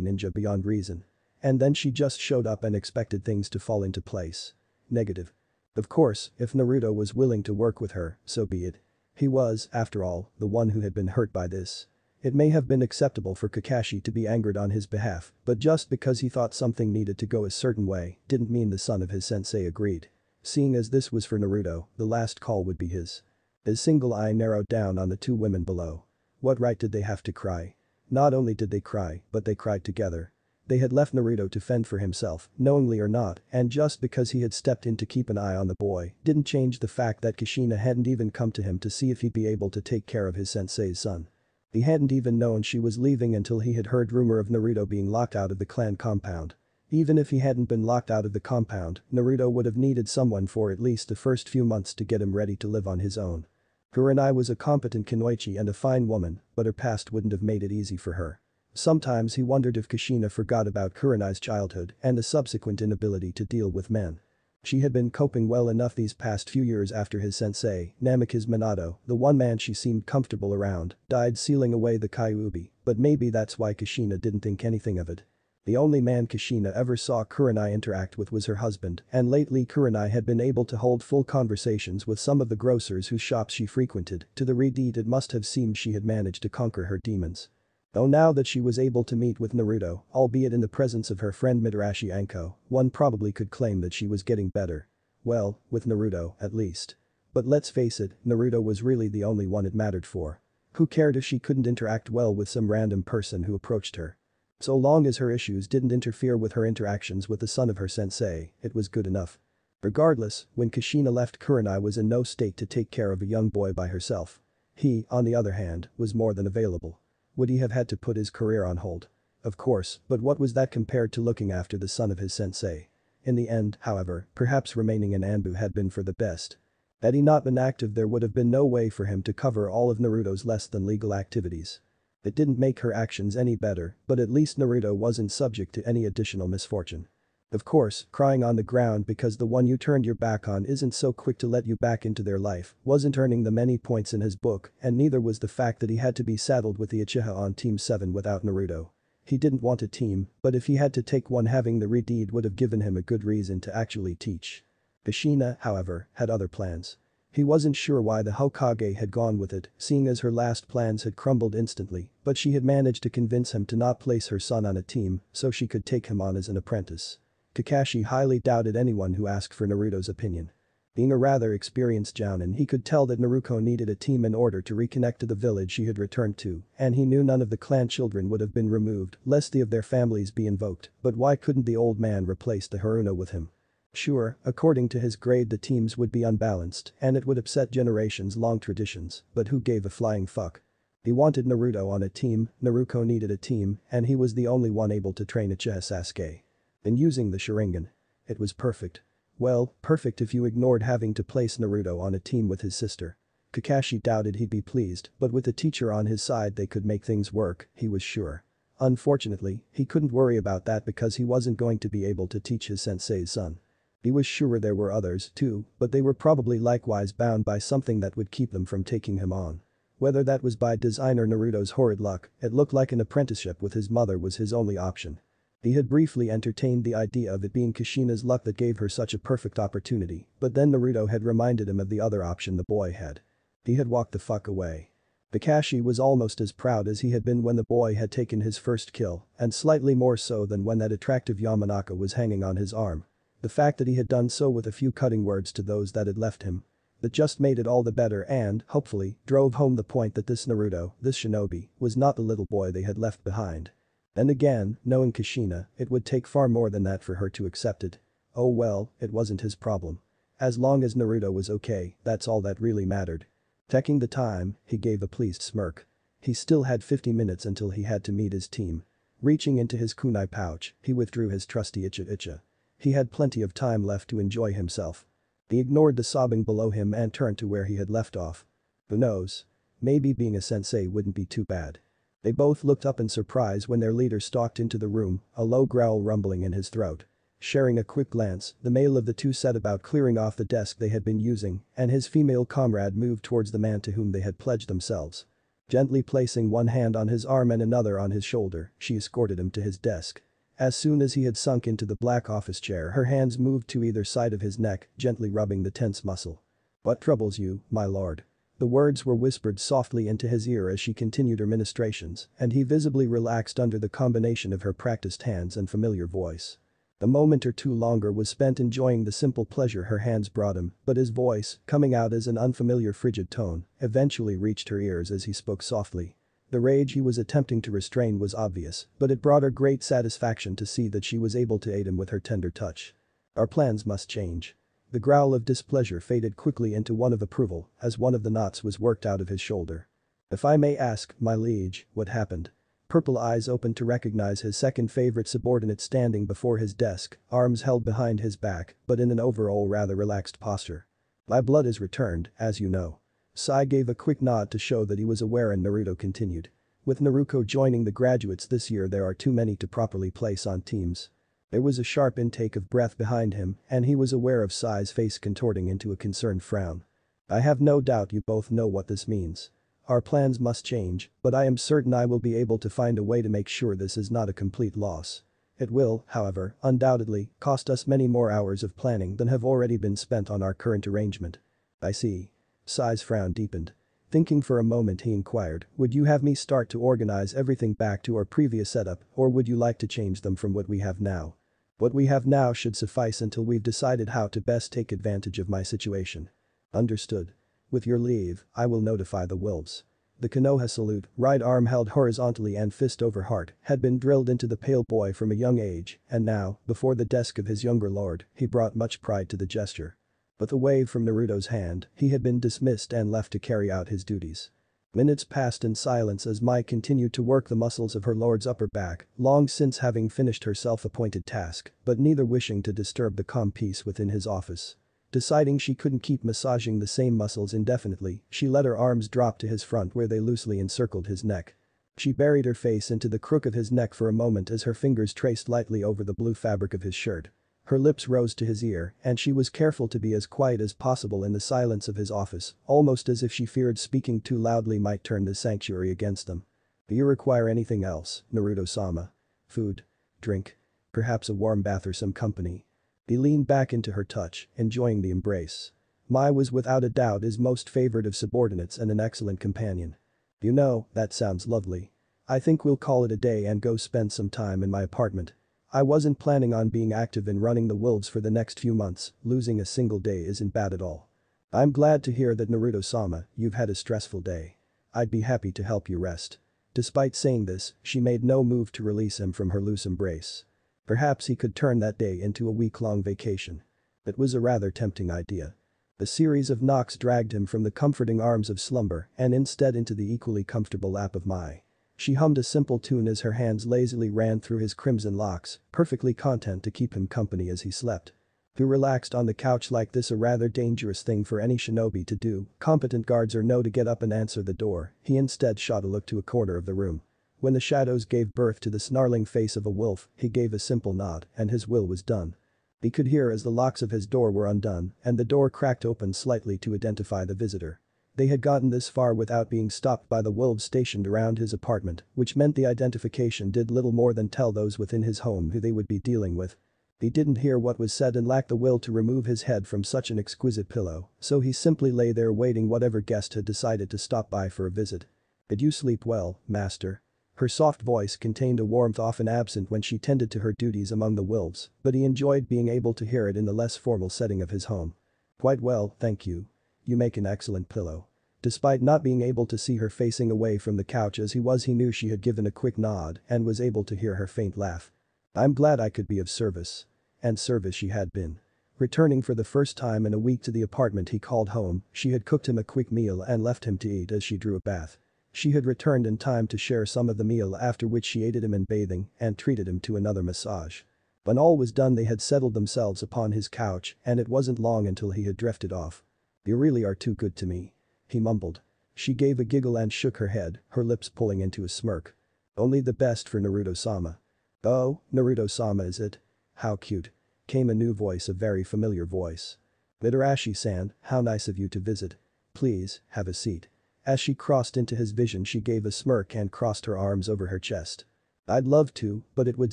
ninja beyond reason. And then she just showed up and expected things to fall into place. Negative. Of course, if Naruto was willing to work with her, so be it. He was, after all, the one who had been hurt by this. It may have been acceptable for Kakashi to be angered on his behalf, but just because he thought something needed to go a certain way didn't mean the son of his sensei agreed. Seeing as this was for Naruto, the last call would be his. His single eye narrowed down on the two women below. What right did they have to cry? Not only did they cry, but they cried together. They had left Naruto to fend for himself, knowingly or not, and just because he had stepped in to keep an eye on the boy didn't change the fact that Kushina hadn't even come to him to see if he'd be able to take care of his sensei's son. He hadn't even known she was leaving until he had heard rumor of Naruto being locked out of the clan compound. Even if he hadn't been locked out of the compound, Naruto would have needed someone for at least the first few months to get him ready to live on his own. Kurenai was a competent kunoichi and a fine woman, but her past wouldn't have made it easy for her. Sometimes he wondered if Kushina forgot about Kurenai's childhood and the subsequent inability to deal with men. She had been coping well enough these past few years after his sensei, Namikaze Minato, the one man she seemed comfortable around, died sealing away the Kyuubi, but maybe that's why Kushina didn't think anything of it. The only man Kushina ever saw Kurenai interact with was her husband, and lately Kurenai had been able to hold full conversations with some of the grocers whose shops she frequented. To the Reed it must have seemed she had managed to conquer her demons. Though now that she was able to meet with Naruto, albeit in the presence of her friend Madarashi Anko, one probably could claim that she was getting better. Well, with Naruto, at least. But let's face it, Naruto was really the only one it mattered for. Who cared if she couldn't interact well with some random person who approached her? So long as her issues didn't interfere with her interactions with the son of her sensei, it was good enough. Regardless, when Kushina left, Kurenai was in no state to take care of a young boy by herself. He, on the other hand, was more than available. Would he have had to put his career on hold? Of course, but what was that compared to looking after the son of his sensei? In the end, however, perhaps remaining in Anbu had been for the best. Had he not been active, there would have been no way for him to cover all of Naruto's less than legal activities. It didn't make her actions any better, but at least Naruto wasn't subject to any additional misfortune. Of course, crying on the ground because the one you turned your back on isn't so quick to let you back into their life wasn't earning them any points in his book, and neither was the fact that he had to be saddled with the Uchiha on Team 7 without Naruto. He didn't want a team, but if he had to take one, having the Reed would have given him a good reason to actually teach. Kushina, however, had other plans. He wasn't sure why the Hokage had gone with it, seeing as her last plans had crumbled instantly, but she had managed to convince him to not place her son on a team so she could take him on as an apprentice. Kakashi highly doubted anyone who asked for Naruto's opinion. Being a rather experienced jounin, he could tell that Naruto needed a team in order to reconnect to the village she had returned to, and he knew none of the clan children would have been removed lest the of their families be invoked, but why couldn't the old man replace the Haruno with him? Sure, according to his grade the teams would be unbalanced and it would upset generations-long traditions, but who gave a flying fuck? He wanted Naruto on a team, Naruto needed a team, and he was the only one able to train Uchiha Sasuke. And using the Sharingan. It was perfect. Well, perfect if you ignored having to place Naruto on a team with his sister. Kakashi doubted he'd be pleased, but with the teacher on his side they could make things work, he was sure. Unfortunately, he couldn't worry about that because he wasn't going to be able to teach his sensei's son. He was sure there were others too, but they were probably likewise bound by something that would keep them from taking him on. Whether that was by design or Naruto's horrid luck, it looked like an apprenticeship with his mother was his only option. He had briefly entertained the idea of it being Kushina's luck that gave her such a perfect opportunity, but then Naruto had reminded him of the other option the boy had. He had walked the fuck away. Kakashi was almost as proud as he had been when the boy had taken his first kill, and slightly more so than when that attractive Yamanaka was hanging on his arm. The fact that he had done so with a few cutting words to those that had left him. That just made it all the better and, hopefully, drove home the point that this Naruto, this shinobi, was not the little boy they had left behind. And again, knowing Kushina, it would take far more than that for her to accept it. Oh well, it wasn't his problem. As long as Naruto was okay, that's all that really mattered. Checking the time, he gave a pleased smirk. He still had 50 minutes until he had to meet his team. Reaching into his kunai pouch, he withdrew his trusty uchiha. He had plenty of time left to enjoy himself. He ignored the sobbing below him and turned to where he had left off. Who knows? Maybe being a sensei wouldn't be too bad. They both looked up in surprise when their leader stalked into the room, a low growl rumbling in his throat. Sharing a quick glance, the male of the two set about clearing off the desk they had been using, and his female comrade moved towards the man to whom they had pledged themselves. Gently placing one hand on his arm and another on his shoulder, she escorted him to his desk. As soon as he had sunk into the black office chair, her hands moved to either side of his neck, gently rubbing the tense muscle. "What troubles you, my lord?" The words were whispered softly into his ear as she continued her ministrations, and he visibly relaxed under the combination of her practiced hands and familiar voice. The moment or two longer was spent enjoying the simple pleasure her hands brought him, but his voice, coming out as an unfamiliar frigid tone, eventually reached her ears as he spoke softly. The rage he was attempting to restrain was obvious, but it brought her great satisfaction to see that she was able to aid him with her tender touch. "Our plans must change." The growl of displeasure faded quickly into one of approval as one of the knots was worked out of his shoulder. "If I may ask, my liege, what happened?" Purple eyes opened to recognize his second favorite subordinate standing before his desk, arms held behind his back, but in an overall rather relaxed posture. "My blood is returned, as you know." Sai gave a quick nod to show that he was aware and Naruto continued. "With Naruto joining the graduates this year there are too many to properly place on teams." There was a sharp intake of breath behind him and he was aware of Sai's face contorting into a concerned frown. "I have no doubt you both know what this means. Our plans must change, but I am certain I will be able to find a way to make sure this is not a complete loss. It will, however, undoubtedly, cost us many more hours of planning than have already been spent on our current arrangement." "I see." Sai's frown deepened. Thinking for a moment he inquired, "Would you have me start to organize everything back to our previous setup or would you like to change them from what we have now?" "What we have now should suffice until we've decided how to best take advantage of my situation." "Understood. With your leave, I will notify the wolves." The Konoha salute, right arm held horizontally and fist over heart, had been drilled into the pale boy from a young age, and now, before the desk of his younger lord, he brought much pride to the gesture. With a wave from Naruto's hand, he had been dismissed and left to carry out his duties. Minutes passed in silence as Mai continued to work the muscles of her lord's upper back, long since having finished her self-appointed task, but neither wishing to disturb the calm peace within his office. Deciding she couldn't keep massaging the same muscles indefinitely, she let her arms drop to his front where they loosely encircled his neck. She buried her face into the crook of his neck for a moment as her fingers traced lightly over the blue fabric of his shirt. Her lips rose to his ear and she was careful to be as quiet as possible in the silence of his office, almost as if she feared speaking too loudly might turn the sanctuary against them. "Do you require anything else, Naruto-sama? Food? Drink? Perhaps a warm bath or some company?" He leaned back into her touch, enjoying the embrace. Mai was without a doubt his most favored of subordinates and an excellent companion. "You know, that sounds lovely. I think we'll call it a day and go spend some time in my apartment. I wasn't planning on being active in running the wolves for the next few months, losing a single day isn't bad at all. I'm glad to hear that Naruto-sama, you've had a stressful day. I'd be happy to help you rest." Despite saying this, she made no move to release him from her loose embrace. Perhaps he could turn that day into a week-long vacation. It was a rather tempting idea. A series of knocks dragged him from the comforting arms of slumber and instead into the equally comfortable lap of Mai. She hummed a simple tune as her hands lazily ran through his crimson locks, perfectly content to keep him company as he slept. Who relaxed on the couch like this, a rather dangerous thing for any shinobi to do, competent guards or no, to get up and answer the door. He instead shot a look to a corner of the room. When the shadows gave birth to the snarling face of a wolf, he gave a simple nod and his will was done. He could hear as the locks of his door were undone and the door cracked open slightly to identify the visitor. They had gotten this far without being stopped by the wolves stationed around his apartment, which meant the identification did little more than tell those within his home who they would be dealing with. He didn't hear what was said and lacked the will to remove his head from such an exquisite pillow, so he simply lay there waiting whatever guest had decided to stop by for a visit. "Did you sleep well, master?" Her soft voice contained a warmth often absent when she tended to her duties among the wolves, but he enjoyed being able to hear it in the less formal setting of his home. "Quite well, thank you. You make an excellent pillow." Despite not being able to see her facing away from the couch as he was, he knew she had given a quick nod and was able to hear her faint laugh. "I'm glad I could be of service." And service she had been. Returning for the first time in a week to the apartment he called home, she had cooked him a quick meal and left him to eat as she drew a bath. She had returned in time to share some of the meal, after which she aided him in bathing and treated him to another massage. When all was done, they had settled themselves upon his couch, and it wasn't long until he had drifted off. "You really are too good to me," he mumbled. She gave a giggle and shook her head, her lips pulling into a smirk. "Only the best for Naruto-sama." "Oh, Naruto-sama is it? How cute," came a new voice, a very familiar voice. "Mitarashi-san, how nice of you to visit. Please, have a seat." As she crossed into his vision, she gave a smirk and crossed her arms over her chest. "I'd love to, but it would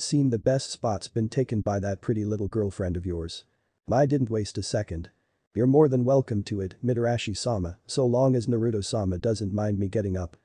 seem the best spot's been taken by that pretty little girlfriend of yours." I didn't waste a second. "You're more than welcome to it, Mitarashi-sama, so long as Naruto-sama doesn't mind me getting up."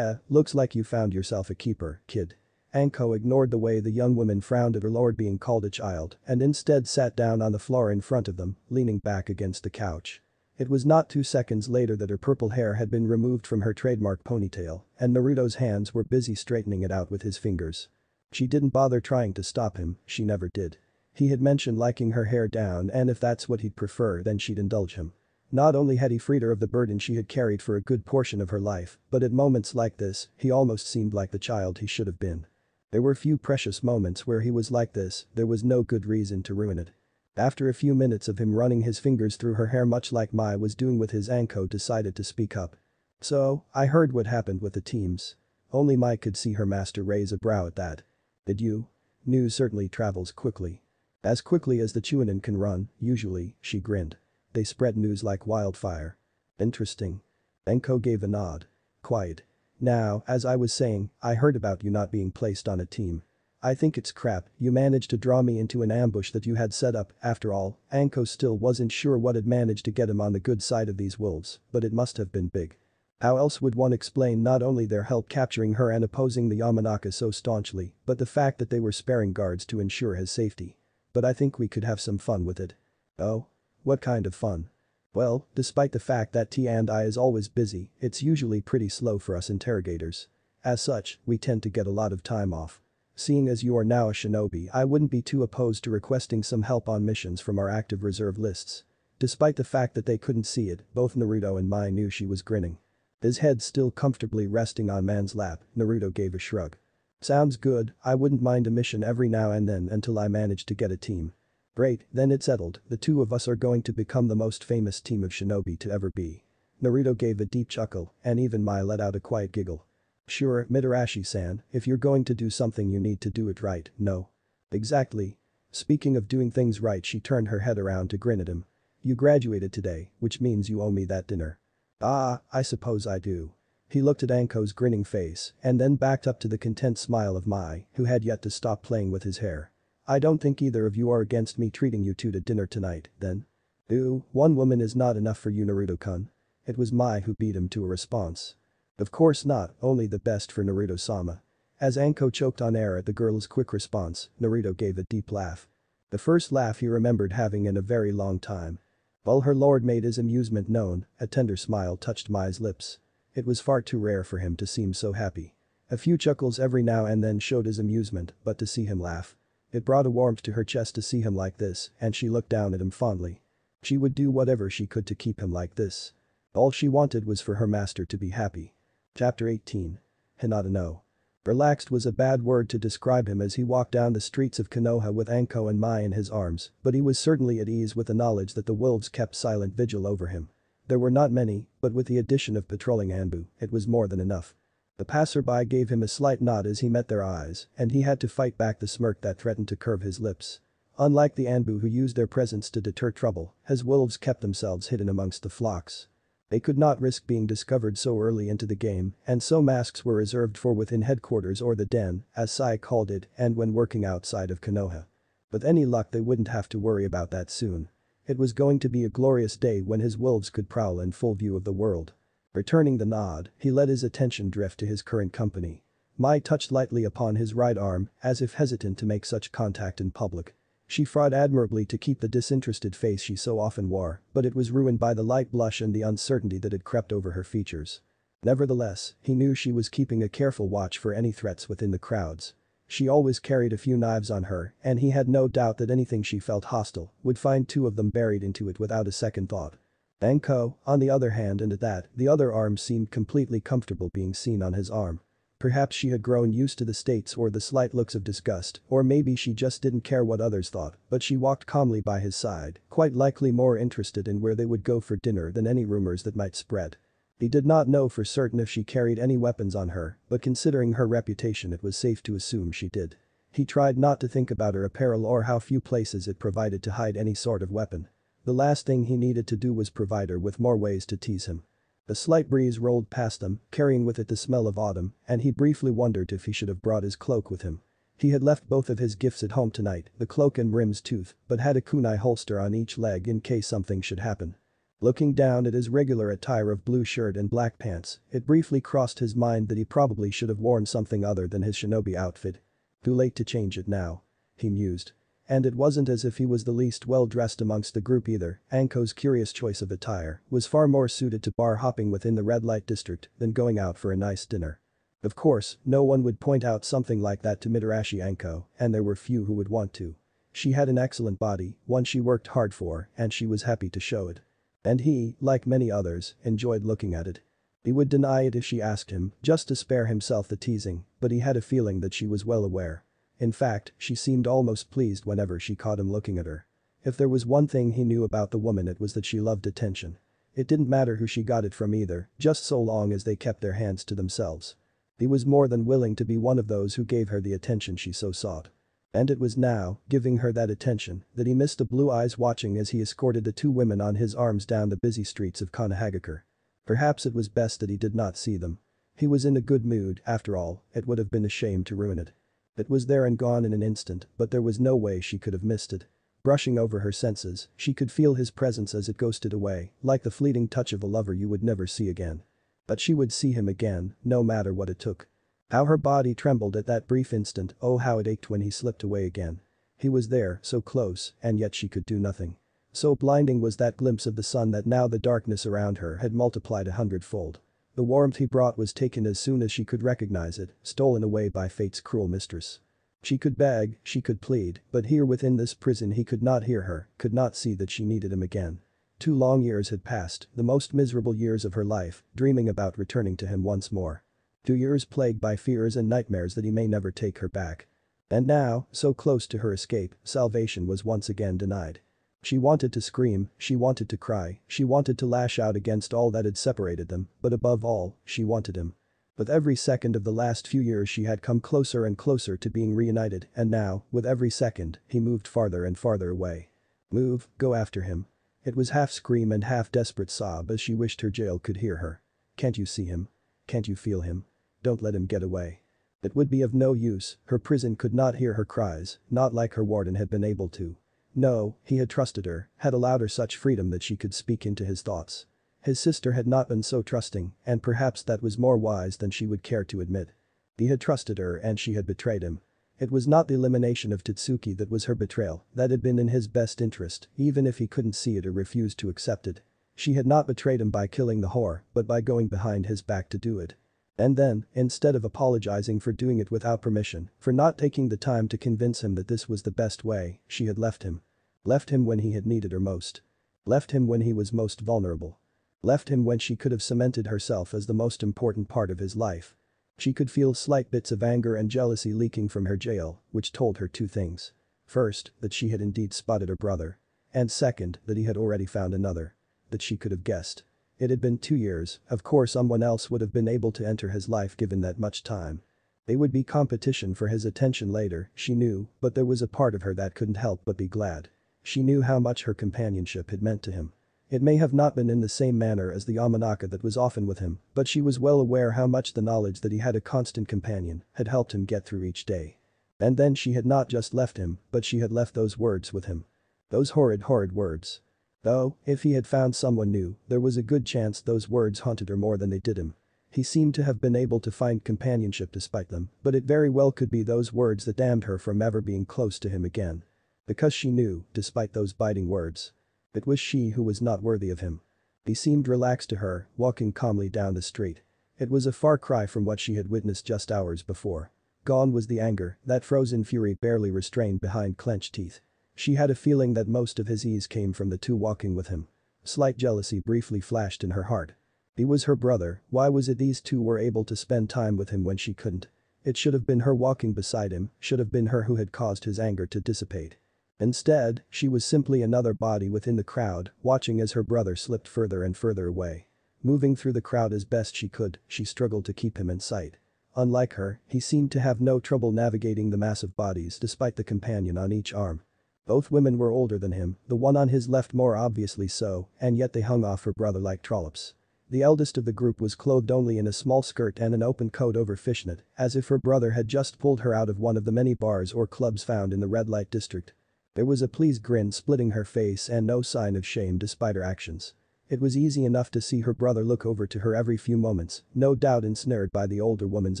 Looks like you found yourself a keeper, kid." Anko ignored the way the young woman frowned at her lord being called a child and instead sat down on the floor in front of them, leaning back against the couch. It was not 2 seconds later that her purple hair had been removed from her trademark ponytail, and Naruto's hands were busy straightening it out with his fingers. She didn't bother trying to stop him, she never did. He had mentioned liking her hair down, and if that's what he'd prefer, then she'd indulge him. Not only had he freed her of the burden she had carried for a good portion of her life, but at moments like this, he almost seemed like the child he should have been. There were few precious moments where he was like this, there was no good reason to ruin it. After a few minutes of him running his fingers through her hair much like Mai was doing with his, Anko decided to speak up. "So, I heard what happened with the teams." Only Mai could see her master raise a brow at that. "Did you?" "News certainly travels quickly. As quickly as the Chunin can run, usually," she grinned. "They spread news like wildfire." "Interesting." Anko gave a nod. "Quiet. Now, as I was saying, I heard about you not being placed on a team. I think it's crap, you managed to draw me into an ambush that you had set up. After all, Anko still wasn't sure what had managed to get him on the good side of these wolves, but it must have been big. How else would one explain not only their help capturing her and opposing the Yamanaka so staunchly, but the fact that they were sparing guards to ensure his safety. But I think we could have some fun with it." "Oh? What kind of fun?" "Well, despite the fact that T&I is always busy, it's usually pretty slow for us interrogators. As such, we tend to get a lot of time off. Seeing as you are now a shinobi, I wouldn't be too opposed to requesting some help on missions from our active reserve lists." Despite the fact that they couldn't see it, both Naruto and Mai knew she was grinning. His head still comfortably resting on Man's lap, Naruto gave a shrug. "Sounds good, I wouldn't mind a mission every now and then until I manage to get a team." "Great, then it's settled, the two of us are going to become the most famous team of shinobi to ever be." Naruto gave a deep chuckle, and even Mai let out a quiet giggle. "Sure, Mitarashi-san, if you're going to do something you need to do it right, no?" "Exactly." Speaking of doing things right, she turned her head around to grin at him. "You graduated today, which means you owe me that dinner." "Ah, I suppose I do." He looked at Anko's grinning face and then backed up to the content smile of Mai, who had yet to stop playing with his hair. "I don't think either of you are against me treating you two to dinner tonight, then?" "Ooh, one woman is not enough for you, Naruto-kun." It was Mai who beat him to a response. "Of course not, only the best for Naruto-sama." As Anko choked on air at the girl's quick response, Naruto gave a deep laugh. The first laugh he remembered having in a very long time. While her lord made his amusement known, a tender smile touched Mai's lips. It was far too rare for him to seem so happy. A few chuckles every now and then showed his amusement, but to see him laugh. It brought a warmth to her chest to see him like this, and she looked down at him fondly. She would do whatever she could to keep him like this. All she wanted was for her master to be happy. Chapter 18. Hinata no. Relaxed was a bad word to describe him as he walked down the streets of Konoha with Anko and Mai in his arms, but he was certainly at ease with the knowledge that the wolves kept silent vigil over him. There were not many, but with the addition of patrolling Anbu, it was more than enough. The passerby gave him a slight nod as he met their eyes, and he had to fight back the smirk that threatened to curve his lips. Unlike the Anbu who used their presence to deter trouble, his wolves kept themselves hidden amongst the flocks. They could not risk being discovered so early into the game, and so masks were reserved for within headquarters or the den, as Sai called it, and when working outside of Konoha. With any luck they wouldn't have to worry about that soon. It was going to be a glorious day when his wolves could prowl in full view of the world. Returning the nod, he let his attention drift to his current company. Mai touched lightly upon his right arm, as if hesitant to make such contact in public. She fought admirably to keep the disinterested face she so often wore, but it was ruined by the light blush and the uncertainty that had crept over her features. Nevertheless, he knew she was keeping a careful watch for any threats within the crowds. She always carried a few knives on her, and he had no doubt that anything she felt hostile would find two of them buried into it without a second thought. Anko, on the other hand, and at that, the other arm seemed completely comfortable being seen on his arm. Perhaps she had grown used to the states or the slight looks of disgust, or maybe she just didn't care what others thought, but she walked calmly by his side, quite likely more interested in where they would go for dinner than any rumors that might spread. He did not know for certain if she carried any weapons on her, but considering her reputation it was safe to assume she did. He tried not to think about her apparel or how few places it provided to hide any sort of weapon. The last thing he needed to do was provide her with more ways to tease him. A slight breeze rolled past them, carrying with it the smell of autumn, and he briefly wondered if he should have brought his cloak with him. He had left both of his gifts at home tonight, the cloak and Rim's tooth, but had a kunai holster on each leg in case something should happen. Looking down at his regular attire of blue shirt and black pants, it briefly crossed his mind that he probably should have worn something other than his shinobi outfit. Too late to change it now. He mused. And it wasn't as if he was the least well-dressed amongst the group either. Anko's curious choice of attire was far more suited to bar hopping within the red light district than going out for a nice dinner. Of course, no one would point out something like that to Mitarashi Anko, and there were few who would want to. She had an excellent body, one she worked hard for, and she was happy to show it. And he, like many others, enjoyed looking at it. He would deny it if she asked him, just to spare himself the teasing, but he had a feeling that she was well aware. In fact, she seemed almost pleased whenever she caught him looking at her. If there was one thing he knew about the woman it was that she loved attention. It didn't matter who she got it from either, just so long as they kept their hands to themselves. He was more than willing to be one of those who gave her the attention she so sought. And it was now, giving her that attention, that he missed the blue eyes watching as he escorted the two women on his arms down the busy streets of Kanahagakure. Perhaps it was best that he did not see them. He was in a good mood, after all, it would have been a shame to ruin it. It was there and gone in an instant, but there was no way she could have missed it. Brushing over her senses, she could feel his presence as it ghosted away, like the fleeting touch of a lover you would never see again. But she would see him again, no matter what it took. How her body trembled at that brief instant, oh how it ached when he slipped away again. He was there, so close, and yet she could do nothing. So blinding was that glimpse of the sun that now the darkness around her had multiplied 100-fold. The warmth he brought was taken as soon as she could recognize it, stolen away by fate's cruel mistress. She could beg, she could plead, but here within this prison he could not hear her, could not see that she needed him again. 2 long years had passed, the most miserable years of her life, dreaming about returning to him once more. 2 years plagued by fears and nightmares that he may never take her back. And now, so close to her escape, salvation was once again denied. She wanted to scream, she wanted to cry, she wanted to lash out against all that had separated them, but above all, she wanted him. With every second of the last few years she had come closer and closer to being reunited, and now, with every second, he moved farther and farther away. Move, go after him. It was half scream and half desperate sob as she wished her jail could hear her. Can't you see him? Can't you feel him? Don't let him get away. It would be of no use, her prison could not hear her cries, not like her warden had been able to. No, he had trusted her, had allowed her such freedom that she could speak into his thoughts. His sister had not been so trusting, and perhaps that was more wise than she would care to admit. He had trusted her and she had betrayed him. It was not the elimination of Totsuki that was her betrayal, that had been in his best interest, even if he couldn't see it or refused to accept it. She had not betrayed him by killing the whore, but by going behind his back to do it. And then, instead of apologizing for doing it without permission, for not taking the time to convince him that this was the best way, she had left him. Left him when he had needed her most. Left him when he was most vulnerable. Left him when she could have cemented herself as the most important part of his life. She could feel slight bits of anger and jealousy leaking from her jail, which told her 2 things. First, that she had indeed spotted her brother. And second, that he had already found another. That she could have guessed. It had been 2 years, of course someone else would have been able to enter his life given that much time. They would be competition for his attention later, she knew, but there was a part of her that couldn't help but be glad. She knew how much her companionship had meant to him. It may have not been in the same manner as the Yamanaka that was often with him, but she was well aware how much the knowledge that he had a constant companion had helped him get through each day. And then she had not just left him, but she had left those words with him. Those horrid words. Though, if he had found someone new, there was a good chance those words haunted her more than they did him. He seemed to have been able to find companionship despite them, but it very well could be those words that damned her from ever being close to him again. Because she knew, despite those biting words. It was she who was not worthy of him. He seemed relaxed to her, walking calmly down the street. It was a far cry from what she had witnessed just hours before. Gone was the anger, that frozen fury barely restrained behind clenched teeth. She had a feeling that most of his ease came from the 2 walking with him. slight jealousy briefly flashed in her heart. He was her brother, why was it these two were able to spend time with him when she couldn't? It should have been her walking beside him, should have been her who had caused his anger to dissipate. Instead, she was simply another body within the crowd, watching as her brother slipped further and further away. Moving through the crowd as best she could, she struggled to keep him in sight. Unlike her, he seemed to have no trouble navigating the massive bodies despite the companion on each arm. Both women were older than him, the one on his left more obviously so, and yet they hung off her brother like trollops. The eldest of the group was clothed only in a small skirt and an open coat over fishnet, as if her brother had just pulled her out of one of the many bars or clubs found in the red light district. There was a pleased grin splitting her face and no sign of shame despite her actions. It was easy enough to see her brother look over to her every few moments, no doubt ensnared by the older woman's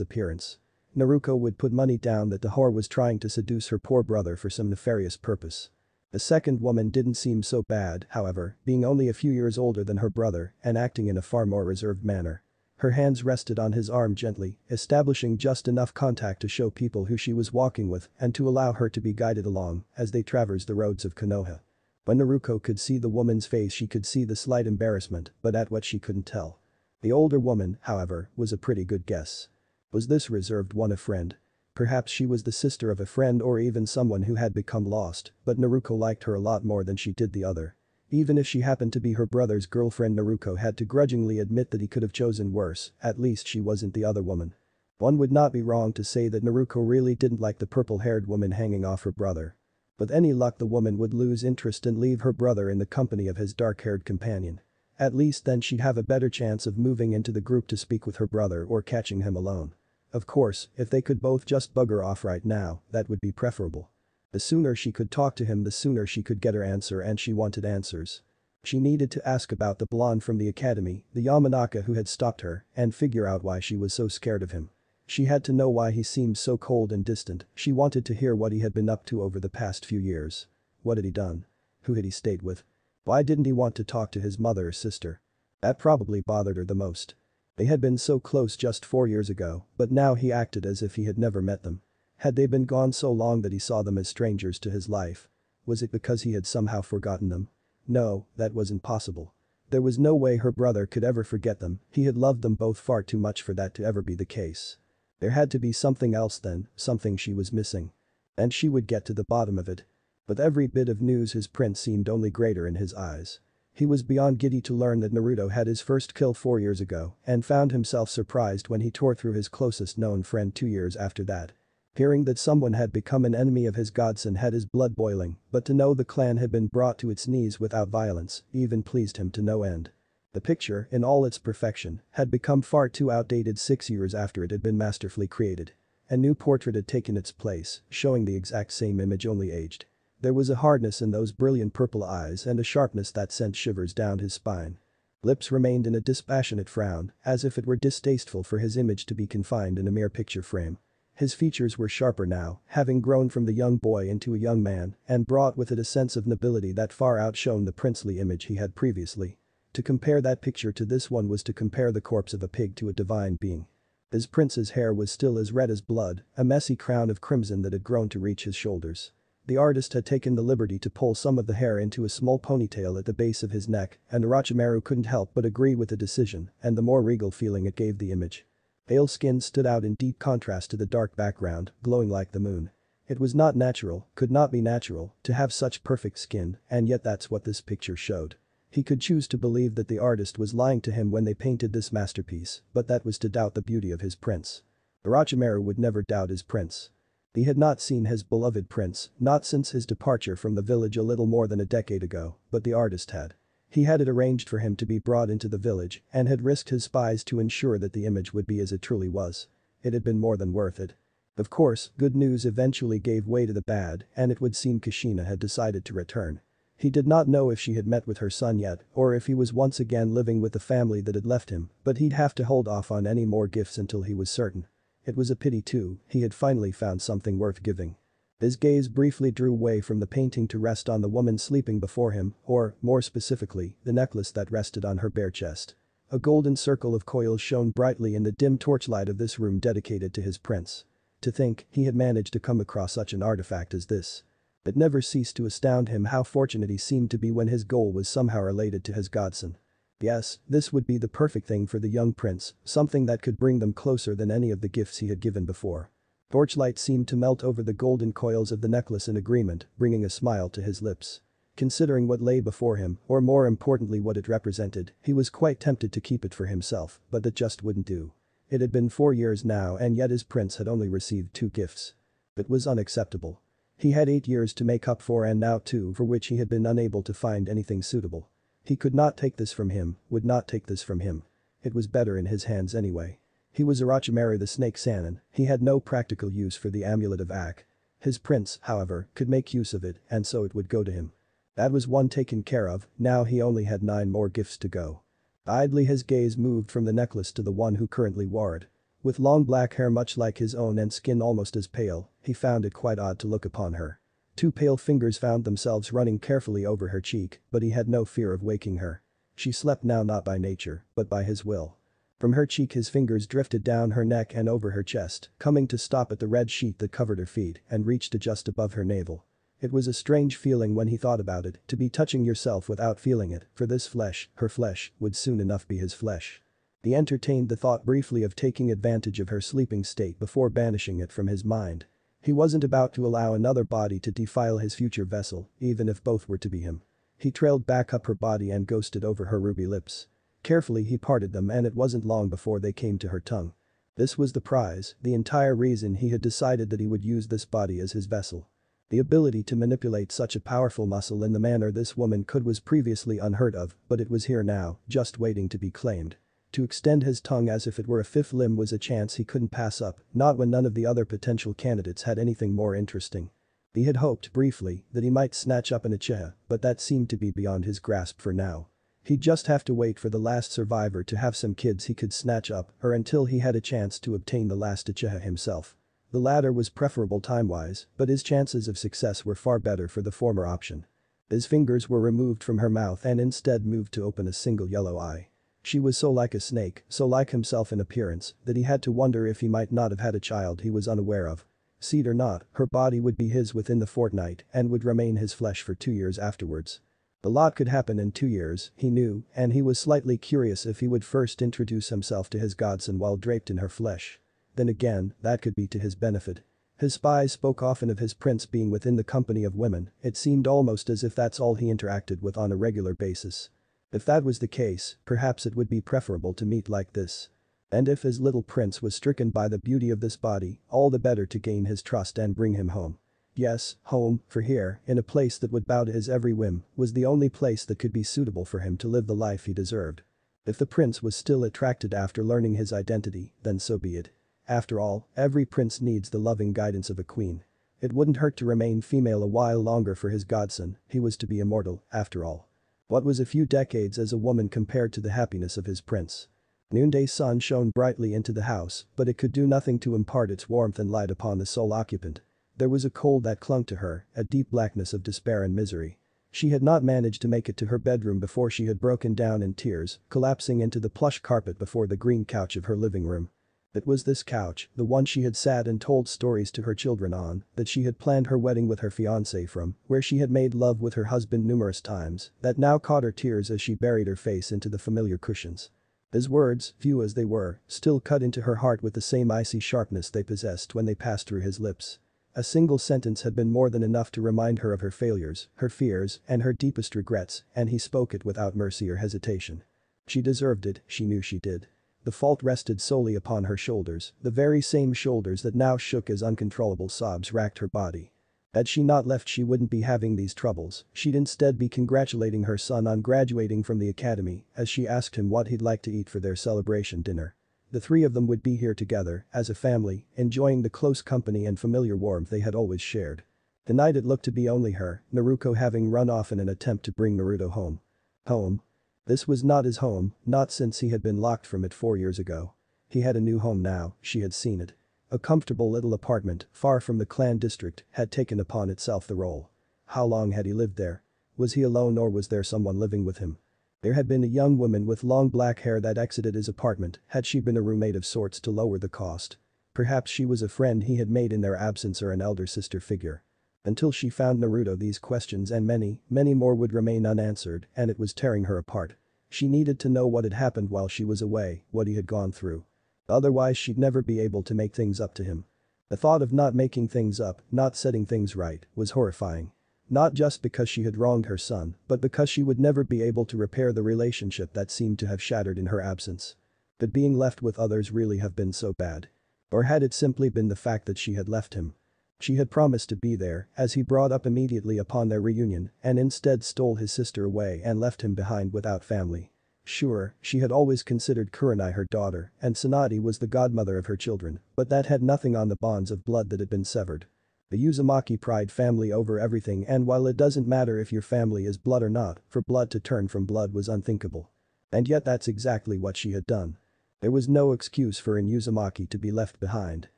appearance. Naruto would put money down that the whore was trying to seduce her poor brother for some nefarious purpose. The second woman didn't seem so bad, however, being only a few years older than her brother and acting in a far more reserved manner. Her hands rested on his arm gently, establishing just enough contact to show people who she was walking with and to allow her to be guided along as they traversed the roads of Konoha. When Naruto could see the woman's face she could see the slight embarrassment, but at what she couldn't tell. The older woman, however, was a pretty good guess. Was this reserved one a friend? Perhaps she was the sister of a friend or even someone who had become lost, but Naruto liked her a lot more than she did the other. Even if she happened to be her brother's girlfriend, Naruto had to grudgingly admit that he could have chosen worse, at least she wasn't the other woman. One would not be wrong to say that Naruto really didn't like the purple-haired woman hanging off her brother. With any luck the woman would lose interest and leave her brother in the company of his dark-haired companion. At least then she'd have a better chance of moving into the group to speak with her brother or catching him alone. Of course, if they could both just bugger off right now, that would be preferable. The sooner she could talk to him the sooner she could get her answer, and she wanted answers. She needed to ask about the blonde from the academy, the Yamanaka who had stopped her, and figure out why she was so scared of him. She had to know why he seemed so cold and distant, she wanted to hear what he had been up to over the past few years. What had he done? Who had he stayed with? Why didn't he want to talk to his mother or sister? That probably bothered her the most. They had been so close just 4 years ago, but now he acted as if he had never met them. Had they been gone so long that he saw them as strangers to his life? Was it because he had somehow forgotten them? No, that wasn't possible. There was no way her brother could ever forget them, he had loved them both far too much for that to ever be the case. There had to be something else then, something she was missing. And she would get to the bottom of it. With every bit of news his prince seemed only greater in his eyes. He was beyond giddy to learn that Naruto had his first kill 4 years ago and found himself surprised when he tore through his closest known friend 2 years after that. Hearing that someone had become an enemy of his godson had his blood boiling, but to know the clan had been brought to its knees without violence even pleased him to no end. The picture, in all its perfection, had become far too outdated 6 years after it had been masterfully created. A new portrait had taken its place, showing the exact same image only aged. There was a hardness in those brilliant purple eyes and a sharpness that sent shivers down his spine. Lips remained in a dispassionate frown, as if it were distasteful for his image to be confined in a mere picture frame. His features were sharper now, having grown from the young boy into a young man, and brought with it a sense of nobility that far outshone the princely image he had previously. To compare that picture to this one was to compare the corpse of a pig to a divine being. His prince's hair was still as red as blood, a messy crown of crimson that had grown to reach his shoulders. The artist had taken the liberty to pull some of the hair into a small ponytail at the base of his neck, and Orochimaru couldn't help but agree with the decision and the more regal feeling it gave the image. Pale skin stood out in deep contrast to the dark background, glowing like the moon. It was not natural, could not be natural, to have such perfect skin, and yet that's what this picture showed. He could choose to believe that the artist was lying to him when they painted this masterpiece, but that was to doubt the beauty of his prince. Orochimaru would never doubt his prince. He had not seen his beloved prince, not since his departure from the village a little more than a decade ago, but the artist had. He had it arranged for him to be brought into the village and had risked his spies to ensure that the image would be as it truly was. It had been more than worth it. Of course, good news eventually gave way to the bad, and it would seem Kushina had decided to return. He did not know if she had met with her son yet or if he was once again living with the family that had left him, but he'd have to hold off on any more gifts until he was certain. It was a pity too, he had finally found something worth giving. His gaze briefly drew away from the painting to rest on the woman sleeping before him, or, more specifically, the necklace that rested on her bare chest. A golden circle of coils shone brightly in the dim torchlight of this room dedicated to his prince. To think, he had managed to come across such an artifact as this. It never ceased to astound him how fortunate he seemed to be when his goal was somehow related to his godson. Yes, this would be the perfect thing for the young prince, something that could bring them closer than any of the gifts he had given before. Torchlight seemed to melt over the golden coils of the necklace in agreement, bringing a smile to his lips. Considering what lay before him, or more importantly what it represented, he was quite tempted to keep it for himself, but that just wouldn't do. It had been 4 years now and yet his prince had only received 2 gifts. It was unacceptable. He had 8 years to make up for and now 2 for which he had been unable to find anything suitable. He could not take this from him, would not take this from him. It was better in his hands anyway. He was Orochimaru the Snake Sannin, he had no practical use for the amulet of Ak. His prince, however, could make use of it and so it would go to him. That was one taken care of, now he only had 9 more gifts to go. Idly his gaze moved from the necklace to the one who currently wore it. With long black hair much like his own and skin almost as pale, he found it quite odd to look upon her. 2 pale fingers found themselves running carefully over her cheek, but he had no fear of waking her. She slept now not by nature, but by his will. From her cheek his fingers drifted down her neck and over her chest, coming to stop at the red sheet that covered her feet and reached to just above her navel. It was a strange feeling when he thought about it, to be touching yourself without feeling it, for this flesh, her flesh, would soon enough be his flesh. He entertained the thought briefly of taking advantage of her sleeping state before banishing it from his mind. He wasn't about to allow another body to defile his future vessel, even if both were to be him. He trailed back up her body and ghosted over her ruby lips. Carefully he parted them and it wasn't long before they came to her tongue. This was the prize, the entire reason he had decided that he would use this body as his vessel. The ability to manipulate such a powerful muscle in the manner this woman could was previously unheard of, but it was here now, just waiting to be claimed. To extend his tongue as if it were a 5th limb was a chance he couldn't pass up, not when none of the other potential candidates had anything more interesting. He had hoped, briefly, that he might snatch up an uchiha, but that seemed to be beyond his grasp for now. He'd just have to wait for the last survivor to have some kids he could snatch up, or until he had a chance to obtain the last uchiha himself. The latter was preferable time-wise, but his chances of success were far better for the former option. His fingers were removed from her mouth and instead moved to open a single yellow eye. She was so like a snake, so like himself in appearance, that he had to wonder if he might not have had a child he was unaware of. Seed or not, her body would be his within the fortnight and would remain his flesh for 2 years afterwards. A lot could happen in 2 years, he knew, and he was slightly curious if he would first introduce himself to his godson while draped in her flesh. Then again, that could be to his benefit. His spies spoke often of his prince being within the company of women, it seemed almost as if that's all he interacted with on a regular basis. If that was the case, perhaps it would be preferable to meet like this. And if his little prince was stricken by the beauty of this body, all the better to gain his trust and bring him home. Yes, home, for here, in a place that would bow to his every whim, was the only place that could be suitable for him to live the life he deserved. If the prince was still attracted after learning his identity, then so be it. After all, every prince needs the loving guidance of a queen. It wouldn't hurt to remain female a while longer for his godson, he was to be immortal, after all. What was a few decades as a woman compared to the happiness of his prince? Noonday sun shone brightly into the house, but it could do nothing to impart its warmth and light upon the sole occupant. There was a cold that clung to her, a deep blackness of despair and misery. She had not managed to make it to her bedroom before she had broken down in tears, collapsing into the plush carpet before the green couch of her living room. It was this couch, the one she had sat and told stories to her children on, that she had planned her wedding with her fiancé from, where she had made love with her husband numerous times, that now caught her tears as she buried her face into the familiar cushions. His words, few as they were, still cut into her heart with the same icy sharpness they possessed when they passed through his lips. A single sentence had been more than enough to remind her of her failures, her fears, and her deepest regrets, and he spoke it without mercy or hesitation. She deserved it, she knew she did. The fault rested solely upon her shoulders, the very same shoulders that now shook as uncontrollable sobs racked her body. Had she not left she wouldn't be having these troubles, she'd instead be congratulating her son on graduating from the academy as she asked him what he'd like to eat for their celebration dinner. The 3 of them would be here together, as a family, enjoying the close company and familiar warmth they had always shared. Tonight it looked to be only her, Naruto having run off in an attempt to bring Naruto home. Home? This was not his home, not since he had been locked from it 4 years ago. He had a new home now, she had seen it. A comfortable little apartment, far from the clan district, had taken upon itself the role. How long had he lived there? Was he alone or was there someone living with him? There had been a young woman with long black hair that exited his apartment, had she been a roommate of sorts to lower the cost? Perhaps she was a friend he had made in their absence or an elder sister figure. Until she found Naruto, these questions and many, many more would remain unanswered, and it was tearing her apart. She needed to know what had happened while she was away, what he had gone through. Otherwise she'd never be able to make things up to him. The thought of not making things up, not setting things right, was horrifying. Not just because she had wronged her son, but because she would never be able to repair the relationship that seemed to have shattered in her absence. Could being left with others really have been so bad? Or had it simply been the fact that she had left him? She had promised to be there, as he brought up immediately upon their reunion, and instead stole his sister away and left him behind without family. Sure, she had always considered Kurenai her daughter, and Tsunade was the godmother of her children, but that had nothing on the bonds of blood that had been severed. The Uzumaki pride family over everything, and while it doesn't matter if your family is blood or not, for blood to turn from blood was unthinkable. And yet that's exactly what she had done. There was no excuse for an Uzumaki to be left behind.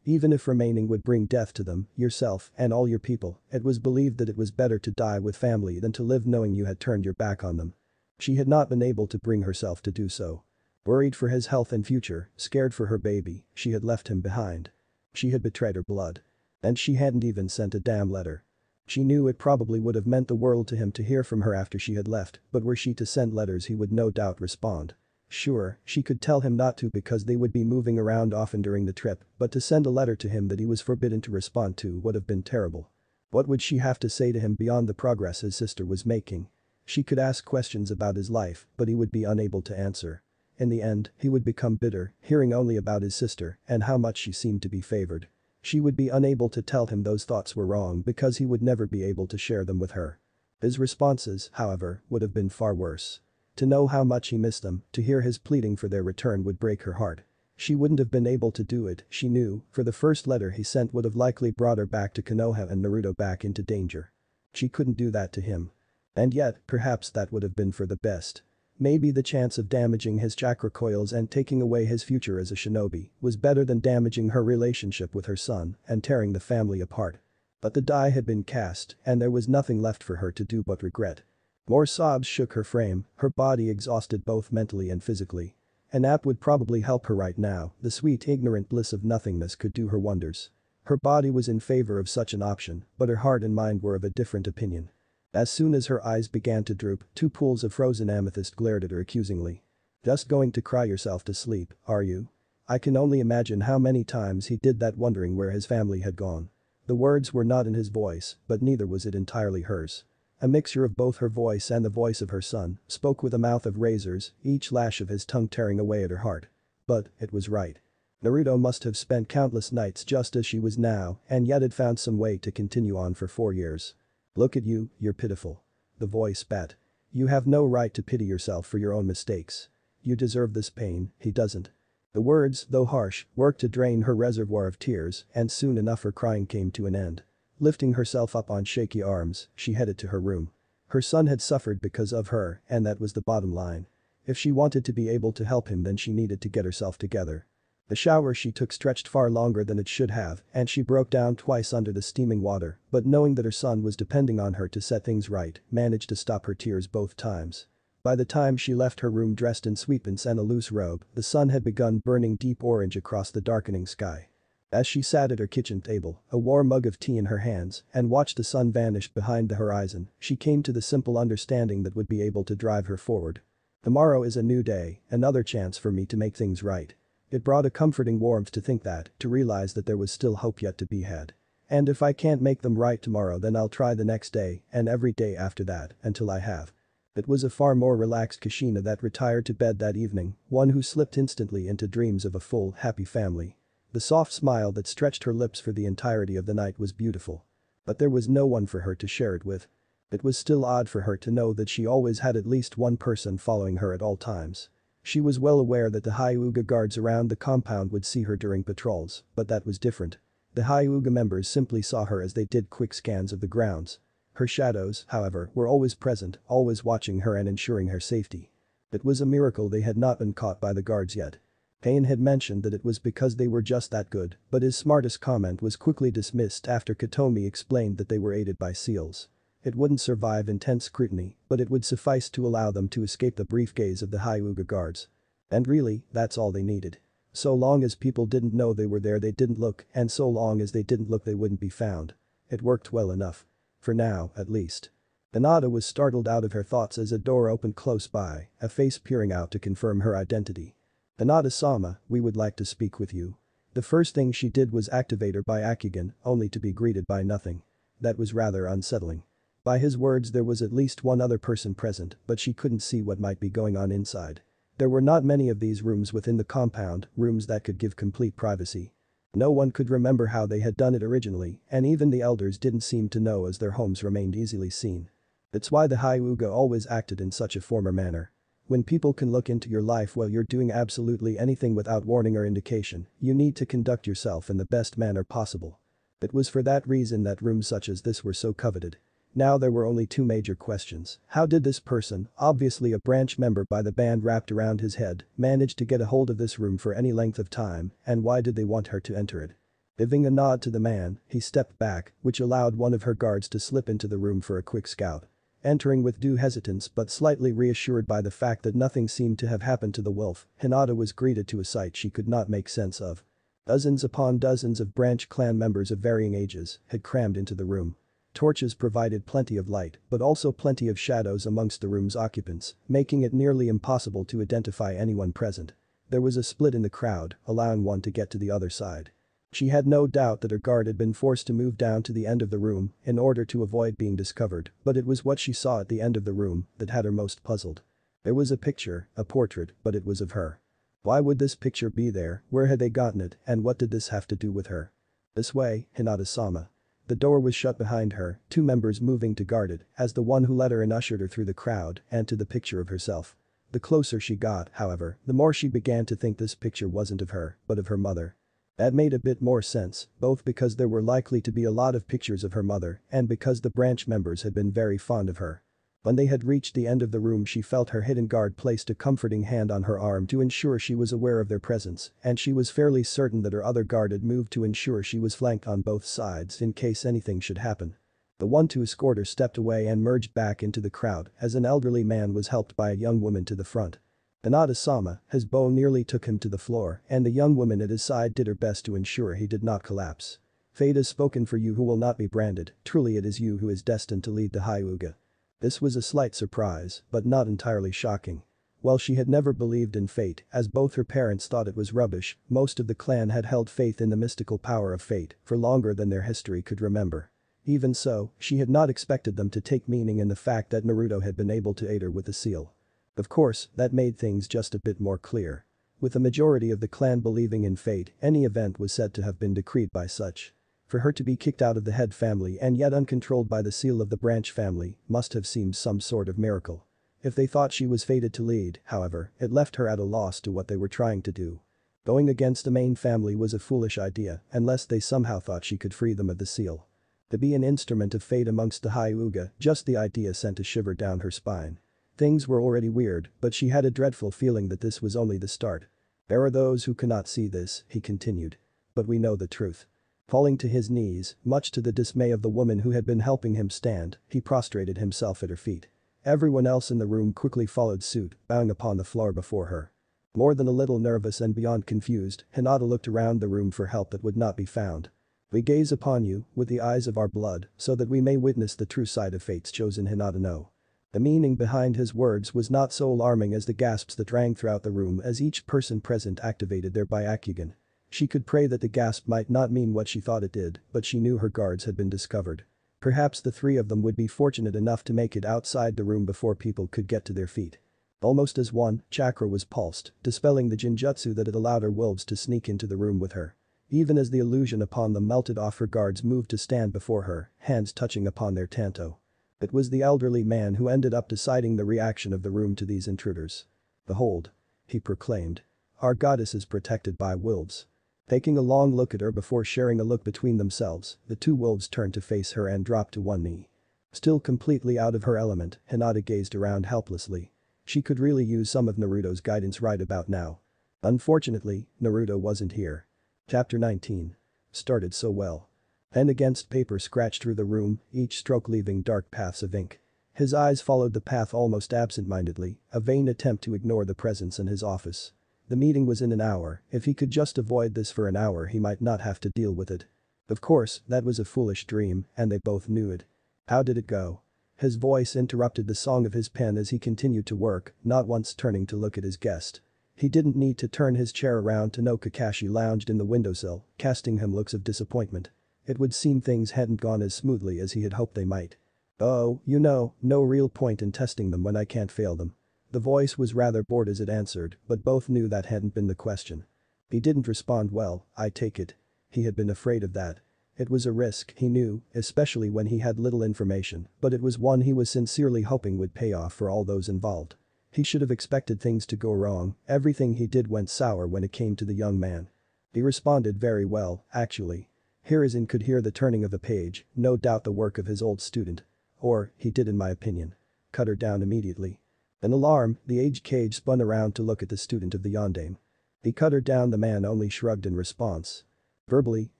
Even if remaining would bring death to them, yourself, and all your people, it was believed that it was better to die with family than to live knowing you had turned your back on them. She had not been able to bring herself to do so. Worried for his health and future, scared for her baby, she had left him behind. She had betrayed her blood. And she hadn't even sent a damn letter. She knew it probably would have meant the world to him to hear from her after she had left, but were she to send letters he would no doubt respond. Sure, she could tell him not to because they would be moving around often during the trip, but to send a letter to him that he was forbidden to respond to would have been terrible. What would she have to say to him beyond the progress his sister was making? She could ask questions about his life, but he would be unable to answer. In the end, he would become bitter, hearing only about his sister and how much she seemed to be favored. She would be unable to tell him those thoughts were wrong because he would never be able to share them with her. His responses, however, would have been far worse. To know how much he missed them, to hear his pleading for their return would break her heart. She wouldn't have been able to do it, she knew, for the first letter he sent would have likely brought her back to Konoha and Naruto back into danger. She couldn't do that to him. And yet, perhaps that would have been for the best. Maybe the chance of damaging his chakra coils and taking away his future as a shinobi was better than damaging her relationship with her son and tearing the family apart. But the die had been cast and there was nothing left for her to do but regret. More sobs shook her frame, her body exhausted both mentally and physically. A nap would probably help her right now, the sweet ignorant bliss of nothingness could do her wonders. Her body was in favor of such an option, but her heart and mind were of a different opinion. As soon as her eyes began to droop, 2 pools of frozen amethyst glared at her accusingly. Just going to cry yourself to sleep, are you? I can only imagine how many times he did that wondering where his family had gone. The words were not in his voice, but neither was it entirely hers. A mixture of both her voice and the voice of her son, spoke with a mouth of razors, each lash of his tongue tearing away at her heart. But, it was right. Naruto must have spent countless nights just as she was now, and yet had found some way to continue on for 4 years. Look at you, you're pitiful. The voice spat. You have no right to pity yourself for your own mistakes. You deserve this pain, he doesn't. The words, though harsh, worked to drain her reservoir of tears, and soon enough her crying came to an end. Lifting herself up on shaky arms, she headed to her room. Her son had suffered because of her, and that was the bottom line. If she wanted to be able to help him, then she needed to get herself together. The shower she took stretched far longer than it should have, and she broke down twice under the steaming water, but knowing that her son was depending on her to set things right, managed to stop her tears both times. By the time she left her room dressed in sweatpants and a loose robe, the sun had begun burning deep orange across the darkening sky. As she sat at her kitchen table, a warm mug of tea in her hands, and watched the sun vanish behind the horizon, she came to the simple understanding that would be able to drive her forward. Tomorrow is a new day, another chance for me to make things right. It brought a comforting warmth to think that, to realize that there was still hope yet to be had. And if I can't make them right tomorrow, then I'll try the next day and every day after that until I have. It was a far more relaxed Kushina that retired to bed that evening, one who slipped instantly into dreams of a full, happy family. The soft smile that stretched her lips for the entirety of the night was beautiful. But there was no one for her to share it with. It was still odd for her to know that she always had at least one person following her at all times. She was well aware that the Hyuga guards around the compound would see her during patrols, but that was different. The Hyuga members simply saw her as they did quick scans of the grounds. Her shadows, however, were always present, always watching her and ensuring her safety. It was a miracle they had not been caught by the guards yet. Pain had mentioned that it was because they were just that good, but his smartest comment was quickly dismissed after Katomi explained that they were aided by seals. It wouldn't survive intense scrutiny, but it would suffice to allow them to escape the brief gaze of the Hyuga guards. And really, that's all they needed. So long as people didn't know they were there, they didn't look, and so long as they didn't look, they wouldn't be found. It worked well enough. For now, at least. Hinata was startled out of her thoughts as a door opened close by, a face peering out to confirm her identity. "Hinata-sama, we would like to speak with you." The first thing she did was activate her Byakugan, only to be greeted by nothing. That was rather unsettling. By his words there was at least one other person present, but she couldn't see what might be going on inside. There were not many of these rooms within the compound, rooms that could give complete privacy. No one could remember how they had done it originally, and even the elders didn't seem to know as their homes remained easily seen. That's why the Hyuga always acted in such a former manner. When people can look into your life while you're doing absolutely anything without warning or indication, you need to conduct yourself in the best manner possible. It was for that reason that rooms such as this were so coveted. Now there were only two major questions. How did this person, obviously a branch member by the band wrapped around his head, manage to get a hold of this room for any length of time, and why did they want her to enter it? Giving a nod to the man, he stepped back, which allowed one of her guards to slip into the room for a quick scout. Entering with due hesitance but slightly reassured by the fact that nothing seemed to have happened to the wolf, Hinata was greeted to a sight she could not make sense of. Dozens upon dozens of branch clan members of varying ages had crammed into the room. Torches provided plenty of light, but also plenty of shadows amongst the room's occupants, making it nearly impossible to identify anyone present. There was a split in the crowd, allowing one to get to the other side. She had no doubt that her guard had been forced to move down to the end of the room in order to avoid being discovered, but it was what she saw at the end of the room that had her most puzzled. There was a picture, a portrait, but it was of her. Why would this picture be there, where had they gotten it, and what did this have to do with her? This way, Hinata-sama. The door was shut behind her, two members moving to guard it, as the one who let her in ushered her through the crowd and to the picture of herself. The closer she got, however, the more she began to think this picture wasn't of her, but of her mother. That made a bit more sense, both because there were likely to be a lot of pictures of her mother and because the branch members had been very fond of her. When they had reached the end of the room she felt her hidden guard placed a comforting hand on her arm to ensure she was aware of their presence, and she was fairly certain that her other guard had moved to ensure she was flanked on both sides in case anything should happen. The one to escort her stepped away and merged back into the crowd as an elderly man was helped by a young woman to the front. Hinata-sama, his bow nearly took him to the floor and the young woman at his side did her best to ensure he did not collapse. "Fate has spoken for you who will not be branded, truly it is you who is destined to lead the Hyuga." This was a slight surprise, but not entirely shocking. While she had never believed in fate, as both her parents thought it was rubbish, most of the clan had held faith in the mystical power of fate for longer than their history could remember. Even so, she had not expected them to take meaning in the fact that Naruto had been able to aid her with the seal. Of course, that made things just a bit more clear. With the majority of the clan believing in fate, any event was said to have been decreed by such. For her to be kicked out of the head family and yet uncontrolled by the seal of the branch family must have seemed some sort of miracle. If they thought she was fated to lead, however, it left her at a loss to what they were trying to do. Going against the main family was a foolish idea unless they somehow thought she could free them of the seal. To be an instrument of fate amongst the Hyuga, just the idea sent a shiver down her spine. Things were already weird, but she had a dreadful feeling that this was only the start. "There are those who cannot see this," he continued. "But we know the truth." Falling to his knees, much to the dismay of the woman who had been helping him stand, he prostrated himself at her feet. Everyone else in the room quickly followed suit, bowing upon the floor before her. More than a little nervous and beyond confused, Hinata looked around the room for help that would not be found. "We gaze upon you, with the eyes of our blood, so that we may witness the true side of fate's chosen Hinata no." The meaning behind his words was not so alarming as the gasps that rang throughout the room as each person present activated their Byakugan. She could pray that the gasp might not mean what she thought it did, but she knew her guards had been discovered. Perhaps the three of them would be fortunate enough to make it outside the room before people could get to their feet. Almost as one, chakra was pulsed, dispelling the jinjutsu that had allowed her wolves to sneak into the room with her. Even as the illusion upon them melted off, her guards moved to stand before her, hands touching upon their tanto. It was the elderly man who ended up deciding the reaction of the room to these intruders. "Behold," he proclaimed. "Our goddess is protected by wolves." Taking a long look at her before sharing a look between themselves, the two wolves turned to face her and dropped to one knee. Still completely out of her element, Hinata gazed around helplessly. She could really use some of Naruto's guidance right about now. Unfortunately, Naruto wasn't here. Chapter 19. Started so well. Pen against paper scratched through the room, each stroke leaving dark paths of ink. His eyes followed the path almost absent-mindedly, a vain attempt to ignore the presence in his office. The meeting was in an hour, if he could just avoid this for an hour he might not have to deal with it. Of course, that was a foolish dream, and they both knew it. How did it go? His voice interrupted the song of his pen as he continued to work, not once turning to look at his guest. He didn't need to turn his chair around to know Kakashi lounged in the windowsill, casting him looks of disappointment. It would seem things hadn't gone as smoothly as he had hoped they might. Oh, you know, no real point in testing them when I can't fail them. The voice was rather bored as it answered, but both knew that hadn't been the question. He didn't respond well, I take it. He had been afraid of that. It was a risk, he knew, especially when he had little information, but it was one he was sincerely hoping would pay off for all those involved. He should have expected things to go wrong, everything he did went sour when it came to the young man. He responded very well, actually. Hiruzen could hear the turning of a page, no doubt the work of his old student. Or, he did in my opinion. Cut her down immediately. An alarm, the age cage spun around to look at the student of the yondaime. He cut her down, the man only shrugged in response. Verbally,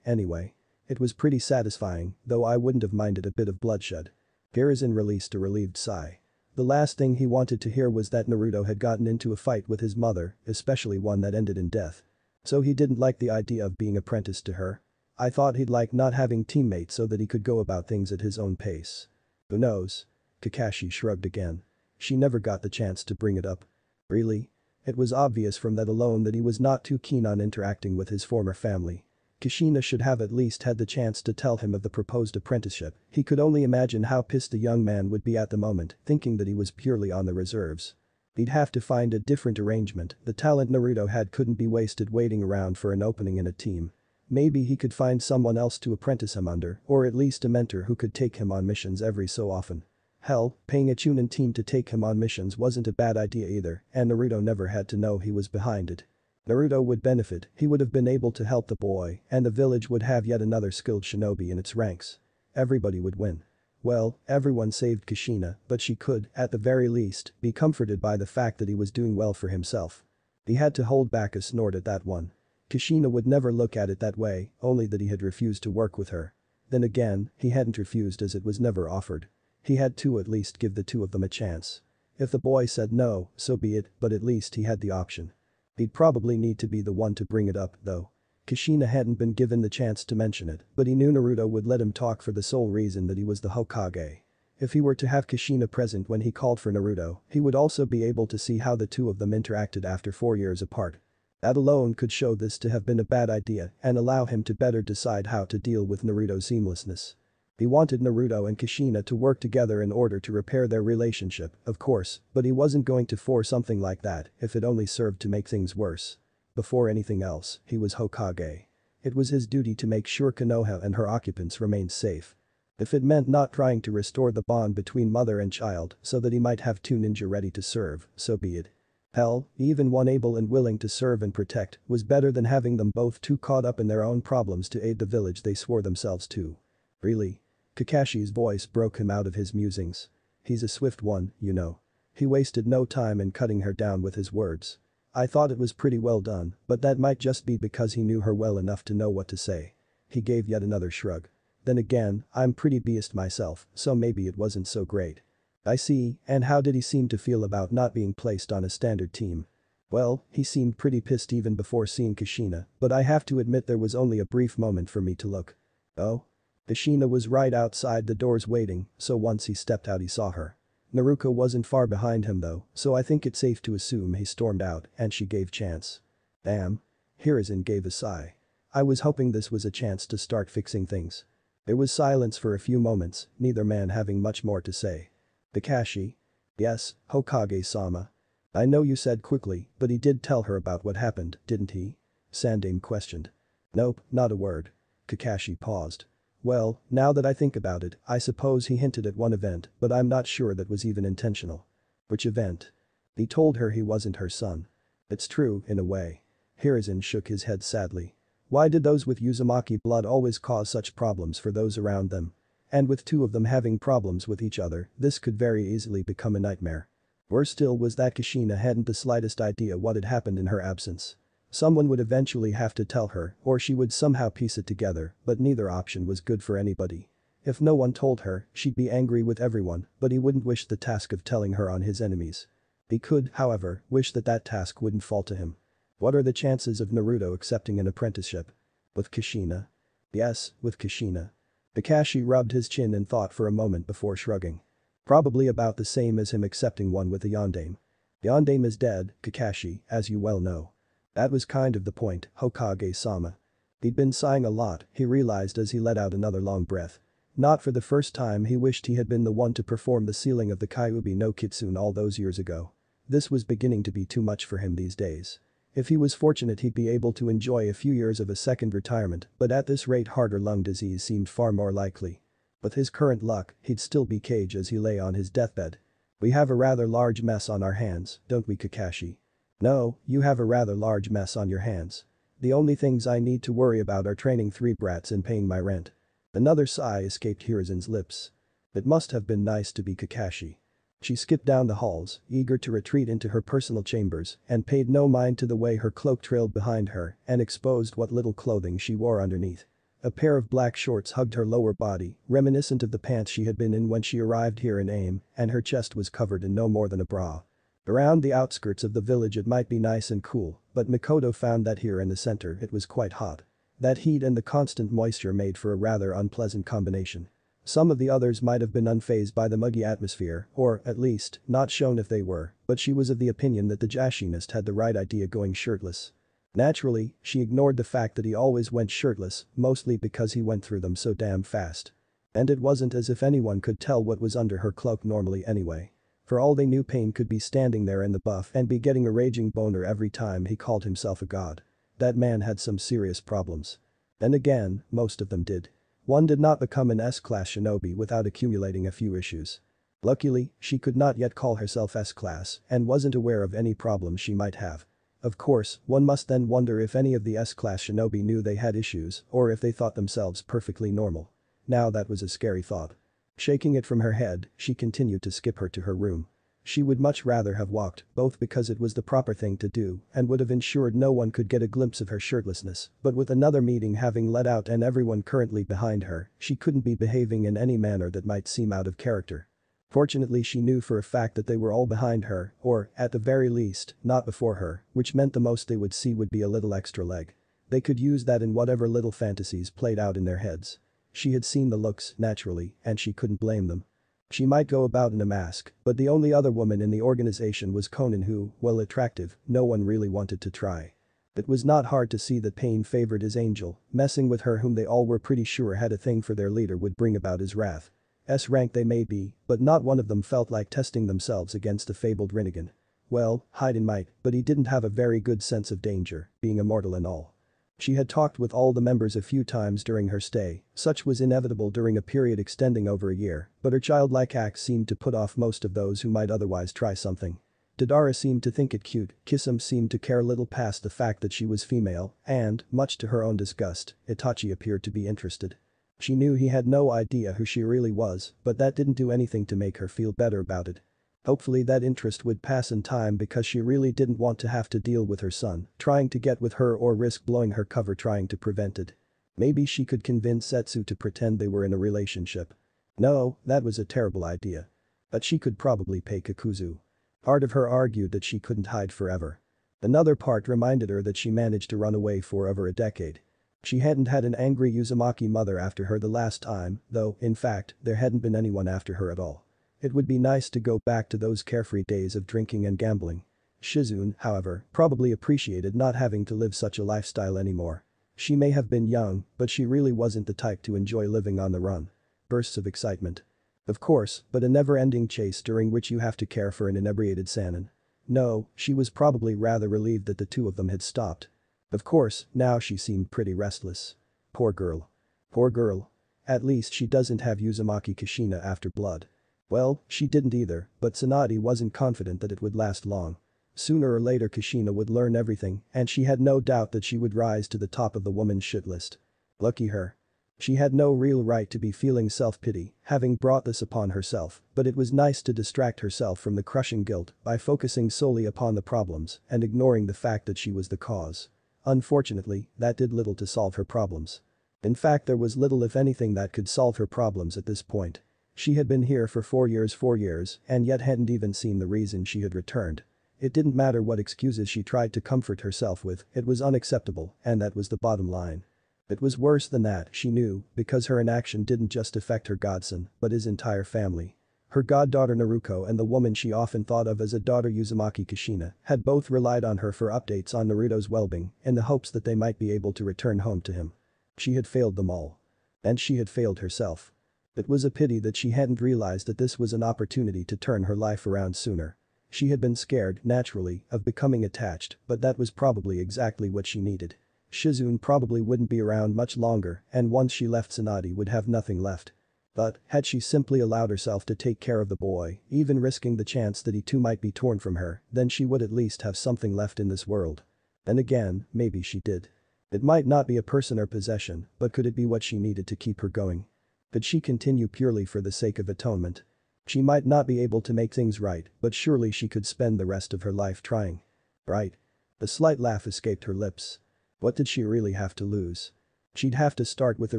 anyway. It was pretty satisfying, though I wouldn't have minded a bit of bloodshed. Hiruzen released a relieved sigh. The last thing he wanted to hear was that Naruto had gotten into a fight with his mother, especially one that ended in death. So he didn't like the idea of being apprenticed to her. I thought he'd like not having teammates so that he could go about things at his own pace. Who knows? Kakashi shrugged again. She never got the chance to bring it up. Really? It was obvious from that alone that he was not too keen on interacting with his former family. Kushina should have at least had the chance to tell him of the proposed apprenticeship. He could only imagine how pissed the young man would be at the moment, thinking that he was purely on the reserves. He'd have to find a different arrangement, the talent Naruto had couldn't be wasted waiting around for an opening in a team. Maybe he could find someone else to apprentice him under, or at least a mentor who could take him on missions every so often. Hell, paying a Chunin team to take him on missions wasn't a bad idea either, and Naruto never had to know he was behind it. Naruto would benefit, he would have been able to help the boy, and the village would have yet another skilled shinobi in its ranks. Everybody would win. Well, everyone saved Kushina, but she could, at the very least, be comforted by the fact that he was doing well for himself. He had to hold back a snort at that one. Kushina would never look at it that way, only that he had refused to work with her. Then again, he hadn't refused as it was never offered. He had to at least give the two of them a chance. If the boy said no, so be it, but at least he had the option. He'd probably need to be the one to bring it up, though. Kushina hadn't been given the chance to mention it, but he knew Naruto would let him talk for the sole reason that he was the Hokage. If he were to have Kushina present when he called for Naruto, he would also be able to see how the two of them interacted after 4 years apart. That alone could show this to have been a bad idea and allow him to better decide how to deal with Naruto's seamlessness. He wanted Naruto and Kushina to work together in order to repair their relationship, of course, but he wasn't going to force something like that if it only served to make things worse. Before anything else, he was Hokage. It was his duty to make sure Konoha and her occupants remained safe. If it meant not trying to restore the bond between mother and child so that he might have two ninja ready to serve, so be it. Hell, even one able and willing to serve and protect was better than having them both too caught up in their own problems to aid the village they swore themselves to. Really? Kakashi's voice broke him out of his musings. He's a swift one, you know. He wasted no time in cutting her down with his words. I thought it was pretty well done, but that might just be because he knew her well enough to know what to say. He gave yet another shrug. Then again, I'm pretty biased myself, so maybe it wasn't so great. I see, and how did he seem to feel about not being placed on a standard team? Well, he seemed pretty pissed even before seeing Kushina, but I have to admit there was only a brief moment for me to look. Oh? Kushina was right outside the doors waiting, so once he stepped out he saw her. Naruto wasn't far behind him though, so I think it's safe to assume he stormed out and she gave chance. Damn. Hiruzen gave a sigh. I was hoping this was a chance to start fixing things. There was silence for a few moments, neither man having much more to say. Kakashi? Yes, Hokage-sama. I know you said quickly, but he did tell her about what happened, didn't he? Sandaime questioned. Nope, not a word. Kakashi paused. Well, now that I think about it, I suppose he hinted at one event, but I'm not sure that was even intentional. Which event? He told her he wasn't her son. It's true, in a way. Hiruzen shook his head sadly. Why did those with Uzumaki blood always cause such problems for those around them? And with two of them having problems with each other, this could very easily become a nightmare. Worse still was that Kushina hadn't the slightest idea what had happened in her absence. Someone would eventually have to tell her, or she would somehow piece it together, but neither option was good for anybody. If no one told her, she'd be angry with everyone, but he wouldn't wish the task of telling her on his enemies. He could, however, wish that that task wouldn't fall to him. What are the chances of Naruto accepting an apprenticeship? With Kushina? Yes, with Kushina. Kakashi rubbed his chin and thought for a moment before shrugging. Probably about the same as him accepting one with a yondaime. Yondaime is dead, Kakashi, as you well know. That was kind of the point, Hokage-sama. He'd been sighing a lot, he realized as he let out another long breath. Not for the first time he wished he had been the one to perform the sealing of the Kyuubi no Kitsune all those years ago. This was beginning to be too much for him these days. If he was fortunate he'd be able to enjoy a few years of a second retirement, but at this rate harder lung disease seemed far more likely. With his current luck, he'd still be caged as he lay on his deathbed. We have a rather large mess on our hands, don't we, Kakashi? No, you have a rather large mess on your hands. The only things I need to worry about are training 3 brats and paying my rent. Another sigh escaped Hirazen's lips. It must have been nice to be Kakashi. She skipped down the halls, eager to retreat into her personal chambers, and paid no mind to the way her cloak trailed behind her and exposed what little clothing she wore underneath. A pair of black shorts hugged her lower body, reminiscent of the pants she had been in when she arrived here in AIM, and her chest was covered in no more than a bra. Around the outskirts of the village it might be nice and cool, but Makoto found that here in the center it was quite hot. That heat and the constant moisture made for a rather unpleasant combination. Some of the others might have been unfazed by the muggy atmosphere, or, at least, not shown if they were, but she was of the opinion that the Jashinist had the right idea going shirtless. Naturally, she ignored the fact that he always went shirtless, mostly because he went through them so damn fast. And it wasn't as if anyone could tell what was under her cloak normally anyway. For all they knew, Pain could be standing there in the buff and be getting a raging boner every time he called himself a god. That man had some serious problems. And again, most of them did. One did not become an S-class shinobi without accumulating a few issues. Luckily, she could not yet call herself S-class and wasn't aware of any problems she might have. Of course, one must then wonder if any of the S-class shinobi knew they had issues or if they thought themselves perfectly normal. Now that was a scary thought. Shaking it from her head, she continued to skip her to her room. She would much rather have walked, both because it was the proper thing to do and would have ensured no one could get a glimpse of her shirtlessness, but with another meeting having let out and everyone currently behind her, she couldn't be behaving in any manner that might seem out of character. Fortunately, she knew for a fact that they were all behind her, or, at the very least, not before her, which meant the most they would see would be a little extra leg. They could use that in whatever little fantasies played out in their heads. She had seen the looks, naturally, and she couldn't blame them. She might go about in a mask, but the only other woman in the organization was Conan who, while attractive, no one really wanted to try. It was not hard to see that Pain favored his angel, messing with her whom they all were pretty sure had a thing for their leader would bring about his wrath. S-rank they may be, but not one of them felt like testing themselves against the fabled Rinnegan. Well, Haiden might, but he didn't have a very good sense of danger, being immortal and all. She had talked with all the members a few times during her stay, such was inevitable during a period extending over a year, but her childlike acts seemed to put off most of those who might otherwise try something. Deidara seemed to think it cute, Kisame seemed to care little past the fact that she was female, and, much to her own disgust, Itachi appeared to be interested. She knew he had no idea who she really was, but that didn't do anything to make her feel better about it. Hopefully that interest would pass in time because she really didn't want to have to deal with her son trying to get with her or risk blowing her cover trying to prevent it. Maybe she could convince Setsu to pretend they were in a relationship. No, that was a terrible idea. But she could probably pay Kakuzu. Part of her argued that she couldn't hide forever. Another part reminded her that she managed to run away for over a decade. She hadn't had an angry Uzumaki mother after her the last time, though, in fact, there hadn't been anyone after her at all. It would be nice to go back to those carefree days of drinking and gambling. Shizune, however, probably appreciated not having to live such a lifestyle anymore. She may have been young, but she really wasn't the type to enjoy living on the run. Bursts of excitement. Of course, but a never-ending chase during which you have to care for an inebriated Sannin. No, she was probably rather relieved that the two of them had stopped. Of course, now she seemed pretty restless. Poor girl. Poor girl. At least she doesn't have Uzumaki Kushina after blood. Well, she didn't either, but Tsunade wasn't confident that it would last long. Sooner or later Kushina would learn everything and she had no doubt that she would rise to the top of the woman's shit list. Lucky her. She had no real right to be feeling self-pity, having brought this upon herself, but it was nice to distract herself from the crushing guilt by focusing solely upon the problems and ignoring the fact that she was the cause. Unfortunately, that did little to solve her problems. In fact, there was little if anything that could solve her problems at this point. She had been here for 4 years, and yet hadn't even seen the reason she had returned. It didn't matter what excuses she tried to comfort herself with, it was unacceptable, and that was the bottom line. It was worse than that, she knew, because her inaction didn't just affect her godson, but his entire family. Her goddaughter Naruko and the woman she often thought of as a daughter Uzumaki Kushina had both relied on her for updates on Naruto's well-being in the hopes that they might be able to return home to him. She had failed them all. And she had failed herself. It was a pity that she hadn't realized that this was an opportunity to turn her life around sooner. She had been scared, naturally, of becoming attached, but that was probably exactly what she needed. Shizune probably wouldn't be around much longer, and once she left Tsunade would have nothing left. But, had she simply allowed herself to take care of the boy, even risking the chance that he too might be torn from her, then she would at least have something left in this world. And again, maybe she did. It might not be a person or possession, but could it be what she needed to keep her going? Could she continue purely for the sake of atonement? She might not be able to make things right, but surely she could spend the rest of her life trying. Right? A slight laugh escaped her lips. What did she really have to lose? She'd have to start with the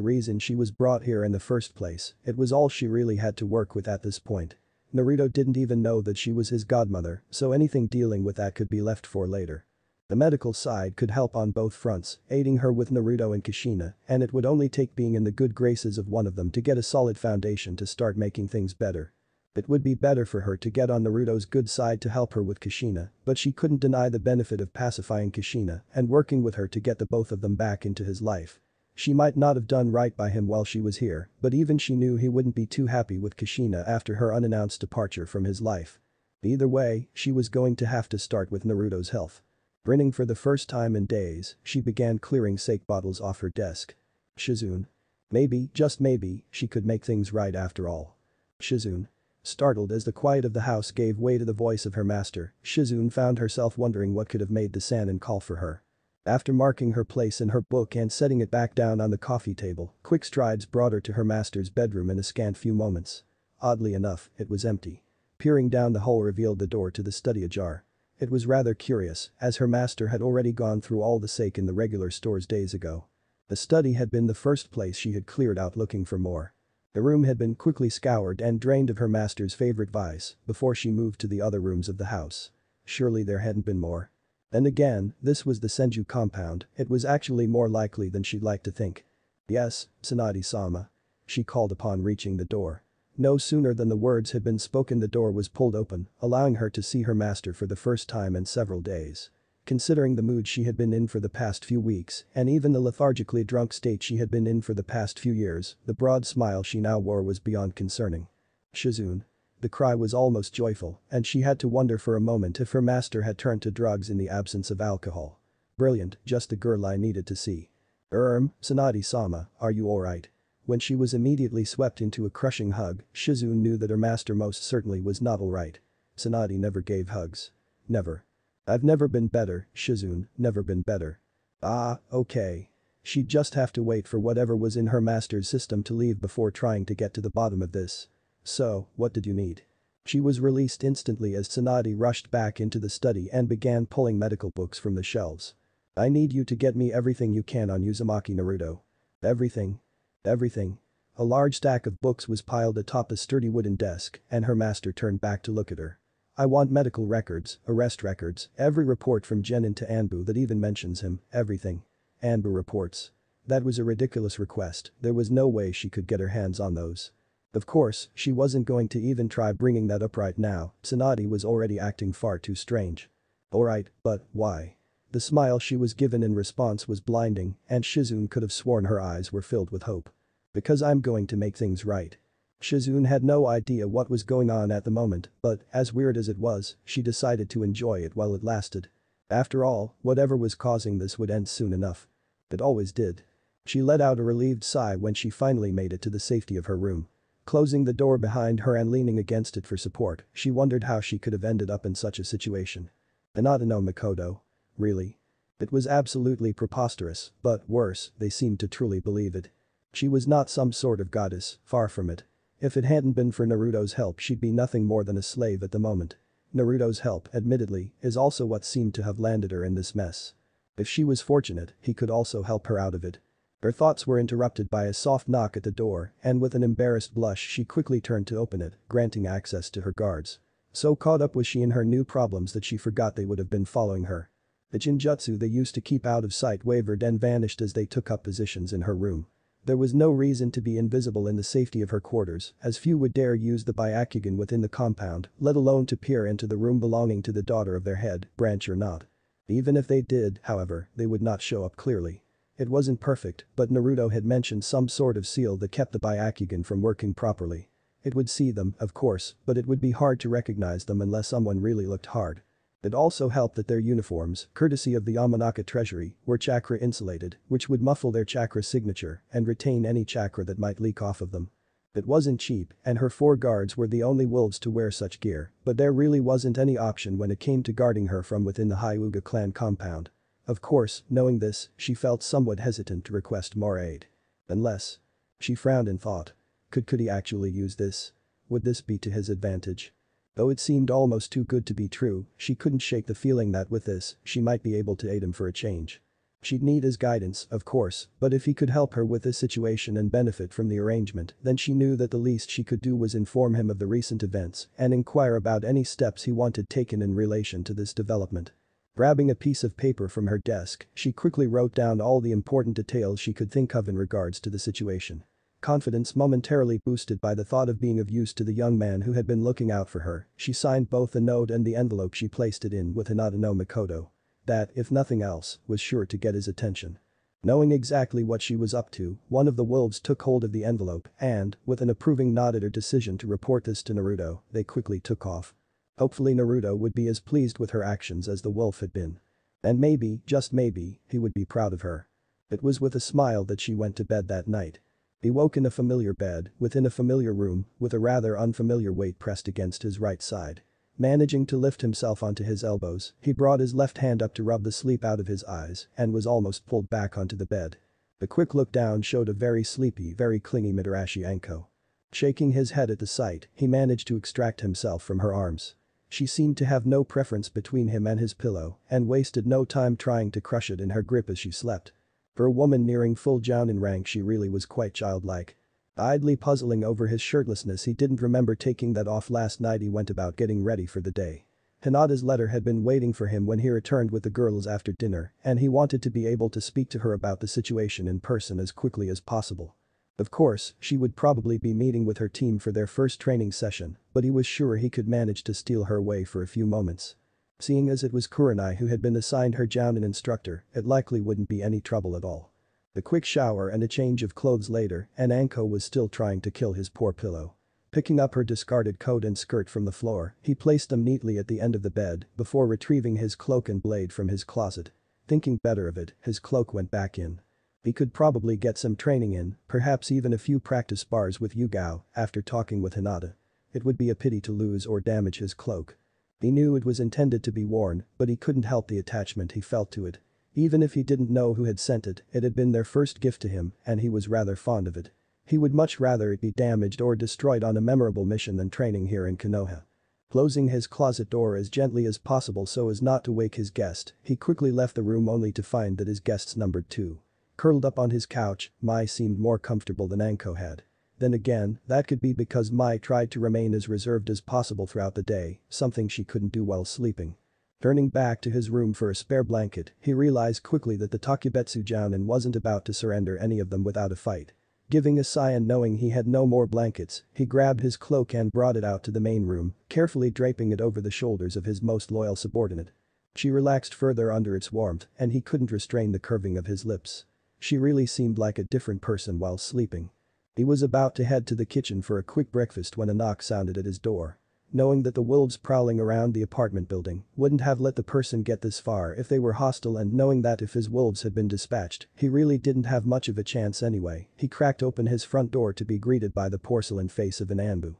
reason she was brought here in the first place, it was all she really had to work with at this point. Naruto didn't even know that she was his godmother, so anything dealing with that could be left for later. The medical side could help on both fronts, aiding her with Naruto and Kushina, and it would only take being in the good graces of one of them to get a solid foundation to start making things better. It would be better for her to get on Naruto's good side to help her with Kushina, but she couldn't deny the benefit of pacifying Kushina and working with her to get the both of them back into his life. She might not have done right by him while she was here, but even she knew he wouldn't be too happy with Kushina after her unannounced departure from his life. Either way, she was going to have to start with Naruto's health. Grinning for the first time in days, she began clearing sake bottles off her desk. Shizune. Maybe, just maybe, she could make things right after all. Shizune. Startled as the quiet of the house gave way to the voice of her master, Shizune found herself wondering what could have made the Sannin call for her. After marking her place in her book and setting it back down on the coffee table, quick strides brought her to her master's bedroom in a scant few moments. Oddly enough, it was empty. Peering down the hole revealed the door to the study ajar. It was rather curious, as her master had already gone through all the sake in the regular stores days ago. The study had been the first place she had cleared out looking for more. The room had been quickly scoured and drained of her master's favorite vice before she moved to the other rooms of the house. Surely there hadn't been more. And again, this was the Senju compound, it was actually more likely than she'd like to think. Yes, Tsunade-sama. She called upon reaching the door. No sooner than the words had been spoken the door was pulled open, allowing her to see her master for the first time in several days. Considering the mood she had been in for the past few weeks, and even the lethargically drunk state she had been in for the past few years, the broad smile she now wore was beyond concerning. Shizune. The cry was almost joyful, and she had to wonder for a moment if her master had turned to drugs in the absence of alcohol. Brilliant, just the girl I needed to see. Tsunade-sama, are you alright? When she was immediately swept into a crushing hug, Shizune knew that her master most certainly was not alright. Tsunade never gave hugs. Never. I've never been better, Shizune, never been better. Ah, okay. She'd just have to wait for whatever was in her master's system to leave before trying to get to the bottom of this. So, what did you need? She was released instantly as Tsunade rushed back into the study and began pulling medical books from the shelves. I need you to get me everything you can on Uzumaki Naruto. Everything. Everything. A large stack of books was piled atop a sturdy wooden desk, and her master turned back to look at her. I want medical records, arrest records, every report from Genin to Anbu that even mentions him, everything. Anbu reports. That was a ridiculous request, there was no way she could get her hands on those. Of course, she wasn't going to even try bringing that up right now, Tsunade was already acting far too strange. Alright, but why? The smile she was given in response was blinding, and Shizune could have sworn her eyes were filled with hope. Because I'm going to make things right. Shizune had no idea what was going on at the moment, but, as weird as it was, she decided to enjoy it while it lasted. After all, whatever was causing this would end soon enough. It always did. She let out a relieved sigh when she finally made it to the safety of her room. Closing the door behind her and leaning against it for support, she wondered how she could have ended up in such a situation. Hinata no Mikoto. Really? It was absolutely preposterous, but worse, they seemed to truly believe it. She was not some sort of goddess, far from it. If it hadn't been for Naruto's help she'd be nothing more than a slave at the moment. Naruto's help, admittedly, is also what seemed to have landed her in this mess. If she was fortunate, he could also help her out of it. Her thoughts were interrupted by a soft knock at the door, and with an embarrassed blush she quickly turned to open it, granting access to her guards. So caught up was she in her new problems that she forgot they would have been following her. The jinjutsu they used to keep out of sight wavered and vanished as they took up positions in her room. There was no reason to be invisible in the safety of her quarters, as few would dare use the Byakugan within the compound, let alone to peer into the room belonging to the daughter of their head, branch or not. Even if they did, however, they would not show up clearly. It wasn't perfect, but Naruto had mentioned some sort of seal that kept the Byakugan from working properly. It would see them, of course, but it would be hard to recognize them unless someone really looked hard. It also helped that their uniforms, courtesy of the Yamanaka treasury, were chakra insulated, which would muffle their chakra signature and retain any chakra that might leak off of them. It wasn't cheap, and her 4 guards were the only wolves to wear such gear, but there really wasn't any option when it came to guarding her from within the Hyuga clan compound. Of course, knowing this, she felt somewhat hesitant to request more aid. Unless. She frowned in thought. Could he actually use this? Would this be to his advantage? Though it seemed almost too good to be true, she couldn't shake the feeling that with this, she might be able to aid him for a change. She'd need his guidance, of course, but if he could help her with this situation and benefit from the arrangement, then she knew that the least she could do was inform him of the recent events and inquire about any steps he wanted taken in relation to this development. Grabbing a piece of paper from her desk, she quickly wrote down all the important details she could think of in regards to the situation. Confidence momentarily boosted by the thought of being of use to the young man who had been looking out for her, she signed both the note and the envelope she placed it in with Hinata no Mikoto. That, if nothing else, was sure to get his attention. Knowing exactly what she was up to, one of the wolves took hold of the envelope and, with an approving nod at her decision to report this to Naruto, they quickly took off. Hopefully Naruto would be as pleased with her actions as the wolf had been. And maybe, just maybe, he would be proud of her. It was with a smile that she went to bed that night. He woke in a familiar bed, within a familiar room, with a rather unfamiliar weight pressed against his right side. Managing to lift himself onto his elbows, he brought his left hand up to rub the sleep out of his eyes and was almost pulled back onto the bed. The quick look down showed a very sleepy, very clingy Madarashi Anko. Shaking his head at the sight, he managed to extract himself from her arms. She seemed to have no preference between him and his pillow and wasted no time trying to crush it in her grip as she slept. For a woman nearing full jounin rank she really was quite childlike. Idly puzzling over his shirtlessness he didn't remember taking that off last night he went about getting ready for the day. Hinata's letter had been waiting for him when he returned with the girls after dinner and he wanted to be able to speak to her about the situation in person as quickly as possible. Of course, she would probably be meeting with her team for their first training session, but he was sure he could manage to steal her away for a few moments. Seeing as it was Kurenai who had been assigned her jounin instructor, it likely wouldn't be any trouble at all. A quick shower and a change of clothes later, and Anko was still trying to kill his poor pillow. Picking up her discarded coat and skirt from the floor, he placed them neatly at the end of the bed before retrieving his cloak and blade from his closet. Thinking better of it, his cloak went back in. He could probably get some training in, perhaps even a few practice bars with Yugao, after talking with Hinata. It would be a pity to lose or damage his cloak. He knew it was intended to be worn, but he couldn't help the attachment he felt to it. Even if he didn't know who had sent it, it had been their first gift to him and he was rather fond of it. He would much rather it be damaged or destroyed on a memorable mission than training here in Konoha. Closing his closet door as gently as possible so as not to wake his guest, he quickly left the room only to find that his guest's numbered 2. Curled up on his couch, Mai seemed more comfortable than Anko had. Then again, that could be because Mai tried to remain as reserved as possible throughout the day, something she couldn't do while sleeping. Turning back to his room for a spare blanket, he realized quickly that the Takubetsu Jounin wasn't about to surrender any of them without a fight. Giving a sigh and knowing he had no more blankets, he grabbed his cloak and brought it out to the main room, carefully draping it over the shoulders of his most loyal subordinate. She relaxed further under its warmth and he couldn't restrain the curving of his lips. She really seemed like a different person while sleeping. He was about to head to the kitchen for a quick breakfast when a knock sounded at his door. Knowing that the wolves prowling around the apartment building wouldn't have let the person get this far if they were hostile and knowing that if his wolves had been dispatched, he really didn't have much of a chance anyway, he cracked open his front door to be greeted by the porcelain face of an Anbu.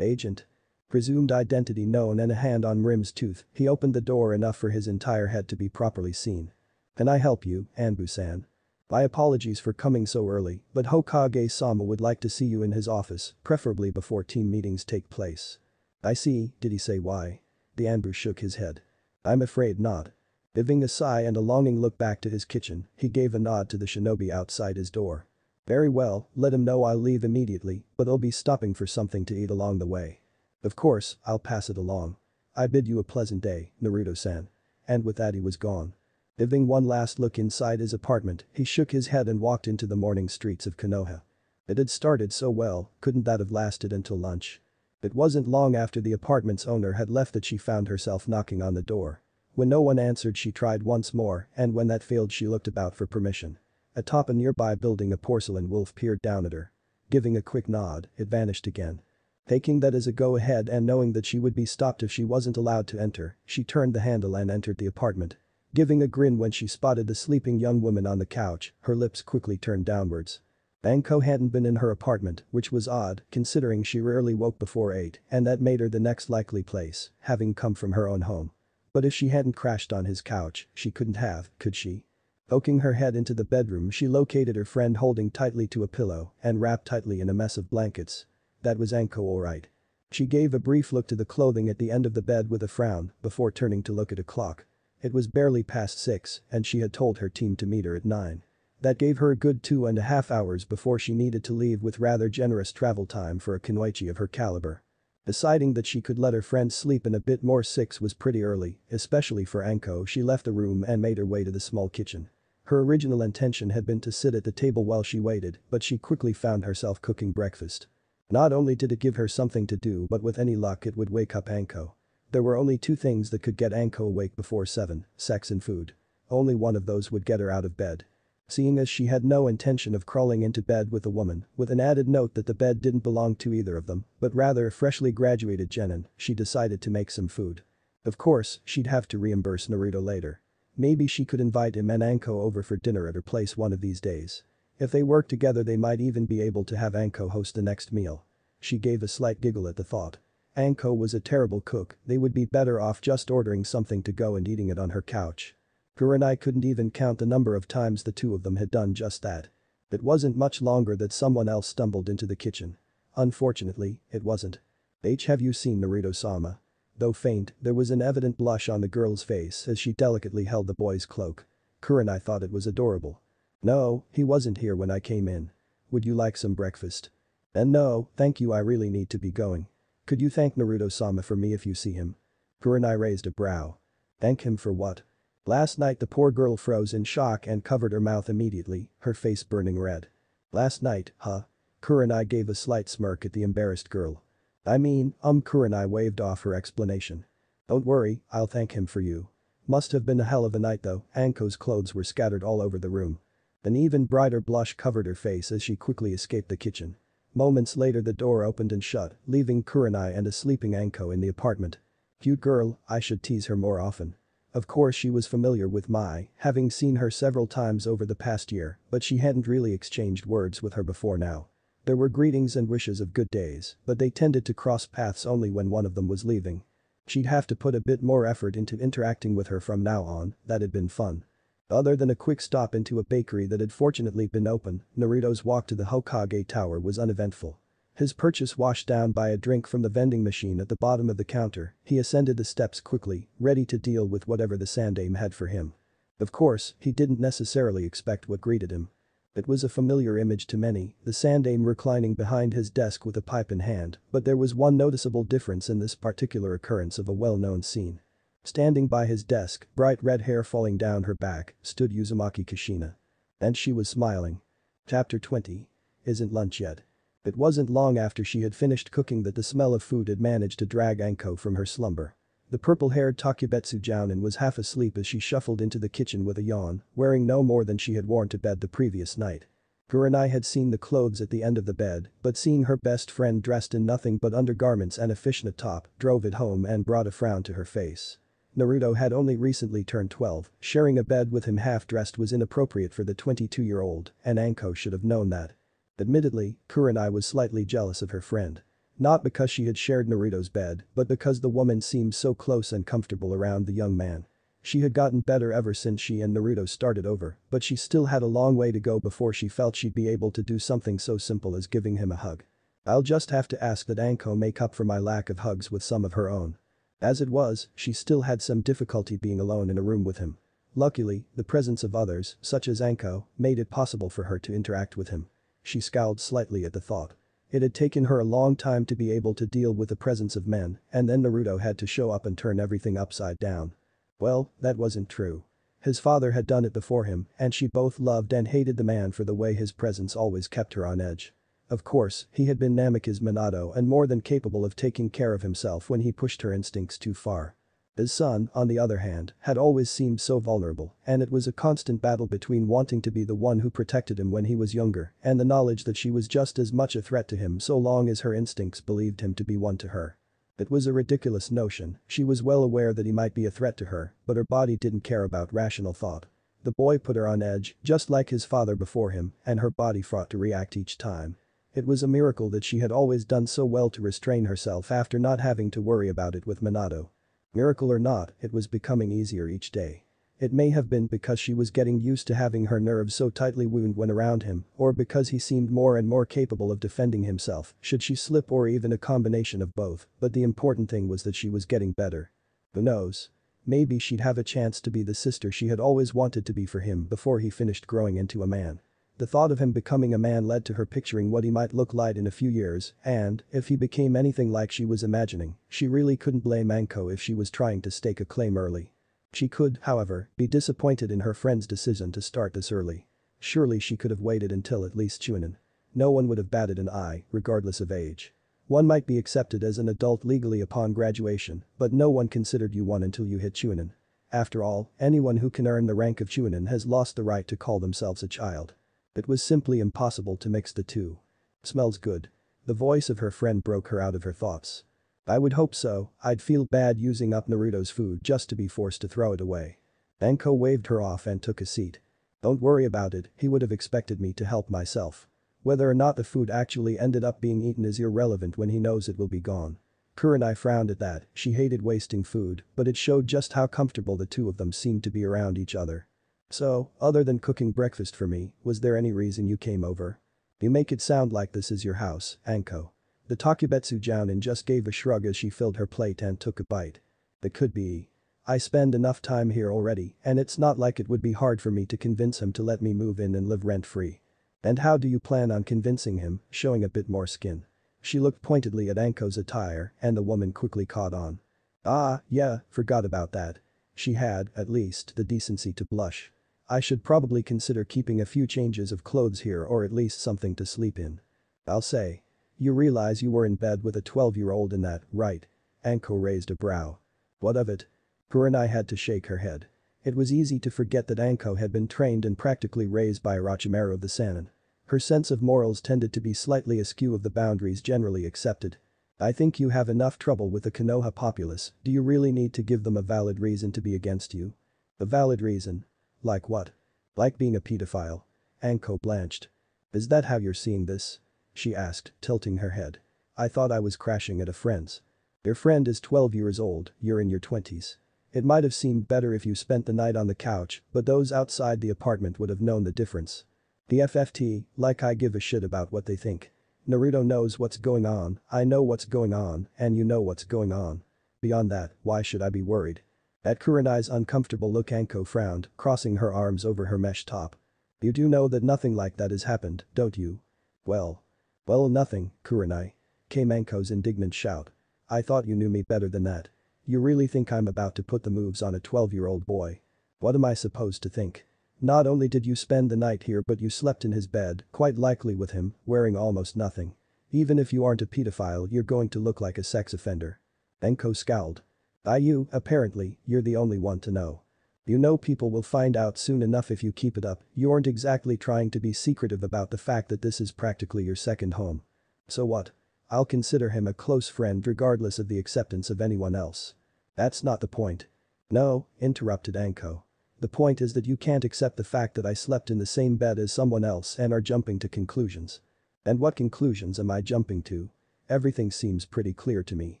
Agent. Presumed identity known and a hand on Rim's tooth, he opened the door enough for his entire head to be properly seen. Can I help you, Anbu-san? My apologies for coming so early, but Hokage-sama would like to see you in his office, preferably before team meetings take place. I see, did he say why? The Anbu shook his head. I'm afraid not. Giving a sigh and a longing look back to his kitchen, he gave a nod to the shinobi outside his door. Very well, let him know I'll leave immediately, but I'll be stopping for something to eat along the way. Of course, I'll pass it along. I bid you a pleasant day, Naruto-san. And with that he was gone. Giving one last look inside his apartment, he shook his head and walked into the morning streets of Konoha. It had started so well, couldn't that have lasted until lunch? It wasn't long after the apartment's owner had left that she found herself knocking on the door. When no one answered she tried once more, and when that failed she looked about for permission. Atop a nearby building a porcelain wolf peered down at her. Giving a quick nod, it vanished again. Taking that as a go-ahead and knowing that she would be stopped if she wasn't allowed to enter, she turned the handle and entered the apartment. Giving a grin when she spotted the sleeping young woman on the couch, her lips quickly turned downwards. Anko hadn't been in her apartment, which was odd considering she rarely woke before 8 and that made her the next likely place, having come from her own home. But if she hadn't crashed on his couch, she couldn't have, could she? Poking her head into the bedroom she located her friend holding tightly to a pillow and wrapped tightly in a mess of blankets. That was Anko alright. She gave a brief look to the clothing at the end of the bed with a frown before turning to look at a clock. It was barely past 6 and she had told her team to meet her at 9. That gave her a good 2.5 hours before she needed to leave with rather generous travel time for a kunoichi of her caliber. Deciding that she could let her friend sleep in a bit more 6 was pretty early, especially for Anko. She left the room and made her way to the small kitchen. Her original intention had been to sit at the table while she waited, but she quickly found herself cooking breakfast. Not only did it give her something to do but with any luck it would wake up Anko. There were only 2 things that could get Anko awake before 7, sex and food. Only one of those would get her out of bed. Seeing as she had no intention of crawling into bed with a woman, with an added note that the bed didn't belong to either of them, but rather a freshly graduated genin, she decided to make some food. Of course, she'd have to reimburse Naruto later. Maybe she could invite him and Anko over for dinner at her place one of these days. If they worked together they might even be able to have Anko host the next meal. She gave a slight giggle at the thought. Anko was a terrible cook, they would be better off just ordering something to go and eating it on her couch. Kurenai couldn't even count the number of times the two of them had done just that. It wasn't much longer that someone else stumbled into the kitchen. Unfortunately, it wasn't. Have you seen Naruto-sama? Though faint, there was an evident blush on the girl's face as she delicately held the boy's cloak. Kurenai thought it was adorable. No, he wasn't here when I came in. Would you like some breakfast? And no, thank you, I really need to be going. Could you thank Naruto-sama for me if you see him? Kurenai raised a brow. Thank him for what? Last night the poor girl froze in shock and covered her mouth immediately, her face burning red. Last night, huh? Kurenai gave a slight smirk at the embarrassed girl. Kurenai waved off her explanation. Don't worry, I'll thank him for you. Must have been a hell of a night though. Anko's clothes were scattered all over the room. An even brighter blush covered her face as she quickly escaped the kitchen. Moments later the door opened and shut, leaving Kurenai and a sleeping Anko in the apartment. Cute girl, I should tease her more often. Of course she was familiar with Mai, having seen her several times over the past year, but she hadn't really exchanged words with her before now. There were greetings and wishes of good days, but they tended to cross paths only when one of them was leaving. She'd have to put a bit more effort into interacting with her from now on. That had been fun. Other than a quick stop into a bakery that had fortunately been open, Naruto's walk to the Hokage Tower was uneventful. His purchase washed down by a drink from the vending machine at the bottom of the counter, he ascended the steps quickly, ready to deal with whatever the Sandaime had for him. Of course, he didn't necessarily expect what greeted him. It was a familiar image to many, the Sandaime reclining behind his desk with a pipe in hand, but there was one noticeable difference in this particular occurrence of a well-known scene. Standing by his desk, bright red hair falling down her back, stood Uzumaki Kushina. And she was smiling. Chapter 20. Isn't lunch yet? It wasn't long after she had finished cooking that the smell of food had managed to drag Anko from her slumber. The purple-haired Takubetsu Jounin was half asleep as she shuffled into the kitchen with a yawn, wearing no more than she had worn to bed the previous night. Kurenai had seen the clothes at the end of the bed, but seeing her best friend dressed in nothing but undergarments and a fishnet top drove it home and brought a frown to her face. Naruto had only recently turned 12, sharing a bed with him half-dressed was inappropriate for the 22-year-old, and Anko should have known that. Admittedly, Kurenai was slightly jealous of her friend. Not because she had shared Naruto's bed, but because the woman seemed so close and comfortable around the young man. She had gotten better ever since she and Naruto started over, but she still had a long way to go before she felt she'd be able to do something so simple as giving him a hug. I'll just have to ask that Anko make up for my lack of hugs with some of her own. As it was, she still had some difficulty being alone in a room with him. Luckily, the presence of others, such as Anko, made it possible for her to interact with him. She scowled slightly at the thought. It had taken her a long time to be able to deal with the presence of men, and then Naruto had to show up and turn everything upside down. Well, that wasn't true. His father had done it before him, and she both loved and hated the man for the way his presence always kept her on edge. Of course, he had been Namika's minato and more than capable of taking care of himself when he pushed her instincts too far. His son, on the other hand, had always seemed so vulnerable, and it was a constant battle between wanting to be the one who protected him when he was younger and the knowledge that she was just as much a threat to him so long as her instincts believed him to be one to her. It was a ridiculous notion, she was well aware that he might be a threat to her, but her body didn't care about rational thought. The boy put her on edge, just like his father before him, and her body fought to react each time. It was a miracle that she had always done so well to restrain herself after not having to worry about it with Minato. Miracle or not, it was becoming easier each day. It may have been because she was getting used to having her nerves so tightly wound when around him, or because he seemed more and more capable of defending himself should she slip, or even a combination of both, but the important thing was that she was getting better. Who knows? Maybe she'd have a chance to be the sister she had always wanted to be for him before he finished growing into a man. The thought of him becoming a man led to her picturing what he might look like in a few years, and, if he became anything like she was imagining, she really couldn't blame Anko if she was trying to stake a claim early. She could, however, be disappointed in her friend's decision to start this early. Surely she could have waited until at least Chunin. No one would have batted an eye, regardless of age. One might be accepted as an adult legally upon graduation, but no one considered you one until you hit Chunin. After all, anyone who can earn the rank of Chunin has lost the right to call themselves a child. It was simply impossible to mix the two. Smells good. The voice of her friend broke her out of her thoughts. I would hope so, I'd feel bad using up Naruto's food just to be forced to throw it away. Anko waved her off and took a seat. Don't worry about it, he would have expected me to help myself. Whether or not the food actually ended up being eaten is irrelevant when he knows it will be gone. Kurenai frowned at that, she hated wasting food, but it showed just how comfortable the two of them seemed to be around each other. So, other than cooking breakfast for me, was there any reason you came over? You make it sound like this is your house, Anko. The Takubetsu Jounin just gave a shrug as she filled her plate and took a bite. It could be. I spend enough time here already, and it's not like it would be hard for me to convince him to let me move in and live rent-free. And how do you plan on convincing him, showing a bit more skin? She looked pointedly at Anko's attire, and the woman quickly caught on. Ah, yeah, forgot about that. She had, at least, the decency to blush. I should probably consider keeping a few changes of clothes here, or at least something to sleep in. I'll say. You realize you were in bed with a 12-year-old in that, right? Anko raised a brow. What of it? Kurenai had to shake her head. It was easy to forget that Anko had been trained and practically raised by Orochimaru the Sannin. Her sense of morals tended to be slightly askew of the boundaries generally accepted. I think you have enough trouble with the Konoha populace, do you really need to give them a valid reason to be against you? A valid reason? Like what? Like being a pedophile? Anko blanched. Is that how you're seeing this? She asked, tilting her head. I thought I was crashing at a friend's. Your friend is 12 years old, you're in your 20s. It might have seemed better if you spent the night on the couch, but those outside the apartment would have known the difference. The FFT, like I give a shit about what they think. Naruto knows what's going on, I know what's going on, and you know what's going on. Beyond that, why should I be worried? At Kurenai's uncomfortable look, Anko frowned, crossing her arms over her mesh top. You do know that nothing like that has happened, don't you? Well, nothing, Kurenai. Came Anko's indignant shout. I thought you knew me better than that. You really think I'm about to put the moves on a 12-year-old boy? What am I supposed to think? Not only did you spend the night here, but you slept in his bed, quite likely with him, wearing almost nothing. Even if you aren't a pedophile, you're going to look like a sex offender. Anko scowled. Apparently, you're the only one to know. You know people will find out soon enough if you keep it up, you aren't exactly trying to be secretive about the fact that this is practically your second home. So what? I'll consider him a close friend regardless of the acceptance of anyone else. That's not the point. No, interrupted Anko. The point is that you can't accept the fact that I slept in the same bed as someone else and are jumping to conclusions. And what conclusions am I jumping to? Everything seems pretty clear to me.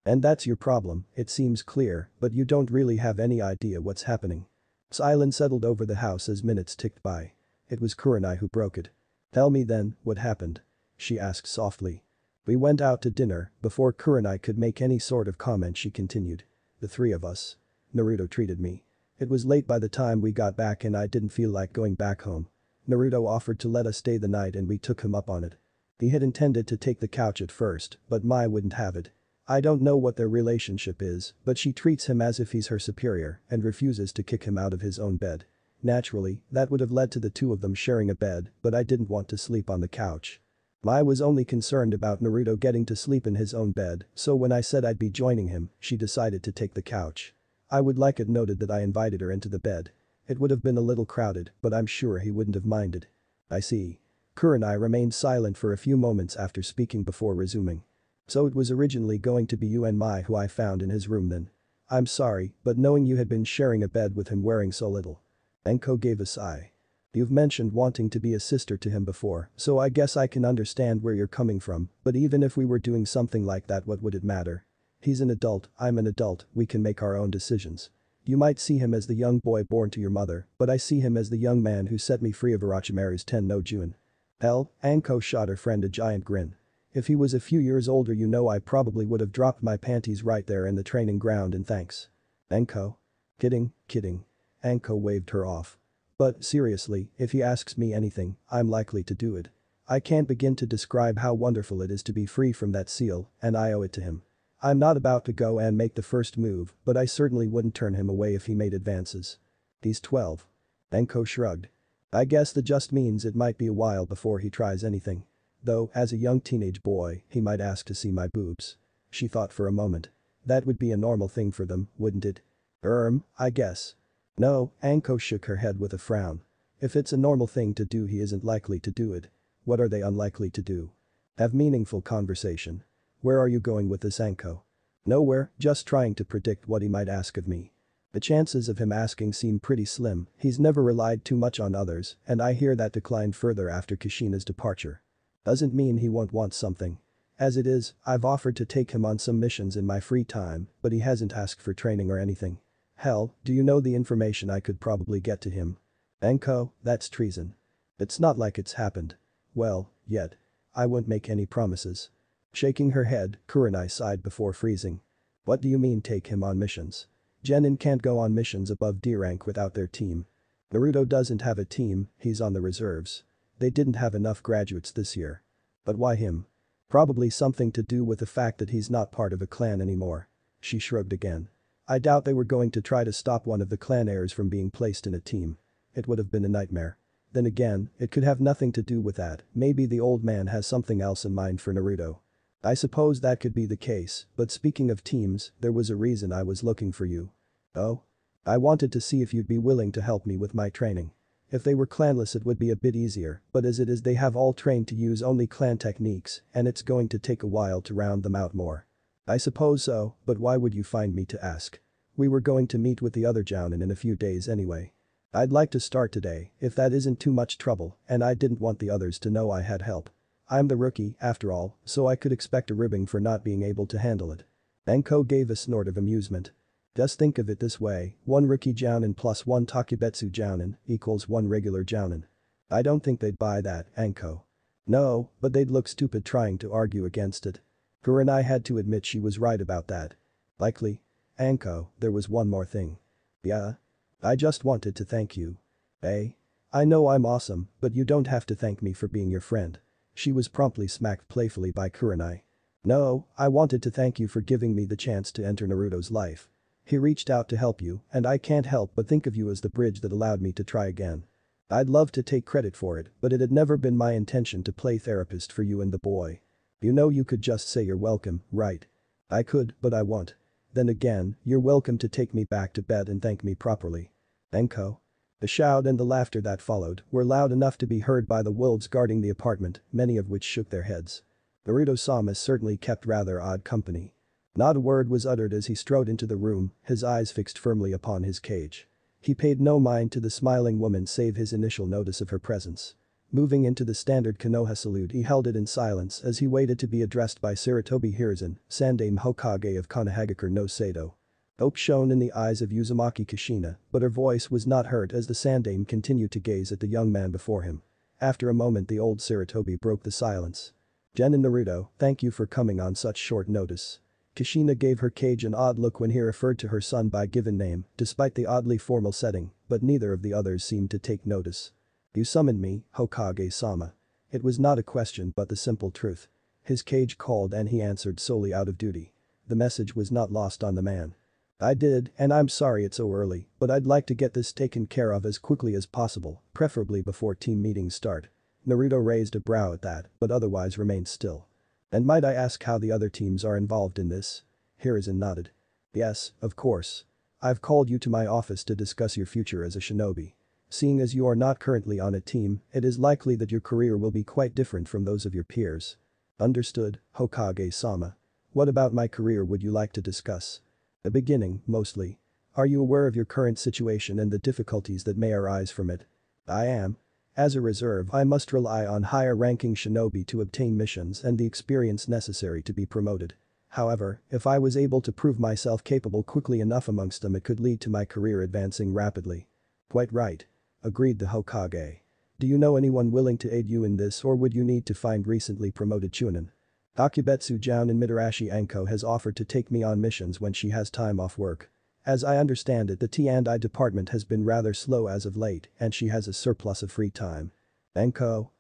And that's your problem, it seems clear, but you don't really have any idea what's happening. Silence settled over the house as minutes ticked by. It was Kurenai who broke it. Tell me then, what happened? She asked softly. We went out to dinner, before Kurenai could make any sort of comment she continued. The three of us. Naruto treated me. It was late by the time we got back and I didn't feel like going back home. Naruto offered to let us stay the night and we took him up on it. He had intended to take the couch at first, but Mai wouldn't have it. I don't know what their relationship is, but she treats him as if he's her superior and refuses to kick him out of his own bed. Naturally, that would have led to the two of them sharing a bed, but I didn't want to sleep on the couch. I was only concerned about Naruto getting to sleep in his own bed, so when I said I'd be joining him, she decided to take the couch. I would like it noted that I invited her into the bed. It would have been a little crowded, but I'm sure he wouldn't have minded. I see. Kurenai remained silent for a few moments after speaking before resuming. So it was originally going to be you and Mai who I found in his room then. I'm sorry, but knowing you had been sharing a bed with him wearing so little. Enko gave a sigh. You've mentioned wanting to be a sister to him before, so I guess I can understand where you're coming from, but even if we were doing something like that, what would it matter? He's an adult, I'm an adult, we can make our own decisions. You might see him as the young boy born to your mother, but I see him as the young man who set me free of Orochimaru's Ten no Juen. Hell, Anko shot her friend a giant grin. If he was a few years older, you know, I probably would have dropped my panties right there in the training ground and thanks. Anko? Kidding. Anko waved her off. But seriously, if he asks me anything, I'm likely to do it. I can't begin to describe how wonderful it is to be free from that seal, and I owe it to him. I'm not about to go and make the first move, but I certainly wouldn't turn him away if he made advances. He's 12. Anko shrugged. I guess that just means it might be a while before he tries anything. Though, as a young teenage boy, he might ask to see my boobs. She thought for a moment. That would be a normal thing for them, wouldn't it? I guess. No, Anko shook her head with a frown. If it's a normal thing to do, he isn't likely to do it. What are they unlikely to do? Have meaningful conversation. Where are you going with this, Anko? Nowhere, just trying to predict what he might ask of me. The chances of him asking seem pretty slim, he's never relied too much on others, and I hear that declined further after Kushina's departure. Doesn't mean he won't want something. As it is, I've offered to take him on some missions in my free time, but he hasn't asked for training or anything. Hell, do you know the information I could probably get to him? Anko, that's treason. It's not like it's happened. Well, yet. I won't make any promises. Shaking her head, Kurenai sighed before freezing. What do you mean take him on missions? Genin can't go on missions above D rank without their team. Naruto doesn't have a team, he's on the reserves. They didn't have enough graduates this year. But why him? Probably something to do with the fact that he's not part of a clan anymore. She shrugged again. I doubt they were going to try to stop one of the clan heirs from being placed in a team. It would have been a nightmare. Then again, it could have nothing to do with that, maybe the old man has something else in mind for Naruto. I suppose that could be the case, but speaking of teams, there was a reason I was looking for you. Oh? I wanted to see if you'd be willing to help me with my training. If they were clanless it would be a bit easier, but as it is they have all trained to use only clan techniques, and it's going to take a while to round them out more. I suppose so, but why would you find me to ask? We were going to meet with the other Jounin in a few days anyway. I'd like to start today, if that isn't too much trouble, and I didn't want the others to know I had help. I'm the rookie, after all, so I could expect a ribbing for not being able to handle it. Anko gave a snort of amusement. Just think of it this way, 1 rookie Jounin plus 1 Takebetsu Jounin equals 1 regular Jounin. I don't think they'd buy that, Anko. No, but they'd look stupid trying to argue against it. Kurenai had to admit she was right about that. Likely. Anko, there was one more thing. Yeah? I just wanted to thank you. Eh? I know I'm awesome, but you don't have to thank me for being your friend. She was promptly smacked playfully by Kurenai. No, I wanted to thank you for giving me the chance to enter Naruto's life. He reached out to help you, and I can't help but think of you as the bridge that allowed me to try again. I'd love to take credit for it, but it had never been my intention to play therapist for you and the boy. You know you could just say you're welcome, right? I could, but I won't. Then again, you're welcome to take me back to bed and thank me properly. Anko? The shout and the laughter that followed were loud enough to be heard by the wolves guarding the apartment, many of which shook their heads. Naruto-sama certainly kept rather odd company. Not a word was uttered as he strode into the room, his eyes fixed firmly upon his cage. He paid no mind to the smiling woman save his initial notice of her presence. Moving into the standard Konoha salute, he held it in silence as he waited to be addressed by Sarutobi Hiruzen, Sandaime Hokage of Konohagakure no Sado. Hope shone in the eyes of Uzumaki Kushina, but her voice was not heard as the Sandaime continued to gaze at the young man before him. After a moment the old Sarutobi broke the silence. Jen and Naruto, thank you for coming on such short notice. Kushina gave her cage an odd look when he referred to her son by given name, despite the oddly formal setting, but neither of the others seemed to take notice. You summoned me, Hokage-sama. It was not a question but the simple truth. His cage called and he answered solely out of duty. The message was not lost on the man. I did, and I'm sorry it's so early, but I'd like to get this taken care of as quickly as possible, preferably before team meetings start. Naruto raised a brow at that, but otherwise remained still. And might I ask how the other teams are involved in this? Hiruzen nodded. Yes, of course. I've called you to my office to discuss your future as a shinobi. Seeing as you are not currently on a team, it is likely that your career will be quite different from those of your peers. Understood, Hokage-sama. What about my career would you like to discuss? The beginning, mostly. Are you aware of your current situation and the difficulties that may arise from it? I am. As a reserve, I must rely on higher-ranking shinobi to obtain missions and the experience necessary to be promoted. However, if I was able to prove myself capable quickly enough amongst them, it could lead to my career advancing rapidly. Quite right. Agreed the Hokage. Do you know anyone willing to aid you in this, or would you need to find recently promoted chunin? Akibetsu Jounin Mitarashi Anko has offered to take me on missions when she has time off work. As I understand it, the T&I department has been rather slow as of late and she has a surplus of free time. Anko?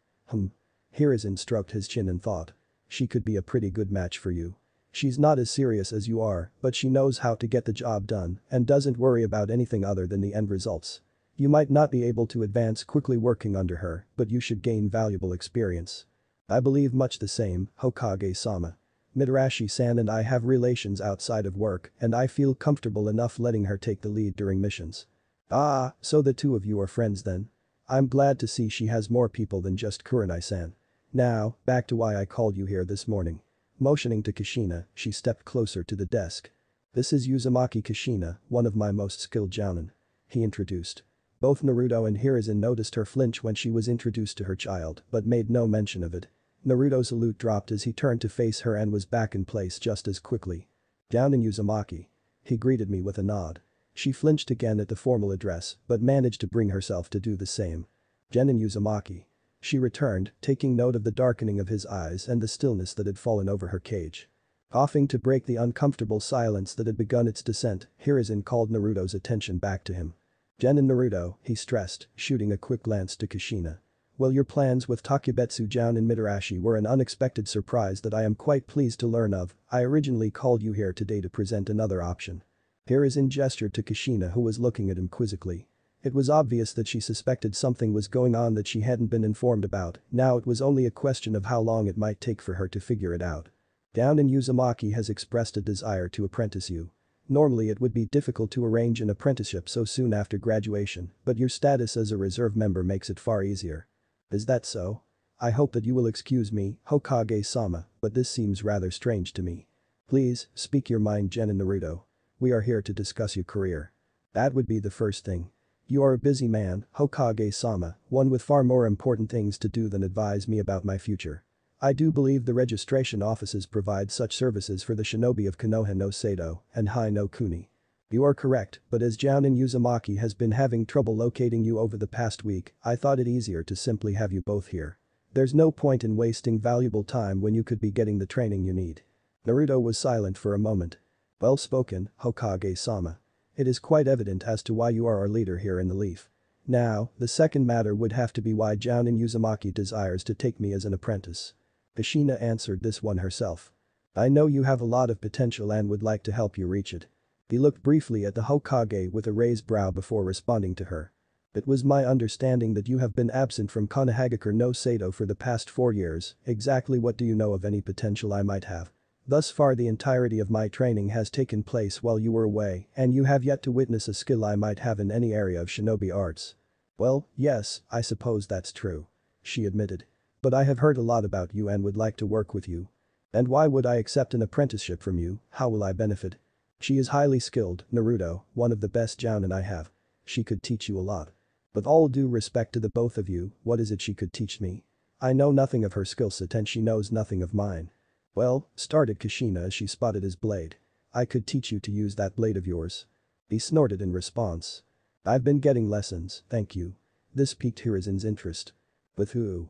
Hiruzen stroked his chin in thought. She could be a pretty good match for you. She's not as serious as you are, but she knows how to get the job done and doesn't worry about anything other than the end results. You might not be able to advance quickly working under her, but you should gain valuable experience. I believe much the same, Hokage-sama. Mitarashi-san and I have relations outside of work and I feel comfortable enough letting her take the lead during missions. Ah, so the two of you are friends then? I'm glad to see she has more people than just Kurenai-san. Now, back to why I called you here this morning. Motioning to Kushina, she stepped closer to the desk. This is Uzumaki Kushina, one of my most skilled jounin. He introduced. Both Naruto and Hiruzen noticed her flinch when she was introduced to her child, but made no mention of it. Naruto's salute dropped as he turned to face her and was back in place just as quickly. Jounin Uzumaki. He greeted me with a nod. She flinched again at the formal address, but managed to bring herself to do the same. Jounin Uzumaki. She returned, taking note of the darkening of his eyes and the stillness that had fallen over her cage. Coughing to break the uncomfortable silence that had begun its descent, Hiruzen called Naruto's attention back to him. Jounin Naruto, he stressed, shooting a quick glance to Kushina. Well, your plans with Takebetsu Jounin Mitarashi were an unexpected surprise that I am quite pleased to learn of. I originally called you here today to present another option. Hiruzen gestured to Kushina, who was looking at him quizzically. It was obvious that she suspected something was going on that she hadn't been informed about, now it was only a question of how long it might take for her to figure it out. Jounin Uzumaki has expressed a desire to apprentice you. Normally it would be difficult to arrange an apprenticeship so soon after graduation, but your status as a reserve member makes it far easier. Is that so? I hope that you will excuse me, Hokage-sama, but this seems rather strange to me. Please, speak your mind, Jounin Naruto. We are here to discuss your career. That would be the first thing. You are a busy man, Hokage-sama, one with far more important things to do than advise me about my future. I do believe the registration offices provide such services for the shinobi of Konoha no Sado and Hai no Kuni. You are correct, but as Jounin Uzumaki has been having trouble locating you over the past week, I thought it easier to simply have you both here. There's no point in wasting valuable time when you could be getting the training you need. Naruto was silent for a moment. Well spoken, Hokage-sama. It is quite evident as to why you are our leader here in the Leaf. Now, the second matter would have to be why Jounin Uzumaki desires to take me as an apprentice. Kushina answered this one herself. I know you have a lot of potential and would like to help you reach it. He looked briefly at the Hokage with a raised brow before responding to her. It was my understanding that you have been absent from Konohagakure no Sado for the past 4 years. Exactly what do you know of any potential I might have? Thus far the entirety of my training has taken place while you were away and you have yet to witness a skill I might have in any area of shinobi arts. Well, yes, I suppose that's true. She admitted. But I have heard a lot about you and would like to work with you. And why would I accept an apprenticeship from you? How will I benefit? She is highly skilled, Naruto, one of the best jounin I have. She could teach you a lot. With all due respect to the both of you, what is it she could teach me? I know nothing of her skill set and she knows nothing of mine. Well, started Kushina as she spotted his blade. I could teach you to use that blade of yours. He snorted in response. I've been getting lessons, thank you. This piqued Hiruzen's interest. With who?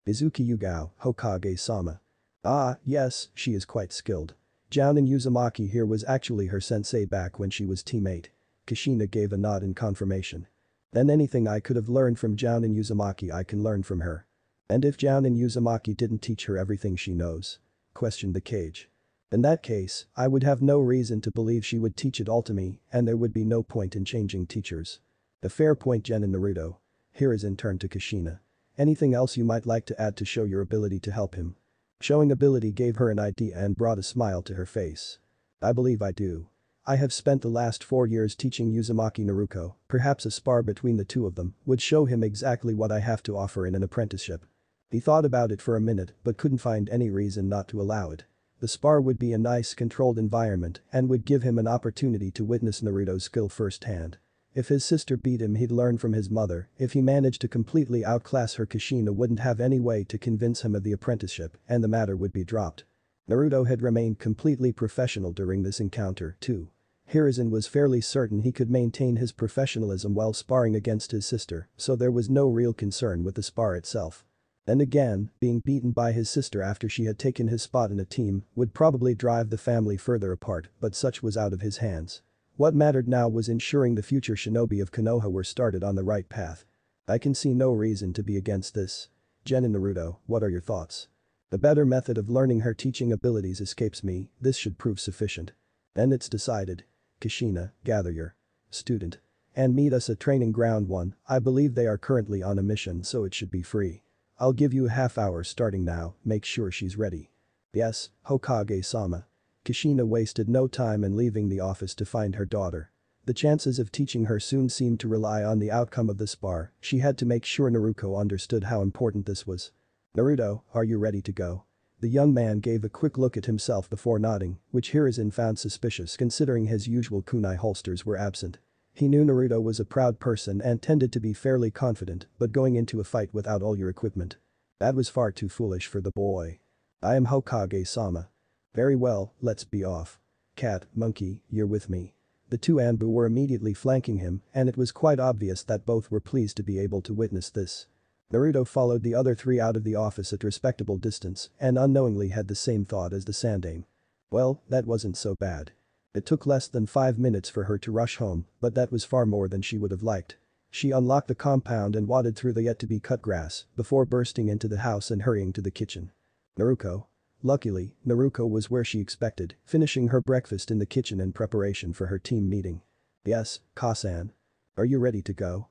Izuki Yugao, Hokage-sama. Ah, yes, she is quite skilled. Jounin Uzumaki here was actually her sensei back when she was teammate. Kushina gave a nod in confirmation. Then anything I could have learned from Jounin Uzumaki I can learn from her. And if Jounin Uzumaki didn't teach her everything she knows? Questioned the cage. In that case, I would have no reason to believe she would teach it all to me, and there would be no point in changing teachers. A fair point, Jen and Naruto. Hiruzen turned to Kushina. Anything else you might like to add to show your ability to help him? Showing ability gave her an idea and brought a smile to her face. I believe I do. I have spent the last 4 years teaching Uzumaki Naruto, perhaps a spar between the two of them would show him exactly what I have to offer in an apprenticeship. He thought about it for a minute but couldn't find any reason not to allow it. The spar would be a nice controlled environment and would give him an opportunity to witness Naruto's skill firsthand. If his sister beat him, he'd learn from his mother. If he managed to completely outclass her, Kushina wouldn't have any way to convince him of the apprenticeship and the matter would be dropped. Naruto had remained completely professional during this encounter, too. Hiruzen was fairly certain he could maintain his professionalism while sparring against his sister, so there was no real concern with the spar itself. Then again, being beaten by his sister after she had taken his spot in a team would probably drive the family further apart, but such was out of his hands. What mattered now was ensuring the future shinobi of Konoha were started on the right path. I can see no reason to be against this. Jen and Naruto, what are your thoughts? The better method of learning her teaching abilities escapes me, this should prove sufficient. Then it's decided. Kushina, gather your student and meet us at training ground 1, I believe they are currently on a mission so it should be free. I'll give you a half hour starting now, make sure she's ready. Yes, Hokage-sama. Kushina wasted no time in leaving the office to find her daughter. The chances of teaching her soon seemed to rely on the outcome of the spar, she had to make sure Naruto understood how important this was. Naruto, are you ready to go? The young man gave a quick look at himself before nodding, which Hiruzen found suspicious considering his usual kunai holsters were absent. He knew Naruto was a proud person and tended to be fairly confident, but going into a fight without all your equipment? That was far too foolish for the boy. I am Hokage-sama. Very well, let's be off. Cat, monkey, you're with me. The two Anbu were immediately flanking him and it was quite obvious that both were pleased to be able to witness this. Naruto followed the other three out of the office at respectable distance and unknowingly had the same thought as the Sandaime. Well, that wasn't so bad. It took less than 5 minutes for her to rush home, but that was far more than she would have liked. She unlocked the compound and wadded through the yet-to-be-cut grass before bursting into the house and hurrying to the kitchen. Naruto. Luckily, Naruto was where she expected, finishing her breakfast in the kitchen in preparation for her team meeting. Yes, Kasan. Are you ready to go?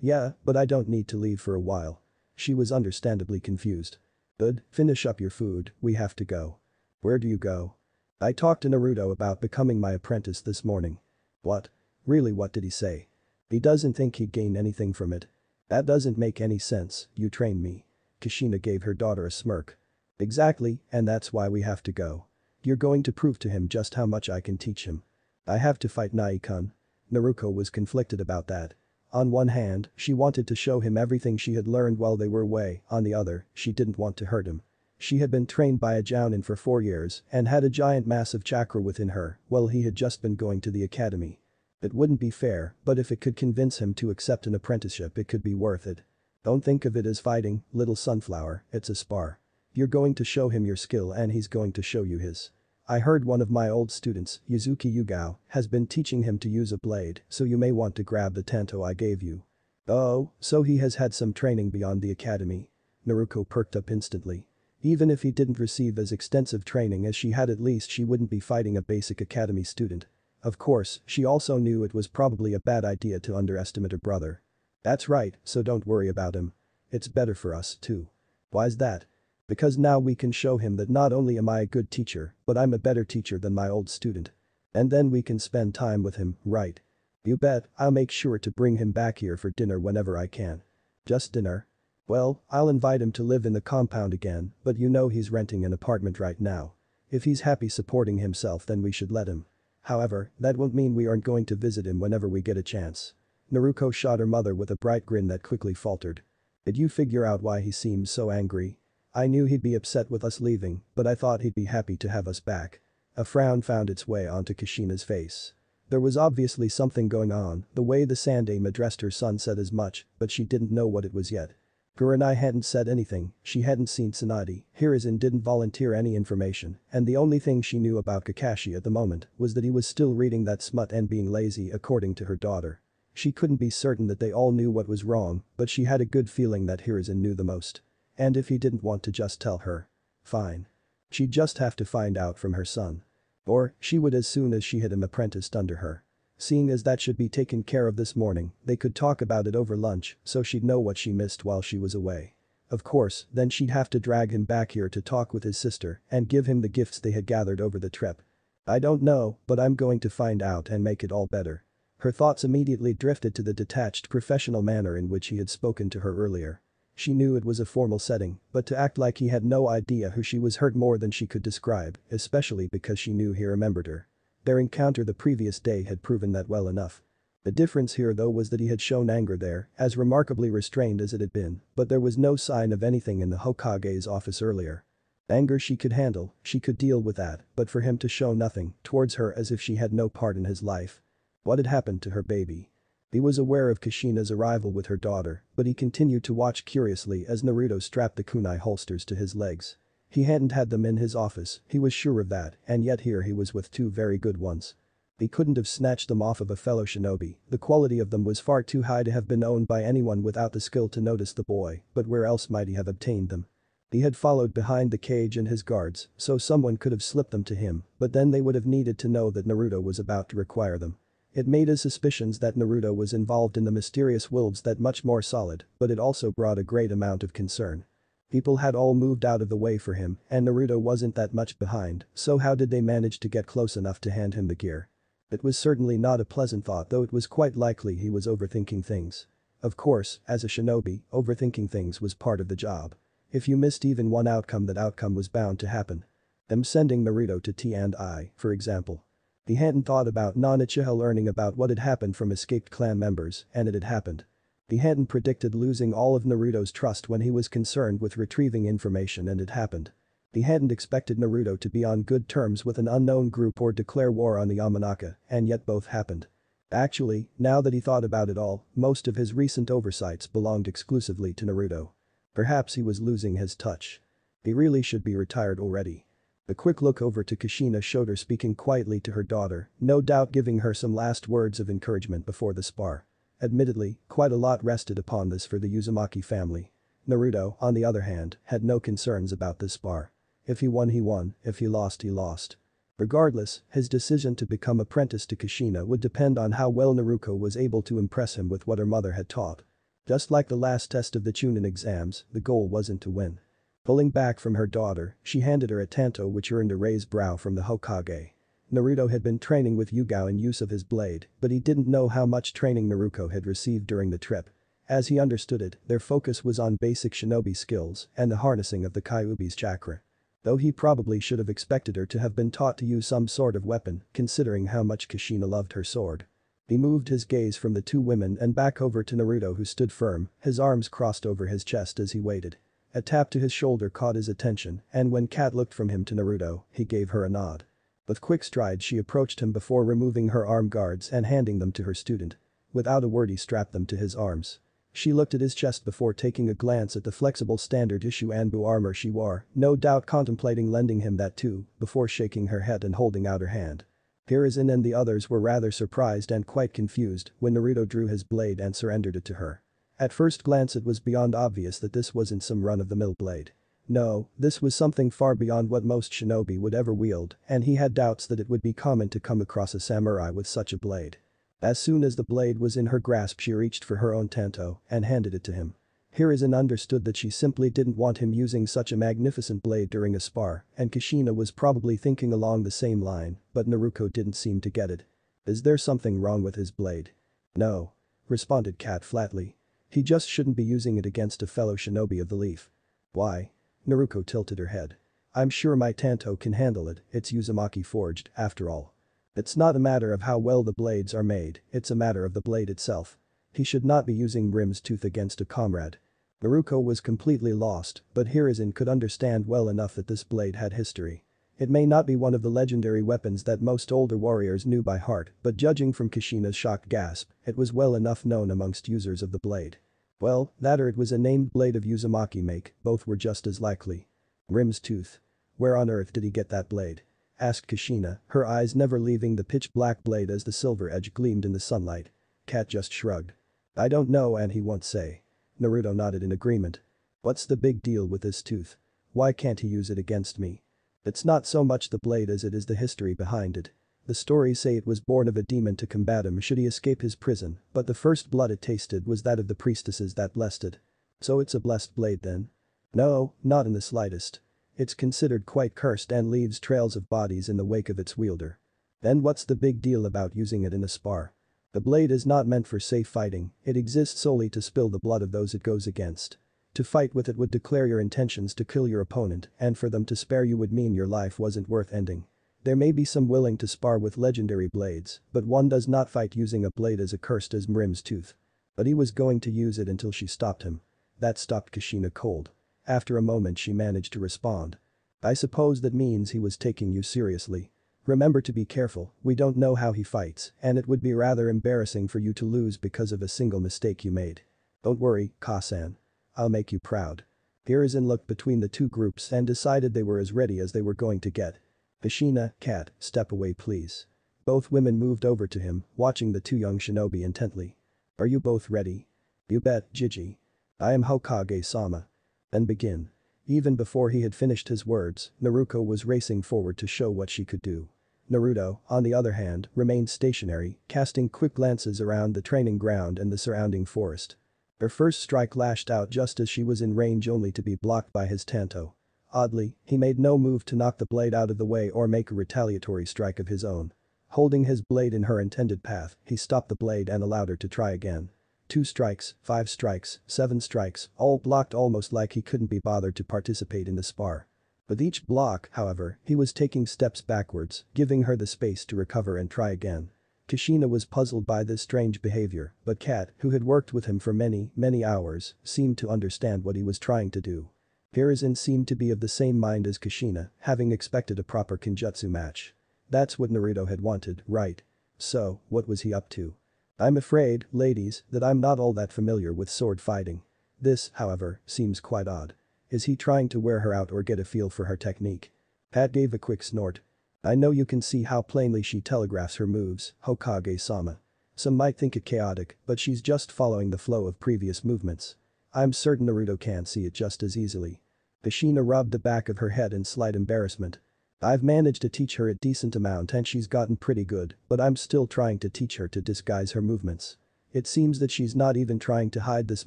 Yeah, but I don't need to leave for a while. She was understandably confused. Good, finish up your food, we have to go. Where do you go? I talked to Naruto about becoming my apprentice this morning. What? Really, what did he say? He doesn't think he'd gain anything from it. That doesn't make any sense, you train me. Kushina gave her daughter a smirk. Exactly, and that's why we have to go. You're going to prove to him just how much I can teach him. I have to fight Nai-kun. Naruto was conflicted about that. On one hand, she wanted to show him everything she had learned while they were away, on the other, she didn't want to hurt him. She had been trained by a jounin for 4 years and had a giant mass of chakra within her while he had just been going to the academy. It wouldn't be fair, but if it could convince him to accept an apprenticeship it could be worth it. Don't think of it as fighting, little sunflower, it's a spar. You're going to show him your skill and he's going to show you his. I heard one of my old students, Yuzuki Yugao, has been teaching him to use a blade, so you may want to grab the tanto I gave you. Oh, so he has had some training beyond the academy. Naruto perked up instantly. Even if he didn't receive as extensive training as she had, at least she wouldn't be fighting a basic academy student. Of course, she also knew it was probably a bad idea to underestimate her brother. That's right, so don't worry about him. It's better for us, too. Why's that? Because now we can show him that not only am I a good teacher, but I'm a better teacher than my old student. And then we can spend time with him, right? You bet, I'll make sure to bring him back here for dinner whenever I can. Just dinner? Well, I'll invite him to live in the compound again, but you know he's renting an apartment right now. If he's happy supporting himself then we should let him. However, that won't mean we aren't going to visit him whenever we get a chance. Naruto shot her mother with a bright grin that quickly faltered. Did you figure out why he seemed so angry? I knew he'd be upset with us leaving, but I thought he'd be happy to have us back. A frown found its way onto Kushina's face. There was obviously something going on, the way the Sandaime addressed her son said as much, but she didn't know what it was yet. Kurenai hadn't said anything, she hadn't seen Tsunade, Hiruzen didn't volunteer any information, and the only thing she knew about Kakashi at the moment was that he was still reading that smut and being lazy according to her daughter. She couldn't be certain that they all knew what was wrong, but she had a good feeling that Hiruzen knew the most. And if he didn't want to just tell her. Fine. She'd just have to find out from her son. Or, she would as soon as she had him apprenticed under her. Seeing as that should be taken care of this morning, they could talk about it over lunch so she'd know what she missed while she was away. Of course, then she'd have to drag him back here to talk with his sister and give him the gifts they had gathered over the trip. I don't know, but I'm going to find out and make it all better. Her thoughts immediately drifted to the detached professional manner in which he had spoken to her earlier. She knew it was a formal setting, but to act like he had no idea who she was hurt more than she could describe, especially because she knew he remembered her. Their encounter the previous day had proven that well enough. The difference here though was that he had shown anger there, as remarkably restrained as it had been, but there was no sign of anything in the Hokage's office earlier. Anger she could handle, she could deal with that, but for him to show nothing towards her as if she had no part in his life. What had happened to her baby? He was aware of Kushina's arrival with her daughter, but he continued to watch curiously as Naruto strapped the kunai holsters to his legs. He hadn't had them in his office, he was sure of that, and yet here he was with two very good ones. He couldn't have snatched them off of a fellow shinobi, the quality of them was far too high to have been owned by anyone without the skill to notice the boy, but where else might he have obtained them? He had followed behind the cage and his guards, so someone could have slipped them to him, but then they would have needed to know that Naruto was about to require them. It made his suspicions that Naruto was involved in the mysterious wolves that much more solid, but it also brought a great amount of concern. People had all moved out of the way for him, and Naruto wasn't that much behind, so how did they manage to get close enough to hand him the gear? It was certainly not a pleasant thought, though it was quite likely he was overthinking things. Of course, as a shinobi, overthinking things was part of the job. If you missed even one outcome, that outcome was bound to happen. Them sending Naruto to T&I, for example. He hadn't thought about non-uchiha learning about what had happened from escaped clan members, and it had happened. He hadn't predicted losing all of Naruto's trust when he was concerned with retrieving information, and it happened. He hadn't expected Naruto to be on good terms with an unknown group or declare war on the Yamanaka, and yet both happened. Actually, now that he thought about it all, most of his recent oversights belonged exclusively to Naruto. Perhaps he was losing his touch. He really should be retired already. A quick look over to Kushina showed her speaking quietly to her daughter, no doubt giving her some last words of encouragement before the spar. Admittedly, quite a lot rested upon this for the Uzumaki family. Naruto, on the other hand, had no concerns about this spar. If he won he won, if he lost he lost. Regardless, his decision to become apprenticed to Kushina would depend on how well Naruto was able to impress him with what her mother had taught. Just like the last test of the Chunin exams, the goal wasn't to win. Pulling back from her daughter, she handed her a tanto which earned a raised brow from the Hokage. Naruto had been training with Yugao in use of his blade, but he didn't know how much training Naruto had received during the trip. As he understood it, their focus was on basic shinobi skills and the harnessing of the Kyuubi's chakra. Though he probably should have expected her to have been taught to use some sort of weapon, considering how much Kushina loved her sword. He moved his gaze from the two women and back over to Naruto, who stood firm, his arms crossed over his chest as he waited. A tap to his shoulder caught his attention, and when Kat looked from him to Naruto, he gave her a nod. With quick strides she approached him before removing her arm guards and handing them to her student. Without a word he strapped them to his arms. She looked at his chest before taking a glance at the flexible standard issue Anbu armor she wore, no doubt contemplating lending him that too, before shaking her head and holding out her hand. Hiruzen and the others were rather surprised and quite confused when Naruto drew his blade and surrendered it to her. At first glance it was beyond obvious that this wasn't some run-of-the-mill blade. No, this was something far beyond what most shinobi would ever wield, and he had doubts that it would be common to come across a samurai with such a blade. As soon as the blade was in her grasp she reached for her own tanto and handed it to him. Hiruzen understood that she simply didn't want him using such a magnificent blade during a spar, and Kushina was probably thinking along the same line, but Naruto didn't seem to get it. Is there something wrong with his blade? No. Responded Kat flatly. He just shouldn't be using it against a fellow shinobi of the leaf. Why? Naruto tilted her head. I'm sure my tanto can handle it, it's Uzumaki forged, after all. It's not a matter of how well the blades are made, it's a matter of the blade itself. He should not be using Rim's tooth against a comrade. Naruto was completely lost, but Hiruzen could understand well enough that this blade had history. It may not be one of the legendary weapons that most older warriors knew by heart, but judging from Kushina's shocked gasp, it was well enough known amongst users of the blade. Well, that or it was a named blade of Uzumaki make, both were just as likely. Rim's tooth. Where on earth did he get that blade? Asked Kushina, her eyes never leaving the pitch-black blade as the silver edge gleamed in the sunlight. Kat just shrugged. I don't know and he won't say. Naruto nodded in agreement. What's the big deal with this tooth? Why can't he use it against me? It's not so much the blade as it is the history behind it. The stories say it was born of a demon to combat him should he escape his prison, but the first blood it tasted was that of the priestesses that blessed it. So it's a blessed blade then? No, not in the slightest. It's considered quite cursed and leaves trails of bodies in the wake of its wielder. Then what's the big deal about using it in a spar? The blade is not meant for safe fighting, it exists solely to spill the blood of those it goes against. To fight with it would declare your intentions to kill your opponent, and for them to spare you would mean your life wasn't worth ending. There may be some willing to spar with legendary blades, but one does not fight using a blade as accursed as Mrim's tooth. But he was going to use it until she stopped him. That stopped Kushina cold. After a moment she managed to respond. I suppose that means he was taking you seriously. Remember to be careful, we don't know how he fights, and it would be rather embarrassing for you to lose because of a single mistake you made. Don't worry, Ka-san. I'll make you proud. Hiruzen looked between the two groups and decided they were as ready as they were going to get. Kushina, Cat, step away please. Both women moved over to him, watching the two young shinobi intently. Are you both ready? You bet, Jiji. I am Hokage-sama. Then begin. Even before he had finished his words, Naruto was racing forward to show what she could do. Naruto, on the other hand, remained stationary, casting quick glances around the training ground and the surrounding forest. Her first strike lashed out just as she was in range only to be blocked by his tanto. Oddly, he made no move to knock the blade out of the way or make a retaliatory strike of his own. Holding his blade in her intended path, he stopped the blade and allowed her to try again. 2 strikes, 5 strikes, 7 strikes, all blocked almost like he couldn't be bothered to participate in the spar. With each block, however, he was taking steps backwards, giving her the space to recover and try again. Kushina was puzzled by this strange behavior, but Kat, who had worked with him for many hours, seemed to understand what he was trying to do. Hiruzen seemed to be of the same mind as Kushina, having expected a proper Kenjutsu match. That's what Naruto had wanted, right? So, what was he up to? I'm afraid, ladies, that I'm not all that familiar with sword fighting. This, however, seems quite odd. Is he trying to wear her out or get a feel for her technique? Pat gave a quick snort. I know you can see how plainly she telegraphs her moves, Hokage-sama. Some might think it chaotic, but she's just following the flow of previous movements. I'm certain Naruto can't see it just as easily. Kushina rubbed the back of her head in slight embarrassment. I've managed to teach her a decent amount and she's gotten pretty good, but I'm still trying to teach her to disguise her movements. It seems that she's not even trying to hide this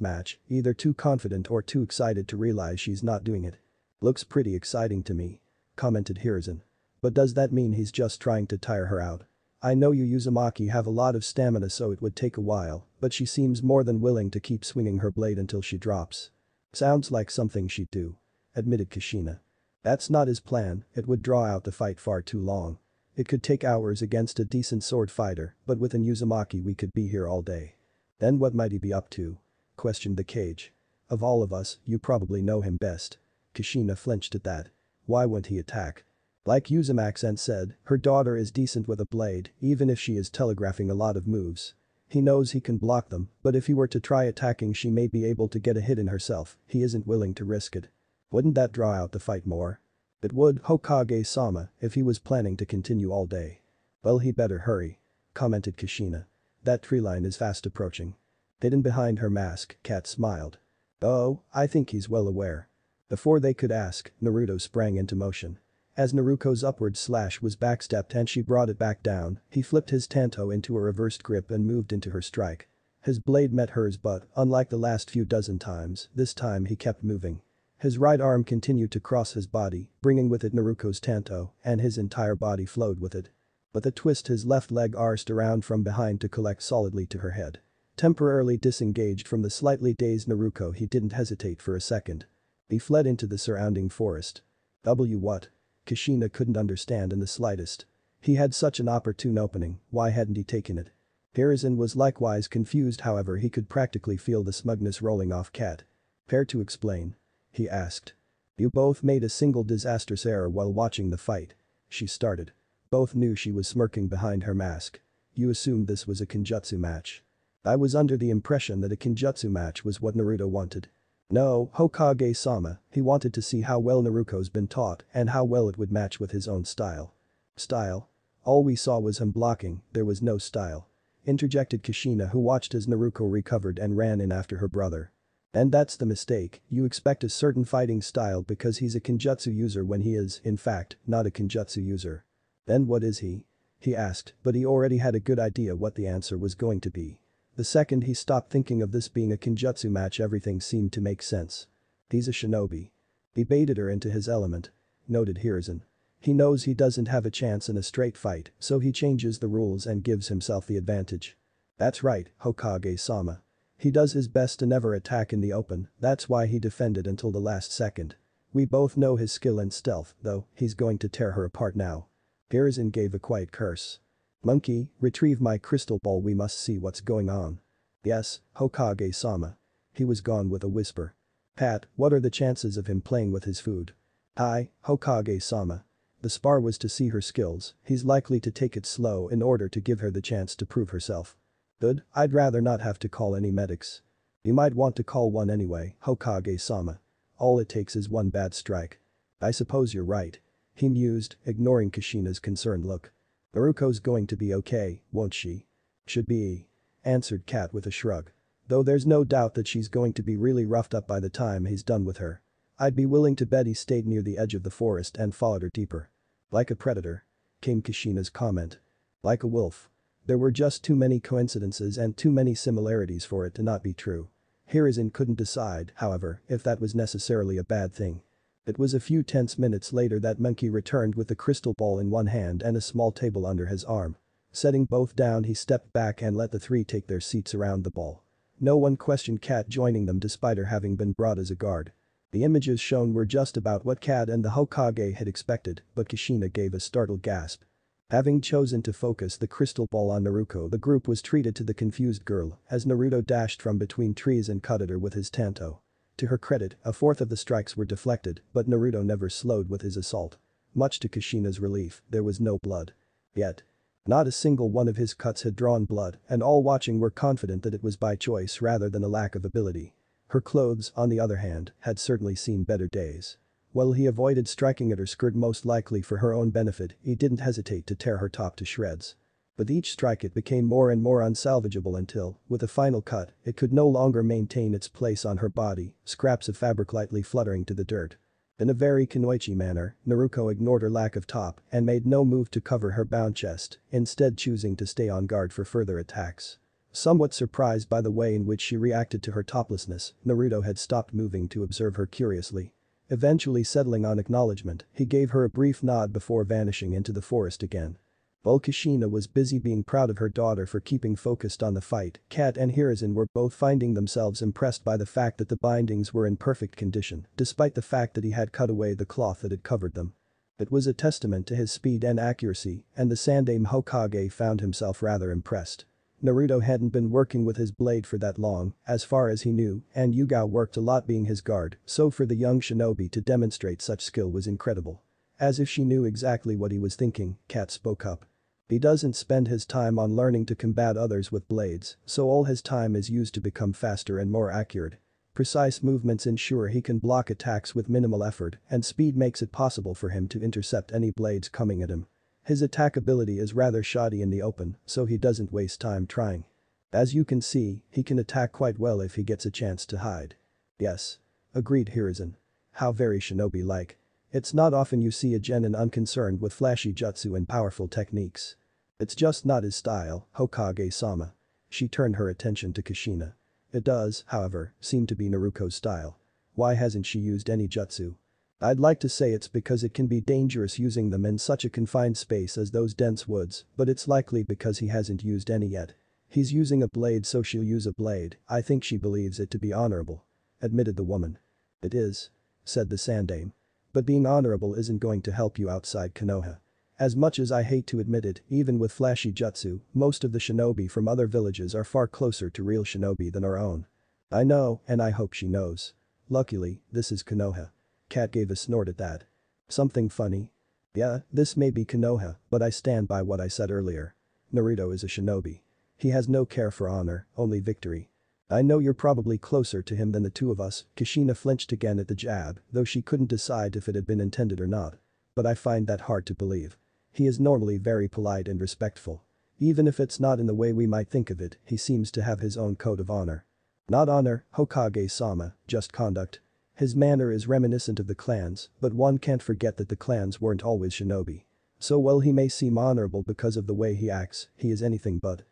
match, either too confident or too excited to realize she's not doing it. Looks pretty exciting to me. Commented Hiruzen. But does that mean he's just trying to tire her out? I know you Uzumaki have a lot of stamina so it would take a while, but she seems more than willing to keep swinging her blade until she drops. Sounds like something she'd do. Admitted Kushina. That's not his plan, it would draw out the fight far too long. It could take hours against a decent sword fighter, but with an Uzumaki we could be here all day. Then what might he be up to? Questioned the cage. Of all of us, you probably know him best. Kushina flinched at that. Why wouldn't he attack? Like Uzumaki said, her daughter is decent with a blade, even if she is telegraphing a lot of moves. He knows he can block them, but if he were to try attacking she may be able to get a hit in herself, he isn't willing to risk it. Wouldn't that draw out the fight more? It would, Hokage-sama, if he was planning to continue all day. Well he better hurry. Commented Kushina. That tree line is fast approaching. Hidden behind her mask, Kat smiled. Oh, I think he's well aware. Before they could ask, Naruto sprang into motion. As Naruto's upward slash was backstepped and she brought it back down, he flipped his tanto into a reversed grip and moved into her strike. His blade met hers but, unlike the last few dozen times, this time he kept moving. His right arm continued to cross his body, bringing with it Naruto's tanto, and his entire body flowed with it. With a twist his left leg arsed around from behind to collect solidly to her head. Temporarily disengaged from the slightly dazed Naruto he didn't hesitate for a second. He fled into the surrounding forest. What? Kushina couldn't understand in the slightest. He had such an opportune opening, why hadn't he taken it? Hiruzen was likewise confused however he could practically feel the smugness rolling off Kat. Care to explain? He asked. You both made a single disastrous error while watching the fight. She started. Both knew she was smirking behind her mask. You assumed this was a Kenjutsu match. I was under the impression that a Kenjutsu match was what Naruto wanted. No, Hokage-sama, he wanted to see how well Naruto's been taught and how well it would match with his own style. Style? All we saw was him blocking, there was no style. Interjected Kushina who watched as Naruto recovered and ran in after her brother. And that's the mistake, you expect a certain fighting style because he's a Kenjutsu user when he is, in fact, not a Kenjutsu user. Then what is he? He asked, but he already had a good idea what the answer was going to be. The second he stopped thinking of this being a Kenjutsu match, everything seemed to make sense. He's a shinobi. He baited her into his element. Noted Hiruzen. He knows he doesn't have a chance in a straight fight, so he changes the rules and gives himself the advantage. That's right, Hokage-sama. He does his best to never attack in the open, that's why he defended until the last second. We both know his skill in stealth, though, he's going to tear her apart now. Hiruzen gave a quiet curse. Monkey, retrieve my crystal ball, we must see what's going on. Yes, Hokage-sama. He was gone with a whisper. Pat, what are the chances of him playing with his food? Hi, Hokage-sama. The spar was to see her skills, he's likely to take it slow in order to give her the chance to prove herself. Good, I'd rather not have to call any medics. You might want to call one anyway, Hokage-sama. All it takes is one bad strike. I suppose you're right. He mused, ignoring Kushina's concerned look. Naruto's going to be okay, won't she? Should be. Answered Kat with a shrug. Though there's no doubt that she's going to be really roughed up by the time he's done with her. I'd be willing to bet he stayed near the edge of the forest and followed her deeper. Like a predator. Came Kushina's comment. Like a wolf. There were just too many coincidences and too many similarities for it to not be true. Hiruzen couldn't decide, however, if that was necessarily a bad thing. It was a few tense minutes later that Monkey returned with the crystal ball in one hand and a small table under his arm. Setting both down, he stepped back and let the three take their seats around the ball. No one questioned Kat joining them despite her having been brought as a guard. The images shown were just about what Kat and the Hokage had expected, but Kushina gave a startled gasp. Having chosen to focus the crystal ball on Naruto, the group was treated to the confused girl as Naruto dashed from between trees and cut at her with his tanto. To her credit, a fourth of the strikes were deflected, but Naruto never slowed with his assault. Much to Kushina's relief, there was no blood. Yet. Not a single one of his cuts had drawn blood, and all watching were confident that it was by choice rather than a lack of ability. Her clothes, on the other hand, had certainly seen better days. While he avoided striking at her skirt most likely for her own benefit, he didn't hesitate to tear her top to shreds. With each strike it became more and more unsalvageable until, with a final cut, it could no longer maintain its place on her body, scraps of fabric lightly fluttering to the dirt. In a very Kunoichi manner, Naruto ignored her lack of top and made no move to cover her bound chest, instead choosing to stay on guard for further attacks. Somewhat surprised by the way in which she reacted to her toplessness, Naruto had stopped moving to observe her curiously. Eventually settling on acknowledgement, he gave her a brief nod before vanishing into the forest again. While Kushina was busy being proud of her daughter for keeping focused on the fight, Kat and Hiruzen were both finding themselves impressed by the fact that the bindings were in perfect condition, despite the fact that he had cut away the cloth that had covered them. It was a testament to his speed and accuracy, and the Sandaime Hokage found himself rather impressed. Naruto hadn't been working with his blade for that long, as far as he knew, and Yugao worked a lot being his guard, so for the young shinobi to demonstrate such skill was incredible. As if she knew exactly what he was thinking, Kat spoke up. He doesn't spend his time on learning to combat others with blades, so all his time is used to become faster and more accurate. Precise movements ensure he can block attacks with minimal effort, and speed makes it possible for him to intercept any blades coming at him. His attack ability is rather shoddy in the open, so he doesn't waste time trying. As you can see, he can attack quite well if he gets a chance to hide. Yes. Agreed Hiruzen. How very shinobi-like. It's not often you see a genin unconcerned with flashy jutsu and powerful techniques. It's just not his style, Hokage-sama. She turned her attention to Kushina. It does, however, seem to be Naruto's style. Why hasn't she used any jutsu? I'd like to say it's because it can be dangerous using them in such a confined space as those dense woods, but it's likely because he hasn't used any yet. He's using a blade, so she'll use a blade. I think she believes it to be honorable. Admitted the woman. It is. Said the Sandaime. But being honorable isn't going to help you outside Konoha. As much as I hate to admit it, even with flashy jutsu, most of the shinobi from other villages are far closer to real shinobi than our own. I know, and I hope she knows. Luckily, this is Konoha. Kat gave a snort at that. Something funny? Yeah, this may be Konoha, but I stand by what I said earlier. Naruto is a shinobi. He has no care for honor, only victory. I know you're probably closer to him than the two of us. Kushina flinched again at the jab, though she couldn't decide if it had been intended or not. But I find that hard to believe. He is normally very polite and respectful. Even if it's not in the way we might think of it, he seems to have his own code of honor. Not honor, Hokage-sama, just conduct. His manner is reminiscent of the clans, but one can't forget that the clans weren't always shinobi. So while he may seem honorable because of the way he acts, he is anything but.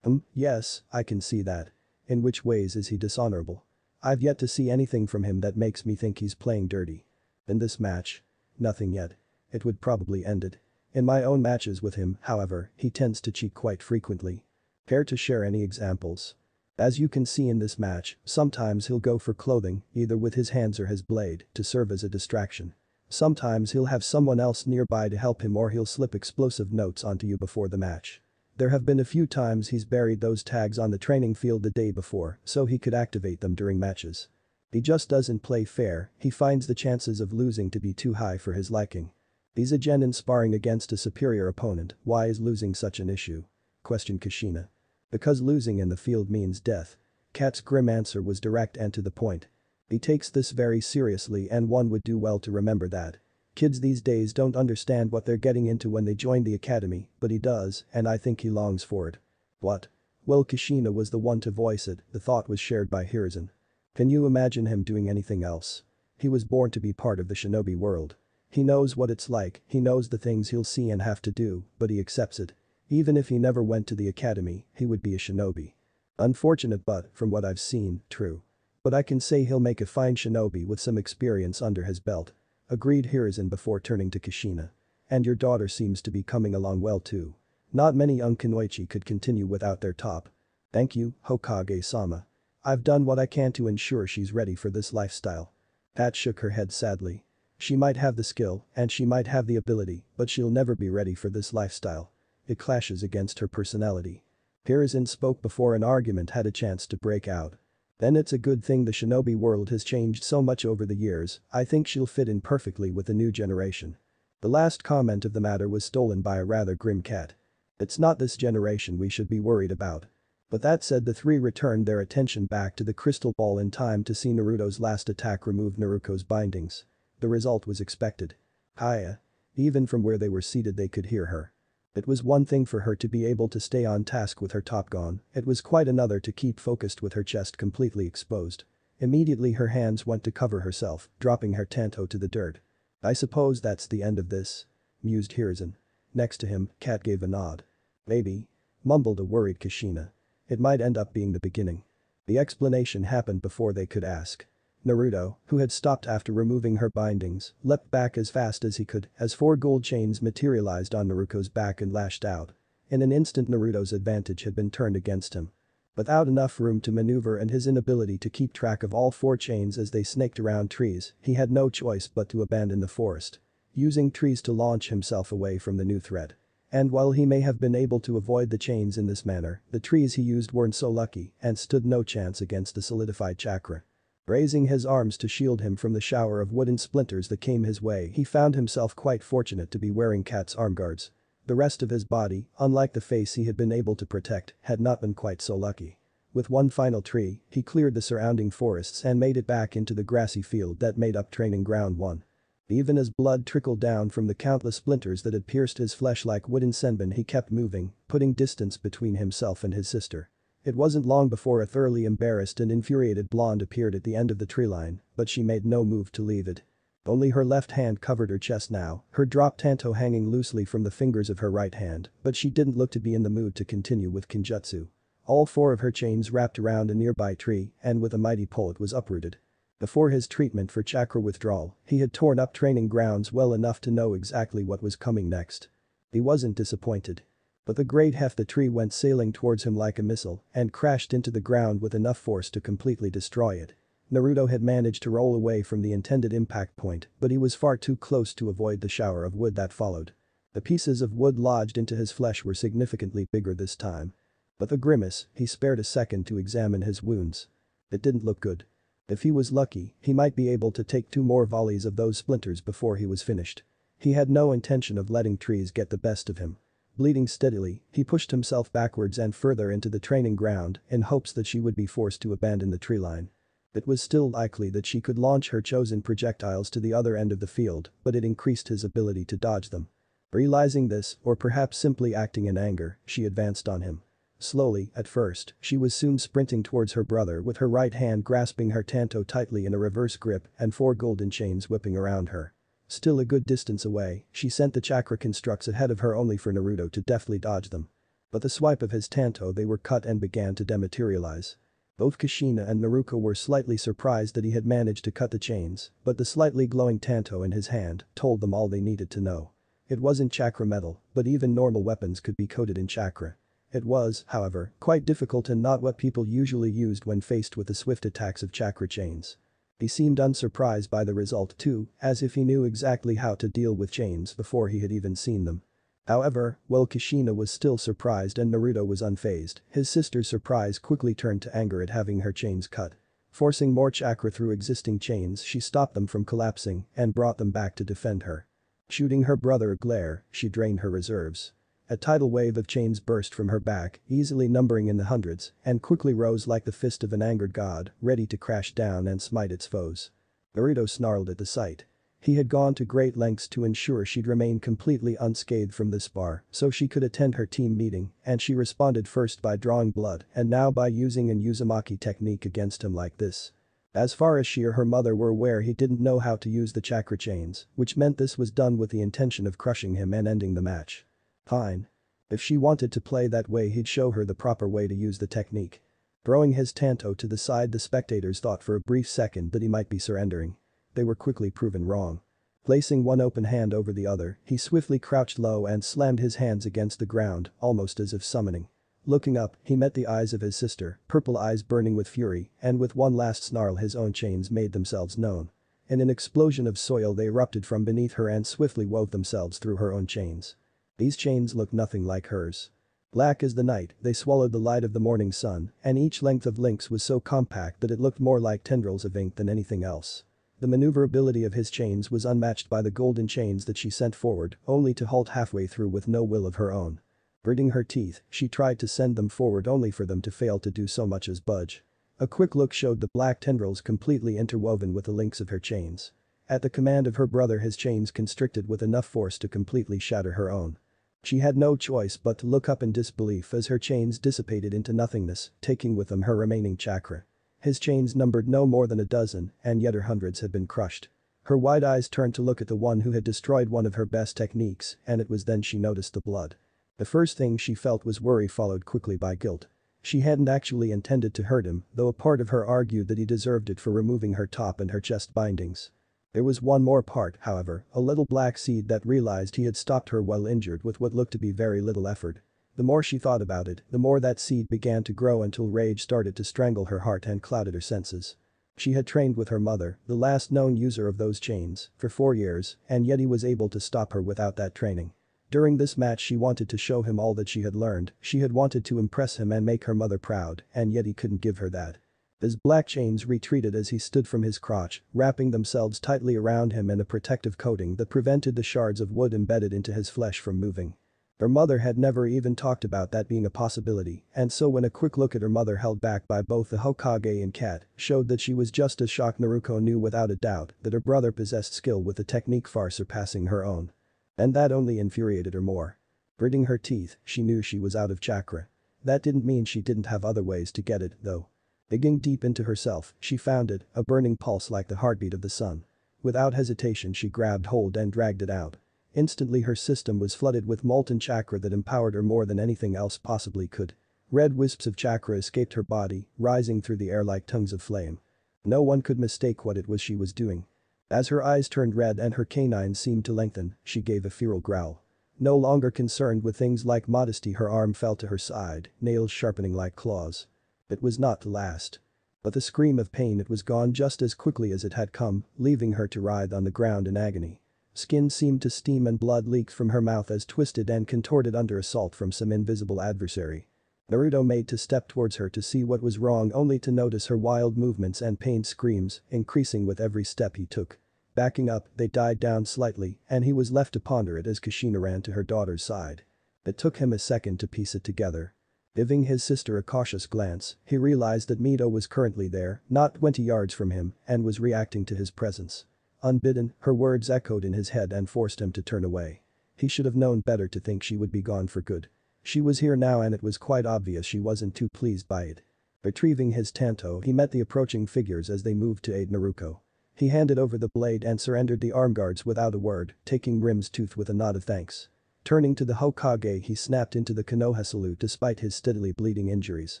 Yes, I can see that. In which ways is he dishonorable? I've yet to see anything from him that makes me think he's playing dirty. In this match? Nothing yet. It would probably end it. In my own matches with him, however, he tends to cheat quite frequently. Care to share any examples? As you can see in this match, sometimes he'll go for clothing, either with his hands or his blade, to serve as a distraction. Sometimes he'll have someone else nearby to help him, or he'll slip explosive notes onto you before the match. There have been a few times he's buried those tags on the training field the day before so he could activate them during matches. He just doesn't play fair, he finds the chances of losing to be too high for his liking. He's a genin sparring against a superior opponent, why is losing such an issue? Questioned Kushina. Because losing in the field means death. Kat's grim answer was direct and to the point. He takes this very seriously, and one would do well to remember that. Kids these days don't understand what they're getting into when they join the academy, but he does, and I think he longs for it. What? Well, Kushina was the one to voice it, the thought was shared by Hiruzen. Can you imagine him doing anything else? He was born to be part of the shinobi world. He knows what it's like, he knows the things he'll see and have to do, but he accepts it. Even if he never went to the academy, he would be a shinobi. Unfortunate, but, from what I've seen, true. But I can say he'll make a fine shinobi with some experience under his belt. Agreed Hiruzen before turning to Kushina. And your daughter seems to be coming along well too. Not many young kunoichi could continue without their top. Thank you, Hokage-sama. I've done what I can to ensure she's ready for this lifestyle. Pat shook her head sadly. She might have the skill, and she might have the ability, but she'll never be ready for this lifestyle. It clashes against her personality. Hiruzen spoke before an argument had a chance to break out. Then it's a good thing the shinobi world has changed so much over the years, I think she'll fit in perfectly with the new generation. The last comment of the matter was stolen by a rather grim cat. It's not this generation we should be worried about. But that said, the three returned their attention back to the crystal ball in time to see Naruto's last attack remove Naruto's bindings. The result was expected. Hiya. Even from where they were seated they could hear her. It was one thing for her to be able to stay on task with her top gone, it was quite another to keep focused with her chest completely exposed. Immediately her hands went to cover herself, dropping her tanto to the dirt. I suppose that's the end of this? Mused Hiruzen. Next to him, Kat gave a nod. Maybe. Mumbled a worried Kushina. It might end up being the beginning. The explanation happened before they could ask. Naruto, who had stopped after removing her bindings, leapt back as fast as he could as 4 gold chains materialized on Naruto's back and lashed out. In an instant Naruto's advantage had been turned against him. Without enough room to maneuver and his inability to keep track of all 4 chains as they snaked around trees, he had no choice but to abandon the forest. Using trees to launch himself away from the new threat. And while he may have been able to avoid the chains in this manner, the trees he used weren't so lucky and stood no chance against the solidified chakra. Raising his arms to shield him from the shower of wooden splinters that came his way, he found himself quite fortunate to be wearing Kat's arm guards. The rest of his body, unlike the face he had been able to protect, had not been quite so lucky. With one final tree, he cleared the surrounding forests and made it back into the grassy field that made up training ground 1. Even as blood trickled down from the countless splinters that had pierced his flesh like wooden senbon, he kept moving, putting distance between himself and his sister. It wasn't long before a thoroughly embarrassed and infuriated blonde appeared at the end of the tree line, but she made no move to leave it. Only her left hand covered her chest now, her dropped tanto hanging loosely from the fingers of her right hand, but she didn't look to be in the mood to continue with Kinjutsu. All 4 of her chains wrapped around a nearby tree, and with a mighty pull it was uprooted. Before his treatment for chakra withdrawal, he had torn up training grounds well enough to know exactly what was coming next. He wasn't disappointed. But the great heft the tree went sailing towards him like a missile and crashed into the ground with enough force to completely destroy it. Naruto had managed to roll away from the intended impact point, but he was far too close to avoid the shower of wood that followed. The pieces of wood lodged into his flesh were significantly bigger this time. But the grimace, he spared a second to examine his wounds. It didn't look good. If he was lucky, he might be able to take 2 more volleys of those splinters before he was finished. He had no intention of letting trees get the best of him. Bleeding steadily, he pushed himself backwards and further into the training ground in hopes that she would be forced to abandon the tree line. It was still likely that she could launch her chosen projectiles to the other end of the field, but it increased his ability to dodge them. Realizing this, or perhaps simply acting in anger, she advanced on him. Slowly, at first, she was soon sprinting towards her brother with her right hand grasping her tanto tightly in a reverse grip and 4 golden chains whipping around her. Still a good distance away, she sent the chakra constructs ahead of her only for Naruto to deftly dodge them. But the swipe of his tanto they were cut and began to dematerialize. Both Kushina and Naruto were slightly surprised that he had managed to cut the chains, but the slightly glowing tanto in his hand told them all they needed to know. It wasn't chakra metal, but even normal weapons could be coated in chakra. It was, however, quite difficult and not what people usually used when faced with the swift attacks of chakra chains. He seemed unsurprised by the result too, as if he knew exactly how to deal with chains before he had even seen them. However, while Kushina was still surprised and Naruto was unfazed, his sister's surprise quickly turned to anger at having her chains cut. Forcing more chakra through existing chains, she stopped them from collapsing and brought them back to defend her. Shooting her brother a glare, she drained her reserves. A tidal wave of chains burst from her back, easily numbering in the hundreds, and quickly rose like the fist of an angered god, ready to crash down and smite its foes. Naruto snarled at the sight. He had gone to great lengths to ensure she'd remain completely unscathed from this spar so she could attend her team meeting, and she responded first by drawing blood and now by using an Uzumaki technique against him like this. As far as she or her mother were aware, he didn't know how to use the chakra chains, which meant this was done with the intention of crushing him and ending the match. Fine. If she wanted to play that way, he'd show her the proper way to use the technique. Throwing his tanto to the side, the spectators thought for a brief second that he might be surrendering. They were quickly proven wrong. Placing one open hand over the other, he swiftly crouched low and slammed his hands against the ground, almost as if summoning. Looking up, he met the eyes of his sister, purple eyes burning with fury, and with one last snarl his own chains made themselves known. In an explosion of soil they erupted from beneath her and swiftly wove themselves through her own chains. These chains looked nothing like hers. Black as the night, they swallowed the light of the morning sun, and each length of links was so compact that it looked more like tendrils of ink than anything else. The maneuverability of his chains was unmatched by the golden chains that she sent forward, only to halt halfway through with no will of her own. Gritting her teeth, she tried to send them forward only for them to fail to do so much as budge. A quick look showed the black tendrils completely interwoven with the links of her chains. At the command of her brother, his chains constricted with enough force to completely shatter her own. She had no choice but to look up in disbelief as her chains dissipated into nothingness, taking with them her remaining chakra. His chains numbered no more than a dozen, and yet her hundreds had been crushed. Her wide eyes turned to look at the one who had destroyed one of her best techniques, and it was then she noticed the blood. The first thing she felt was worry, followed quickly by guilt. She hadn't actually intended to hurt him, though a part of her argued that he deserved it for removing her top and her chest bindings. There was one more part, however, a little black seed that realized he had stopped her while injured with what looked to be very little effort. The more she thought about it, the more that seed began to grow until rage started to strangle her heart and clouded her senses. She had trained with her mother, the last known user of those chains, for 4 years, and yet he was able to stop her without that training. During this match she wanted to show him all that she had learned, she had wanted to impress him and make her mother proud, and yet he couldn't give her that. His black chains retreated as he stood from his crotch, wrapping themselves tightly around him in a protective coating that prevented the shards of wood embedded into his flesh from moving. Her mother had never even talked about that being a possibility, and so when a quick look at her mother held back by both the Hokage and cat showed that she was just as shocked, Naruto knew without a doubt that her brother possessed skill with a technique far surpassing her own. And that only infuriated her more. Gritting her teeth, she knew she was out of chakra. That didn't mean she didn't have other ways to get it, though. Digging deep into herself, she found it, a burning pulse like the heartbeat of the sun. Without hesitation she grabbed hold and dragged it out. Instantly her system was flooded with molten chakra that empowered her more than anything else possibly could. Red wisps of chakra escaped her body, rising through the air like tongues of flame. No one could mistake what it was she was doing. As her eyes turned red and her canines seemed to lengthen, she gave a feral growl. No longer concerned with things like modesty, her arm fell to her side, nails sharpening like claws. It was not to last. But the scream of pain, it was gone just as quickly as it had come, leaving her to writhe on the ground in agony. Skin seemed to steam and blood leaked from her mouth as twisted and contorted under assault from some invisible adversary. Naruto made to step towards her to see what was wrong, only to notice her wild movements and pained screams, increasing with every step he took. Backing up, they died down slightly, and he was left to ponder it as Kushina ran to her daughter's side. It took him a second to piece it together. Giving his sister a cautious glance, he realized that Mito was currently there, not 20 yards from him, and was reacting to his presence. Unbidden, her words echoed in his head and forced him to turn away. He should have known better to think she would be gone for good. She was here now and it was quite obvious she wasn't too pleased by it. Retrieving his tanto, he met the approaching figures as they moved to aid Naruto. He handed over the blade and surrendered the arm guards without a word, taking Rim's tooth with a nod of thanks. Turning to the Hokage, he snapped into the Konoha salute despite his steadily bleeding injuries.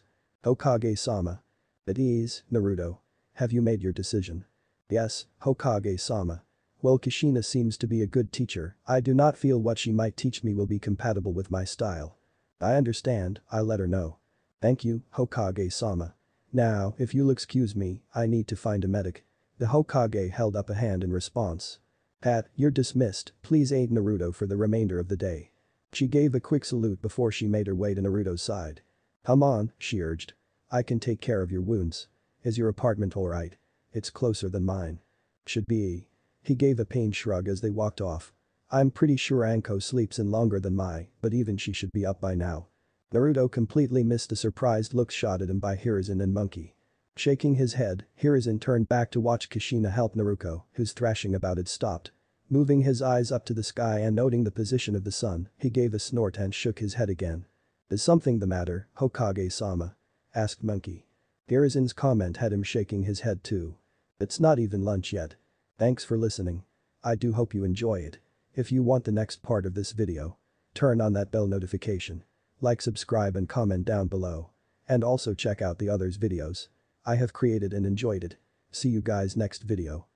Hokage-sama. At ease, Naruto. Have you made your decision? Yes, Hokage-sama. Well, Kushina seems to be a good teacher. I do not feel what she might teach me will be compatible with my style. I understand, I'll let her know. Thank you, Hokage-sama. Now, if you'll excuse me, I need to find a medic. The Hokage held up a hand in response. Pat, you're dismissed, please aid Naruto for the remainder of the day. She gave a quick salute before she made her way to Naruto's side. Come on, she urged. I can take care of your wounds. Is your apartment alright? It's closer than mine. Should be. He gave a pained shrug as they walked off. I'm pretty sure Anko sleeps in longer than but even she should be up by now. Naruto completely missed the surprised looks shot at him by Hiruzen and Monkey. Shaking his head, Hiruzen turned back to watch Kushina help Naruto, whose thrashing about had stopped. Moving his eyes up to the sky and noting the position of the sun, he gave a snort and shook his head again. Is something the matter, Hokage-sama? Asked Monkey. Hiruzen's comment had him shaking his head too. It's not even lunch yet. Thanks for listening. I do hope you enjoy it. If you want the next part of this video, turn on that bell notification. Like, subscribe and comment down below. And also check out the others videos I have created and enjoyed it. See you guys next video.